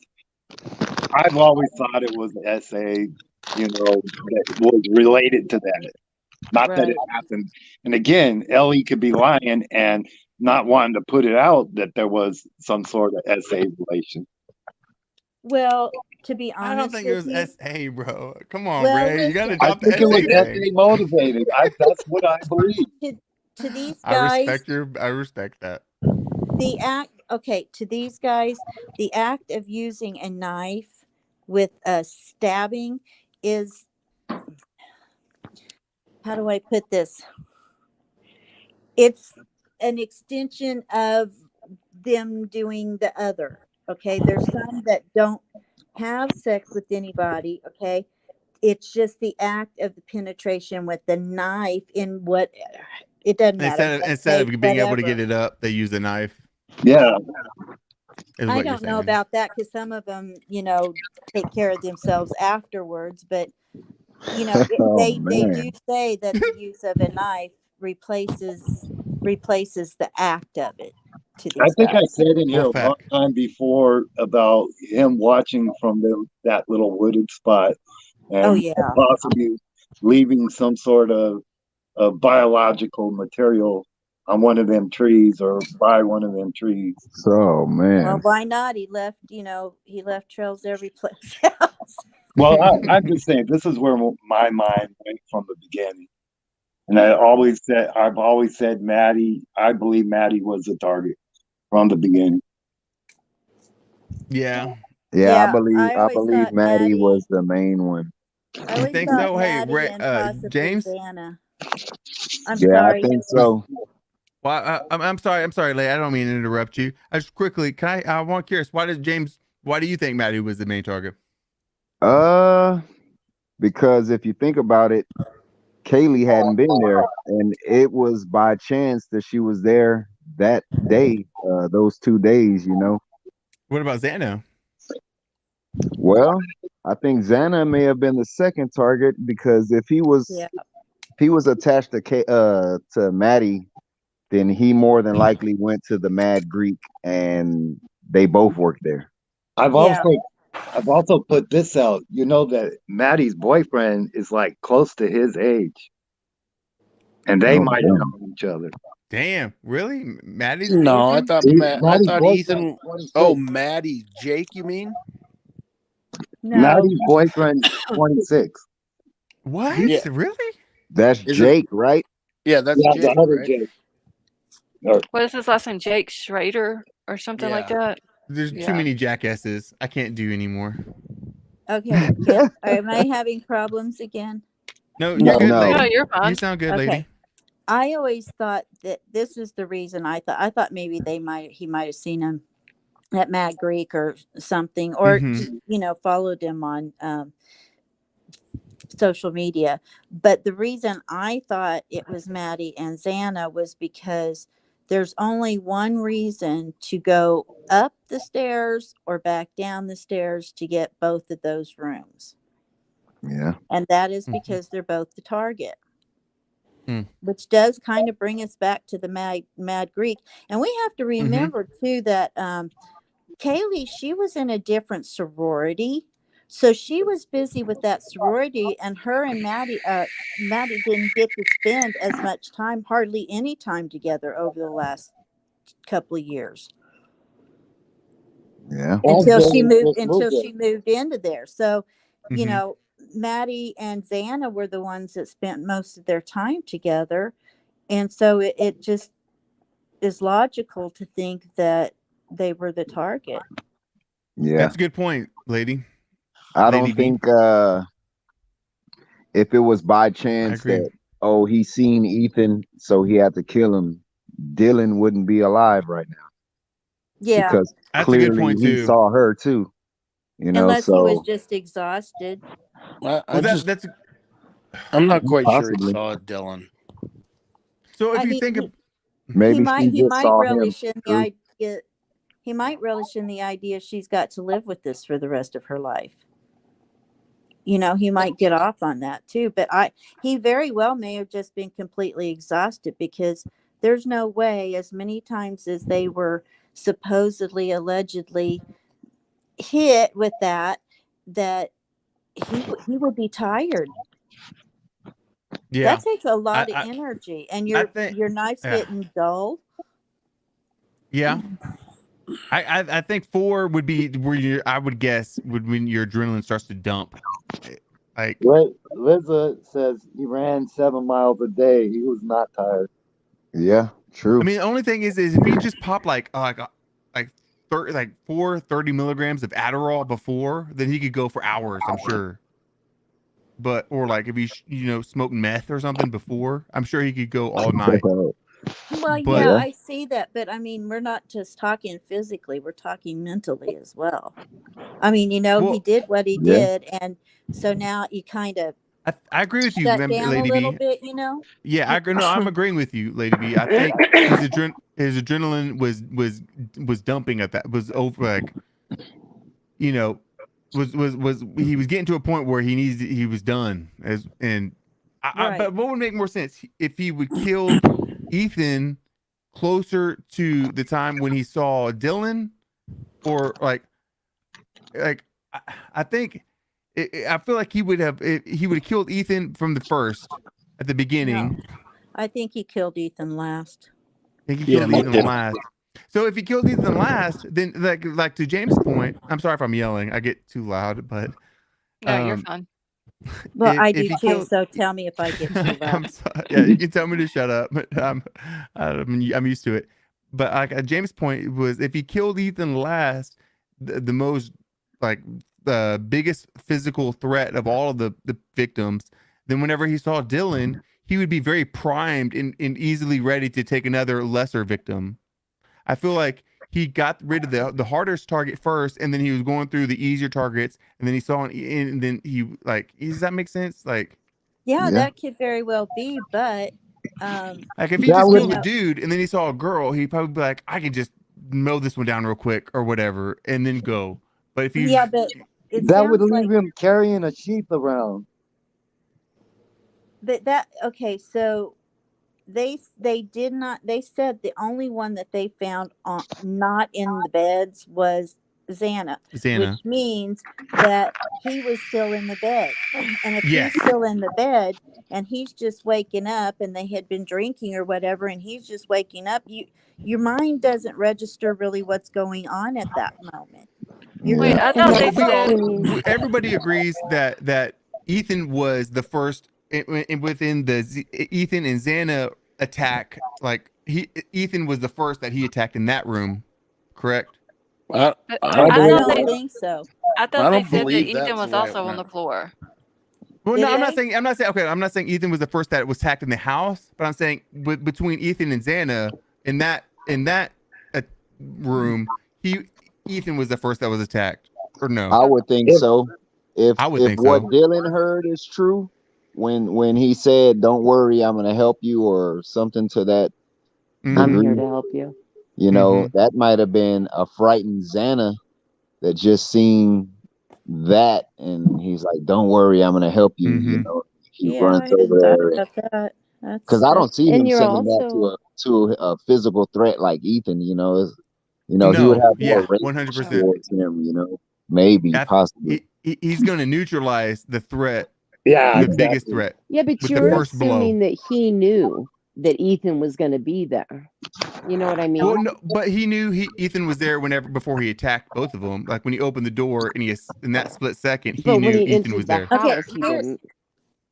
I've always thought it was an essay, that was related to that. Not that it happened. And again, Ellie could be lying and not wanting to put it out that there was some sort of essay relation. Well, to be honest, I don't think it was with you, SA, bro. Come on, Well, Ray. You got to listen, I drop the think it was SA essay thing. motivated. That's what I believe. to these I guys, respect that. the act. Okay, to these guys, the act of using a knife with a stabbing is. How do I put this? It's an extension of them doing the other. Okay, there's some that don't have sex with anybody. Okay, it's just the act of the penetration with the knife in what it doesn't matter. Instead of being able to whatever. get it up, they use a knife. Yeah. Is I what you're don't know saying. about that because some of them, take care of themselves afterwards. But Oh, they man. do say that the use of a knife replaces the act of it. To I these think I guys. said in here a long Wolfpack. time before about him watching from that little wooded spot and Oh, yeah. possibly leaving some sort of biological material on one of them trees or by one of them trees. So man. Well, why not? He left trails every place else. Well, I'm just saying this is where my mind went from the beginning. And I've always said Maddie, I believe Maddie was the target from the beginning. Yeah. Yeah, I always believe thought Maddie was the main one. I You always think thought so? Hey, Maddie Ray, and possibly James? Vanna. I'm Yeah, sorry. I think so. Well, I'm sorry, Leigh. I don't mean to interrupt you. I just quickly, I want curious. Why do you think Maddie was the main target? Because if you think about it, Kaylee hadn't been there, and it was by chance that she was there that day, those 2 days, What about Xana? Well, I think Xana may have been the second target because if he was attached to Maddie, then he more than likely went to the Mad Greek and they both worked there. I've also put this out. You know that Maddie's boyfriend is like close to his age, and they might have known each other. Damn, really? Maddie's No, I boyfriend? thought Maddie's Ethan. boyfriend, Oh, Maddie, Jake, you mean? No. Maddie's boyfriend, 26. What? Yeah. Really? That's Jake, right? Yeah, that's Yeah, Jake, the other right? Jake. What is his last name? Jake Schrader or something like that? There's too Yeah. many jackasses. I can't do anymore. Okay. Am I having problems again? No, you're good, lady. No, you're fine. You sound good, Okay. lady. I always thought that this is the reason I thought maybe he might have seen him at Mad Greek or something, or just, followed him on social media. But the reason I thought it was Maddie and Xana was because there's only one reason to go up the stairs or back down the stairs to get both of those rooms. Yeah. And that is because they're both the target. Hmm. Which does kind of bring us back to the Mad Greek. And we have to remember too that Kaylee, she was in a different sorority. So she was busy with that sorority, and her and Maddie didn't get to spend as much time, hardly any time together over the last couple of years. Yeah. Until she moved into there. So, Maddie and Xana were the ones that spent most of their time together. And so it just is logical to think that they were the target. Yeah. That's a good point, lady. I Lady don't V. think if it was by chance agree. that he seen Ethan, so he had to kill him, Dylan wouldn't be alive right now. Yeah. Because That's a good clearly point, he too. saw her too. Unless he was just exhausted. I'm not quite sure he Possibly. saw Dylan. So if you think of maybe he might saw relish him in the idea. He might relish in the idea she's got to live with this for the rest of her life. He might get off on that too. But he very well may have just been completely exhausted, because there's no way, as many times as they were supposedly, allegedly hit with that he would be tired. Yeah. That takes a lot of energy, and your knife's getting dull. Yeah. I think 4 would be where I would guess when your adrenaline starts to dump. Like Liza says he ran 7 miles a day. He was not tired. Yeah, true. I mean, the only thing is if he just popped like 30 milligrams of Adderall before, then he could go for hours, I'm sure. But or like if he smoked meth or something before, I'm sure he could go all night. Well, But, I see that, but I mean, we're not just talking physically; we're talking mentally as well. I mean, he did what he did, and so now you kind of I agree with you, shut down Lady a little V. bit, Yeah, I agree. No, I'm agreeing with you, Lady V. I think his adrenaline was dumping at that. Was over like, was he was getting to a point where he was done. But what would make more sense if he would kill Ethan closer to the time when he saw Dylan, or I think I feel like he would have killed Ethan from the first at the beginning. No, I think he killed Ethan last. I think he killed Ethan last. So if he killed Ethan last, then like to James' point, I'm sorry if I'm yelling. I get too loud, but No, you're fine. Well, I do too. So tell me if I get too loud. I'm sorry. Yeah, you can tell me to shut up, but I'm used to it. But like James' point was, if he killed Ethan last, the most biggest physical threat of all of the victims, then whenever he saw Dylan, he would be very primed and easily ready to take another lesser victim. I feel like he got rid of the hardest target first, and then he was going through the easier targets, and then he saw and then he does that make sense? Like, yeah, that could very well be, but like if he just killed a dude and then he saw a girl, he'd probably be like, I can just mow this one down real quick or whatever, and then go. But if he but it That would sounds leave like him carrying a sheath around. that. Okay, so they did not. They said the only one that they found on not in the beds was Xana, Xana. which means that he was still in the bed. And if Yes. he's still in the bed and he's just waking up, and they had been drinking or whatever, and he's just waking up, your mind doesn't register really what's going on at that moment. You're Wait, I thinking thought they it's all. said Everybody agrees that Ethan was the first within the Ethan and Xana attack. Like Ethan was the first that he attacked in that room, correct? But I I thought don't they think so. I thought I they don't said that believe Ethan that's the was way it also on went. the floor. Well, Did no, I'm they? not saying. Okay, I'm not saying Ethan was the first that was attacked in the house, but I'm saying between Ethan and Xana in that room, Ethan was the first that was attacked, or no? I would think so. I would If think what so. Dylan heard is true, when he said, "Don't worry, I'm going to help you," or something to that I'm degree, here to help you. you know, that might have been a frightened Xana that just seen that, and he's like, "Don't worry, I'm going to help you." You know, he Yeah, runs I hadn't over thought there about that. because I don't see And him you're saying that also to a physical threat like Ethan. He would No, have more yeah, range 100%. towards him. Maybe, possibly. He's going to neutralize the threat, Yeah, the biggest exactly. threat, yeah, but with the you're first blow. assuming that he knew that Ethan was going to be there. You know what I mean? Well, no, but he knew Ethan was there before he attacked both of them. Like when he opened the door and in that split second, he But when knew he Ethan entered was the there. Okay, house, he didn't.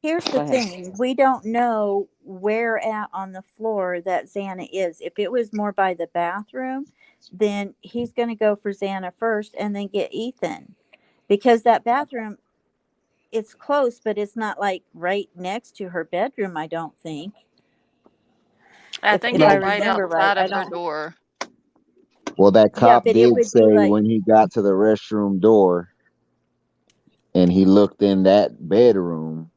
here's Go the ahead. thing. We don't know where at on the floor that Xana is. If it was more by the bathroom, then he's going to go for Xana first and then get Ethan. Because that bathroom, it's close, but it's not like right next to her bedroom, I don't think. I think If I it's right remember right. outside I of her don't. door. Well, that Yeah, cop but it did would say be like, when he got to the restroom door and he looked in that bedroom,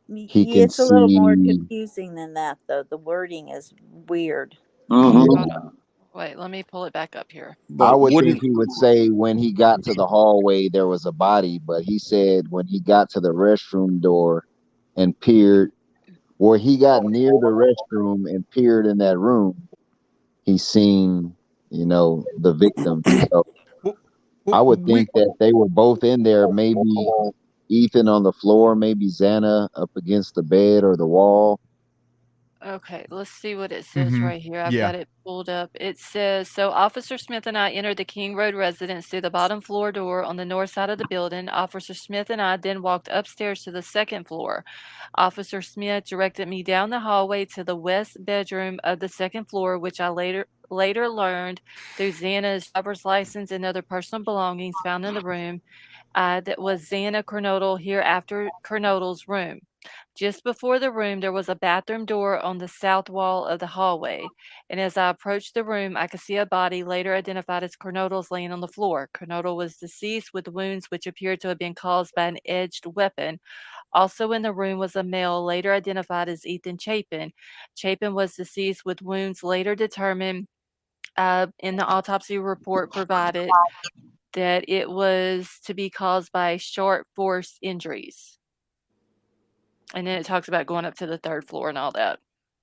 he can it's a little more see. confusing than that, though. The wording is weird. Hold on. Wait, let me pull it back up here. I But would think wouldn't he would say when he got to the hallway there was a body, but he said when he got to the restroom door and peered, where he got near the restroom and peered in that room, he seen, the victims. So I would think that they were both in there, maybe Ethan on the floor, maybe Xana up against the bed or the wall. Okay, let's see what it says right here. I've Yeah. got it pulled up. It says, so Officer Smith and I entered the King Road residence through the bottom floor door on the north side of the building. Officer Smith and I then walked upstairs to the second floor. Officer Smith directed me down the hallway to the west bedroom of the second floor, which I later learned through Xana's driver's license and other personal belongings found in the room, that was Xana Kernodle, hereafter Kernodle's room. Just before the room, there was a bathroom door on the south wall of the hallway, and as I approached the room, I could see a body later identified as Kernodle's laying on the floor. Kernodle was deceased with wounds which appeared to have been caused by an edged weapon. Also in the room was a male later identified as Ethan Chapin. Chapin was deceased with wounds later determined in the autopsy report provided that it was to be caused by sharp force injuries. And then it talks about going up to the third floor and all that.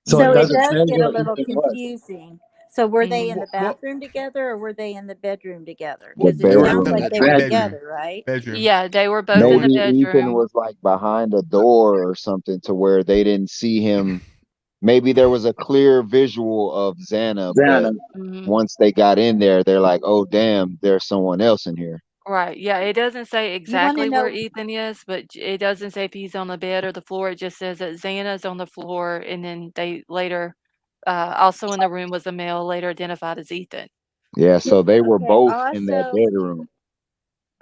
So So it it doesn't does say get a where little Ethan was. confusing. So were they in the Well, bathroom together or were they in the bedroom together? The Because it they were sounds bedroom. like they the were Bedroom. bedroom. together, right? Bedroom. Yeah, they were both in the Maybe Ethan bedroom. was like behind a door or something to where they didn't see him. Maybe there was a clear visual of Xana, but Xana. Mhm. once they got in there, they're like, "Oh, damn, there's someone else in here." Right. Yeah, it doesn't say You want to exactly where know? Ethan is, but it doesn't say if he's on the bed or the floor. It just says that Xana's on the floor, and then they later, also in the room was a male later identified as Ethan. Yeah, so they were Okay. both in that bedroom.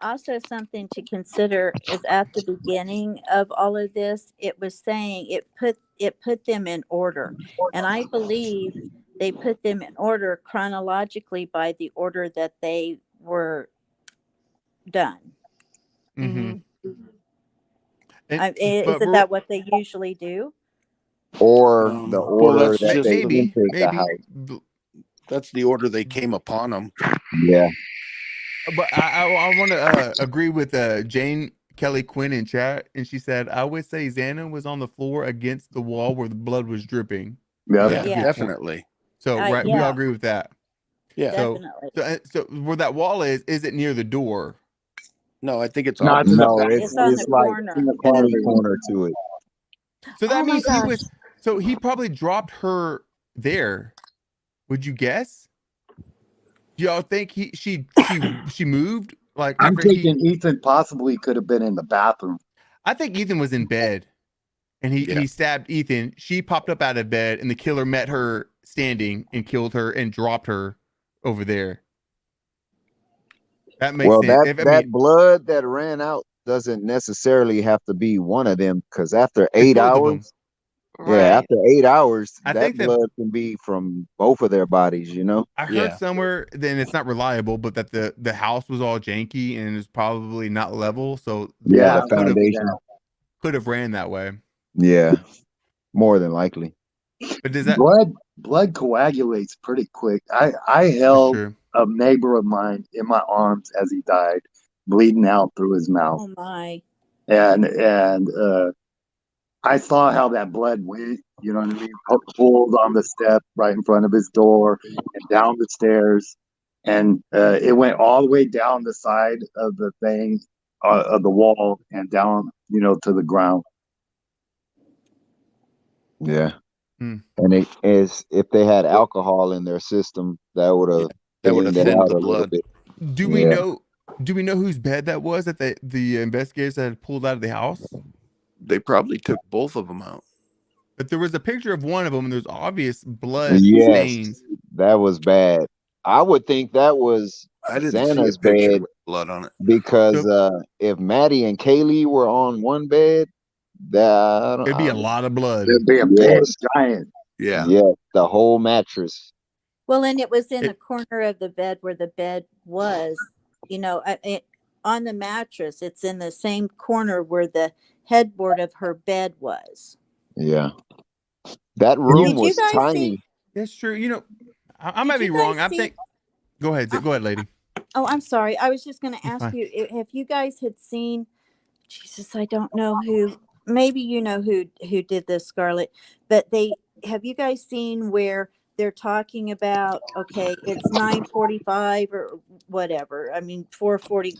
Also something to consider is at the beginning of all of this, it was saying it put them in order, and I believe they put them in order chronologically by the order that they were done. Mm-hmm. Isn't that what they usually do? Or the well, order that's that just they maybe entered the house. that's the order they came upon them. Yeah. But I want to agree with Jane Kelly Quinn in chat, and she said, I would say Xana was on the floor against the wall where the blood was dripping. Yeah. That's a good point. Definitely. So right, we all Yeah, agree with that. Yeah. So, definitely. so where that wall is it near the door? No, I think it's No, it's in the opposite. No, back. It's on the it's like corner. catty corner to it. So that Oh my means he gosh. was. So he probably dropped her there. Would you guess? Do y'all think she moved like I'm after he? thinking Ethan possibly could have been in the bathroom. I think Ethan was in bed, and he stabbed Ethan. She popped up out of bed, and the killer met her standing and killed her and dropped her over there. That makes Well, sense. that blood that ran out doesn't necessarily have to be one of them, because after It's 8 both of them. hours, Right. after 8 hours, I that think that blood can be from both of their bodies, you know? I heard somewhere, then it's not reliable, but that the house was all janky and it's probably not level, so the Yeah, blood the foundation. could have ran that way. Yeah, more than likely. But does that Blood coagulates pretty quick. I That's held true. a neighbor of mine in my arms as he died, bleeding out through his mouth. Oh my. And I saw how that blood went, you know what I mean? Pulled on the step right in front of his door and down the stairs. And it went all the way down the side of the thing, of the wall, and down, you know, to the ground. Yeah. Hmm. And it is, if they had alcohol in their system, that would have That would have thinned it thinned out the a little blood. bit. Do we know whose bed that was that the investigators had pulled out of the house? They probably took both of them out. But there was a picture of one of them and there's obvious blood Yes, stains. that was bad. I would think that was I didn't see a Xana's picture bed with blood on it. because So if Maddie and Kaylee were on one bed, that it'd be a lot of blood. There'd be a big giant. Yeah. Yes, the whole mattress. Well, and it was in the It, corner of the bed where the bed was, you know, on the mattress. It's in the same corner where the headboard of her bed was. Yeah. That room Did you was guys see? tiny. that's true. You know, I Did might be you wrong. guys I see? think go ahead, lady. Oh, I'm sorry. I was just going to You're ask fine. you if you guys had seen. Jesus, I don't know who. Maybe you know who did this, Scarlett. But have you guys seen where they're talking about? Okay, it's 9:45 or whatever. I mean 4:40,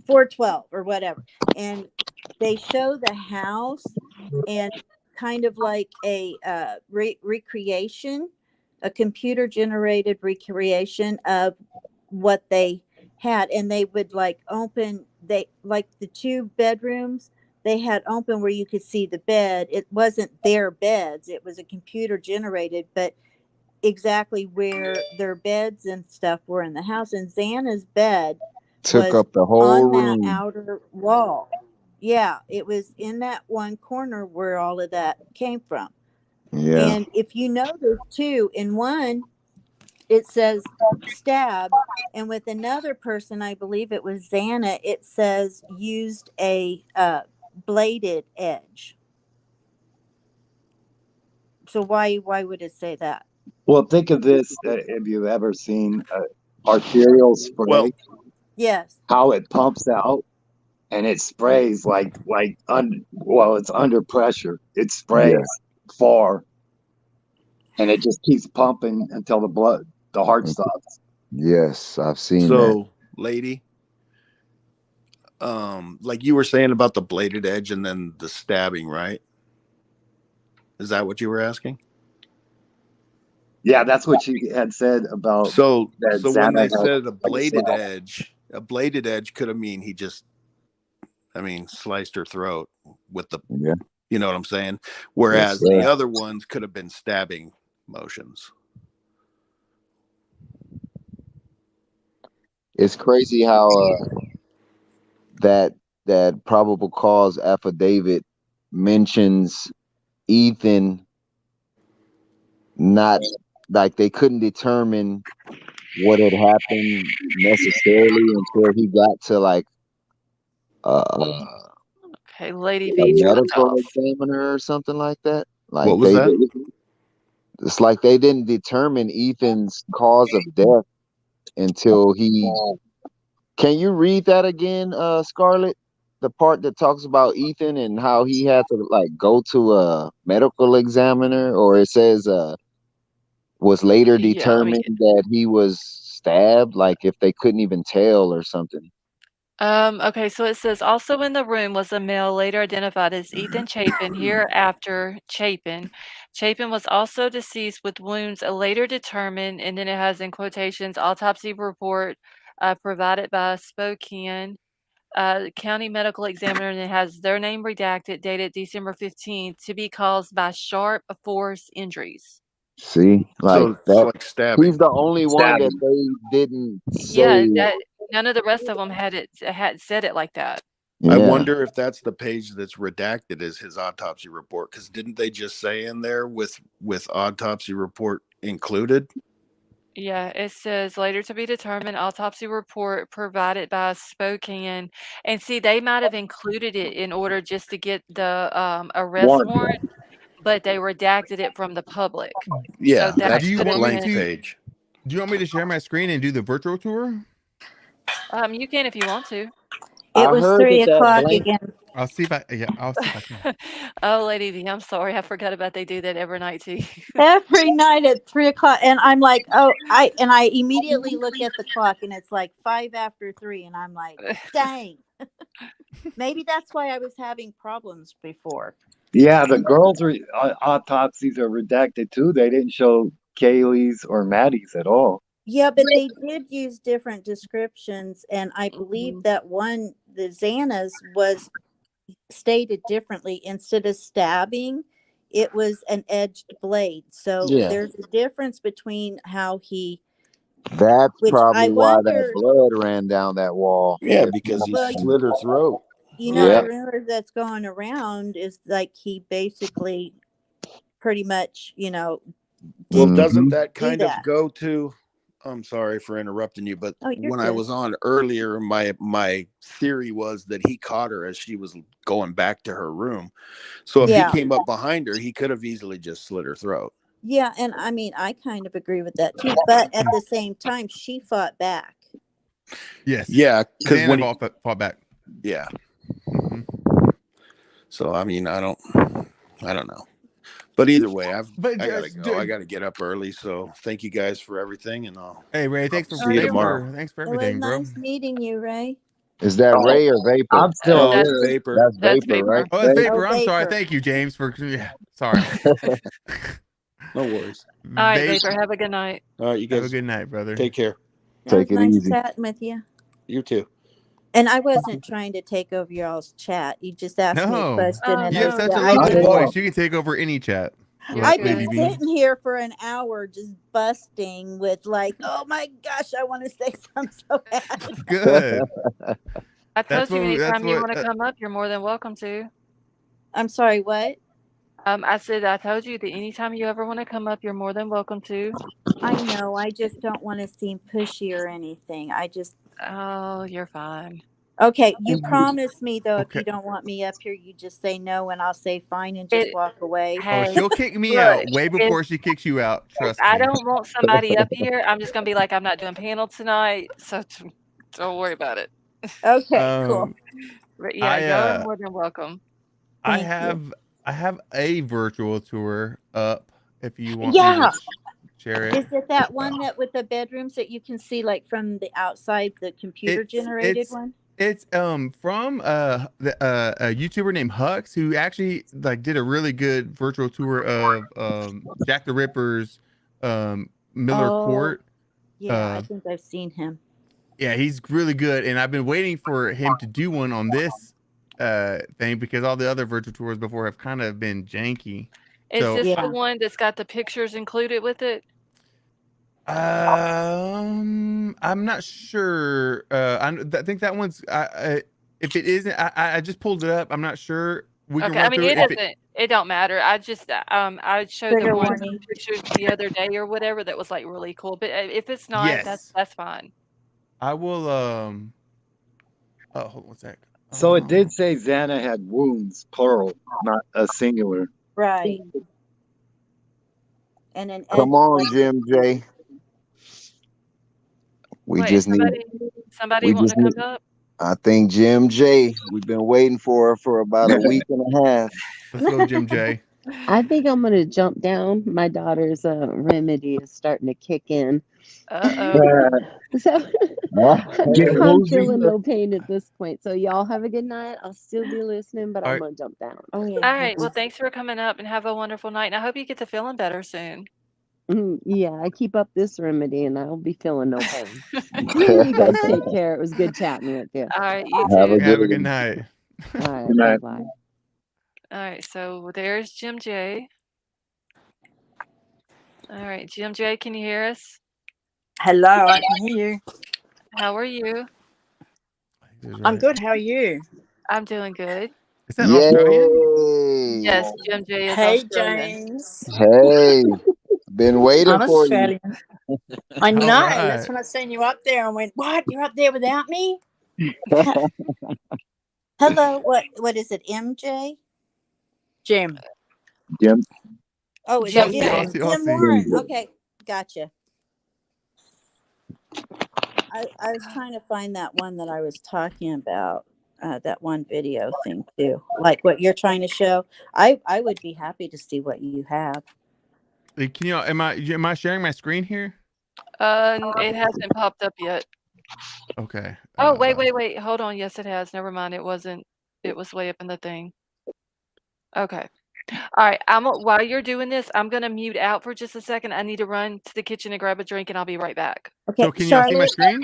4:12 or whatever, and they show the house and kind of like a recreation, a computer generated recreation of what they had, and they would like open the two bedrooms they had open where you could see the bed. It wasn't their beds, it was a computer generated, but exactly where their beds and stuff were in the house. And Xana's bed Took was up the whole on that room. outer wall. Yeah, it was in that one corner where all of that came from. Yeah. And if you notice too, in one it says stab, and with another person, I believe it was Xana, it says used a bladed edge. So why would it say that? Well, think of this: if you've ever seen arterial spray, Well, Yes. how it pumps out and it sprays it's under pressure. It sprays far, and it just keeps pumping until the heart stops. Yes, I've seen that. so lady, like you were saying about the bladed edge and then the stabbing, right? Is that what you were asking? Yeah, that's what she had said about So that. so when Xana they had, said a like, bladed slab. edge, a bladed edge could have mean he just, sliced her throat with the, Yeah. you know what I'm saying? Yes, Whereas the sir. other ones could have been stabbing motions. It's crazy how that probable cause affidavit mentions Ethan, not like they couldn't determine what had happened necessarily until he got to like Okay, Lady a V dropped medical off. examiner or something like that. Like What was that? it's like they didn't determine Ethan's cause of death until he Can you read that again, Scarlett? The part that talks about Ethan and how he had to like go to a medical examiner, or it says was later Yeah, let me determined that he was stabbed, like if they couldn't even tell or something. Okay, so it says also in the room was a male later identified as Ethan Chapin, hereafter Chapin. Chapin was also deceased with wounds later determined, and then it has in quotations autopsy report provided by Spokane County Medical Examiner, and it has their name redacted, dated December 15th, to be caused by sharp force injuries. See, like So it's that. like stabbing. He's the only one that Stabbing. they didn't Yeah, say. that none of the rest of them had said it like that. I Yeah. wonder if that's the page that's redacted as his autopsy report, because didn't they just say in there with autopsy report included? Yeah, it says later to be determined autopsy report provided by Spokane. And see, they might have included it in order just to get the arrest Warrant. warrant, but they redacted it from the public. So Yeah, that Do you could have want me blank been. to? page. Do you want me to share my screen and do the virtual tour? You can if you want to. It I was heard 3 o'clock blank. again. I'll see if I. Yeah, I'll see if I can. Oh, Lady V, I'm sorry. I forgot about they do that every night to you. Every night at 3 o'clock, and I'm like, oh, I immediately look at the clock, and it's like 3, and I'm like, dang. Maybe that's why I was having problems before. Yeah, the girls' autopsies are redacted too. They didn't show Kaylee's or Maddie's at all. Yeah, but they did use different descriptions, and I believe that one, the Xana's, was stated differently. Instead of stabbing, it was an edged blade. So Yeah. there's a difference between how he, That's which I probably why that wonder, blood ran down that wall. Yeah, because he well, slit her throat. you know, the Yeah. rumor that's going around is like he basically pretty much, you know, Well, didn't doesn't that do kind of that. go to? I'm sorry for interrupting you, but Oh, you're when I good. was on earlier, my theory was that he caught her as she was going back to her room. So if Yeah. he came up behind her, he could have easily just slit her throat. Yeah, and I mean, I kind of agree with that too. But at the same time, she fought back. Yes. Yeah, because Xana when he, fought back. yeah. Mhm. So I mean, I don't know. But either way, I gotta just- go. I gotta get up early. So thank you guys for everything, and I'll Hey Ray, thanks for see you tomorrow. Thanks for It was everything, bro. nice meeting you, Ray. Is that Ray or Vapor? I'm still Oh, here. it's Vapor. That's Vapor, right? Oh, that's Vapor. Vapor. I'm sorry. Vapor. Thank you, James, for yeah. Sorry. No worries. All right, Vapor. Vapor, have a good night. All right, you Have a guys good night, brother. take care. It Take was it nice easy. chatting with you. You too. And I wasn't trying to take over y'all's chat. You just asked me a No. question, Oh, and You have no, such a I lovely just, voice. You can take over any chat. You're I've good. been sitting here for an hour just busting with like, oh my gosh, I want to say something so bad. Good. I told you anytime you what. want to come up, you're more than welcome to. I'm sorry, what? I said I told you that anytime you ever want to come up, you're more than welcome to. I know. I just don't want to seem pushy or anything. I just. Oh, you're fine. Okay, you promise me though, if Okay. you don't want me up here, you just say no, and I'll say fine and just walk away. Oh, Hey, she'll kick me look, out way if before she kicks you out. Trust I me. don't want somebody up here, I'm just gonna be like, I'm not doing panel tonight, so don't worry about it. Okay, cool. But yeah, y'all are more than welcome. I Thank you. have a virtual tour up if you want me Yeah. to share it. Is it that one that with the bedrooms that you can see like from the outside, the computer generated one? It's from a YouTuber named Hux, who actually like did a really good virtual tour of Jack the Ripper's Miller Court. Yeah, I think I've seen him. Yeah, he's really good, and I've been waiting for him to do one on this thing because all the other virtual tours before have kind of been janky. Is So, this the one that's got the pictures included with it? I'm not sure. I think that one's. If it isn't, I just pulled it up. I'm not sure. We can Okay, run I mean through it it. doesn't. It don't matter. I just I showed Trigger the one warning. pictures the other day or whatever that was like really cool. But if it's not, Yes. that's fine. I will. Oh, hold on one sec. So it did say Xana had wounds, plural, not a singular. Right. And an Come on, Jim J. We Wait, just need. Somebody We wanting just to need, come up? I think Jim J. We've been waiting for her for about a week and a half. Let's go, Jim J. I think I'm gonna jump down. My daughter's remedy is starting to kick in. Uh-oh. So Get I'm woozy. feeling no pain at this point. So y'all have a good night. I'll still be listening, but All I'm right. gonna jump down. Oh yeah. All right. Well, thanks for coming up and have a wonderful night. And I hope you get to feeling better soon. Yeah, I keep up this remedy and I'll be feeling no pain. You guys take care. It was good chatting with you. All right. You Have a too. Have a good good one. night. All right, Good night. bye-bye. All right. So there's Jim J. All right. Jim J, can you hear us? Hello, I can hear you. How are you? I'm good. How are you? I'm doing good. Is that Australian? Yay. Yes, Jim J is Hey, Australian. James. Hey, been waiting I'm for you. Australian. I know. All That's right. when I seen you up there. I went, "What? You're up there without me?" Hello. What is it? MJ? Jim. Jim. Oh, it's Jim Aussie, Jim. J. Aussie, Jim Aussie. Warren. Okay, gotcha. I was trying to find that one that I was talking about. That one video thing too, like what you're trying to show. I would be happy to see what you have. Can you? Am I sharing my screen here? It hasn't popped up yet. Okay. Oh, wait. Hold on. Yes, it has. Never mind. It wasn't. It was way up in the thing. Okay. All right. While you're doing this, I'm gonna mute out for just a second. I need to run to the kitchen and grab a drink, and I'll be right back. Okay, So can y'all see my Charlotte. screen?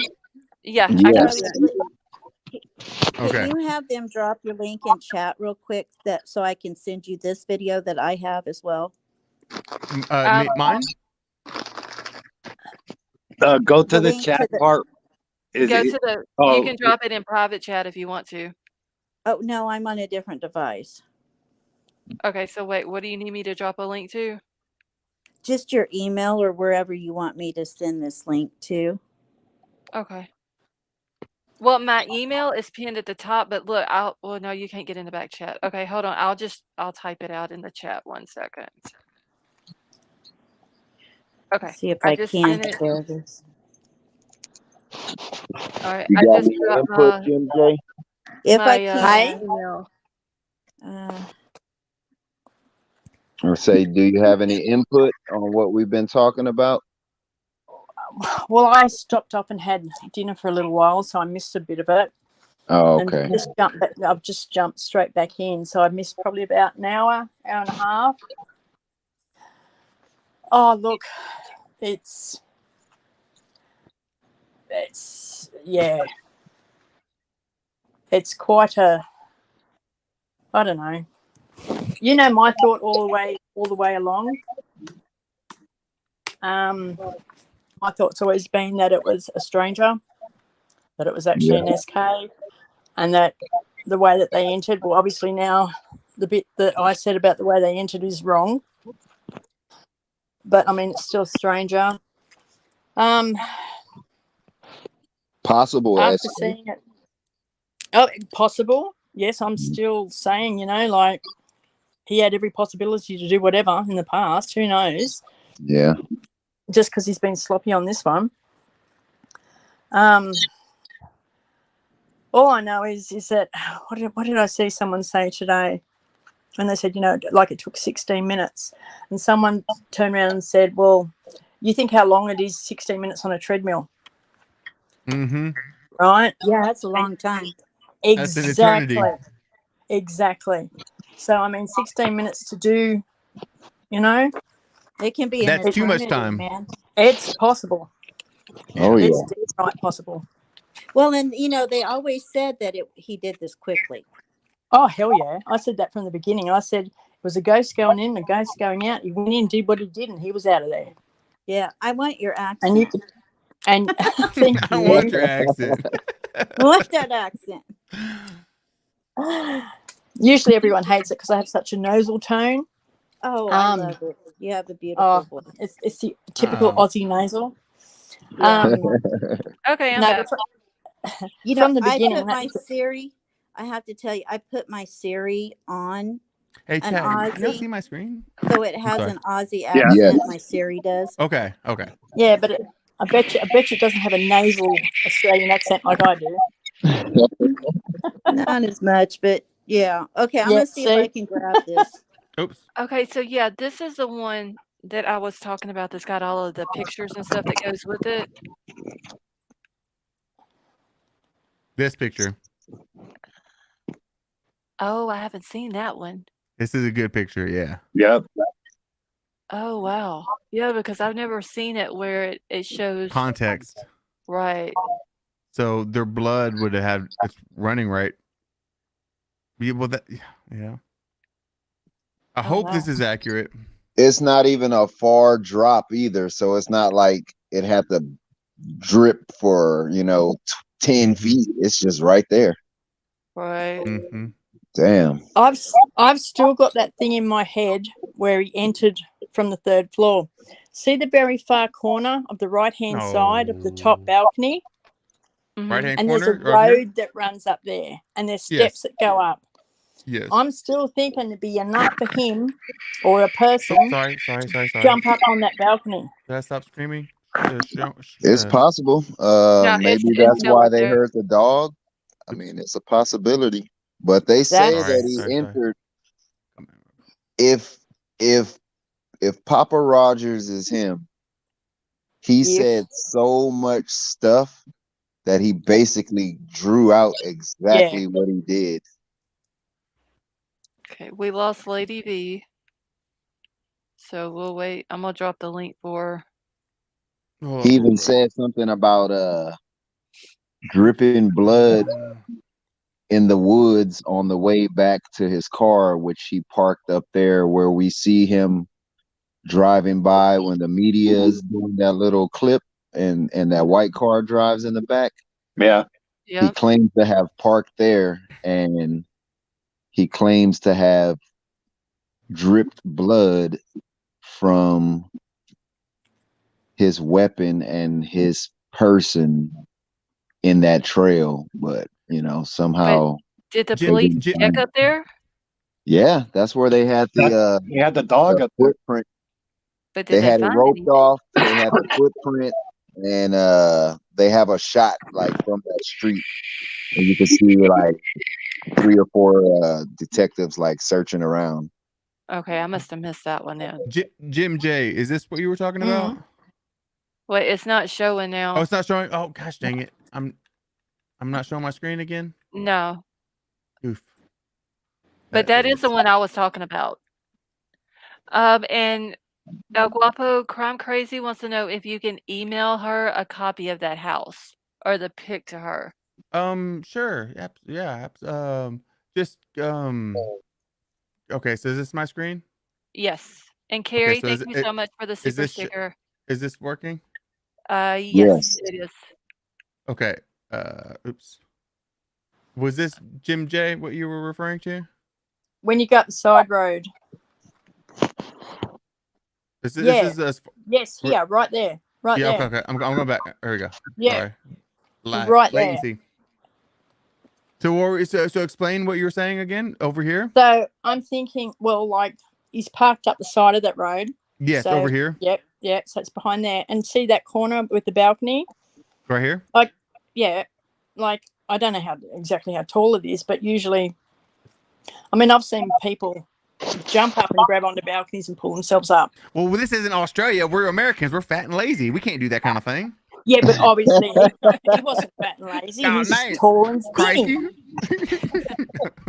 Yeah, I got Yes. you. Can Okay. you have them drop your link in chat real quick that so I can send you this video that I have as well? Mine? Go to The the link chat to the. part. Is Go it? to the. You Oh, can drop it in private chat if you want to. Oh no, I'm on a different device. Okay. So wait, what do you need me to drop a link to? Just your email or wherever you want me to send this link to. Okay. Well, my email is pinned at the top, but look, well, no, you can't get in the back chat. Okay, hold on. I'll type it out in the chat 1 second. Okay, See if I I just can sent it. share this. All right, You I got just any got input, Jim J? If I my can. email. Or say, do you have any input on what we've been talking about? Well, I stopped up and had dinner for a little while, so I missed a bit of it. Oh, And okay. I've just jumped straight back in, so I missed probably about an hour and a half. Oh, look, it's yeah, it's quite a. I don't know. You know, my thought all the way along. My thought's always been that it was a stranger, that it was actually an SK, and that the way that they entered. Well, obviously now the bit that I said about the way they entered is wrong. But I mean, it's still a stranger. Possible. After seeing it, oh, possible. Yes, I'm still saying, like he had every possibility to do whatever in the past. Who knows? Yeah. Just because he's been sloppy on this one. All I know is that what did I see someone say today? And they said, like it took 16 minutes. And someone turned around and said, well, you think how long it is, 16 minutes on a treadmill? Mm-hmm. Right? Yeah, that's a long time. That's an eternity. Exactly. So, I mean, 16 minutes to do, It can be an That's too much eternity, time. man. It's possible. Oh, yeah. It's right possible. Well, and, they always said that he did this quickly. Oh, hell yeah. I said that from the beginning. I said it was a ghost going in, a ghost going out. He went in, did what he did, and he was out of there. Yeah, I want your accent. And thank I you. want your accent. I want that accent. Usually everyone hates it because I have such a nasal tone. Oh, I love it. You have a beautiful voice. It's the typical Aussie nasal. Yeah. Okay, I'm back. From the beginning, I have to tell you, I put my Siri on Hey, an Chad, Aussie. can y'all see my screen? So it I'm has sorry. an Aussie accent. Yes. My Siri does. Okay. Yeah, but I bet you it doesn't have a nasal Australian accent like I do. Not as much, but yeah. Okay, I'm Yeah, gonna see if I see? can grab this. Oops. Okay, so yeah, this is the one that I was talking about that's got all of the pictures and stuff that goes with it. This picture. Oh, I haven't seen that one. This is a good picture. Yeah. Yep. Oh, wow. Yeah, because I've never seen it where it shows Context. right. So their blood would have had it's running right. Yeah, well, yeah. I Oh, hope wow. this is accurate. It's not even a far drop either, so it's not like it had to drip for 10 feet. It's just right there. Right. Mm-hmm. Damn. I've still got that thing in my head where he entered from the 3rd floor. See the very far corner of the right-hand side of the top balcony? Right-hand And there's a corner over here? road that runs up there, and there's Yes. steps that go up. Yes. I'm still thinking it'd be enough for him or a person Sorry. jump up on that balcony. Did I stop screaming? It's possible. No, Maybe it's that's still why up they there. heard the dog. I mean, it's a possibility. But they say That's that he entered. If Papa Rogers is him, he said so much stuff that he basically drew out exactly what he did. Okay, we lost Lady V. So we'll wait. I'm gonna drop the link for He even said something about dripping blood in the woods on the way back to his car, which he parked up there where we see him driving by when the media is doing that little clip and that white car drives in the back. Yeah. He claims to have parked there, and he claims to have dripped blood from his weapon and his person in that trail. But somehow did the police check up there? Yeah, that's where they had the he had the dog up there. footprint. But did They they had it find roped anything? off. They had the footprint, and they have a shot like from that street, and you can see like 3 or 4 detectives like searching around. Okay, I must have missed that one then. Jim J, is this what you were talking about? Wait, it's not showing now. Oh, it's not showing. Oh gosh, dang it! I'm not showing my screen again. No. Oof. But that is the one I was talking about. And El Guapo Crime Crazy wants to know if you can email her a copy of that house or the pic to her. Sure. Yep. Yeah. Just Okay. So is this my screen? Yes. And Okay. Carrie, So thank you so much for the super sticker. Is this working? Yes, Yes. it is. Okay. Oops. Was this Jim J what you were referring to? When you go up the side road. This Yeah. is Yes, here, right there. Right yeah. there. Okay. I'm going back. There we go. Yeah. Sorry. Right there. Latency. So explain what you were saying again over here. So I'm thinking, well, like he's parked up the side of that road. Yes, So, over here. Yep. So it's behind there, and see that corner with the balcony. Right here. Like, yeah, like I don't know exactly how tall it is, but usually, I mean, I've seen people jump up and grab onto balconies and pull themselves up. Well, this isn't Australia. We're Americans. We're fat and lazy. We can't do that kind of thing. Yeah, but obviously he wasn't fat and lazy. He was tall and skinny.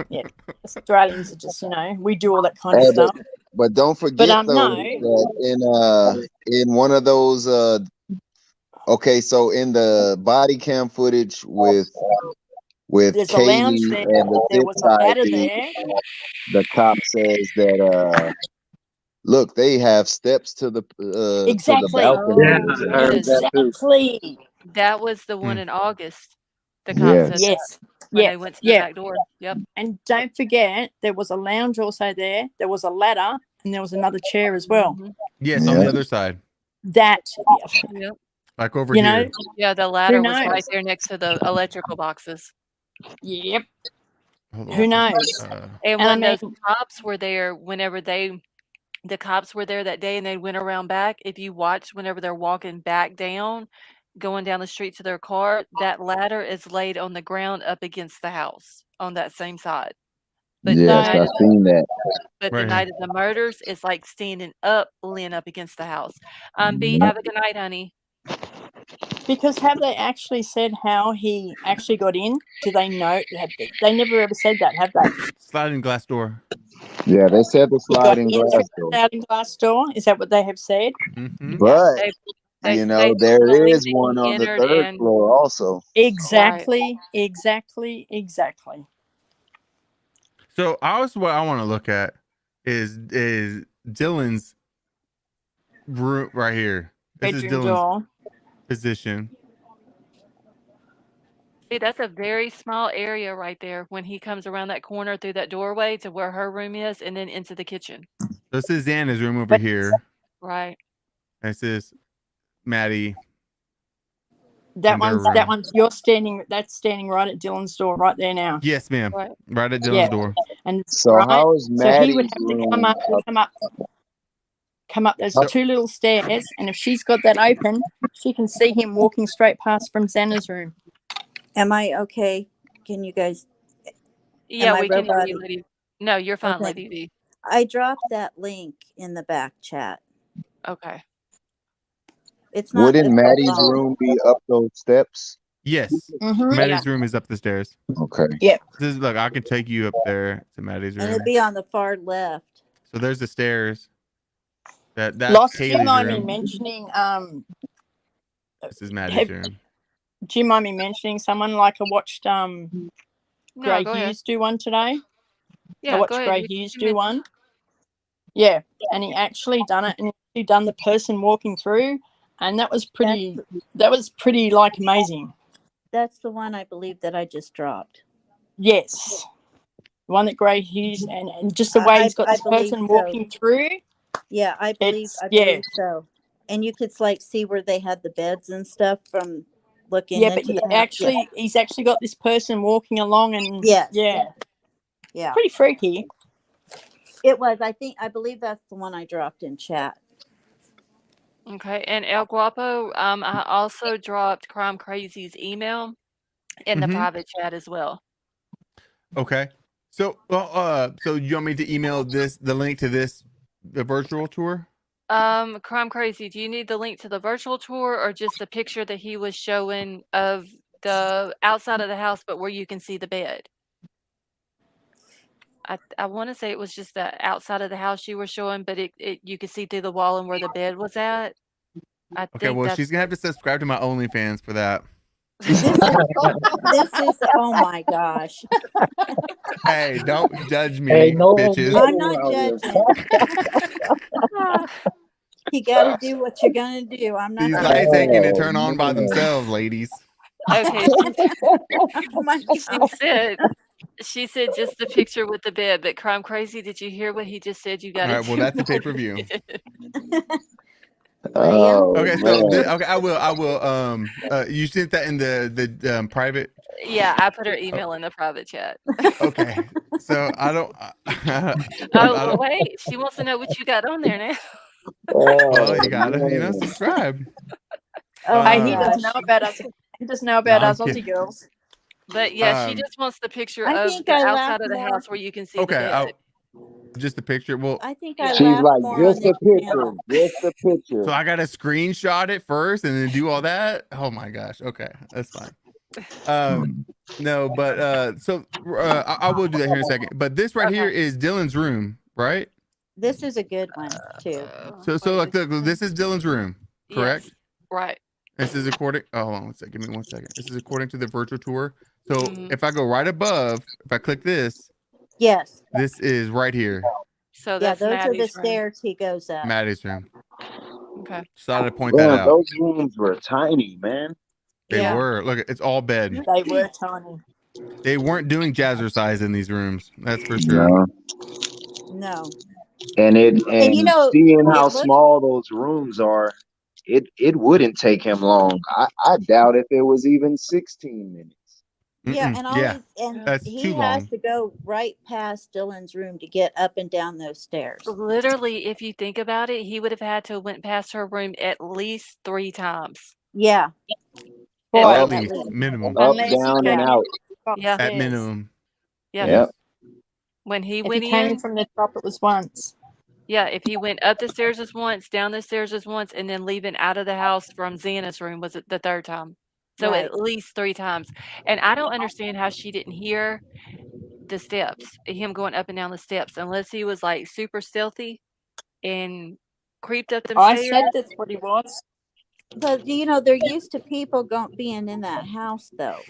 Yeah, Australians are just, we do all that kind of stuff. But don't forget though no. that in one of those okay, so in the body cam footage with There's a lounge Katie there. and the There zip was a tie ladder dude, there. the cop says that look, they have steps to the Exactly. to the balcony. Yeah, I heard that too. Exactly. That was the one in August. The cop said that Yes. when they went to the back door. Yep. And don't forget, there was a lounge also there. There was a ladder, and there was another chair as well. Yes, on the other side. That, Yep. Like over here. Yeah, the ladder was knows? right there next to the electrical boxes. Yep. Hold on Who a second. knows? And I when mean, those cops were there, whenever they the cops were there that day and they went around back. If you watch whenever they're walking back down, going down the street to their car, that ladder is laid on the ground up against the house on that same side. But the Yes, night I of seen that. but the Right here. night of the murders, it's like standing up, leaning up against the house. B, Yep. have a good night, honey. Because have they actually said how he actually got in? Do they know? They never ever said that, have they? Sliding glass door. Yeah, they said the He got sliding in through glass the door. sliding glass door. Is that what they have said? Mm-hmm. Yeah, But they you know, they there believe is that one he on the entered third and floor also. right. Exactly. So what I want to look at is Dylan's room right here. This is Bedroom Dylan's door. position. See, that's a very small area right there when he comes around that corner through that doorway to where her room is and then into the kitchen. This is Xana's room over here. Right. This is Maddie. That in their one's room. that's standing right at Dylan's door right there now. Yes, ma'am. Right. Right at Dylan's Yeah. door. And So right, how is so he would Maddie's have to room come up those So- two little stairs, and if she's got that open, she can see him walking straight past from Xana's room. Am I okay? Can you guys? Yeah, Am I we can hear you, robotic? Lady. No, you're fine, Okay. Lady V. I dropped that link in the back chat. Okay. It's not. Wouldn't It's not Maddie's long. room be up those steps? Yes. Mm-hmm. Maddie's room is up the stairs. Okay. Yeah. This is look, I can take you up there to Maddie's And room. it'd be on the far left. So there's the stairs. That's Lost, do you Kaylee's mind me room. mentioning? This is Maddie's room. Do you mind me mentioning someone like I watched No, Gray go ahead. Hughes do one today? Yeah, I watched go ahead. Gray You Hughes can do mention- one. Yeah, and he actually done it, and he done the person walking through, and that was pretty like amazing. That's the one I believe that I just dropped. Yes, the one that Gray Hughes and just the way he's got I this believe person so. walking through. Yeah, I believe yeah. so. And you could like see where they had the beds and stuff from looking Yeah, but into he the house. he's actually got this person walking along, and Yes. yeah, Pretty freaky. It was. I believe that's the one I dropped in chat. Okay, and El Guapo, I also dropped Crime Crazy's email in the Mhm. private chat as well. Okay. So so you want me to email the link to the virtual tour? Crime Crazy, do you need the link to the virtual tour or just the picture that he was showing of the outside of the house, but where you can see the bed? I want to say it was just the outside of the house you were showing, but it you could see through the wall and where the bed was at. I Okay, think well that's she's gonna have to subscribe to my OnlyFans for that. This is oh my gosh. Hey, don't judge me, Hey, no bitches. I'm not judging. You got to do what you're gonna do. I'm not. These judging. lights ain't gonna turn on by themselves, ladies. okay. Oh my She said just the picture with the bed, but Crime Crazy, did you hear what he just said? You got All right, well that's the pay-per-view. Oh, Okay, so man. okay, I will. You sent that in the private. Yeah, I put her email in the private chat. Okay, so I don't. Oh, wait, she wants to know what you got on there now. Well, you gotta, subscribe. Hey, he doesn't know about us. He doesn't know about No, I'm us Aussie kidding. girls. But yeah, she just wants the picture I of think the I outside laughed of the more. house where you can see the Okay, bed. just the picture. Well, I think I She's laughed like, more just on a this picture, channel. just a picture. so I gotta screenshot it first and then do all that. Oh my gosh. Okay, that's fine. No, but so I will do that here in a second. But this right here is Dylan's room, right? This is a good one too. So look, this is Dylan's room, correct? Yes, right. This is according. Oh, hold on one second. Give me 1 second. This is according to the virtual tour. So Mhm. if I go right above, if I click this, Yes. this is right here, So Yeah, that's those are the Maddie's room. stairs he goes up. Maddie's room. Okay. Decided to point that Damn, out. those rooms were tiny, man. They Yeah. were. Look, it's all bed. They were tiny. They weren't doing jazzercise in these rooms. That's for sure. No. No. And And you know, seeing how it looks small those rooms are, it wouldn't take him long. I doubt if it was even 16 minutes. Yeah, Mm-mm. and all Yeah, and that's he too has long. to go right past Dylan's room to get up and down those stairs. Literally, if you think about it, he would have had to went past her room at least 3 times. Yeah, At At Up, least. least minimum. up, Unless he down, and came yeah, in out. from the top Yeah. At stairs. minimum. Yeah. Yep. When he If he went came in in, from the top, it was once. yeah, if he went up the stairs just once, down the stairs just once, and then leaving out of the house from Xana's room was it the 3rd time. So right. at least 3 times. And I don't understand how she didn't hear the steps, him going up and down the steps, unless he was like super stealthy and creeped up them I said stairs. that's what he was. But you know, they're used to people being in that house, though.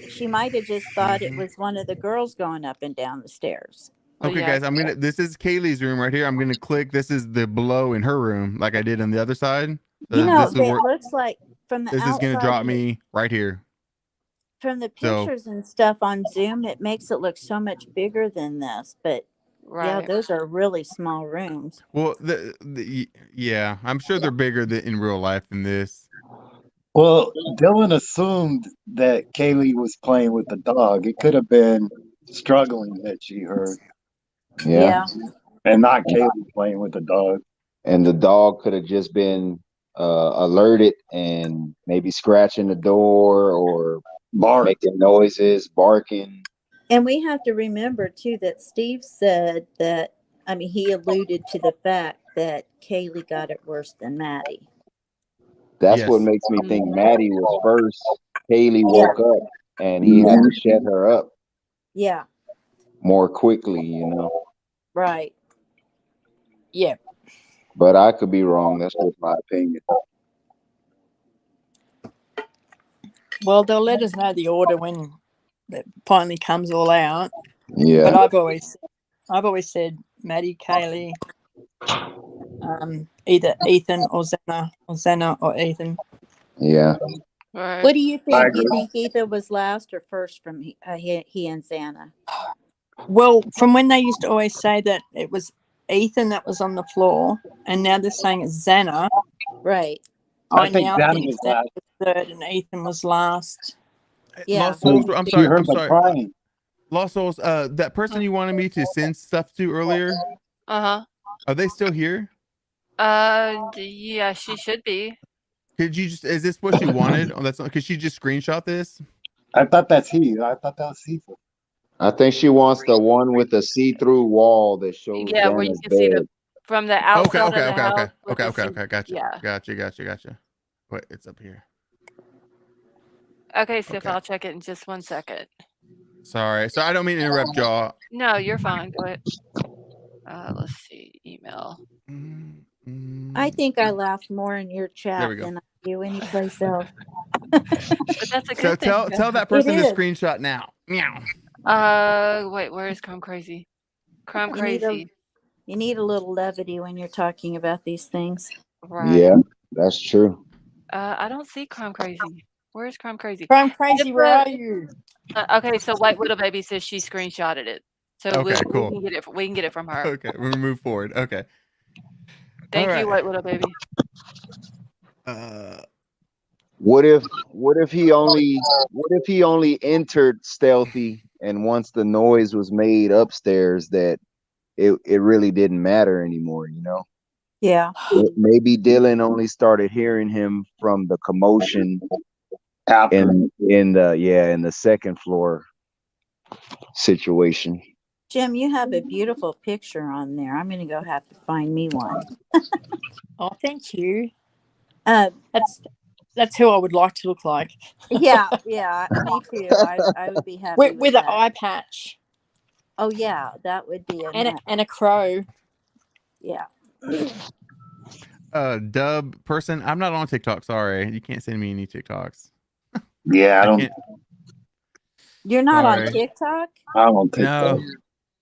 She might have just thought it Hmm. was one of the girls going up and down the stairs. Well, Okay, yeah. guys, this is Kaylee's room right here. I'm gonna click. This is the below in her room, like I did on the other side. You So know, this will it work. looks like from the This is gonna outside, drop me right here. from the So pictures and stuff on Zoom, it makes it look so much bigger than this. But yeah, Right. those are really small rooms. well, yeah, I'm sure they're bigger in real life than this. Well, Dylan assumed that Kaylee was playing with the dog. It could have been struggling that she heard, Yeah. Yeah, and not Kaylee playing with the dog. And the dog could have just been alerted and maybe scratching the door or Bark. making noises, barking. and we have to remember too that Steve said that. I mean, he alluded to the fact that Kaylee got it worse than Maddie. That's what Yes. makes me think Maddie was first. Kaylee Yeah, woke up and he had to shut her up yeah, more quickly, you know. right. Yeah. But I could be wrong. That's just my opinion. Well, they'll let us know the order when it finally comes all out. Yeah. But I've always said Maddie, Kaylee, either Ethan or Zana or Ethan. Yeah. Right. What do you I think? agree. You think Ethan was last or first from he and Xana? Well, from when they used to always say that it was Ethan that was on the floor, and now they're saying it's Xana. Right. I think now Xana think was Xana last. was third and Ethan was last. Yeah. Lost Souls. I'm She sorry. heard I'm the sorry. crying. Lost Souls. That person you wanted me to send stuff to earlier. Uh-huh. Are they still here? Yeah, she should be. Could you is this what she wanted? Oh, that's not. Could she just screenshot this? I thought that's he. I thought that was he. I think she wants the one with the see-through wall that shows Yeah, where you Xana's can see bed. from the Okay. outside Okay. of the Okay. house Okay. with Okay. the Okay. sea. Okay. Gotcha. Yeah. Gotcha. Wait, it's up here. Okay, Sif, Okay. I'll check it in just 1 second. Sorry. So I don't mean to interrupt y'all. No, you're fine. Go ahead. Let's see. Email. I think I laughed more in your There chat we go. than I do anyplace else. But that's a So good thing. tell that It person to is. screenshot now. Meow. Wait, where is Crime Crazy? Crime You need a Crazy. you need a little levity when you're talking about these things. Right. Yeah, that's true. I don't see Crime Crazy. Where is Crime Crazy? Crime Crazy, where Different- are you? Okay, so White Widow Baby says she screenshotted it. So Okay, we cool. can get it. We can get it from her. Okay, we move forward. Okay. Thank All you, right. White Widow Baby. What if he only entered stealthy, and once the noise was made upstairs that it really didn't matter anymore, you know? Yeah. Maybe Dylan only started hearing him from the commotion in the second floor situation. Jim, you have a beautiful picture on there. I'm gonna go have to find me one. Oh, thank you. That's who I would like to look like. yeah, me too. I would be happy with with an that. eye patch. Oh yeah, that would be and a crow. Yeah. Dub person, I'm not on TikTok. Sorry, you can't send me any TikToks. Yeah, I don't. can't. You're not Sorry. on TikTok? I don't think so. No.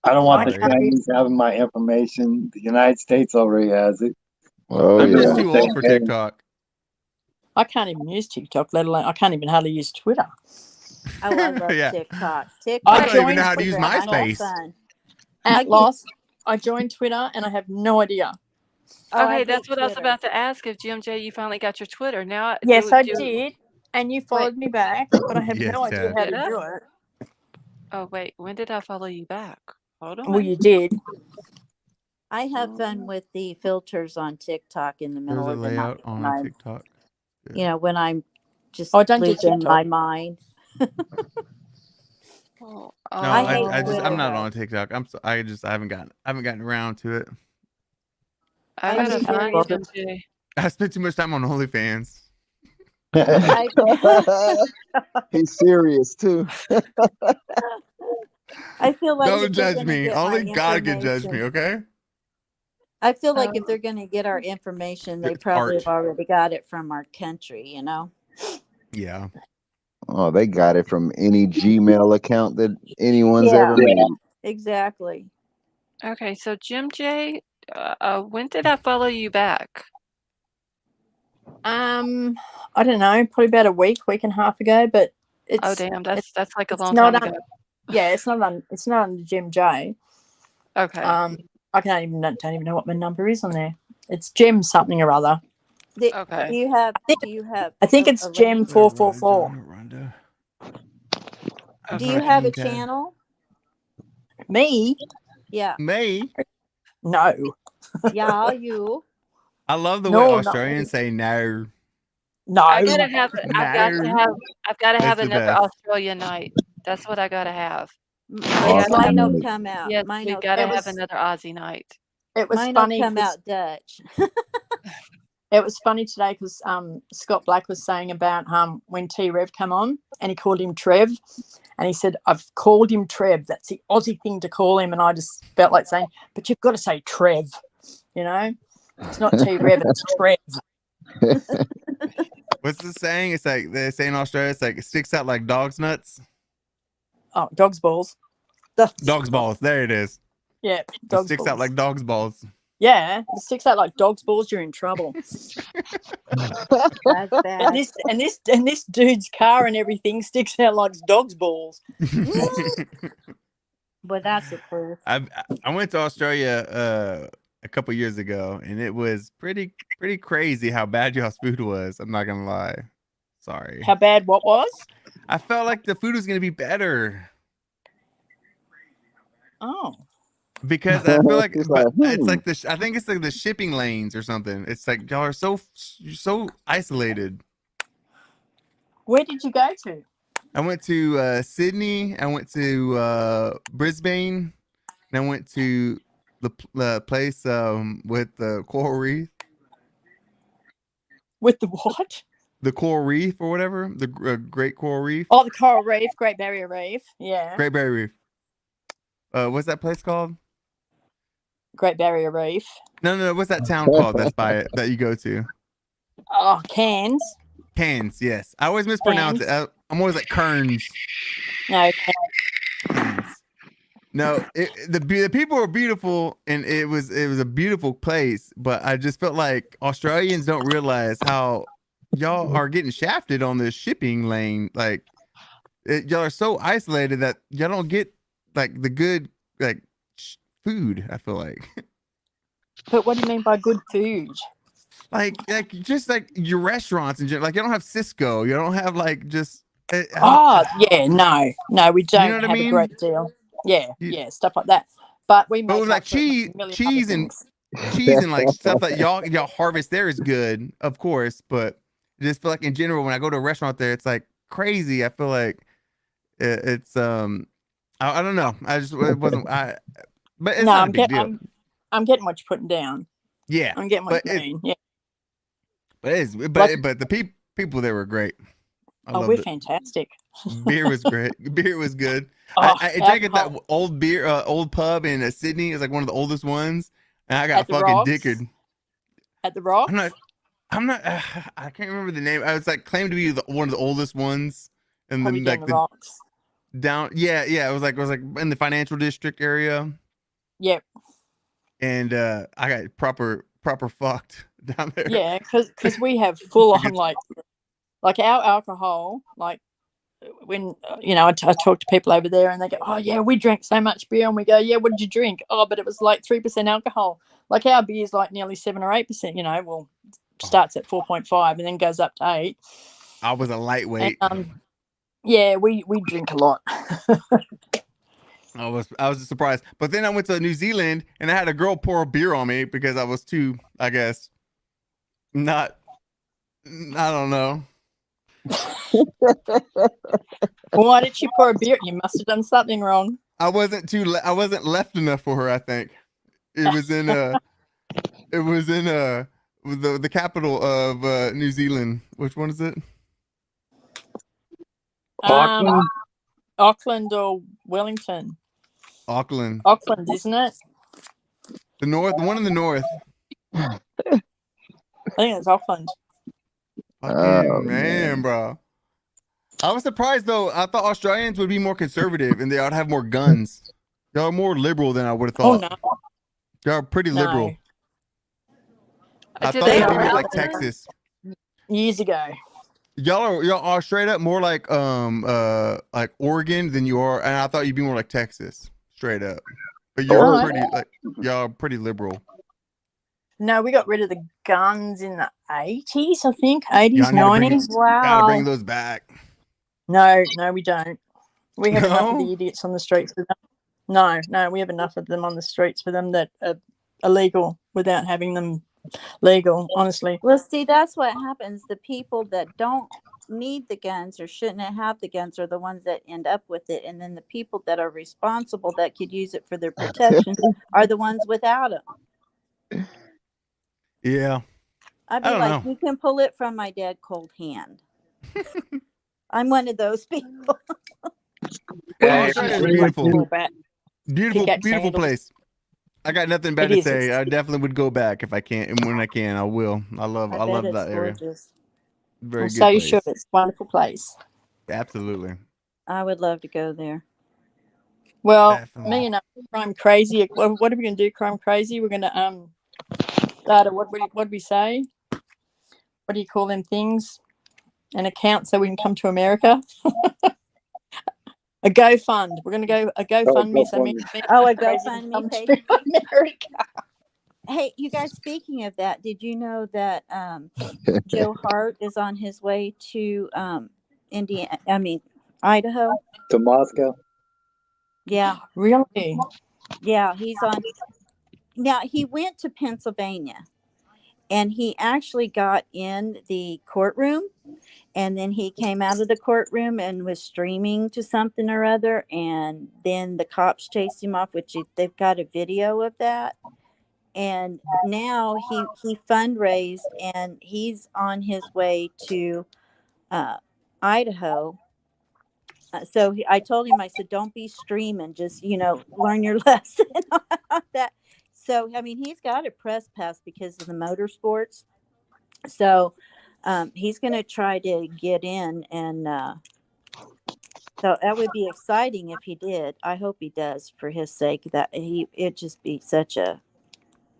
I don't want the Sorry. Chinese having my information. The United States already has it. Oh I'm yeah. just too old for TikTok. I can't even use TikTok, let alone I can't even hardly use Twitter. Oh, I love Yeah. TikTok. I don't even know how to use Instagram, I have MySpace. fun. At lost, I joined Twitter and I have no idea. Oh, I Okay, hate that's what I was Twitter. about to ask. If GMJ, you finally got your Twitter now? Yes, I did, and you followed me back, but I have Yes, no idea Chad. how Did to I? do it. Oh, wait. When did I follow you back? Hold Well, on. you did. I have fun with the filters on TikTok in the There's middle a of the night layout on when a I'm, TikTok. when I'm just I don't do losing TikTok. my mind. Oh, No, I hate I'm Twitter not though. on TikTok. I haven't gotten around to it. I I gotta just find love Jim it. J. I spent too much time on OnlyFans. He's serious too. I feel like Don't if they're judge going to me. get my Only God can judge me, information, okay? I feel like if they're going to get our information, they It's probably art. have already got it from our country, Yeah. Oh, they got it from any Gmail account that anyone's ever Yeah, made. exactly. Okay, so Jim J, when did I follow you back? I don't know, probably about a week and a half ago. But Oh, damn, that's like a it's long not time on. ago. Yeah, it's not on the Jim J. Okay. I don't even know what my number is on there. It's Gem something or other. Okay. Do you have? Do you have? I think it's a Gem link? 444. Do you have a channel? Me? Yeah. Me? No. Yeah, you. I love the way No, not Australians say no. No. I've got to have No. That's the another best. Australia night. That's what I gotta have. Mine will come out. Yes, Mine we've will. got to It have was- another Aussie night. It was Mine will funny. come 'cause- out Dutch. It was funny today because Scott Black was saying about when T Rev come on and he called him Trev, and he said, "I've called him Trev. That's the Aussie thing to call him." And I just felt like saying, "But you've got to say Trev, It's not T Rev, it's Trev." What's the saying? It's like they say in Australia, it's like it sticks out like dog's nuts. Oh, dog's balls. Dog's balls. There it is. Yeah, It dog's sticks balls. out like dog's balls. Yeah, it sticks out like dog's balls. You're in trouble. That's bad. And this dude's car and everything sticks out like dog's balls. But that's the proof. I went to Australia a couple years ago, and it was pretty crazy how bad y'all's food was. I'm not gonna lie. Sorry. How bad what was? I felt like the food was gonna be better. Oh. Because I feel like, It's but like, it's like I think it's like the shipping lanes or something. It's like y'all are so isolated. Where did you go to? I went to Sydney. I went to Brisbane. And I went to the place with the coral reef. With the what? The coral reef or whatever. The Great Coral Reef. Oh, the Coral Reef, Great Barrier Reef. Yeah. Great Barrier Reef. What's that place called? Great Barrier Reef. No. What's that town called that's by it that you go to? Oh, Cairns. Cairns, yes. I always mispronounce it. I'm always like Kearns. No, Cairns. No, the people were beautiful, and it was a beautiful place. But I just felt like Australians don't realize how y'all are getting shafted on this shipping lane. Like y'all are so isolated that y'all don't get like the good like food. I feel like. But what do you mean by good food? Like just like your restaurants and like you don't have Cisco. You don't have like just. No, we don't You know what I have mean? a great deal. Yeah, stuff like that. But we But make with like up for it with a cheese million and other cheese and like stuff that y'all harvest there is good, of course. But I just feel like in general, when I go to a restaurant there, it's like crazy. I feel like it's I don't know. It wasn't but it's not a big deal. I'm getting what you're putting down. Yeah, I'm getting what you mean. Yeah. But the people there were great. We're fantastic. Beer was great. Beer was good. Oh, I drank at that old beer, old pub in Sydney. It's like one of the oldest ones, and I got At the fucking Rocks? dickered. At the Rock? I'm not. I can't remember the name. I was like claimed to be one of the oldest ones, and Probably then down like the Rocks. down. Yeah. It was like in the financial district area. Yep. And I got proper fucked down there. Yeah, because we have full on like our alcohol. Like when I talk to people over there and they go, "Oh yeah, we drank so much beer," and we go, "Yeah, what did you drink?" "Oh, but it was like 3% alcohol." Like our beer is like nearly 7 or 8%. Well, starts at 4.5 and then goes up to 8. I was a lightweight. And, yeah, we drink a lot. I was just surprised. But then I went to New Zealand and I had a girl pour a beer on me because I was too, I guess, not. I don't know. Why did she pour a beer? You must have done something wrong. I wasn't left enough for her. I think it was in the capital of New Zealand. Which one is it? Auckland or Wellington? Auckland, isn't it? the one in the north. I think it's Auckland. Fucking man, bro. I was surprised though. I thought Australians would be more conservative and they ought to have more guns. Y'all are more liberal than I would have thought. Oh no, y'all are pretty liberal. No. I Do thought they you'd be more allow like that? Texas. years ago. Y'all are straight up more like Oregon than you are, and I thought you'd be more like Texas, straight up. But you're y'all are pretty liberal. No, we got rid of the guns in the 80s, I think. 80s, Y'all need to bring 90s. Gotta bring those back. No, we don't. We have enough of No? the idiots on the streets for them. No, we have enough of them on the streets for them that are illegal without having them legal, honestly. Well, see, that's what happens. The people that don't need the guns or shouldn't have the guns are the ones that end up with it. And then the people that are responsible that could use it for their protection are the ones without them. Yeah. I'd be I don't like, know. you can pull it from my dead cold hand. I'm one of those people. Australia's beautiful. Beautiful, Pickaxe beautiful handles. place. I got nothing bad It to is. say. I definitely would go back if I can, and when I can, I will. I love bet that it's area. gorgeous. Very I'm good so place. sure it's a wonderful place. Absolutely. I would love to go there. Well, Definitely. me and Crime Crazy. What are we going to do, Crime Crazy? We're going to start a what do we say? What do you call them things? An account so we can come to America. A GoFund. We're going to go a GoFundMe. So me and Oh, a Crime Crazy can GoFundMe come page. to America. Hey, you guys, speaking of that, did you know that Joe Hart is on his way to Idaho? To Moscow? Yeah. Really? Yeah, he's on. Now, he went to Pennsylvania and he actually got in the courtroom, and then he came out of the courtroom and was streaming to something or other, and then the cops chased him off, they've got a video of that. And now he fundraised and he's on his way to Idaho. I told him, I said, don't be streaming, just, learn your lesson on that. So, I mean, he's got a press pass because of the motorsports. So he's going to try to get in. And so that would be exciting if he did. I hope he does, for his sake. It'd just be such a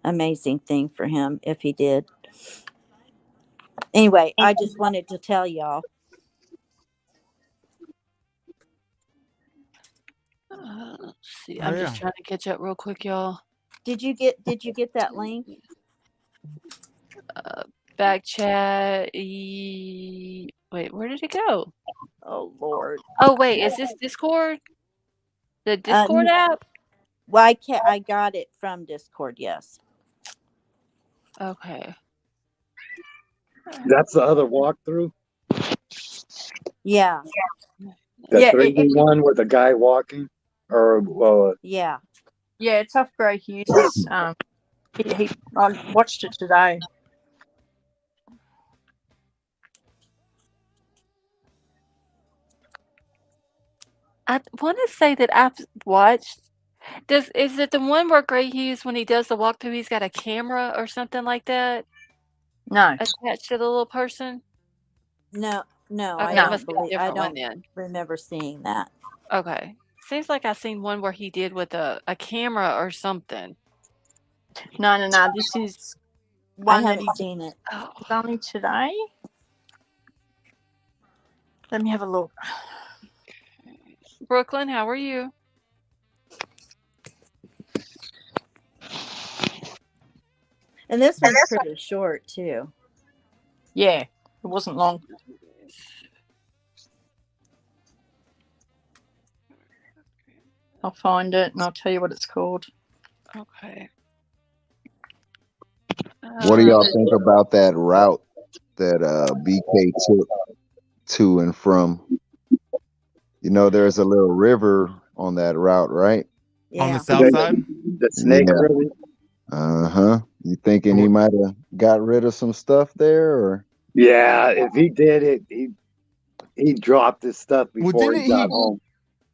amazing thing for him if he did. Anyway, I just wanted to tell y'all. Let's see. Oh, I'm just yeah. trying to catch up real quick, y'all. Did you get that link? Back chat. Wait, where did it go? Oh Lord. Oh wait, is this Discord? The Discord app? Well, I got it from Discord. Yes. Okay. That's the other walkthrough? Yeah. The Yeah, 3D one with the guy walking? Or Yeah. Yeah, it's off Gray Hughes'. I watched it today. I want to say that I've watched. Is it the one where Gray Hughes, when he does the walkthrough, he's got a camera or something like that No. attached to the little person? No, Okay, I it don't must be a believe. I different one don't then. remember seeing that. Okay. Seems like I seen one where he did with a camera or something. No. This is I one that haven't he seen it. did only today. Let me have a look. Brooklyn, how are you? And this one's pretty short too. Yeah, it wasn't long. I'll find it and I'll tell you what it's called. Okay. What do y'all think about that route that BK took to and from? You know, there's a little river on that route, right? On the Yeah. south side? The snake Yeah. river. Uh-huh. You thinking he might have got rid of some stuff there, or? Yeah, if he did it, he dropped his stuff before he got home.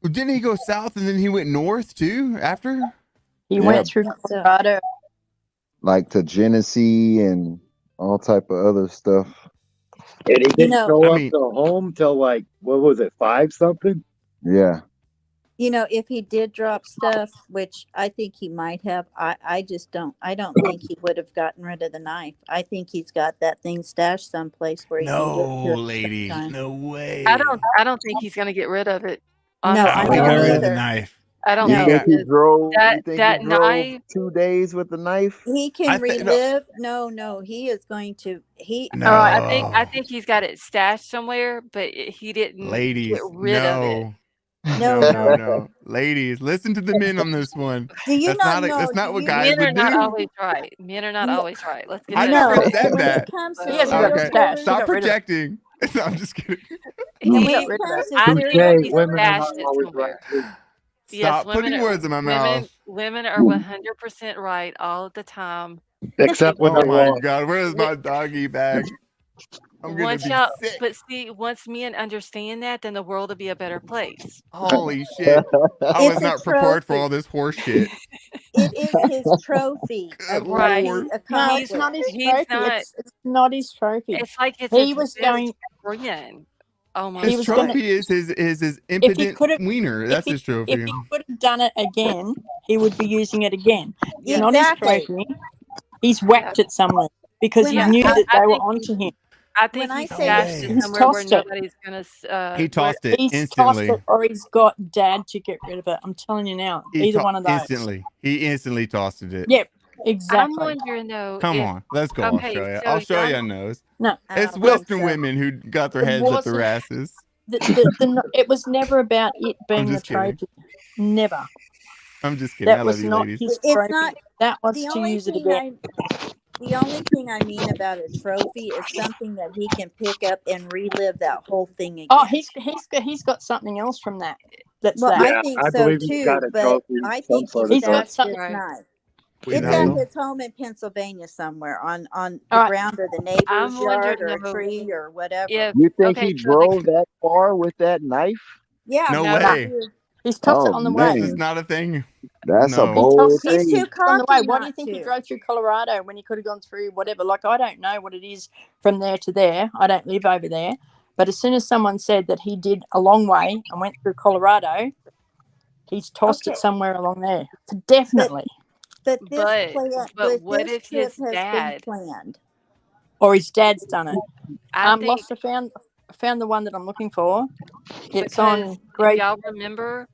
Didn't he go south and then he went north too after? He went through Colorado. Like to Genesee and all type of other stuff. And he didn't know- show I up mean- to home till like, what was it, 5 something? Yeah. You know, if he did drop stuff, which I think he might have, I don't think he would have gotten rid of the knife. I think he's got that thing stashed someplace where he can No, get to it lady, anytime. no way. I don't think he's gonna get rid of it. No, Honestly. I He don't got rid of the either. knife. I don't You No. think he because drove? that You think that he drove knife 2 days with the knife? He can I think- relive. No, he is going to. No. All right, I think he's got it stashed somewhere, but he didn't Ladies, get rid of it. no. Ladies, listen to the men on this one. Do you That's not not know? that's not do what you- guys Men are would not do. always right. Men are not always right. Let's get I that never straight. said when that. it comes to He hasn't got serial it Okay, killers, He stop got rid of it. projecting. No, I'm just kidding. when He, it comes to I serial think he women are not stashed it always somewhere. right. Yes, Stop putting words in my mouth. women are 100% right all the time. Except when Oh they're my wrong. God, where's my doggy bag? I'm gonna Once be y'all, sick. but see, once men understand that, then the world will be a better place. Holy shit! I It's was a not prepared for trophy. all this horse shit. It is his trophy of what Right. he No, accomplished. it's not his He's trophy. not. It's not his trophy. It's like it's He his was best going. friend. Almost. His was gonna- trophy is his If he impotent could have, wiener. That's his if trophy. he could have done it again, he would be using it again. It's Yeah. not his Exactly. trophy. He's whacked it somewhere because When he I- knew I- that I they were think onto him. I think When I he say stashed way. it He's somewhere where tossed it. nobody's gonna. He tossed it He's instantly. tossed it, or he's got Dad to get rid of it. I'm telling you now, either one of those. Instantly. He instantly tossed it. Yep, I'm exactly. wondering though. Come if, on, let's go. Okay, I'll so show you y'all- a nose. No, I It's don't think Western so. women who got their It heads up their wasn't- asses. It was never about it being the just kidding. trophy. Never. I'm just kidding. That I love was you, not ladies. his It's trophy. not That was the to only use it thing again. The only thing I mean about a trophy is something that he can pick up and relive that whole thing again. Oh, he's got something else from that. That's Well, that. I think I so believe he's too, got a but trophy, I some think he sort of He's got stashed something. his knife. We It's know. at his home in Pennsylvania somewhere on the All right. ground or the I'm neighbor's yard wondering or a though, tree or whatever. if You think okay, he so the drove that far with that knife? Yeah, No No. way. He's tossed it Oh on the This way. is man, not a thing. that's a No. He bold tossed he's thing. too on the way. cocky Why do you not think he to. drove through Colorado when he could have gone through whatever? Like, I don't know what it is from there to there. I don't live over there. But as soon as someone said that he did a long way and went through Colorado, he's tossed Okay. it somewhere along there. So definitely. But this but what this if trip his has dad? been planned. Or his dad's done it. I think Lost. I found the one that I'm looking for. It's because on if Great. y'all remember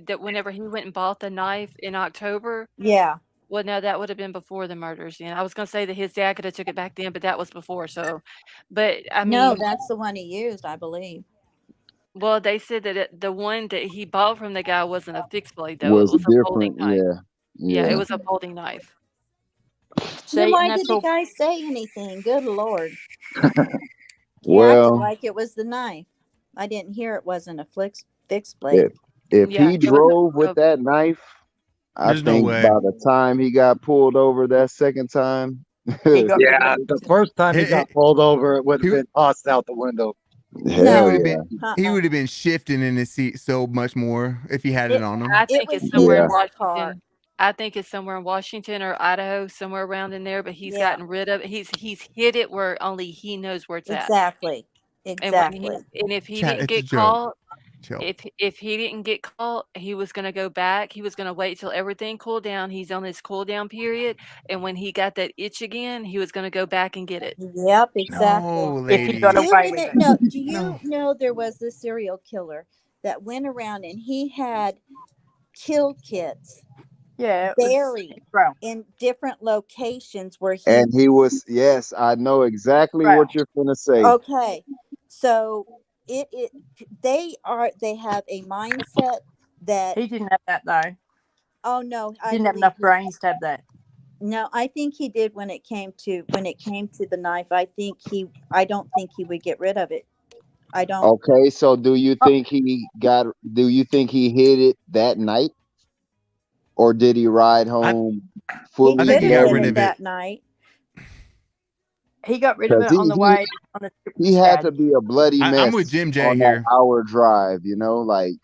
that whenever he went and bought the knife in October. Yeah. Well, no, that would have been before the murders. I was gonna say that his dad could have took it back then, but that was before. So, but I No, mean, that's the one he used, I believe. well, they said that the one that he bought from the guy wasn't a fixed blade though. Was It was a folding different, knife. yeah, Yeah, it yeah. was a folding knife. See, Then why and did that's the all. guy say anything? Good Lord. He acted Well, like it was the knife. I didn't hear it wasn't a fixed blade. if Yeah, he it was drove a with that knife, I There's no think way. by the time he got pulled over that second time, He got rid Yeah, of it. the first time he got pulled over, it would have He- been tossed out the window. hell would have yeah. been he would have been shifting in his seat so much more if he had it on him. I It think was it's somewhere in his car. Washington. I think it's somewhere in Washington or Idaho, somewhere around in there. But he's Yeah. gotten rid of it. He's hid it where only he knows where it's at. Exactly. And Exactly. and if he Chat, didn't it's a get joke. caught, Chill. if he didn't get caught, he was gonna go back. He was gonna wait till everything cooled down. He's on his cool down period, and when he got that itch again, he was gonna go back and get it. Yep, exactly. No, If he lady. got Do you away with it. know? Do you No. know there was this serial killer that went around and he had kill kits Yeah, it was buried bro. in different locations where he. And he was, yes, I know exactly Right. what you're gonna say. Okay, so they have a mindset that He didn't have that though. oh no, He I didn't have believe enough he, brains to have that. no, I think he did when it came to the knife. I don't think he would get rid of it. I don't. Okay, so do you Oh, think he hid it that night, or did he ride home he fully could have hit loaded? it that night. He got rid of Because it on the way on the trip with he his had dad. to be a bloody I'm mess with Jim J on that here. hour drive, like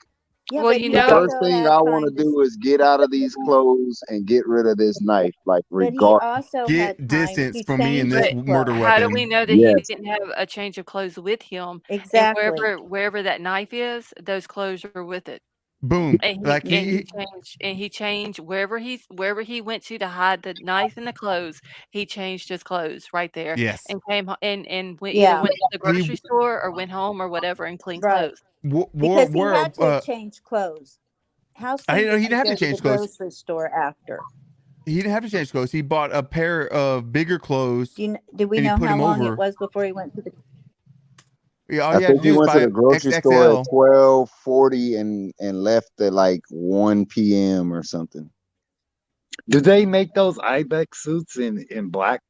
Yeah, Well, but you he the know, first also thing had I want time to to. do is get out of these clothes and get rid of this knife, like But he regardless. also had Get time distance to from me and change this his but murder clothes. how do we weapon. know that he Yes. didn't have a change of clothes with him? And Exactly. wherever that knife is, those clothes are with it. Boom. And Like he changed wherever he went to hide the knife and the clothes. He changed his clothes right there yes. and came and either Yeah, went to the He grocery store or went home or whatever and clean right. clothes. Because he wore had to change clothes. How I soon know did he he didn't have go to to the change clothes. grocery store after? He didn't have to change clothes. He bought a pair of bigger clothes Do we and he know put how them long it over. was before he went to the? Yeah, all I you had to think he do is went to buy the grocery store at XXL. 12:40 and left at like 1 p.m. or something. Do they make those Ibex suits in black?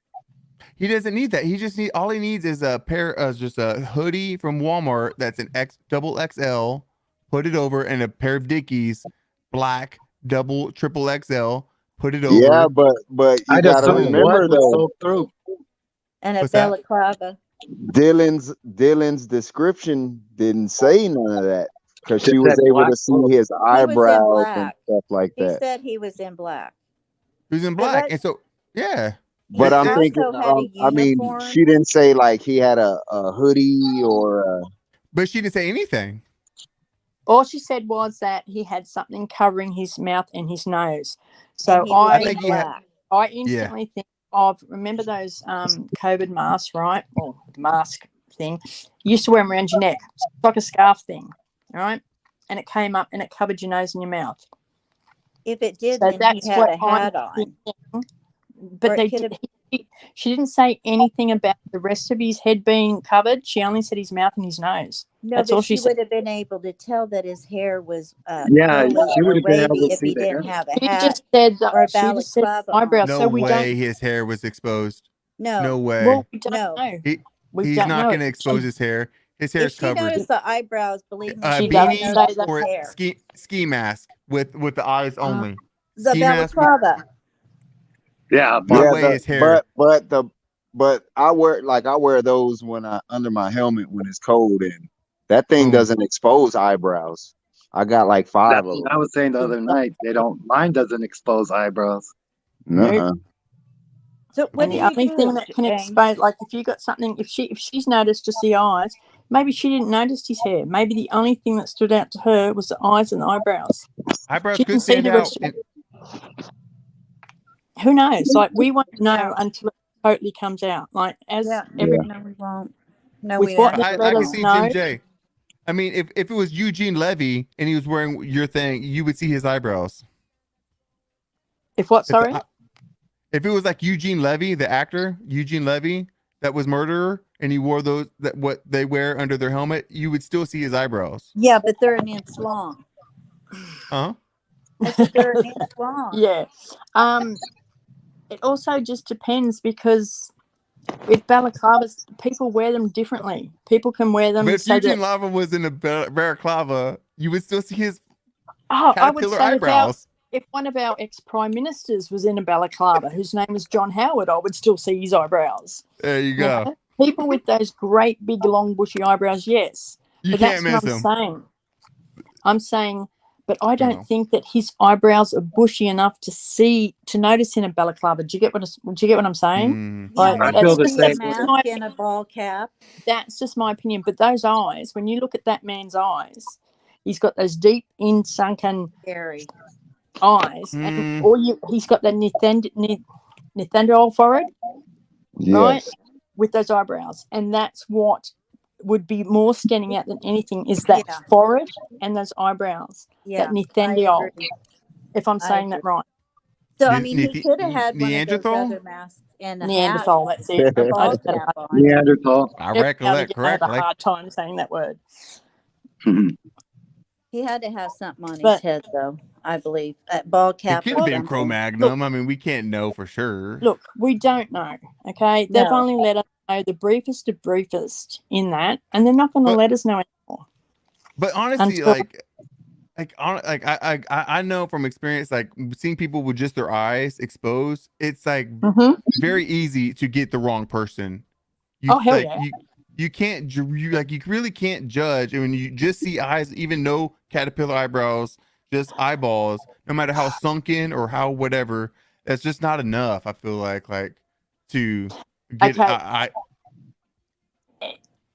He doesn't need that. All he needs is a pair just a hoodie from Walmart that's an double XL, put it over, and a pair of Dickies, black, triple XL, put it Yeah, over. but you I'd gotta assume blood remember would though, soak through. And a What's that? balaclava. Dylan's description didn't say none of that because she Just was that able black to see cloak. his He was in eyebrows and black. stuff like He that. said he was in black. He was in But black, and so yeah. But he I'm thinking, also had a I mean, uniform. she didn't say like he had a hoodie or But she didn't say anything. All she said was that he had something covering his mouth and his nose. So And he was I in think he had. black. I Yeah. instantly think of, remember those COVID masks, right? Or the mask thing. You used to wear them around your neck. It's like a scarf thing, right? And it came up and it covered your nose and your mouth. If it did, So then he that's had what a hat I'm on. thinking. But Or they it could have. she didn't say anything about the rest of his head being covered. She only said his mouth and his nose. No, That's but all she she said. would have been able to tell that his hair was Yeah, curly she would or have been able wavy to if see he the hair. didn't have a She hat just said or a she just said balaclava eyebrows. on. No So we way don't. his hair was exposed. No. No way. Well, we don't No. know. We He's don't not know. going to expose his hair. His hair If is she covered. noticed the eyebrows, believe me, A she She would have doesn't beanie say noticed that. his or hair. ski mask with the eyes only. The Ski mask with balaclava. Yeah, no yeah, way his hair. but I wear those when I under my helmet when it's cold and that thing Boom. doesn't expose eyebrows. I got like 5 that's of what I them. was saying the other night. Mine doesn't expose eyebrows. Nuh-uh. So what And do the you only do, thing that can Jane? expose, like if you got something, if she's noticed just the eyes, maybe she didn't notice his hair. Maybe the only thing that stood out to her was the eyes and the eyebrows. Eyebrows She could didn't see stand the out. rest of it. Who knows? Like we won't know until it totally comes out. Like as every No, we won't. No, with we what they absolutely I can let us see know. Jim J. I mean, if it was Eugene Levy and he was wearing your thing, you would see his eyebrows. If what? Sorry. If it was like Eugene Levy, the actor Eugene Levy, that was murderer, and he wore those what they wear under their helmet, you would still see his eyebrows. Yeah, but they're an inch long. Huh? I said they're an inch long. Yeah. It also just depends because with balaclavas, people wear them differently. People can wear them But if so Eugene that. Levy was in a balaclava, you would still see his I would caterpillar say eyebrows. if one of our ex-prime ministers was in a balaclava, whose name was John Howard, I would still see his eyebrows. There you go. know? People with those great big long bushy eyebrows, yes. You But can't that's what miss I'm him. saying. I'm saying, but I don't No. think that his eyebrows are bushy enough to notice in a balaclava. Do you get what I'm saying? Yeah, Like, I feel the just same a way. mask and a ball cap. That's just my opinion. But those eyes, when you look at that man's eyes, he's got those deep in sunken Scary. eyes, and he's got that Neanderthal forehead, right, Yes. with those eyebrows, and that's what would be more standing out than anything is that Yeah. forehead and those eyebrows. Yeah, That I Neanderthal, agree. if I'm I saying agree. that right. So I mean, he could have had one of those Neanderthal? other masks and a Neanderthal, hat, that's it. a I ball just had cap a on. Neanderthal. I every now and recollect again I have a correctly. hard time saying that word. He had to have something on his But head, though. I believe a ball It cap could or have been something. Cro-Magnon. I mean, we can't know for sure. look, we don't know. Okay, they've No. only let us know the briefest of briefest in that, and they're not going to But let us know anymore but honestly, until. I know from experience, like seeing people with just their eyes exposed, it's like Mhm. very easy to get the wrong person. Oh hell yeah! You can't you really can't judge, and when you just see eyes, even no caterpillar eyebrows, just eyeballs, no matter how sunken or how whatever, that's just not enough. I feel like to get Okay.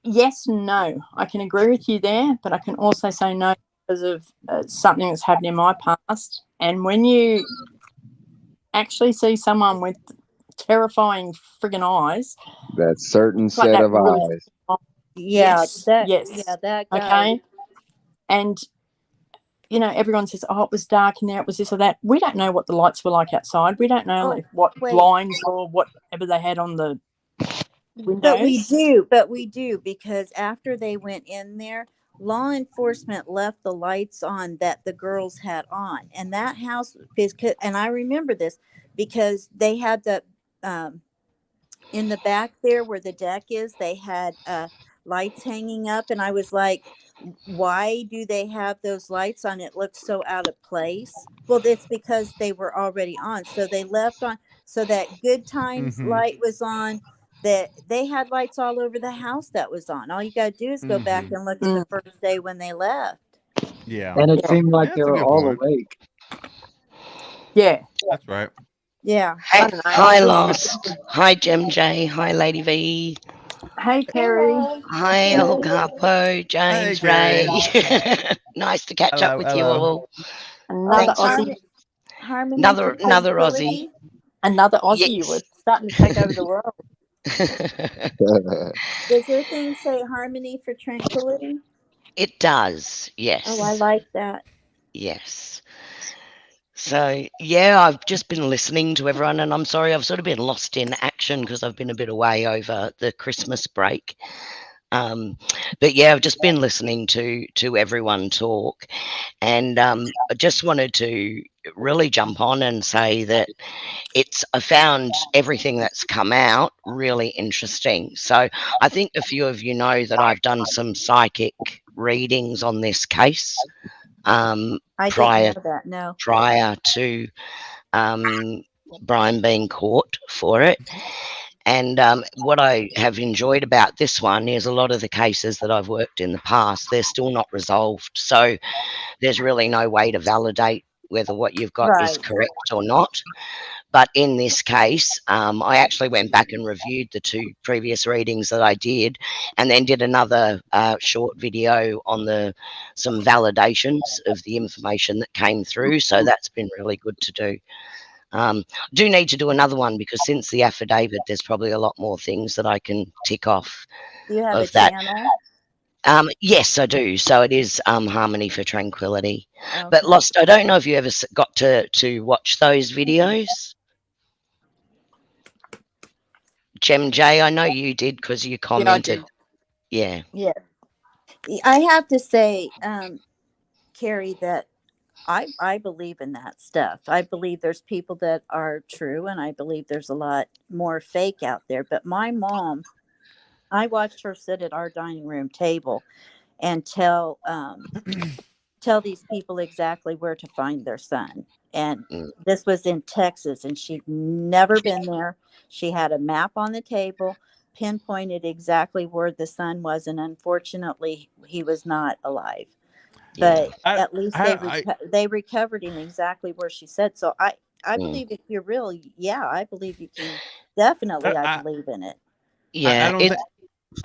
Yes and no. I can agree with you there, but I can also say no because of something that's happened in my past. And when you actually see someone with terrifying friggin' eyes, That certain it's like set that of really. eyes. Yeah, Yes. that guy. Okay. And everyone says, "Oh, it was dark in there. It was this or that." We don't know what the lights were like outside. We don't know what wait. blinds or whatever they had on the windows. But we do because after they went in there, law enforcement left the lights on that the girls had on, and that house is. And I remember this because they had the in the back there where the deck is. They had lights hanging up, and I was like, why do they have those lights on? It looks so out of place. Well, it's because they were already on, so they left on, so that good times light was on. That they had lights all over the house that was on. All you got to do is go back and look at the first day when they left. Yeah, And it seemed like Yeah, they that's a were good all point. awake. Yeah, That's right. Yeah. Hey, I don't know. hi, Lost. Hi, Jim J. Hi, Lady V. Hey, Kerry. Hi, El Capo, James Ray. Kerry. Nice to catch up with you Hello. all. Another Thanks for Aussie. Harmony. another Aussie. Another Aussie. Yes. We're starting to take over the world. Does your thing say harmony for tranquility? It does, yes. Oh, I like that. Yes. So, yeah, I've just been listening to everyone, and I'm sorry, I've sort of been lost in action because I've been a bit away over the Christmas break. But yeah, I've just been listening to everyone talk, and I just wanted to really jump on and say that I found everything that's come out really interesting. So I think a few of you know that I've done some psychic readings on this case. I prior didn't know that. No. prior to Bryan being caught for it. And what I have enjoyed about this one is a lot of the cases that I've worked in the past, they're still not resolved. So there's really no way to validate whether what you've got is correct or not. But in this case, I actually went back and reviewed the 2 previous readings that I did, and then did another short video on some validations of the information that came through. So that's been really good to do. Do need to do another one because since the affidavit, there's probably a lot more things that I can tick off. Do you have of a that. channel? Yes, I do. So it is Harmony for Tranquility. But Okay. Lost, I don't know if you ever got to watch those videos. Gem J, I know you did because you commented. Yeah. Yeah. I have to say, Carrie, that I believe in that stuff. I believe there's people that are true, and I believe there's a lot more fake out there. But my mom, I watched her sit at our dining room table and tell these people exactly where to find their son. And this was in Texas, and she'd never been there. She had a map on the table, pinpointed exactly where the son was, and unfortunately, he was not alive. But at least they recovered him exactly where she said. So I believe if you're real, yeah, I believe you can definitely. I believe in it. Yeah,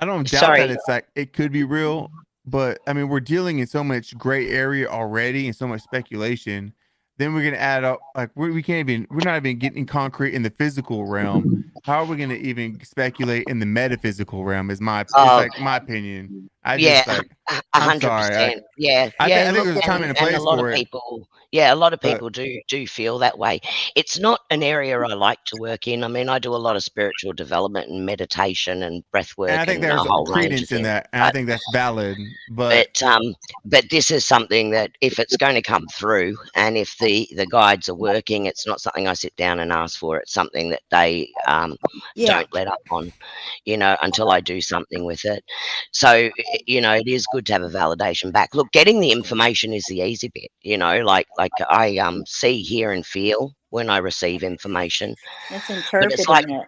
I don't doubt that it's like it could be real, but I mean we're dealing in so much gray area already and so much speculation. Then we're gonna add up like we're not even getting concrete in the physical realm. How are we gonna even speculate in the metaphysical realm? Is my opinion. I Yeah, just like, a I'm hundred sorry. Like, percent. Yeah, I yeah. think Look, there's a time and a and a place lot of for it, people, yeah, a lot of but people do feel that way. It's not an area I like to work in. I mean, I do a lot of spiritual development and meditation and breath and I work think and a there's whole range of credence in things. that, and I think that's valid. But But this is something that if it's going to come through, and if the guides are working, it's not something I sit down and ask for. It's something that they Yeah. don't let up on, until I do something with it. So it is good to have a validation back. Look, getting the information is the easy bit. Like I see, hear, and feel when I receive information, It's but it's like interpreting it.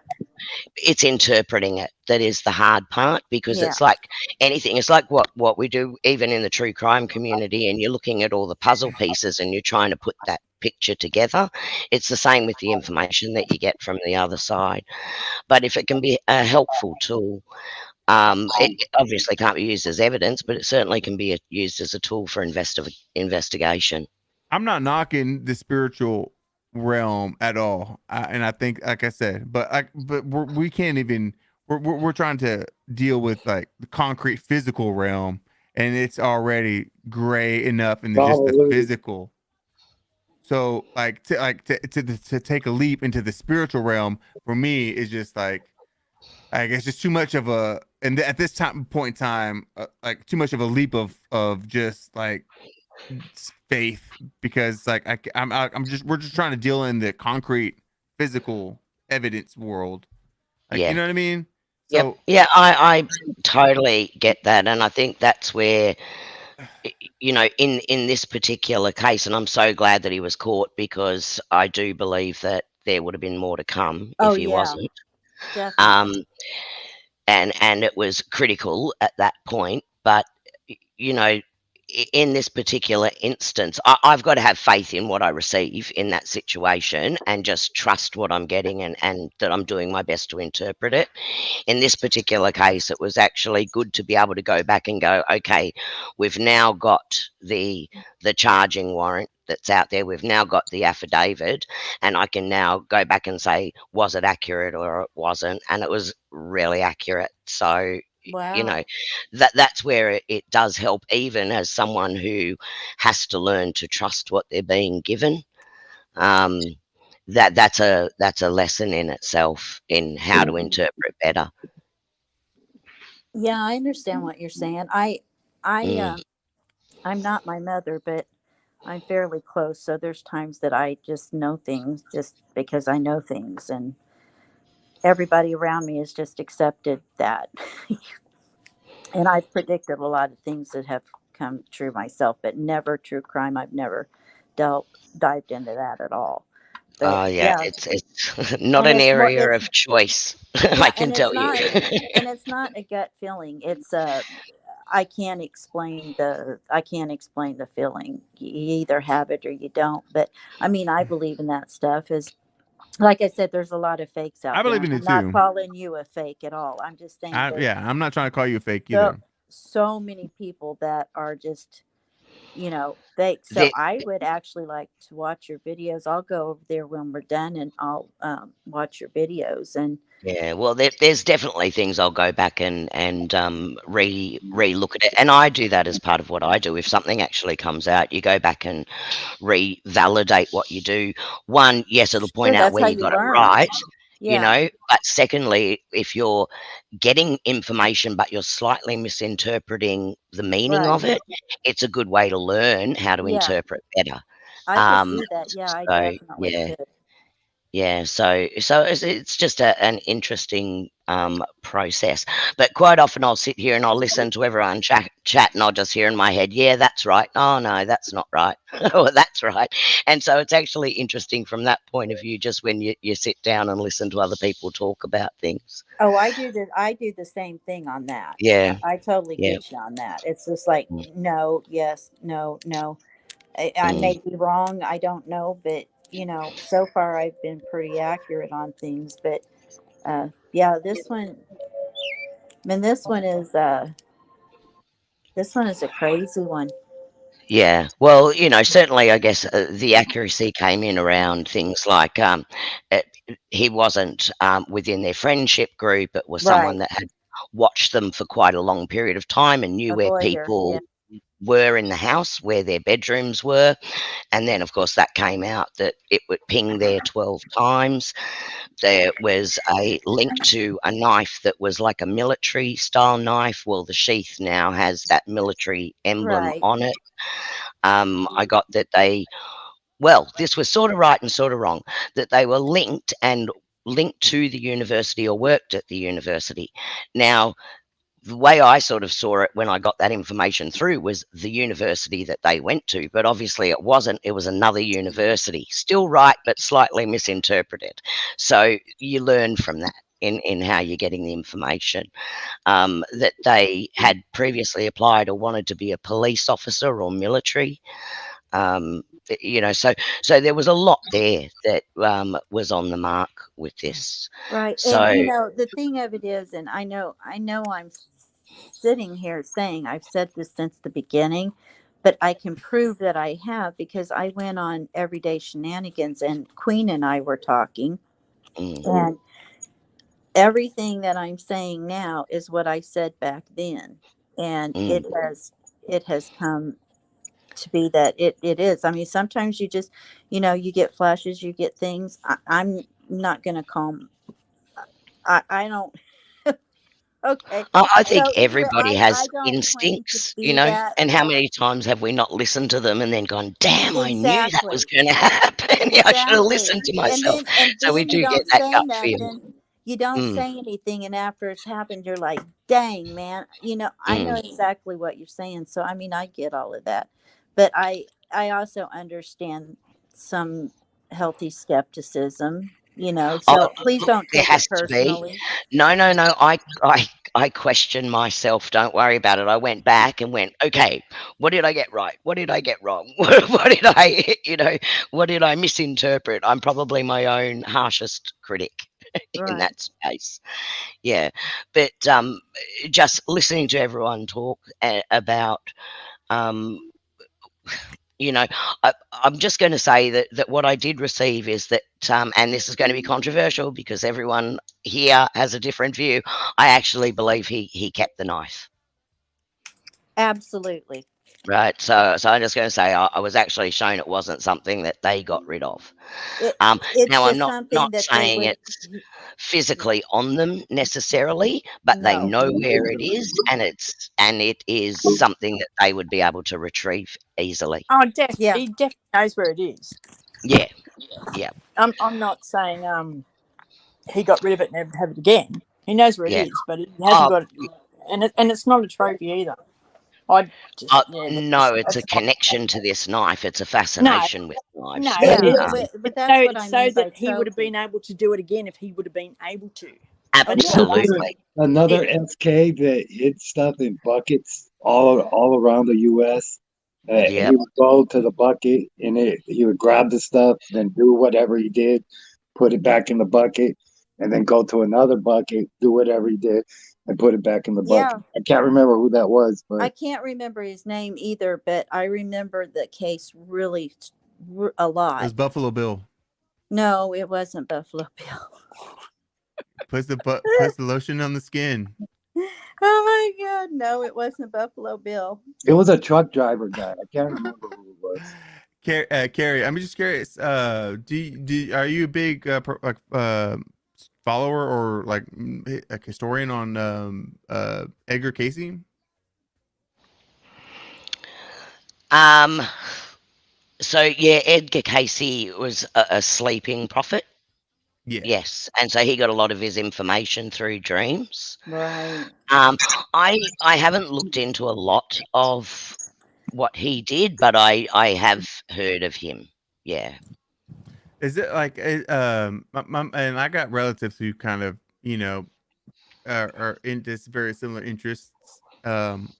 it's interpreting it that is the hard part, because Yeah. it's like anything. It's like what we do even in the true crime community, and you're looking at all the puzzle pieces and you're trying to put that picture together. It's the same with the information that you get from the other side. But if it can be a helpful tool, it obviously can't be used as evidence, but it certainly can be used as a tool for investigation. I'm not knocking the spiritual realm at all, and I think, like I said, but we can't even. We're trying to deal with like the concrete physical realm, and it's already gray enough in just the Hallelujah. physical. So to take a leap into the spiritual realm for me is just like, I guess, just too much of a, and at this point in time, like too much of a leap of just like faith, because like we're just trying to deal in the concrete physical evidence world, like, you Yeah. know what I mean? Yep. So Yeah, I totally get that, and I think that's where, in this particular case, and I'm so glad that he was caught, because I do believe that there would have been more to come Oh if he yeah, wasn't. definitely. Um, and it was critical at that point. But you know, in this particular instance, I've got to have faith in what I receive in that situation, and just trust what I'm getting, and that I'm doing my best to interpret it. In this particular case, it was actually good to be able to go back and go, okay, we've now got the charging warrant that's out there. We've now got the affidavit, and I can now go back and say, was it accurate or it wasn't? And it was really accurate. So Wow. that's where it does help, even as someone who has to learn to trust what they're being given. Um, that's a lesson in itself in how to interpret better. Yeah, I understand what you're saying. Mm. I'm not my mother, but I'm fairly close. So there's times that I just know things just because I know things, and everybody around me has just accepted that. And I've predicted a lot of things that have come true myself, but never true crime. I've never dived into that at all. But Oh yeah, yeah, it's not and an it's more. area It's of choice. I yeah, can tell you. and it's not a gut feeling. It's I can't explain the feeling. You either have it or you don't. But I mean, I believe in that stuff. Is like I said, there's a lot of fakes I out there, believe and in I'm it not too. calling you a fake at all. I'm just saying there's Yeah, I'm not trying to call you a fake so either. so many people that are just fake. So The- I would actually like to watch your videos. I'll go over there when we're done, and I'll watch your videos. And Yeah, well, there's definitely things I'll go back and re-look at it, and I do that as part of what I do. If something actually comes out, you go back and revalidate what you do. One, yes, it'll sure, point out that's where how you you got it learn. right, Yeah, but secondly, if you're getting information but you're slightly misinterpreting the meaning of right. it, it's a good way to learn how to Yeah, interpret better. I could Um, see that. Yeah, I so definitely yeah. could. Yeah, so it's just an interesting process. But quite often I'll sit here and I'll listen to everyone chat, and I'll just hear in my head, yeah, that's right. Oh no, that's not right. Oh, that's right. And so it's actually interesting from that point of view, just when you sit down and listen to other people talk about things. Oh, I do the same thing on that. Yeah, I totally yeah. get you on that. It's just like Mm, no, yes, no, no. I mm. may be wrong. I don't know, but so far I've been pretty accurate on things. But yeah, this one, man, this one is a crazy one. Yeah, well, certainly, I guess the accuracy came in around things like he wasn't within their friendship group. It was someone Right. that had watched them for quite a long period of time and knew A where voyeur, people yeah. were in the house, where their bedrooms were. And then, of course, that came out that it would ping there 12 times. There was a link to a knife that was like a military style knife. Well, the sheath now has that military emblem Right. on it. I got that well, this was sort of right and sort of wrong, that they were linked to the university or worked at the university. Now, the way I sort of saw it when I got that information through was the university that they went to, but obviously it wasn't. It was another university. Still right, but slightly misinterpreted. So you learn from that in how you're getting the information. That they had previously applied or wanted to be a police officer or military. So there was a lot there that was on the mark with this. Right. And So the thing of it is, and I know I'm sitting here saying I've said this since the beginning, but I can prove that I have because I went on Everyday Shenanigans and Queen and I were talking, and everything that I'm saying now is what I said back then. And it has come to be that it is. I mean, sometimes you just, you get flashes, you get things. I'm not going to call. I don't. Okay. I think So either everybody has I don't claim to instincts, be that. and how many times have we not listened to them and then gone, damn, I knew that was Exactly. going to happen. I should have Exactly. listened to And myself. So we then you do get don't that say gut feel. nothing. You don't Mm, say anything, and after it's happened, you're like, "Dang, man!" I know mm. exactly what you're saying. So I mean, I get all of that, but I also understand some healthy skepticism. Oh, So please look, don't there take it has to be. personally. No, no, no. I question myself. Don't worry about it. I went back and went, okay, what did I get right? What did I get wrong? What did what did I misinterpret? I'm probably my own harshest critic in Right. that space. Yeah. But just listening to everyone talk about, um, I'm just going to say that what I did receive is that, and this is going to be controversial because everyone here has a different view. I actually believe he kept the knife. Absolutely. Right. So I'm just going to say I was actually shown it wasn't something that they got rid of. It's Now I'm just not something that they saying would. it's physically on them necessarily, but they No. know where it is, and it is something that they would be able to retrieve easily. Oh, Yeah. he definitely knows where it is. Yeah. Yeah. I'm not saying he got rid of it and never have it again. He knows where it Yeah. is, but he hasn't Oh, got it, and it's not a trophy either. I just no, it's a that's not, connection to this knife. It's a no, fascination with knives. no. But Yeah, but It's that's so what it's I so mean by that he would have been trophy. able to do it again if he would have been able to. But it Wasn't was absolutely. there another SK that hid stuff in buckets all around the U.S.? He Yep. would go to the bucket and he would grab the stuff, then do whatever he did, put it back in the bucket, and then go to another bucket, do whatever he did, and put it back in the bucket. Yeah, I can't remember who that was, I but can't remember his name either, but I remember the case really a It lot. was Buffalo Bill. No, it wasn't Buffalo Bill. Puts the lotion on the skin. Oh my God, no, it wasn't Buffalo Bill. it was a truck driver guy. I can't remember who it was. Carrie, I'm just curious. Are you a big follower or like a historian on Edgar Casey? So yeah, Edgar Casey was a sleeping prophet. Yeah. Yes, and so he got a lot of his information through dreams. Right. I haven't looked into a lot of what he did, but I have heard of him. Yeah. Is it like and I got relatives who kind of are in this very similar interests,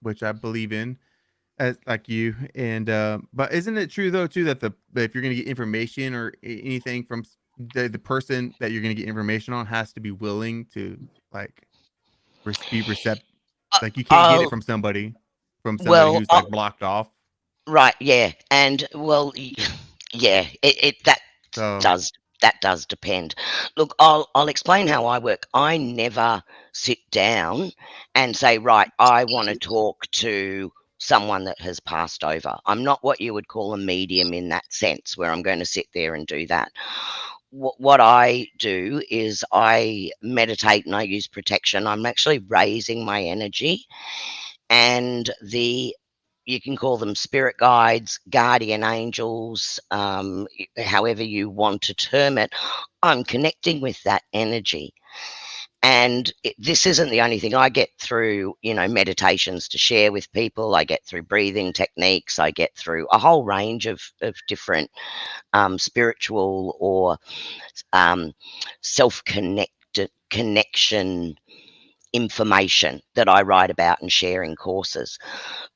which I believe in, as like you. And but isn't it true though too that that if you're gonna get information or anything from the person that you're gonna get information on has to be willing to like be receptive, like you can't get it Oh, from somebody well, who's like blocked off. right, yeah, and well, yeah, it that So does that does depend. Look, I'll explain how I work. I never sit down and say, right, I want to talk to someone that has passed over. I'm not what you would call a medium in that sense, where I'm going to sit there and do that. What I do is I meditate and I use protection. I'm actually raising my energy, and you can call them spirit guides, guardian angels, however you want to term it. I'm connecting with that energy. And this isn't the only thing. I get through, meditations to share with people. I get through breathing techniques. I get through a whole range of different spiritual or self-connected connection information that I write about and share in courses.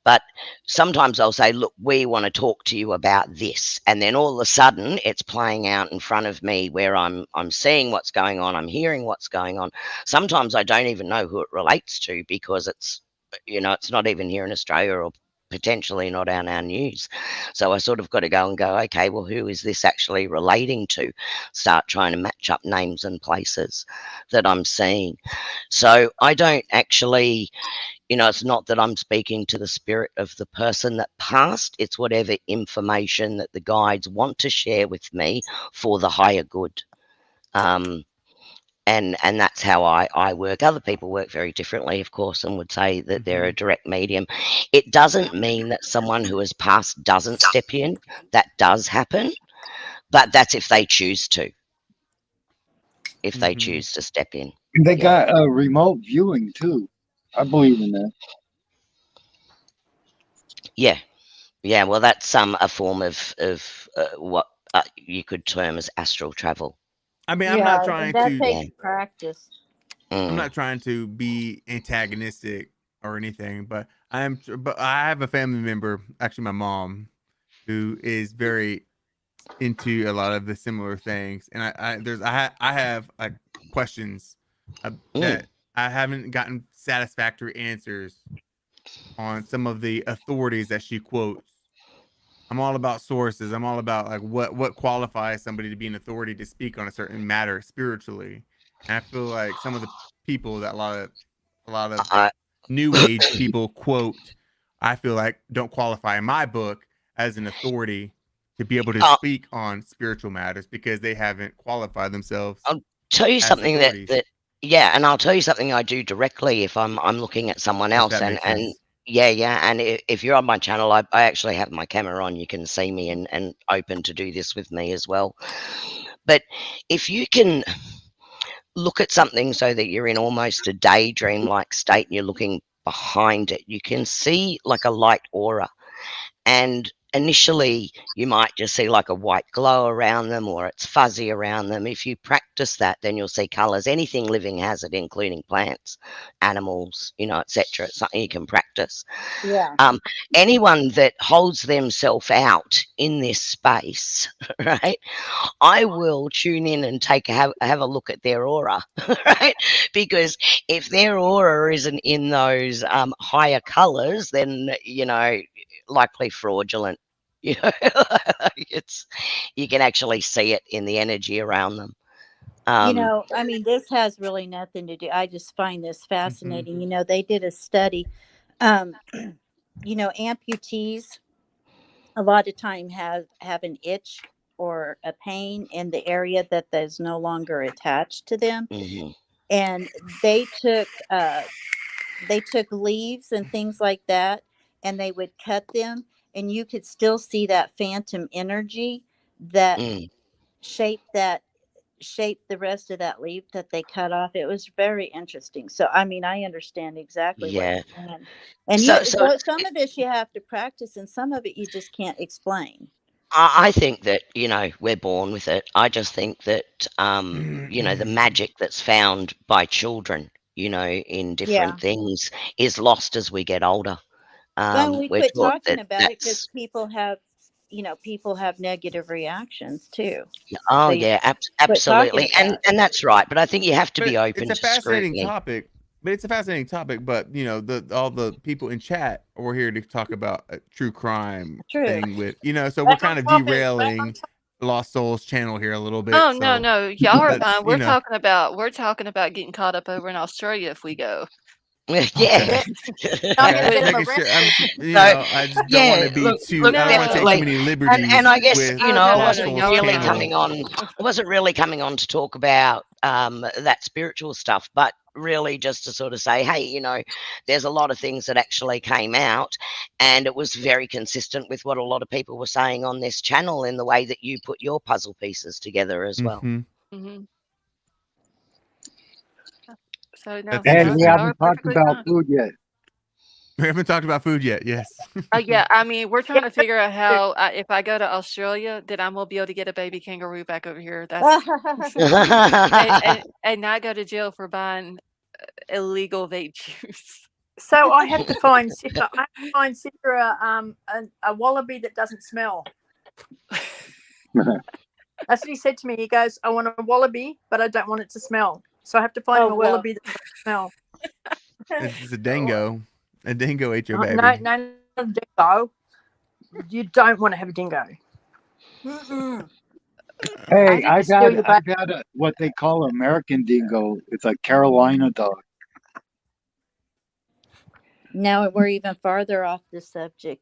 But sometimes I'll say, look, we want to talk to you about this. And then all of a sudden it's playing out in front of me, where I'm seeing what's going on. I'm hearing what's going on. Sometimes I don't even know who it relates to, because it's not even here in Australia, or potentially not on our news. So I sort of got to go, okay, well, who is this actually relating to? Start trying to match up names and places that I'm seeing. So I don't actually, it's not that I'm speaking to the spirit of the person that passed. It's whatever information that the guides want to share with me for the higher good. And that's how I work. Other people work very differently, of course, and would say that they're a direct medium. It doesn't mean that someone who has passed doesn't step in. That does happen, but that's if they choose to. If they choose to step in. They got remote viewing too. I believe in that. Yeah. Well, that's a form of what you could term as astral travel. I mean, I'm not trying that to. takes practice. I'm not trying to be antagonistic or anything, but But I have a family member, actually my mom, who is very into a lot of the similar things, and I have like questions that I haven't gotten satisfactory answers on some of the authorities that she quotes. I'm all about sources. I'm all about like what qualifies somebody to be an authority to speak on a certain matter spiritually. And I feel like some of the people that a lot of new age people quote, I feel like don't qualify in my book as an authority to be able to speak on spiritual matters, because they haven't qualified themselves. I'll tell you something that and I'll tell you something I do directly if I'm looking at someone else, and and if you're on my channel, I actually have my camera on. You can see me and open to do this with me as well. But if you can look at something so that you're in almost a daydream like state and you're looking behind it, you can see like a light aura. And initially you might just see like a white glow around them, or it's fuzzy around them. If you practice that, then you'll see colors. Anything living has it, including plants, animals, etc. It's something you can practice. Yeah. Anyone that holds themselves out in this space, right, I will tune in and have a look at their aura, right? Because if their aura isn't in those higher colors, then likely fraudulent. You can actually see it in the energy around them. I mean, this has really nothing to do. I just find this fascinating. They did a study. Amputees a lot of time have an itch or a pain in the area that is no longer attached to them. And they took leaves and things like that, and they would cut them, and you could still see that phantom energy that shaped the rest of that leaf that they cut off. It was very interesting. So I mean, I understand exactly what you're saying. And so some of this you have to practice, and some of it you just can't explain. I think that we're born with it. I just think that the magic that's found by children in different things is lost as we get older. Well, we We're quit taught talking that about it because people have negative reactions too. Oh So yeah, quit talking absolutely, about and that's right. But I think you have to be open It's a to fascinating scrutiny. topic. But it's a fascinating topic. But all the people in chat, we're here to talk about a true crime thing with so we're kind of derailing Lost Souls channel here a little bit. Oh, no, So no, y'all are that's, fine. We're talking about getting caught up over in Australia if we go. Yeah. okay. I'm Okay, going I to was get him making sure. I'm arrested. just, you So, know, I just don't want yeah, to be look, too. look, I don't want to take too No. many definitely. liberties And I guess, with you Oh, know, I no, no, wasn't Souls y'all are really fine. channel. coming on, I wasn't really coming on to talk about that spiritual stuff, but really just to sort of say, hey, you know, there's a lot of things that actually came out, and it was very consistent with what a lot of people were saying on this channel in the way that you put your puzzle pieces together as well. Mm-hmm. Mhm. So, no, That's And y'all we interesting. y'all are haven't talked perfectly about fine. food yet. We haven't talked about food yet. Yes. Yeah, I mean, we're trying to figure out Yeah. how, if I go to Australia, then I'm gonna be able to get a baby kangaroo back over here. That's and not go to jail for buying illegal vape juice. So I have to find Sipper a wallaby that doesn't smell. That's what he said to me. He goes, I want a wallaby, but I don't want it to smell. So I have to find him a well. wallaby that doesn't smell. It's a dingo. A dingo ate your No, baby. no, not a dingo. You don't want to have a dingo. Mm-mm. I Hey, need to steal your baby. I've had a, what they call American dingo. It's a Carolina dog. Now we're even farther off the subject.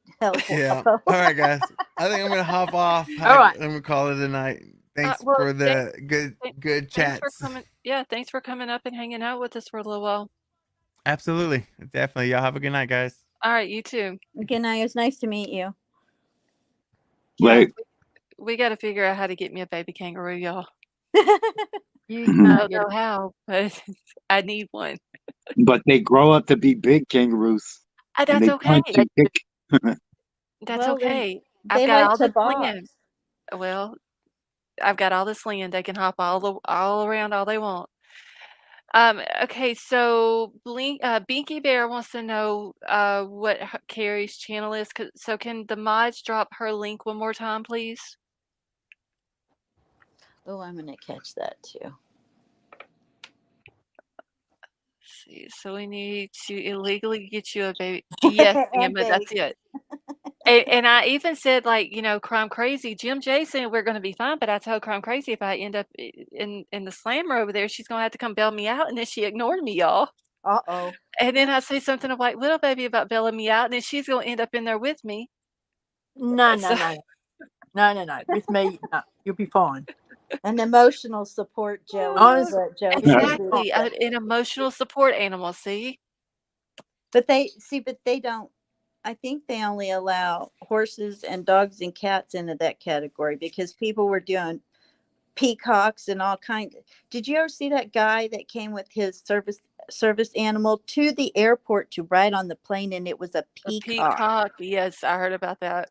Yeah. All right, guys. I think I'm gonna hop off. All right. I'm gonna call it a night. Thanks Well, for the good thanks for chats. coming. Yeah, thanks for coming up and hanging out with us for a little while. Absolutely, definitely. Y'all have a good night, guys. All right, you too. Good night. It was nice to meet you. Yeah, Like, we got to figure out how to get me a baby kangaroo, y'all. You I can't don't get know it. how, but I need one. but they grow up to be big kangaroos, and That's they okay. punch and kick. That's Well, okay. I've they got like all to this box. land. Well, I've got all this land. They can hop all around all they want. Okay, so Binky Bear wants to know what Carrie's channel is. So can the mods drop her link one more time, please? Oh, I'm going to catch that too. Let's see, so we need to illegally get you a baby. Yes, And Emma, that's baby. it. And I even said, like, you know, Crime Crazy, Jim J saying we're going to be fine, but I told Crime Crazy if I end up in the slammer over there, she's going to have to come bail me out, and then she ignored me, y'all. Uh-oh. And then I say something to White Widow Baby about bailing me out, and then she's going to end up in there with me. No. With me, no, you'll be fine. An emotional support, Joey, is Honestly, what Joey you'll be said. Exactly, fine. an emotional support animal, see? But they don't. I think they only allow horses and dogs and cats into that category because people were doing peacocks and all kinds. Did you ever see that guy that came with his service animal to the airport to ride on the plane, and it was a A peacock? peacock, yes, I heard about that.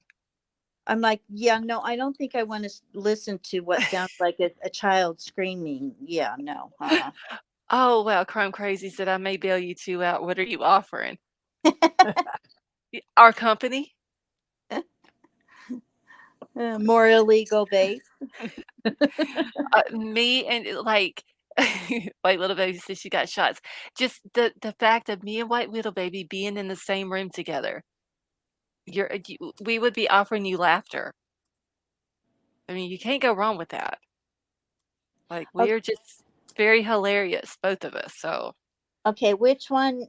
I'm like, yeah, no, I don't think I want to listen to what sounds like a child screaming. Yeah, no. Oh, well, Crime Crazy said I may bail you two out. What are you offering? Our company? More illegal base. Me and like White Little Baby says she got shots. Just the fact of me and White Little Baby being in the same room together, we would be offering you laughter. I mean, you can't go wrong with that. Like, Okay. we're just very hilarious, both of us. So Okay, which one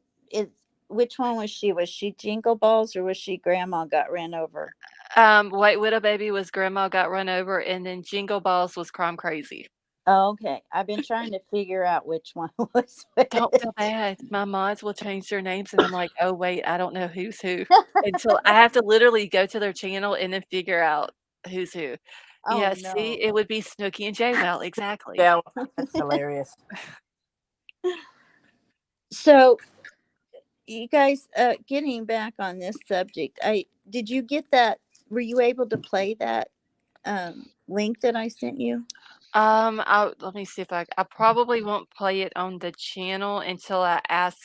was she? Was she Jingle Balls or was she Grandma got ran over? White Widow Baby was Grandma got run over, and then Jingle Balls was Crime Crazy. Oh, okay. I've been trying to figure out which one was Don't feel bad. My mods will change their names, and I'm like, oh wait, I don't know who's who until I have to literally go to their channel and then figure out who's who. Oh Yeah, no. see, it would be Snooki and J-Well, exactly. Yeah, that's hilarious. So you guys, getting back on this subject, did you get that? Were you able to play that link that I sent you? Let me see if I probably won't play it on the channel until I ask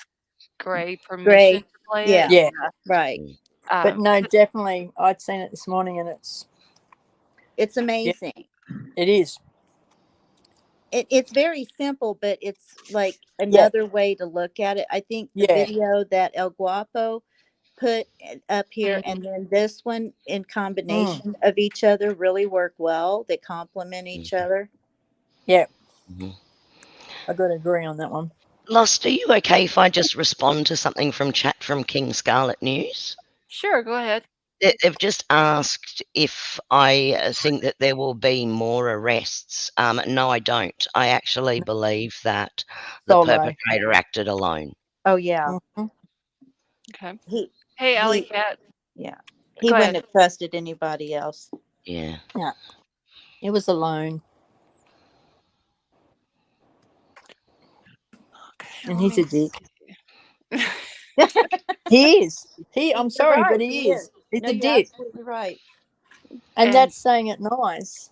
Gray permission Gray, to play yeah, it. Yeah, right. but no, definitely, I'd seen it this morning, and It's amazing. it is. It's very simple, but it's like another way to look at it. I think the Yeah. video that El Guapo put up here Mm-hmm. and then this one in Mm. combination of each other really work well. They complement each other. Yeah, Mhm. I got to agree on that one. Lost, are you okay if I just respond to something from chat from King Scarlet News? Sure, go ahead. They've just asked if I think that there will be more arrests. No, I don't. I actually believe that the Solo. perpetrator acted alone. Oh yeah. Mhm. Okay. He Hey, Alley he Cat, yeah. He go wouldn't ahead. have trusted anybody else. Yeah. Yeah, it was alone, Okay, and let he's me a dick. see. He is. I'm You're sorry, right. but he is. He's No, a you're dick, absolutely right. and And that's saying it nice.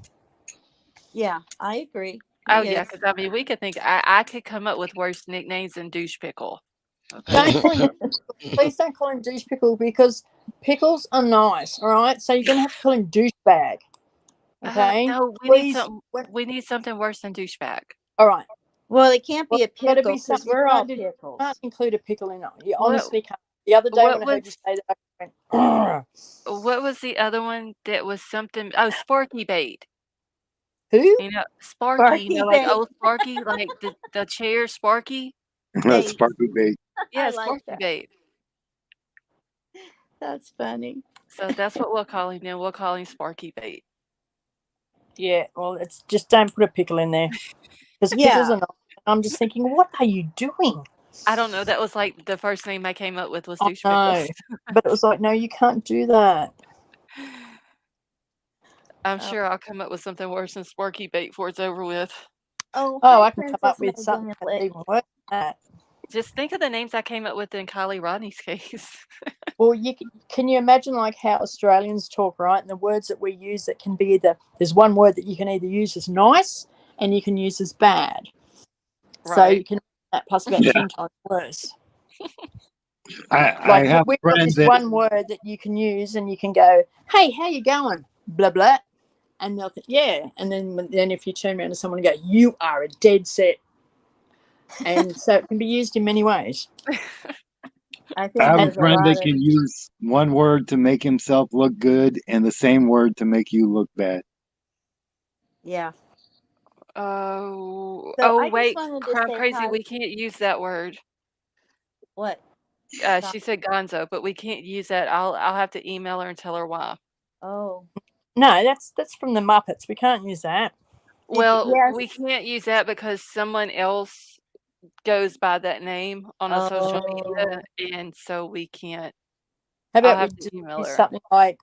Yeah, I agree. oh He yeah, is. because I mean, we could think I could come up with worse nicknames than douche pickle. Okay. Don't call him. Please don't call him douche pickle because pickles are nice. All right, so you're gonna have to call him douchebag. Okay, No, please. we need something worse than douchebag. All right. Well, it can't Well, be a it's got to pickle be because something. we're all You pickles. can't include a pickle in it. You What honestly can't. The other day what when I heard you was say that, I went, what was the other one that was something? Oh, Sparky bait. who? You know, Sparky. You Sparky know, like bait. old Sparky, like the chair Sparky. Bait. Sparky bait. Yeah, I like Sparky that. bait. That's funny. So that's what we'll call him now. We'll call him Sparky bait. Yeah. Well, it's just don't put a pickle in there because pickles Yeah. are not. I'm just thinking, what are you doing? I don't know. That was like the first name I came up with was I douche pickles. know, but it was like, no, you can't do that. I'm sure I'll come up with something worse than Sparky bait before it's over with. Oh, Oh, hi, I can come up Princess with something Megan. that's even worse than that. Just think of the names I came up with in Kylie Rodney's case. Well, can you imagine like how Australians talk, right? And the words that we use that can be either there's one word that you can either use as nice and you can use as bad. So Right. you can that plus about Yeah. 10 times worse. I Like have a we've got friend this that one word that you can use and you can go, hey, how you going? Blah blah. And they'll think, yeah. And then if you turn around to someone and go, you are a dead set. And so it can be used in many ways. I I think have a there's a friend lot that of can use one word to make himself look good and the same word to make you look bad. yeah. Oh, So I just wait, wanted to crime say crazy. hi. We can't use that word. What? She said gonzo, but we can't use that. I'll have to email her and tell her why. Oh. No, that's from the Muppets. We can't use that. Well, Yes. we can't use that because someone else goes by that name on a social media, and so we can't. How I'll about we have to just email use her. something like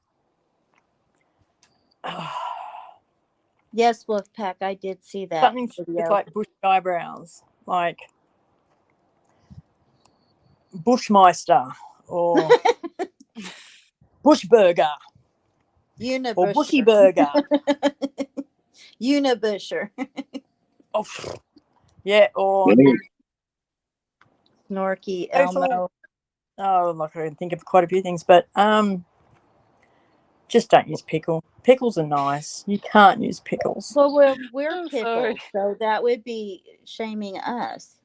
Yes, Wolfpack. I did see that something video. with like bushy eyebrows, like Bushmeister or Bushburger or Bushy Unibusher. Burger. Unibusher. Oh, yeah, or Snorky total. Elmo. Oh, like I can think of quite a few things, but just don't use pickle. Pickles are nice. You can't use pickles. Well, we're I'm pickles, sorry. so that would be shaming us.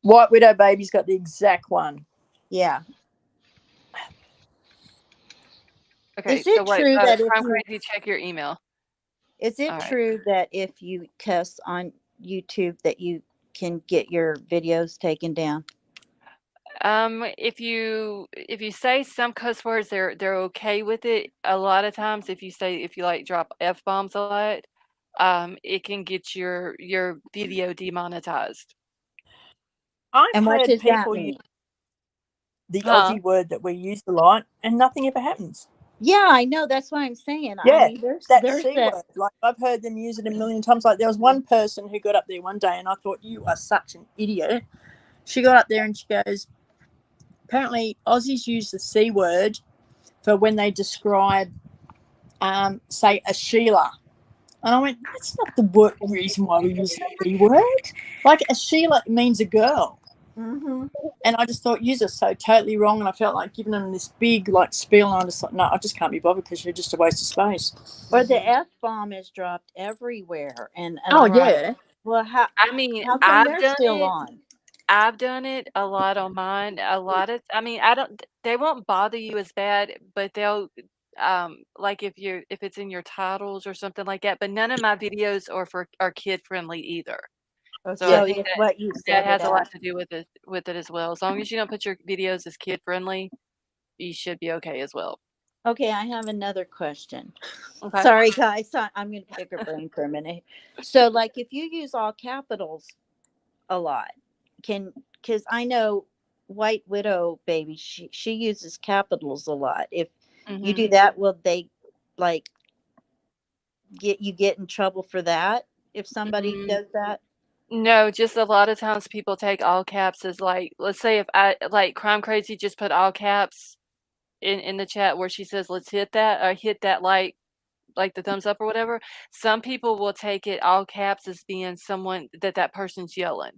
White Widow Baby's got the exact one. Yeah. Okay, Is so it wait, true that if crime you crazy, check your email. is it All right. true that if you cuss on YouTube that you can get your videos taken down? If you say some cuss words, they're okay with it. A lot of times, if you like drop F bombs a lot, it can get your video demonetized. I've And what heard does that people use mean? the Huh? Aussie word that we use a lot, and nothing ever happens. Yeah, I know. That's what I'm saying. I Yeah, mean, there's that there's C that. word. Like I've heard them use it a million times. Like there was one person who got up there one day, and I thought, you are such an idiot. She got up there and she goes, apparently Aussies use the C word for when they describe, say, a Sheila. And I went, that's not the reason why we use the C word. Like a Sheila means a girl. Mm-hmm. And I just thought, you are so totally wrong. And I felt like giving them this big like spiel. And I just thought, no, I just can't be bothered because you're just a waste of space. Or the F bomb is dropped everywhere, and Oh, I'm like, yeah. well, I mean, how come I've they're done still it. on? I've done it a lot on mine. A lot of, I mean, they won't bother you as bad, but they'll, like if it's in your titles or something like that. But none of my videos are kid friendly either. So I So think if that what you that set it has a lot at, to do with it as well. As long as you don't put your videos as kid friendly, you should be okay as well. okay, I have another question. Okay. Sorry, guys. I'm going to pick your brain for a minute. So, like, if you use all capitals a lot, because I know White Widow baby, she uses capitals a lot. If you do that, will they like get in trouble for that if somebody Mm, does that? no, just a lot of times people take all caps as like, let's say if I like Crime Crazy just put all caps in the chat where she says let's hit that or hit that like the thumbs up or whatever. Some people will take it all caps as being someone that person's yelling.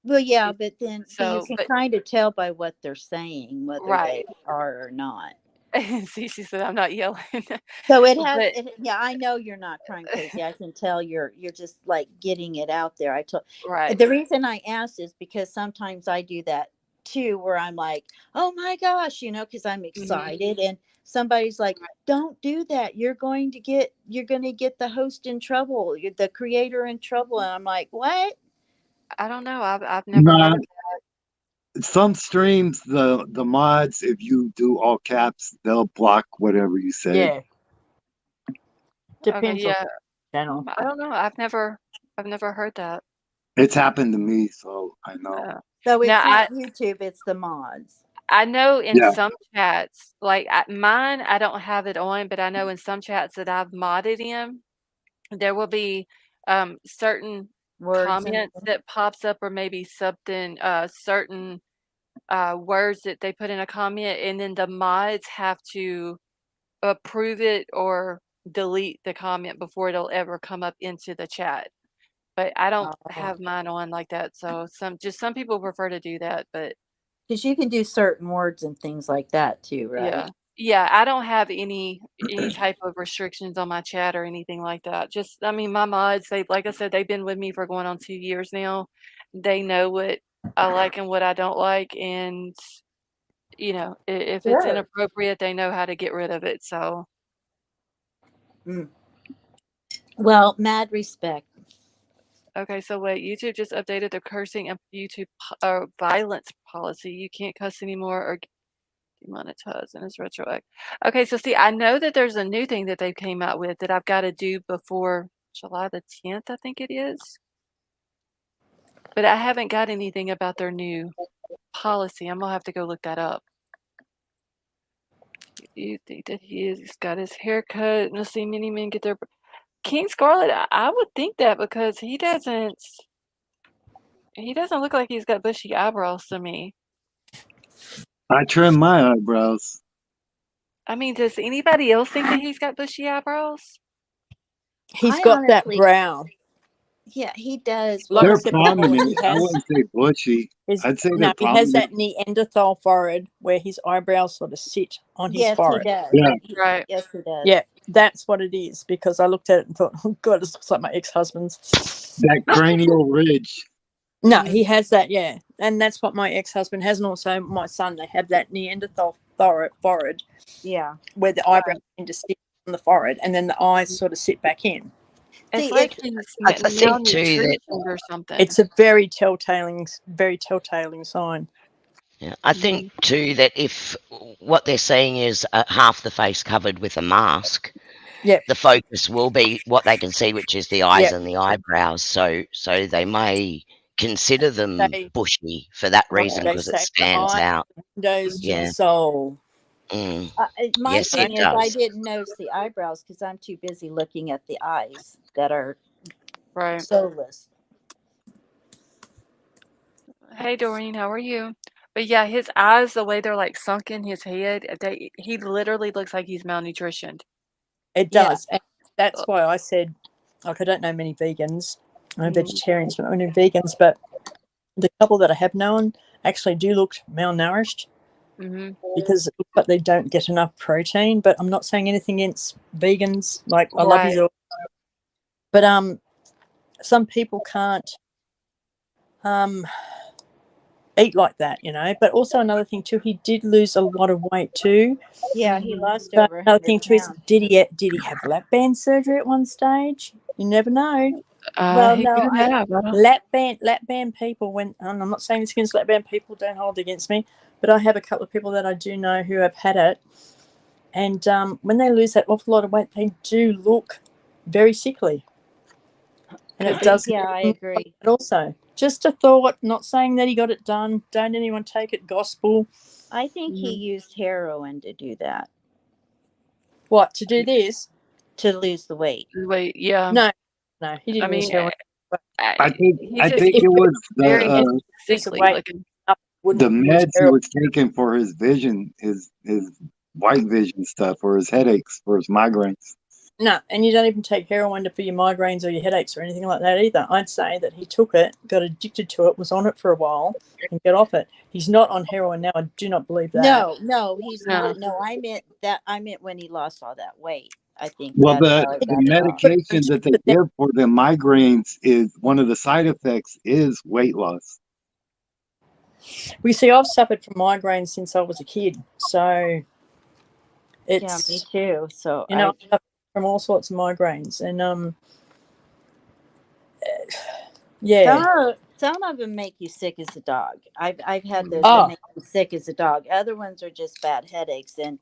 Well, yeah, but then you So, can but kind of tell by what they're saying whether they right. are or not. See, she said I'm not yelling. So it has But it, yeah, I know you're not crime crazy. I can tell you're just like getting it out there. I told right. the reason I asked is because sometimes I do that too, where I'm like, oh my gosh, because I'm excited and somebody's like, don't do that. You're going to get the host in trouble, the creator in trouble. And I'm like, what? I don't know. I've never heard Nah, of that. some streams, the mods, if you do all caps, they'll block whatever you said. Yeah, Okay, depends on yeah. the channel. I don't know. I've never heard that. It's happened to me, so I know. So Now it's not YouTube, it's the mods. I know in Yeah. some chats, like mine, I don't have it on, but I know in some chats that I've modded in, there will be certain Words and comments that pops up or maybe something, certain words that they put in a comment, and then the mods have to approve it or delete the comment before it'll ever come up into the chat. But I don't have mine on like that. So some people prefer to do that, but because you can do certain words and things like that too, right? yeah. Yeah, I don't have any type of restrictions on my chat or anything like that. Just I mean, my mods, they like I said, they've been with me for going on 2 years now. They know what I like and what I don't like, and if it's Sure. inappropriate, they know how to get rid of it. So, Well, mad respect. okay, so wait, YouTube just updated their cursing and YouTube violence policy. You can't cuss anymore or demonetized and it's retroactive. Okay, so see, I know that there's a new thing that they came out with that I've got to do before July the 10th, I think it is. But I haven't got anything about their new policy. I'm gonna have to go look that up. You think that he's got his hair cut and I've seen many men get their King Scarlet, I would think that because he doesn't look like he's got bushy eyebrows to me. I trim my eyebrows. I mean, does anybody else think that he's got bushy eyebrows? He's I got that honestly- brow. Yeah, he does. Like I They're said before, prominent. he I has wouldn't say bushy. I'd say they're he has prominent. that Neanderthal forehead where his eyebrows sort of sit on his Yes, forehead. he does. Yeah. Right. Yes, he does. Yeah, that's what it is because I looked at it and thought, oh God, this looks like my ex-husband's. That cranial ridge. No, he has that, yeah. And that's what my ex-husband has, and also my son. They have that Neanderthal forehead Yeah. where the eyebrows tend to sit on the forehead and then the eyes sort of sit back in. It's See, like it- he's I think too that malnutritioned or something. It's a very telltale sign. yeah, I think too that if what they're saying is half the face covered with a mask, Yep. the focus will be what they can see, which is the eyes Yep. and the eyebrows. So they may consider them They- bushy for that Like reason they because say, it stands the eye out. windows to Yeah. the soul. My Yes, thing it is, I does. didn't notice the eyebrows because I'm too busy looking at the eyes that are Right. soulless. Hey Doreen, how are you? But yeah, his eyes, the way they're like sunk in his head, he literally looks like he's malnutritioned. It Yeah. does. And that's why I said, like, I don't know many vegans. I know Mm. vegetarians, but I know vegans. But the couple that I have known actually do look malnourished Mm-hmm. because it looks like they don't get enough protein. But I'm not saying anything against vegans. Like, I love Right. you all. But some people can't eat like that, But also another thing too, he did lose a lot of weight too. Yeah, he lost So over another 100 thing too is, pounds. did he have lap band surgery at one stage? You never know. Well, He no, could have. I don't. Lap band people, and I'm not saying this against lap band people, don't hold it against me, but I have a couple of people that I do know who have had it, and when they lose that awful lot of weight, they do look very sickly, and Could it be. does. Yeah, I agree. But also, just a thought. Not saying that he got it done. Don't anyone take it gospel. I think he used heroin to do that, What, to do this? to lose the weight. Wait, yeah. No, he I didn't use mean, heroin. I think he's I just think If it was very lose the sickly weight, looking. I the wouldn't use meds he heroin. was taking for his vision, his white vision stuff, or his headaches, for his migraines. No, and you don't even take heroin for your migraines or your headaches or anything like that either. I'd say that he took it, got addicted to it, was on it for a while, and got off it. He's not on heroin now. I do not believe that. No, he's No. not. No, I meant when he lost all that weight. I think Well, that's the how I the got it off. medication that they give for the migraines is one of the side effects is weight loss. We see, I've suffered from migraines since I was a kid, so Yeah, me it's too. So I've suffered from all sorts of migraines, and yeah. some of them make you sick as a dog. I've had those Oh. that make you sick as a dog. Other ones are just bad headaches, and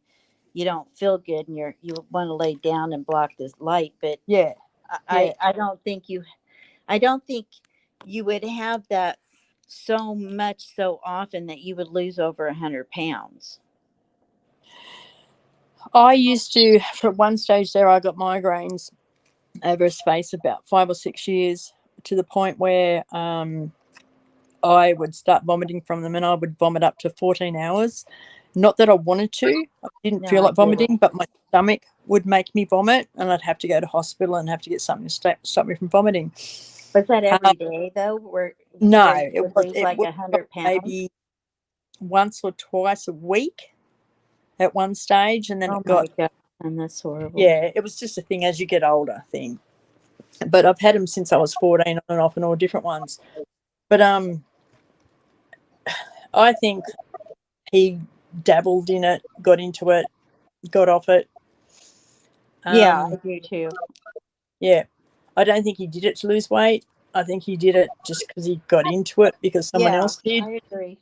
you don't feel good, and you want to lay down and block this light. But Yeah. I don't think you would have that so much so often that you would lose over 100 pounds. I used to, for one stage there, I got migraines over a space of about 5 or 6 years, to the point where I would start vomiting from them, and I would vomit up to 14 hours. Not that I wanted to. I didn't feel like vomiting, but my stomach would make me vomit, and I'd have to go to hospital and have to get something to stop me from vomiting. Was that every day, though? No, where you would lose like was 100 pounds? maybe once or twice a week at one stage, and then Oh it got, my God, and that's horrible. yeah, it was just a thing as you get older thing. But I've had them since I was 14, on and off, and all different ones. But I think he dabbled in it, got into it, got off it. Yeah, I do too. Yeah, I don't think he did it to lose weight. I think he did it just because he got into it because someone else did. I agree.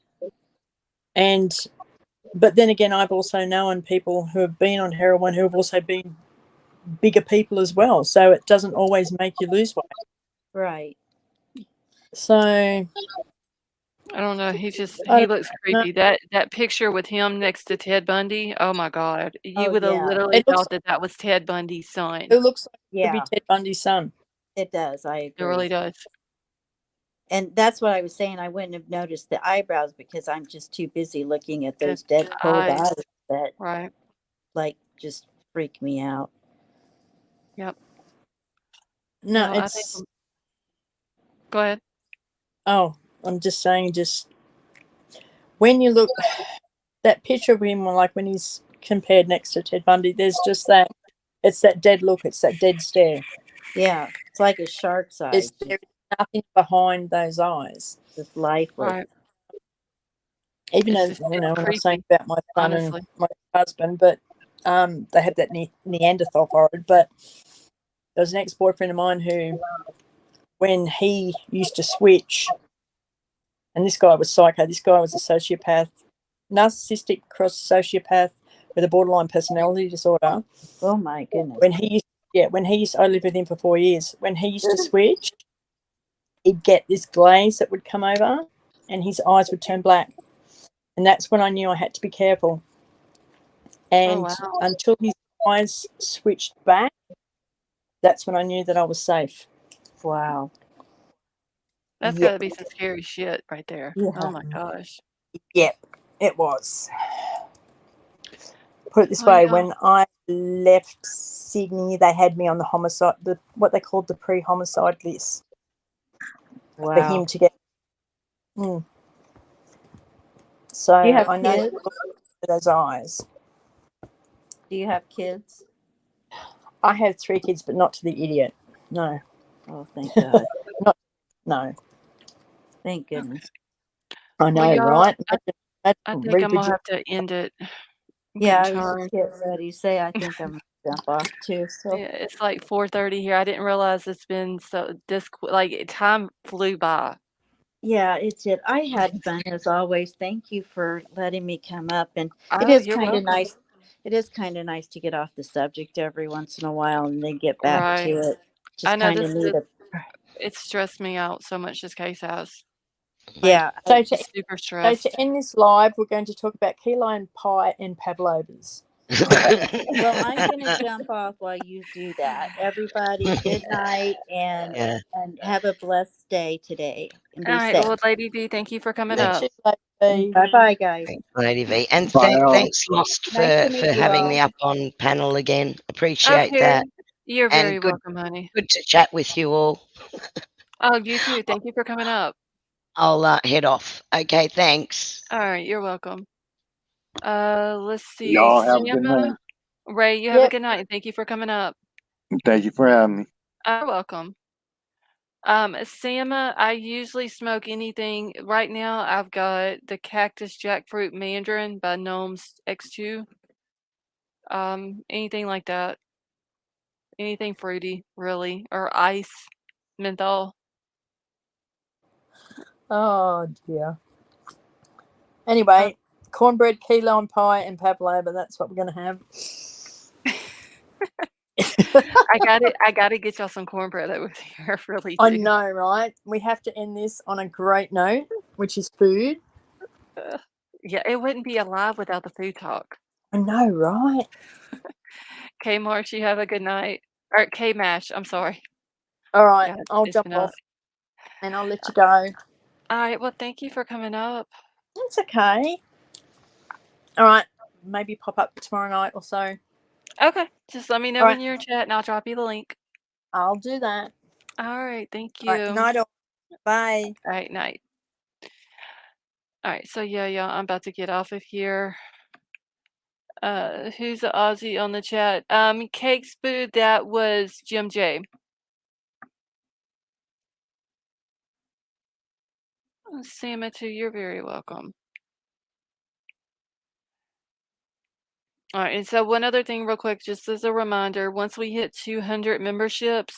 But then again, I've also known people who have been on heroin who have also been bigger people as well. So it doesn't always make you lose weight. Right. So I don't know. He looks creepy. That picture with him next to Ted Bundy. Oh my God, you would have literally thought that was Ted Bundy's son. It looks like it could be Ted Bundy's son. It does. I agree. It really does. And that's what I was saying. I wouldn't have noticed the eyebrows because I'm just too busy looking at those dead cold eyes that like just freak me out. Yep. No, Well, it's. Go ahead. Oh, I'm just saying, when you look that picture of him, like when he's compared next to Ted Bundy, there's just that. It's that dead look. It's that dead stare. Yeah, it's like a shark's eyes. There's nothing behind those eyes. Just lifeless. Right. Even It's though, just when I was creepy, saying about my son honestly. and my husband, but they have that Neanderthal forehead. But there was an ex-boyfriend of mine who, when he used to switch, and this guy was psycho. This guy was a sociopath, narcissistic cross sociopath with a borderline personality disorder. Oh my goodness. I lived with him for 4 years. When he used to switch, he'd get this glaze that would come over and his eyes would turn black. And that's when I knew I had to be careful. And until his eyes switched back, that's when I knew that I was safe. Wow. That's got to be some scary shit right there. Yeah. Oh my gosh. Yep, it was. Put it this way, when I left Sydney, they had me on the homicide, what they called the pre-homicide list. Wow. For him to get. So Do you have I know kids? those eyes. Do you have kids? I have 3 kids, but not to the idiot. No. Oh, thank God. No. Thank goodness. I Well, know, y'all, right? I Imagine think I'm gonna reproduce. have to end it. I'm Yeah, getting I was just tired. getting ready to say I think I'm gonna jump off too. So Yeah, it's like 4:30 here. I didn't realize it's been time flew by. yeah, it did. I had fun as always. Thank you for letting me come up, and it Oh, is you're kind of welcome. nice. It is kind of nice to get off the subject every once in a while and then get back to Right. it. I Just know kind this of need is a it's stressed me out so much, this case has. Like, yeah. So to just super so stressed. to end this live, we're going to talk about key lime pie and pavlovas. Well, I'm gonna jump off while you do that. Everybody, good night Yeah. and have a blessed day today and All be right. safe. Well, Lady V, thank you for coming You up. too, Lady. Bye bye, guys. Thanks, Lady V. And Bye, all. thanks, Lost, Nice to for meet you having me all. up on panel again. Appreciate Okay. that. You're very And welcome, honey. good to chat with you all. Oh, you too. Thank you for coming up. I'll head off. Okay, thanks. All right. You're welcome. Let's see. Y'all have a good night. Sima, Ray, you have a Yep. good night. Thank you for coming up. Thank you for having me. You're welcome. Sama, I usually smoke anything. Right now, I've got the Cactus Jackfruit Mandarin by Gnomes X2. Anything like that. Anything fruity, really, or ice, menthol. Oh dear. Anyway, cornbread, key lime pie, and pavlova. That's what we're going to have. I gotta get y'all some cornbread over there. I really I do. know, right? We have to end this on a great note, which is food. Yeah, it wouldn't be alive without the food talk. I know, right? K Marsh, you have a good night. Or K Mash, I'm sorry. All right, Yeah, I'll it's jump been off out. and I'll let you go. All right, well, thank you for coming up. It's okay. All right, maybe pop up tomorrow night or so. Okay, just let me know All when right, you're in chat and I'll drop you the link. I'll do that. All right, thank All right, you. night all. Bye. All right, night. All right, so yeah, y'all, I'm about to get off of here. Who's the Aussie on the chat? Cakes Boo, that was Jim J. Sam, too, you're very welcome. All right, and so one other thing real quick, just as a reminder, once we hit 200 memberships,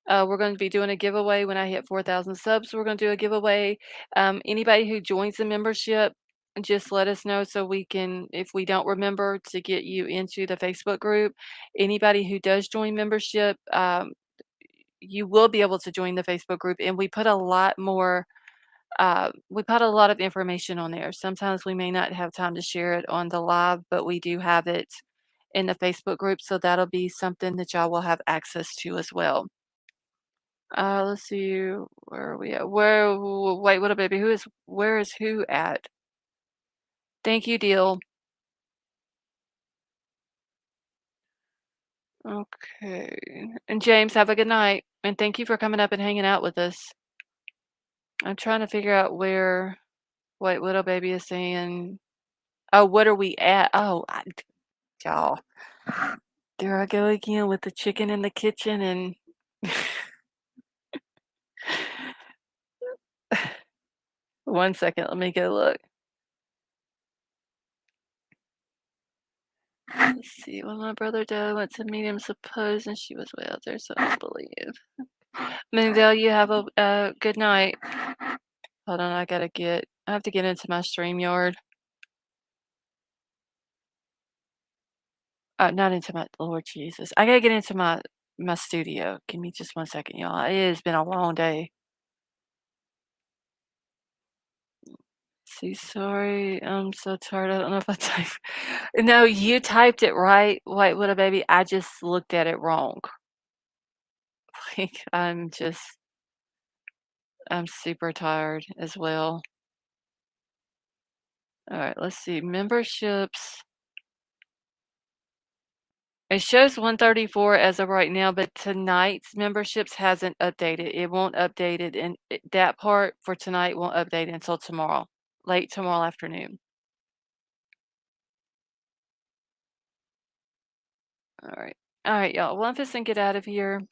we're going to be doing a giveaway. When I hit 4,000 subs, we're going to do a giveaway. Anybody who joins the membership, just let us know so we can, if we don't remember, to get you into the Facebook group. Anybody who does join membership, you will be able to join the Facebook group, and we put a lot more. We put a lot of information on there. Sometimes we may not have time to share it on the live, but we do have it in the Facebook group, so that'll be something that y'all will have access to as well. Let's see, where are we at? Wait, what a baby. Where is who at? Thank you, Deal. Okay. And James, have a good night. And thank you for coming up and hanging out with us. I'm trying to figure out where, wait, Widow Baby is saying, oh, what are we at? Oh, y'all. There I go again with the chicken in the kitchen and one second, let me go look. Let's see. Well, my brother Dad went to meet him, suppose, and she was way out there, so I believe. Moondale, you have a good night. Hold on, I have to get into my StreamYard. Not into my Lord Jesus. I gotta get into my studio. Give me just one second, y'all. It has been a long day. See, sorry. I'm so tired. I don't know if I typed. No, you typed it right. Wait, what a baby. I just looked at it wrong. Like, I'm super tired as well. All right, let's see. Memberships. It shows 134 as of right now, but tonight's memberships hasn't updated. It won't update it, and that part for tonight won't update until tomorrow, late tomorrow afternoon. All right. All right, y'all. Well, I'm just gonna get out of here.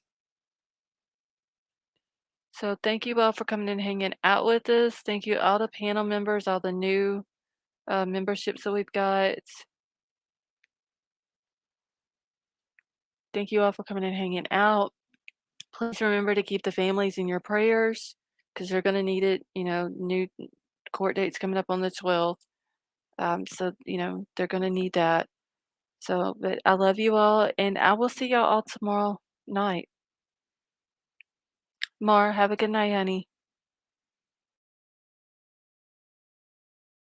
So thank you all for coming and hanging out with us. Thank you all the panel members, all the new memberships that we've got. Thank you all for coming and hanging out. Please remember to keep the families in your prayers because they're going to need it. You know, new court dates coming up on the 12th. So, you know, they're going to need that. So, but I love you all, and I will see y'all all tomorrow night. Mar, have a good night, honey.